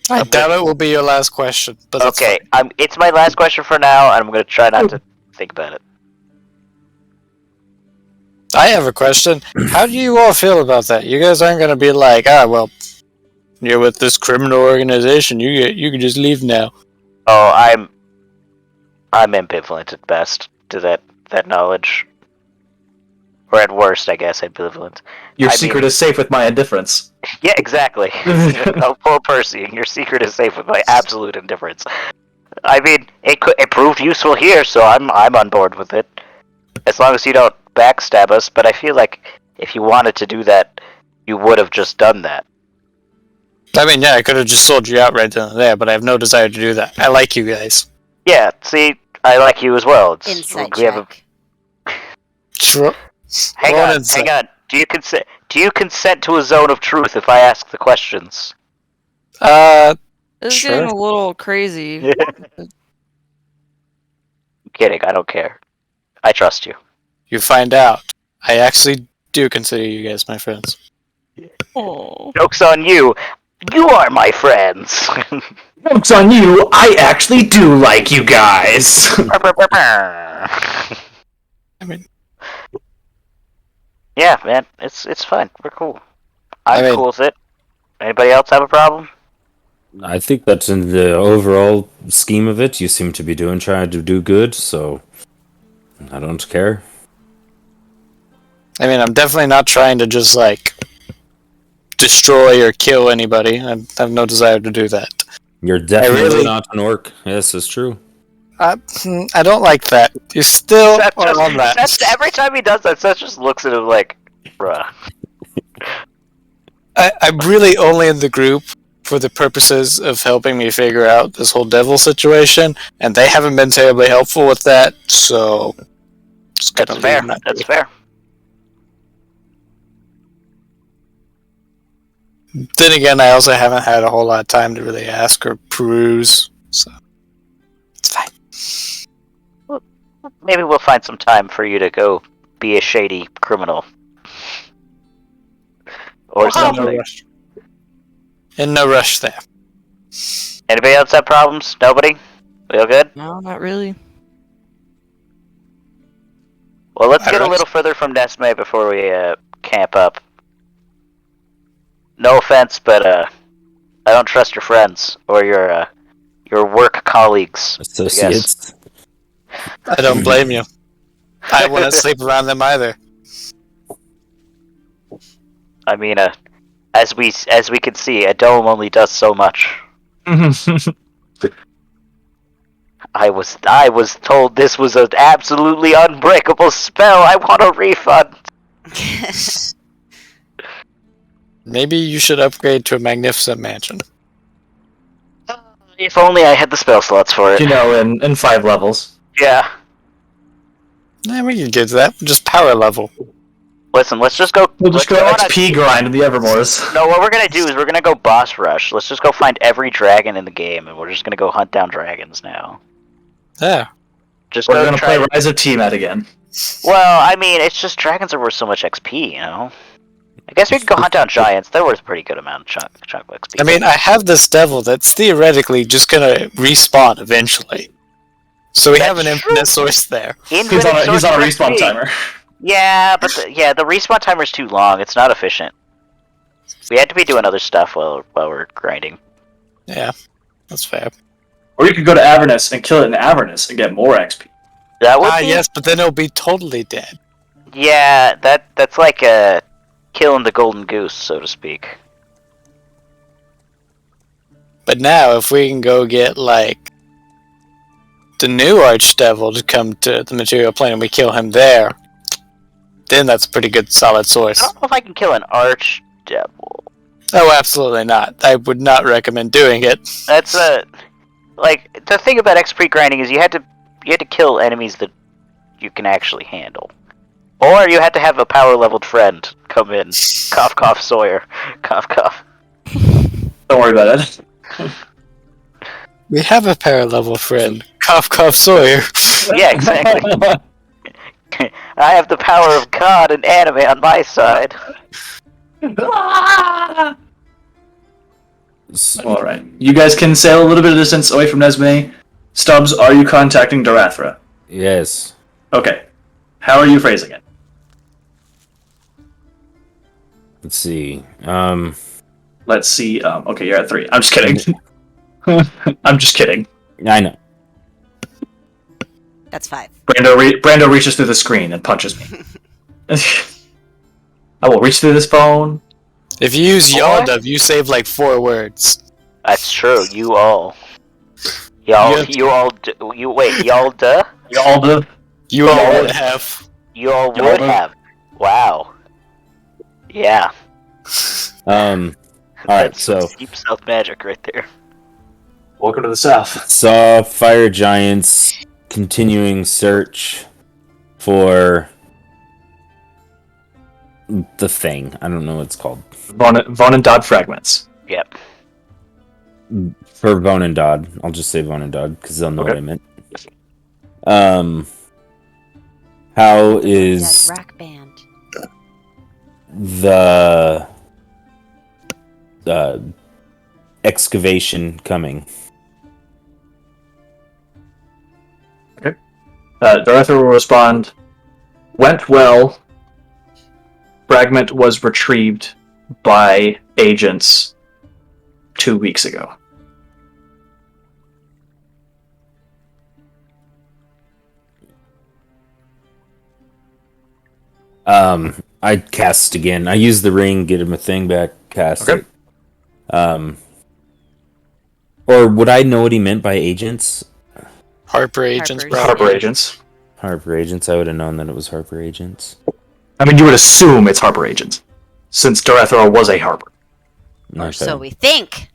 I doubt it will be your last question. But that's Okay, fine. it's my last question for now, and I'm gonna try not to think about it. I have a question. How do you all feel about that? You guys aren't going to be like, well, you're with this criminal organization. You can just leave now. Oh, I'm ambivalent at best to that knowledge. Or at worst, I guess, ambivalent. Your I secret mean- is safe with my indifference. Yeah, exactly. Oh, poor Percy, your secret is safe with my absolute indifference. I mean, it proved useful here, so I'm on board with it. As long as you don't backstab us, but I feel like if you wanted to do that, you would have just done that. I mean, yeah, I could have just sold you out right then and there, but I have no desire to do that. I like you guys. Yeah, see, I like you as well. Insight we have a check. Sure. Hang Roll an on, insight. hang on. Do you consent to a zone of truth if I ask the questions? This is Sure. getting a little crazy. Kidding, I don't care. I trust you. You find out. I actually do consider you guys my friends. Oh. Joke's on you. You are my friends. Joke's on you, I actually do like you guys. I mean, Yeah, man, it's fun. We're cool. I I'm mean- cool with it. Anybody else have a problem? I think that's in the overall scheme of it. You seem to be trying to do good, so I don't care. I mean, I'm definitely not trying to just like destroy or kill anybody. I have no desire to do that. You're definitely really- not an orc. Yes, it's true. I don't like that. You still Seth are just, on that. Seth, every time he does that, Seth just looks at him like, bruh. I'm really only in the group for the purposes of helping me figure out this whole devil situation, and they haven't been terribly helpful with that, so just That's gonna fair. leave that That's be. fair. Then again, I also haven't had a whole lot of time to really ask or peruse, so it's fine. Maybe we'll find some time for you to go be a shady criminal. Or In no something. rush. In no rush there. Anybody else have problems? Nobody? We all good? No, not really. Well, let's get a Alright. little further from Nesme before we camp up. No offense, but I don't trust your friends or your work colleagues. Associates. I don't blame you. I wouldn't sleep around them either. I mean, as we can see, a dome only does so much. I was told this was an absolutely unbreakable spell. I want a refund. Maybe you should upgrade to a magnificent mansion. If only I had the spell slots for it. You know, in 5 levels. Yeah. Yeah, we can get to that. Just power level. Listen, let's just go. We'll just let's go on a- XP grind in the Evermores. No, what we're gonna do is we're gonna go boss rush. Let's just go find every dragon in the game, and we're just gonna go hunt down dragons now. Yeah. Just We're go gonna try. play Rise of Tiamat again. Well, I mean, it's just dragons are worth so much XP, you know. I guess we could go hunt down giants. They're worth a pretty good amount of chunk of XP. I mean, I have this devil that's theoretically just gonna respawn eventually. So we have an That's infinite true. source there. He's on a respawn timer. Yeah, but the respawn timer's too long. It's not efficient. We had to be doing other stuff while we're grinding. Yeah, that's fair. Or you could go to Avernus and kill it in Avernus and get more XP. That would Ah, be, yes, but then it'll be totally dead. Yeah, that's like killing the golden goose, so to speak. But now, if we can go get, like, the new Archdevil to come to the material plane and we kill him there, then that's a pretty good solid I source. don't know if I can kill an archdevil. Oh, absolutely not. I would not recommend doing it. That's like the thing about XP grinding is you had to kill enemies that you can actually handle, or you had to have a power leveled friend come in. Cough cough Sawyer. Cough cough. Don't worry about it. We have a paralevel friend. Cough, cough, Sawyer. Yeah, exactly. I have the power of God and anime on my side. Alright. You guys can sail a little bit of distance away from Nesme. Stubbs, are you contacting Dorathra? Yes. Okay. How are you phrasing it? Let's see. Let's see. Okay, you're at 3. I'm just kidding. I'm just kidding. I know. That's 5. Brando reaches through the screen and punches me. I will reach through this phone. If you use Yaldav, you save like 4 words. That's true. You all. Y'all wait, y'all duh? Yalda. You all Yaldav. would have. You all would Y'all have. Wow. Yeah. Alright, That's so deep South magic right there. Welcome to the South. saw fire giants continuing search for the thing. I don't know what it's called. Von and Dodd fragments. Yep. For Von and Dodd. I'll just say Von and Dodd, because they'll know Okay. what I meant. How is Dead rock band. the excavation coming? Dorothy will respond, went well. Fragment was retrieved by agents 2 weeks ago. I cast again. I use the ring, get him a thing back, cast Okay. it. Or would I know what he meant by agents? Harper agents, Harper's. bro. Harper agents. Harper agents. I would have known that it was Harper agents. I mean, you would assume it's Harper agents, since Dorethra was a Harper. Or Okay. so we think.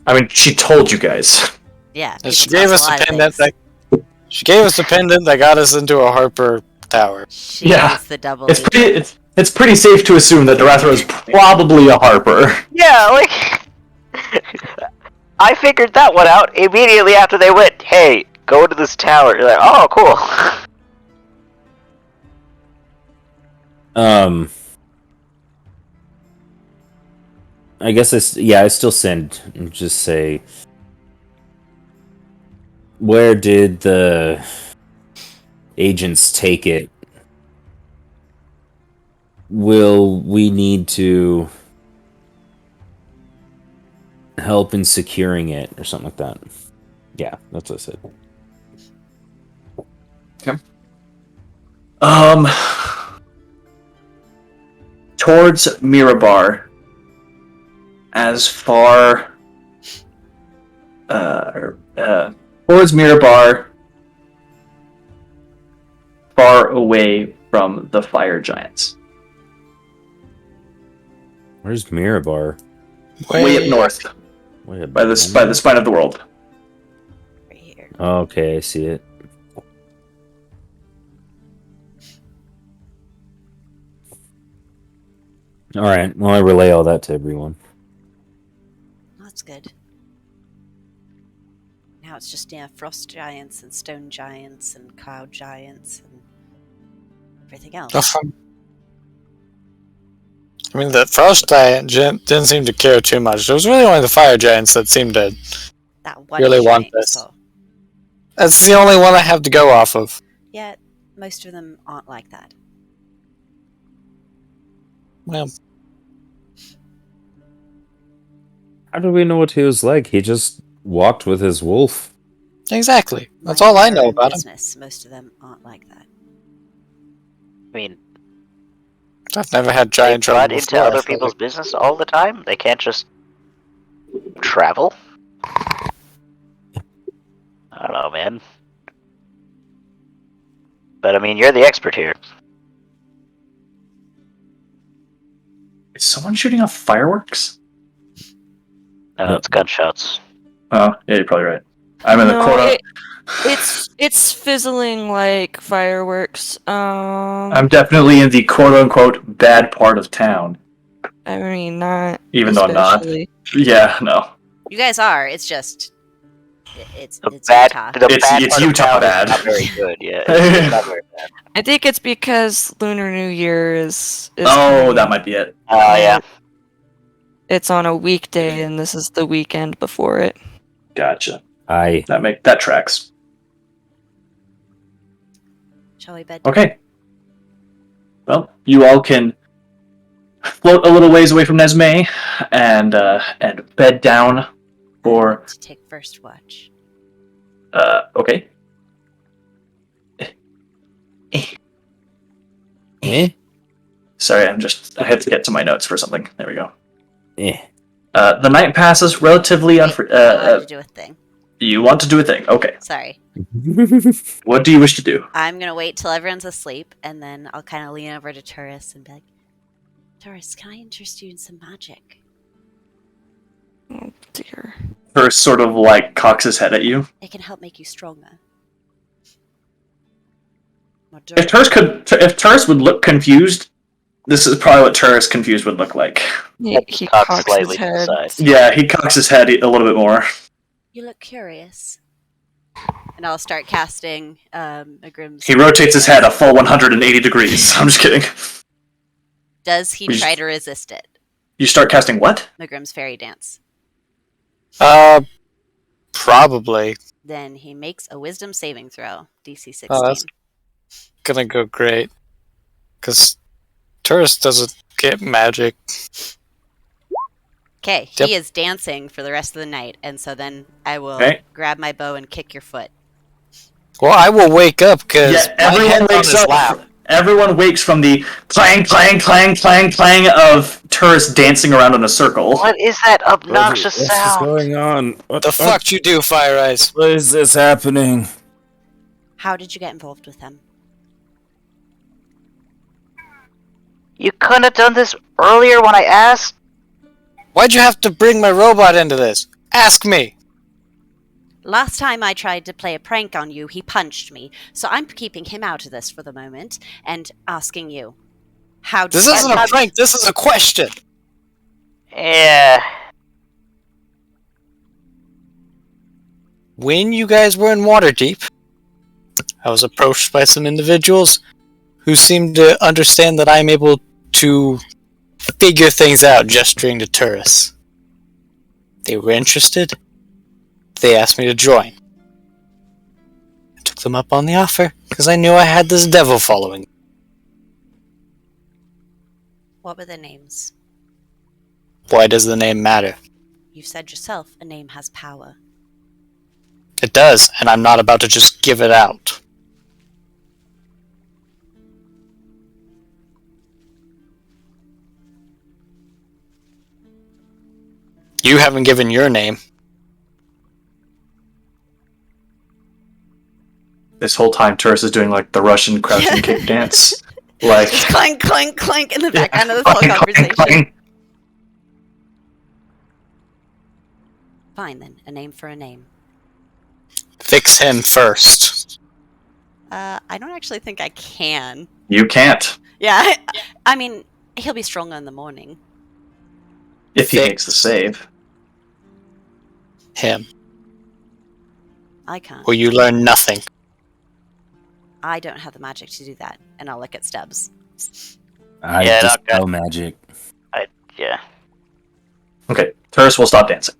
I mean, she told you guys. Yeah. And she people gave tell us a a lot of pendant things. she gave us a pendant that got us into a Harper tower. She Yeah. is the double It's agent. it's pretty safe to assume that Dorethra is probably a Harper. Yeah, like I figured that one out immediately after they went, hey, go to this tower. You're like, oh, cool. I guess I still send and just say, where did the agents take it? Will we need to help in securing it or something like that? Yeah, that's what I said. Towards Mirabar, as far towards Mirabar, far away from the fire giants. Where's Mirabar? Way up north, Way up by the spine of the world. Right here. Okay, I see it. All right. Well, I relay all that to everyone. That's good. Now it's just frost giants and stone giants and cloud giants and everything else. I mean, the frost giant didn't seem to care too much. It was really only the fire giants that seemed to. That one Really want giant you this. saw. That's the only one I have to go off of. Yet most of them aren't like that. Well, How do we know what he was like? He just walked with his wolf. exactly. That's Minding all I their know own about him. business. Most of them aren't like that. I mean, I've never had they giant trouble butt into before, I other feel people's like. business all the time. They can't just travel. I don't know, man. But I mean, you're the expert here. Is someone shooting off fireworks? No, No. it's gunshots. Oh, yeah, you're probably right. I'm in the No, quote. it's fizzling like fireworks. I'm definitely in the quote-unquote bad part of town. I mean, not Even though I'm not. especially. Yeah, no. You guys are. It's just. It's The Utah. bad It's part of Utah town bad. is not very good. Yeah, it's not very bad. I think it's because Lunar New Year is Oh, coming. that might be it. Oh yeah. It's on a weekday, and this is the weekend before it. Gotcha. I That tracks. Shall we bed? Okay. Well, you all can float a little ways away from Nesme and bed down for To take first watch. okay. eh Sorry, I had to get to my notes for something. There we go. eh. The night passes relatively Wait, I have to do a thing. You want to do a thing. Okay. Sorry. What do you wish to do? I'm gonna wait till everyone's asleep, and then I'll kind of lean over to Taurus and be like, "Taurus, can I interest you in some magic? Oh dear. First sort of like cocks his head at you. It can help make you stronger." If Turris would look confused, this is probably what Turris confused would look like. He Cocked cocks slightly his to the head. side. Yeah, he cocks his head a little bit more. You look curious. And I'll start casting Grim's. He rotates his head a full 180 degrees. I'm just kidding. Does he We try just- to resist it? You start casting what? Grim's fairy dance. Probably. Then he makes a wisdom saving throw, DC 16. Oh, that's gonna go great. Because Turris doesn't get magic. Okay, Yep. he is dancing for the rest of the night, and so then I will Okay. grab my bow and kick your foot. Well, I will wake up because Yeah, everyone wakes up. lap. Everyone wakes from the clang, clang, clang, clang, clang of Turris dancing around in a circle. What is that obnoxious What's sound? going on? What the fuck you do, Fire Eyes? What is this happening? How did you get involved with him? You couldn't have done this earlier when I asked? Why'd you have to bring my robot into this? Ask me. Last time I tried to play a prank on you, he punched me. So I'm keeping him out of this for the moment and asking you. How did This you isn't a prank, this is a question. Yeah. When you guys were in Waterdeep, I was approached by some individuals who seemed to understand that I'm able to figure things out gesturing to tourists. They were interested. They asked me to join. I took them up on the offer because I knew I had this devil following. What were their names? Why does the name matter? You said yourself a name has power. It does, and I'm not about to just give it out. You haven't given your name. This whole time, Turris is doing like the Russian crouching kick dance. Like, Clank, clank, clank in the background of this whole clang, clang, conversation. clang. Fine then, a name for a name. Fix him first. I don't actually think I can. You can't. Yeah, I mean, he'll be stronger in the morning. If he Fix. makes the save. Him. I can't. Or you learn nothing. I don't have the magic to do that, and I'll look at Stubbs. I Yeah, not dispel magic. Yeah. Okay, Turris will stop dancing.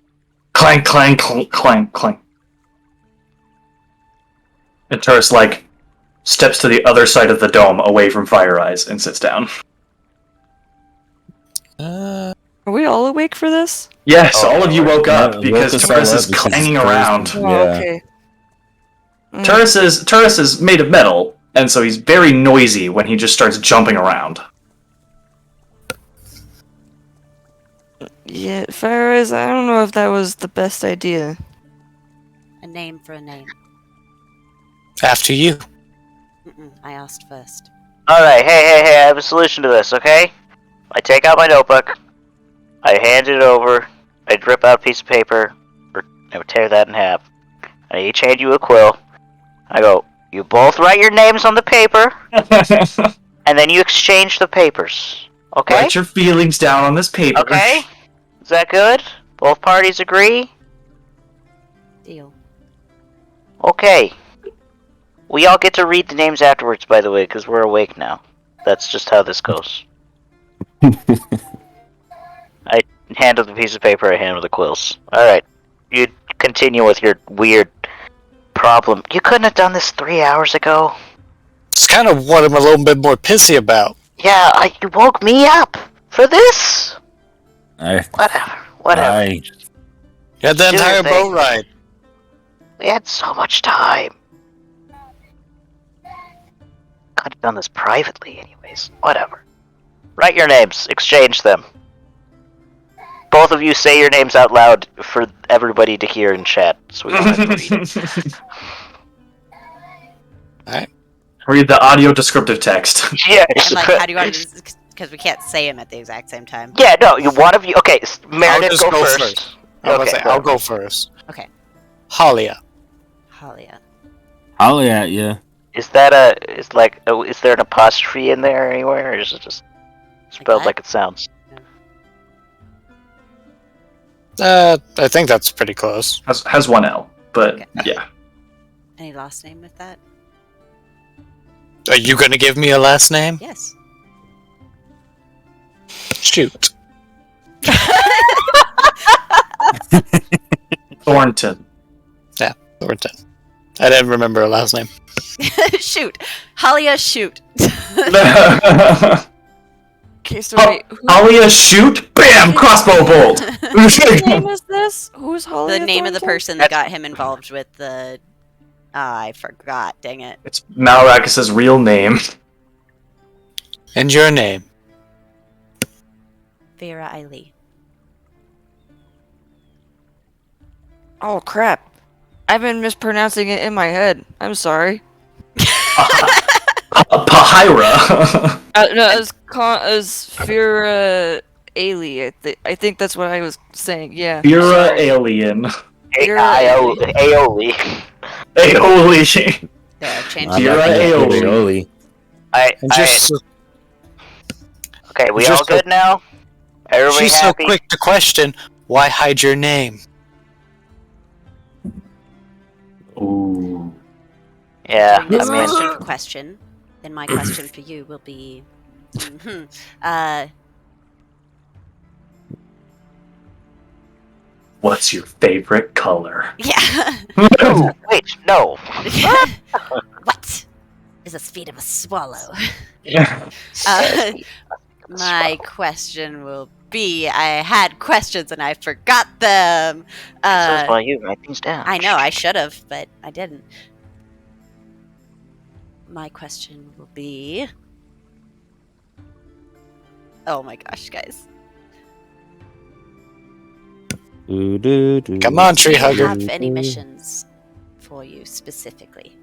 Clang, clang, clang, clang, clang. And Turris, like, steps to the other side of the dome, away from Fire Eyes, and sits down. Are we all awake for this? Yes, Oh, all of you woke up Yeah, because woke us Turris all is up because clanging Turris around. was- Oh, Yeah. okay. Mm. Turris is made of metal, and so he's very noisy when he just starts jumping around. Yeah, Fire Eyes, I don't know if that was the best idea. A name for a name. After you. I asked first. Alright, hey, I have a solution to this, okay? I take out my notebook, I hand it over, I rip out a piece of paper, or I would tear that in half. I each hand you a quill. I go, you both write your names on the paper, and then you exchange the papers. Okay? Write your feelings down on this paper. Okay? Is that good? Both parties agree? Deal. Okay. We all get to read the names afterwards, by the way, because we're awake now. That's just how this goes. I handle the piece of paper, I handle the quills. Alright. You continue with your weird problem. You couldn't have done this 3 hours ago. It's kind of what I'm a little bit more pissy about. Yeah, you woke me up for this? Whatever. You had the Do your entire thing. boat ride. We had so much time. Could have done this privately anyways. Whatever. Write your names. Exchange them. Both of you say your names out loud for everybody to hear in chat, so we don't have to read it. Alright. Read the audio descriptive text. Yes. And like, how do you want to? Because we can't say them at the exact same time. Yeah, no, one of you... Okay, Meredith, just go go first. first. I'll go first. Okay. Halia. Halia. Holla at ya. is there an apostrophe in there anywhere, or is it just spelled that? like it sounds? I think that's pretty close. Has one L, but Okay. yeah. Any last name with that? Are you gonna give me a last name? Yes. Shoot. Thornton. Thornton. I didn't remember her last name. Shoot. Halia, shoot. Okay, so wait, Alia, shoot! Bam! Crossbow bolt! whose name is this? Who's Holly? The name of the person that got him involved with the... I forgot, dang it. It's Malrakis' real name. And your name? Vera Eiley. Oh crap! I've been mispronouncing it in my head. I'm sorry. Pahira. No, as Vera Ailey. I think that's what I was saying. Yeah. Vera Alien. Aioli. Aoli. There, change I'm Vera not gonna Aioli. say Aioli. And just Okay, we just all good now? Everybody she's happy? so quick to question, why hide your name? Ooh. Yeah, During this I mean, question for question, then my question for you will be... What's your favorite color? yeah. no, wait, no. What is the speed of a swallow? Yeah. My question will be... I had questions and I forgot them. That's why you write things down. I know, I should have, but I didn't. My question will be... Oh my gosh, guys. Come on, tree Do you hugger. have any missions for you specifically?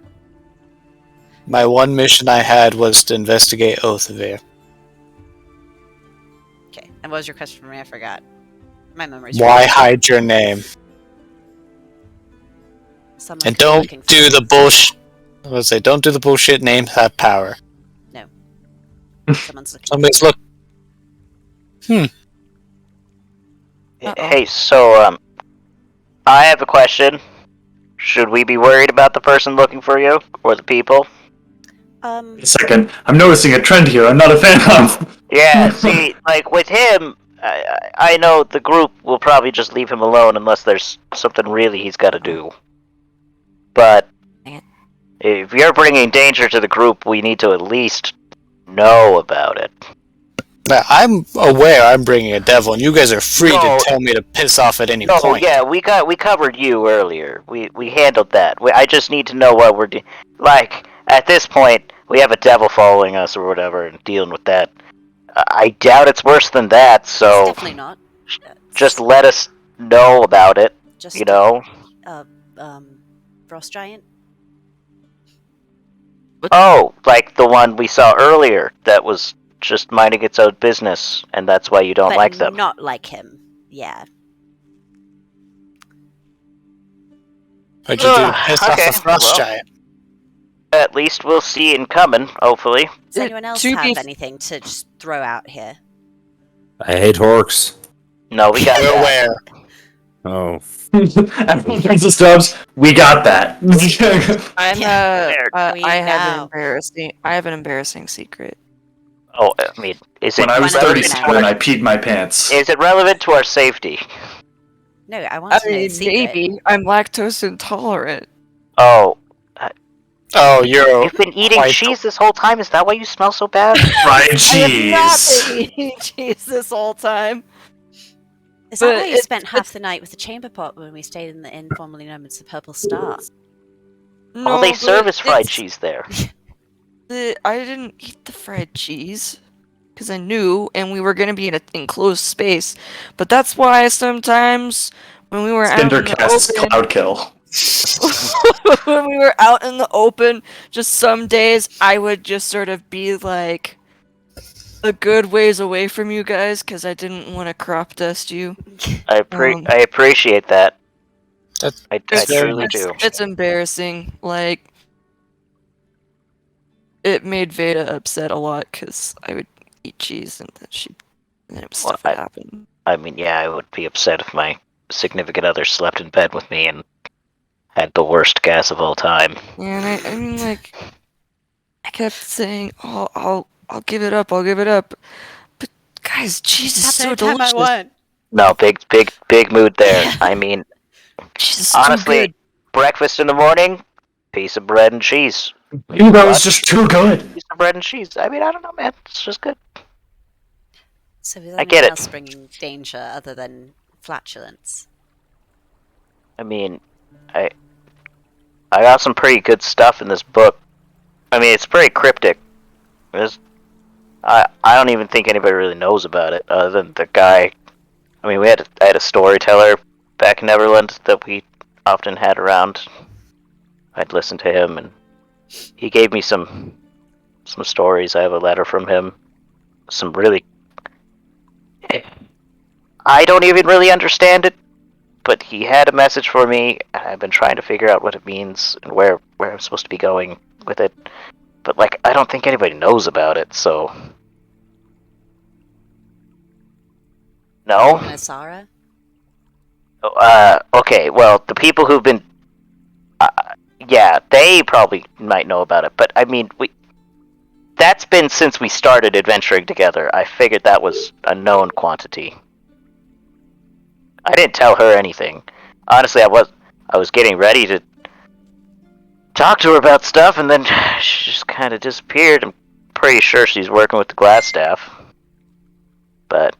My one mission I had was to investigate Oathvere. Okay, and what was your question for me? I forgot. My memory's Why really- hide your name? Someone And could be don't looking for do the something. bullshit. I was say, don't do the bullshit. Names have power. Someone's looking. Somebody's look. Hey, so, I have a question. Should we be worried about the person looking for you, or the people? A second. I'm noticing a trend here I'm not a fan of. Yeah, see, like, with him, I know the group will probably just leave him alone unless there's something really he's got to do. But if you're bringing danger to the group, we need to at least know about it. Now, I'm aware I'm bringing a devil, and you guys are free No. to tell me to piss off at any No, point. yeah, we covered you earlier. We handled that. I just need to know what we're doing. Like, at this point, we have a devil following us or whatever, and dealing with that. I doubt it's worse than that, It's so definitely not. just let us know about it, Just you know? Frost Giant. Oh, like the one we saw earlier that was just minding its own business, and that's why you don't But like them. not like him. Yeah. What'd you do? Ugh, Piss okay, off the frost well. giant. At least we'll see it coming, hopefully. Does anyone else to have be- anything to just throw out here? I hate orcs. No, we got You're that. aware. Oh, Everyone turns to Stubbs. We got that. I'm Yeah. We I have know. an embarrassing secret. Oh, I mean, is it When I was One of 37, I peed my pants. is it relevant to our safety? No, I want to know the secret. Maybe I'm lactose intolerant. Oh, Oh, you're. you've been eating quite- cheese this whole time? Is that why you smell so bad? Fried I have not cheese. been eating cheese this whole time. Is that But why you it's- spent half the night with the chamber pot when we stayed in the inn formerly known as the Purple Star? No, All they but serve is fried it's cheese there. I didn't eat the fried cheese because I knew, and we were gonna be in an enclosed space. But that's why sometimes when we were out in Skender the casts open, Cloud Kill. when we were out in the open, just some days I would just sort of be like a good ways away from you guys because I didn't want to crop dust you. I appreciate that. That's- I It's very truly nice. do. It's embarrassing. Like it made Veda upset a lot because I would eat cheese and then stuff would happen. I mean, yeah, I would be upset if my significant other slept in bed with me and had the worst gas of all time. Yeah, and I mean, like, I kept saying, "Oh, I'll give it up, I'll give it up," but guys, cheese is so delicious. No, big mood there. I mean, Cheese is honestly, too good. breakfast in the morning, piece of bread and cheese. That was just too good. Piece of bread and cheese. I mean, I don't know, man. It's just good. So is I get anything it. else bringing danger other than flatulence? I mean, I got some pretty good stuff in this book. I mean, it's pretty cryptic. I don't even think anybody really knows about it, other than the guy. I mean, I had a storyteller back in Neverland that we often had around. I'd listen to him, and he gave me some stories. I have a letter from him. Some really, I don't even really understand it, but he had a message for me, and I've been trying to figure out what it means and where I'm supposed to be going with it. But like, I don't think anybody knows about it, so. No? Nasara? Okay, well, the people who've been... yeah, they probably might know about it, but I mean, that's been since we started adventuring together. I figured that was a known quantity. I didn't tell her anything. Honestly, I was getting ready to talk to her about stuff, and then she just kind of disappeared. I'm pretty sure she's working with the glass staff. But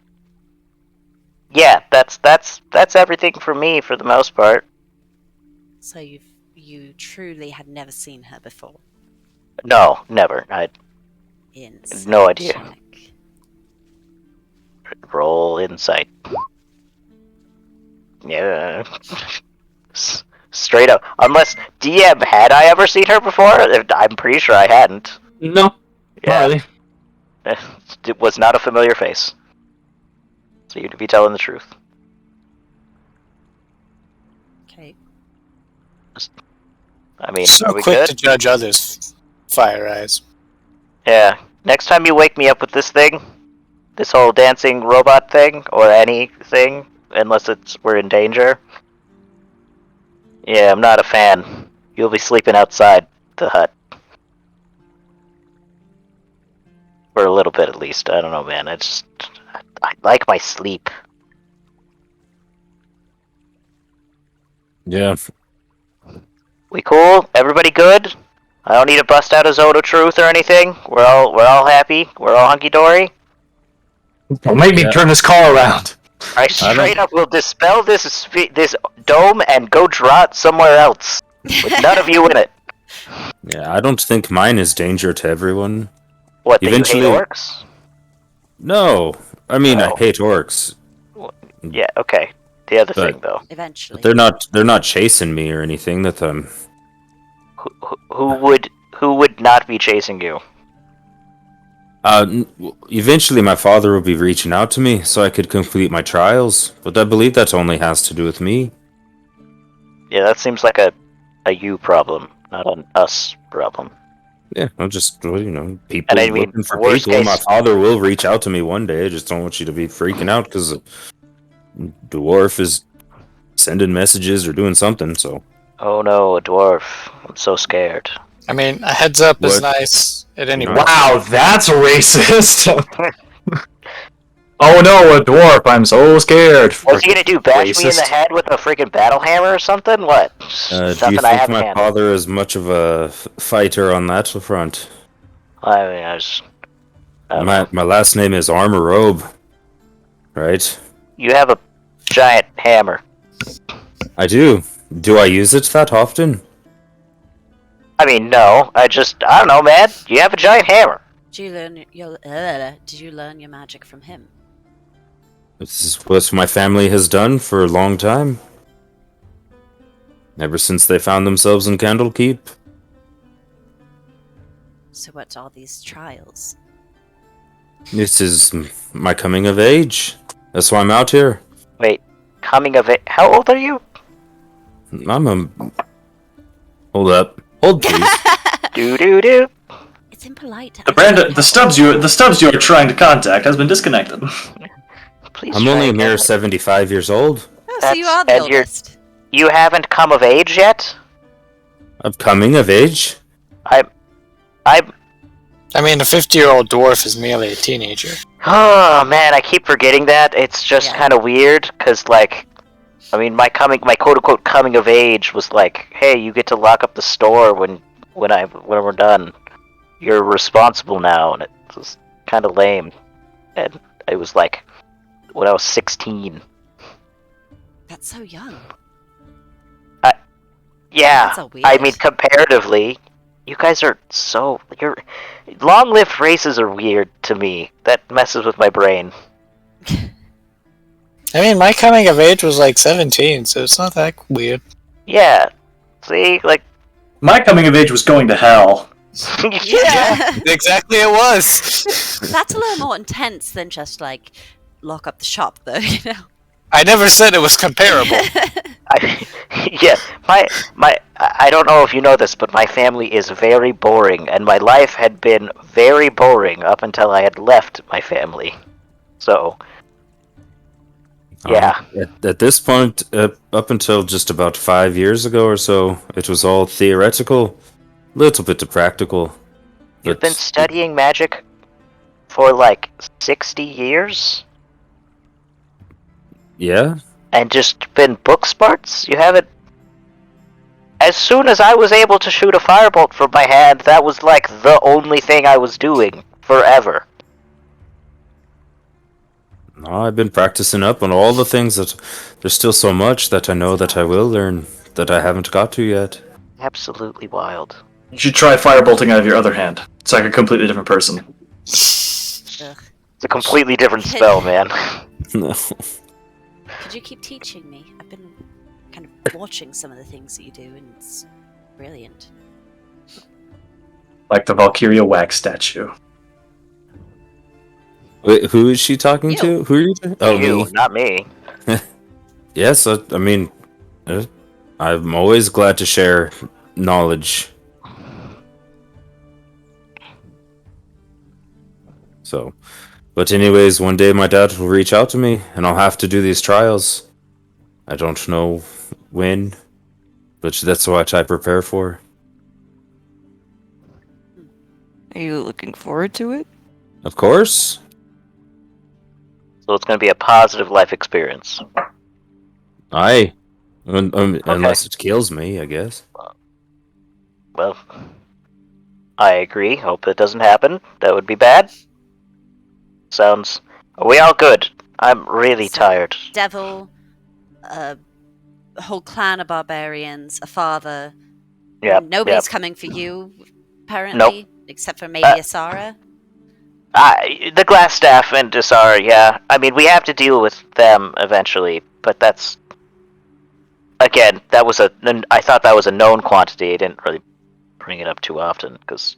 yeah, that's everything for me for the most part. So you truly had never seen her before? No, never. I had no idea. Check. Roll insight. Yeah. Straight up. Unless, DM, had I ever seen her before? I'm pretty sure I hadn't. No, Yeah. not really. It was not a familiar face. So you'd be telling the truth. Okay. I mean, So are we quick good? to judge others' fire eyes. Yeah. Next time you wake me up with this thing, this whole dancing robot thing, or anything, unless we're in danger. Yeah, I'm not a fan. You'll be sleeping outside the hut. For a little bit at least. I don't know, man. I like my sleep. Yeah. We cool? Everybody good? I don't need to bust out a Zone of Truth or anything. We're all happy. We're all hunky dory. Don't make me turn this call around. I straight up will dispel this dome and go draw it somewhere else with none of you in it. Yeah, I don't think mine is danger to everyone. What? That Eventually- you hate orcs? No, I mean I Oh. hate orcs. Yeah. Okay. The other But- thing though. Eventually. But they're not chasing me or anything. That Who would not be chasing you? Eventually my father will be reaching out to me so I could complete my trials. But I believe that only has to do with me. Yeah, that seems like a you problem, not an us problem. Yeah, I'm just people And I mean, looking for worst people. case- My father will reach out to me one day. I just don't want you to be freaking out because dwarf is sending messages or doing something. So Oh no, a dwarf. I'm so scared. I mean, a heads up is What? nice at any No. point. Wow, that's racist. Oh no, a dwarf! I'm so scared. What's he gonna do? Bash me in the Racist. head with a freaking battle hammer or something? What? do you Something I think haven't my handled. father is much of a fighter on that front? I mean, I don't know. My last name is Armor Robe, right? You have a giant hammer. I do. Do I use it that often? I mean, no. I don't know, man. You have a giant hammer. Did you learn your magic from him? This is what my family has done for a long time. Ever since they found themselves in Candlekeep. So what's all these trials? This is my coming of age. That's why I'm out here. Wait, coming of it. How old are you? I'm a... Hold up. Hold, please. Do do do. It's impolite. to The ask brand, the how stubs you are trying to contact has been disconnected. Please I'm try only a again. mere 75 years old. Oh, so you That's- are the and you're- oldest. You haven't come of age yet? I'm coming of age. I I mean, a 50-year-old dwarf is merely a teenager. Oh man, I keep forgetting that. It's just Yeah. kind of weird because, like, I mean, my quote unquote coming of age was like, hey, you get to lock up the store when we're done. You're responsible now, and it was kind of lame. And it was like when I was 16. That's so young. Yeah, That's so I weird. mean, comparatively, you guys are long-lived races are weird to me. That messes with my brain. I mean, my coming of age was like 17, so it's not that weird. Yeah, see, like, My coming of age was going to hell. Yeah. Exactly, it was. That's a little more intense than just like lock up the shop, though. You know. I never said it was comparable. Yeah, I don't know if you know this, but my family is very boring, and my life had been very boring up until I had left my family. So, yeah. At this point, up until just about 5 years ago or so, it was all theoretical, little bit of practical. You've but- been studying magic for like 60 years? Yeah, And just been book smarts? You haven't... As soon as I was able to shoot a firebolt from my hand, that was like the only thing I was doing forever. no, I've been practicing up on all the things that there's still so much that I know that I will learn that I haven't got to yet. Absolutely wild. You should try firebolting out of your other hand. It's like a completely different person. Ugh. It's a completely different spell, man. No. Could you keep teaching me? I've been kind of watching some of the things that you do, and it's brilliant. Like the Valkyria wax statue. Wait, who is she talking You. to? Who are you? Oh, You, me. not me. Yes, I mean, I'm always glad to share knowledge. So, but anyways, one day my dad will reach out to me, and I'll have to do these trials. I don't know when, but that's what I prepare for. Are you looking forward to it? Of course. So it's going to be a positive life experience. Aye. Unless it kills me, I guess. Well, I agree. Hope it doesn't happen. That would be bad. Sounds... Are we all good? I'm really So- tired. Devil, a whole clan of barbarians, a father. Yep, Nobody's yep. coming for you, apparently, except for maybe Asara. The glass staff and Desar, yeah. I mean, we have to deal with them eventually, but that's... Again, I thought that was a known quantity. I didn't really bring it up too often, because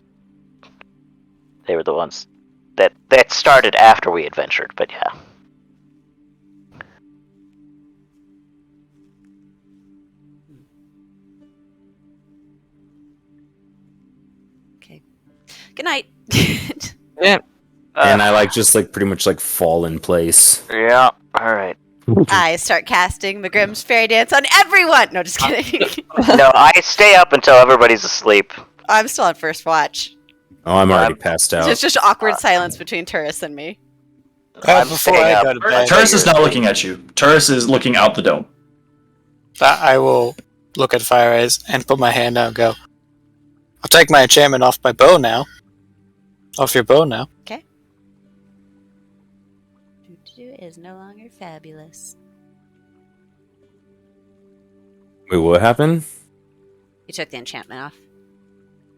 they were the ones that started after we adventured, but yeah. Okay. Good night. Yeah. And I just pretty much fall in place. Yeah, alright. I start casting McGrimm's fairy dance on everyone. No, just kidding. No, I stay up until everybody's asleep. I'm still on first watch. Oh, I'm already passed out. It's just awkward silence between Turris and me. I'm Before staying I up. go to bed, Turris is not looking at you. Turris is looking out the dome. I will look at Fire Eyes and put my hand out and go, I'll take my enchantment off my bow now. Off your bow now. Doo-doo is no longer fabulous. Wait, what happened? You took the enchantment off.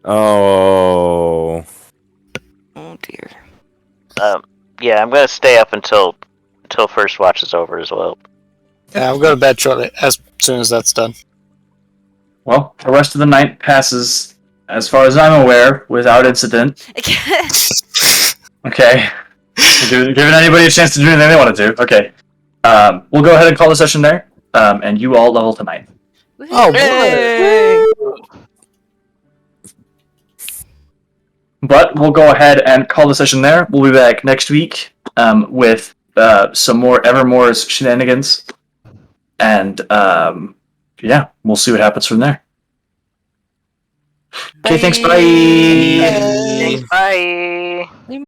Oh. Oh dear. Yeah, I'm gonna stay up until first watch is over as well. Yeah, I'll go to bed shortly, as soon as that's done. Well, the rest of the night passes, as far as I'm aware, without incident. Okay. Giving anybody a chance to do anything they want to do. Okay. We'll go ahead and call the session there, and you all level tonight. Oh, Hey! But we'll go ahead and call the session there. We'll be back next week with some more Evermore's shenanigans. And yeah, we'll see what happens from there. Okay, thanks. Bye. Bye.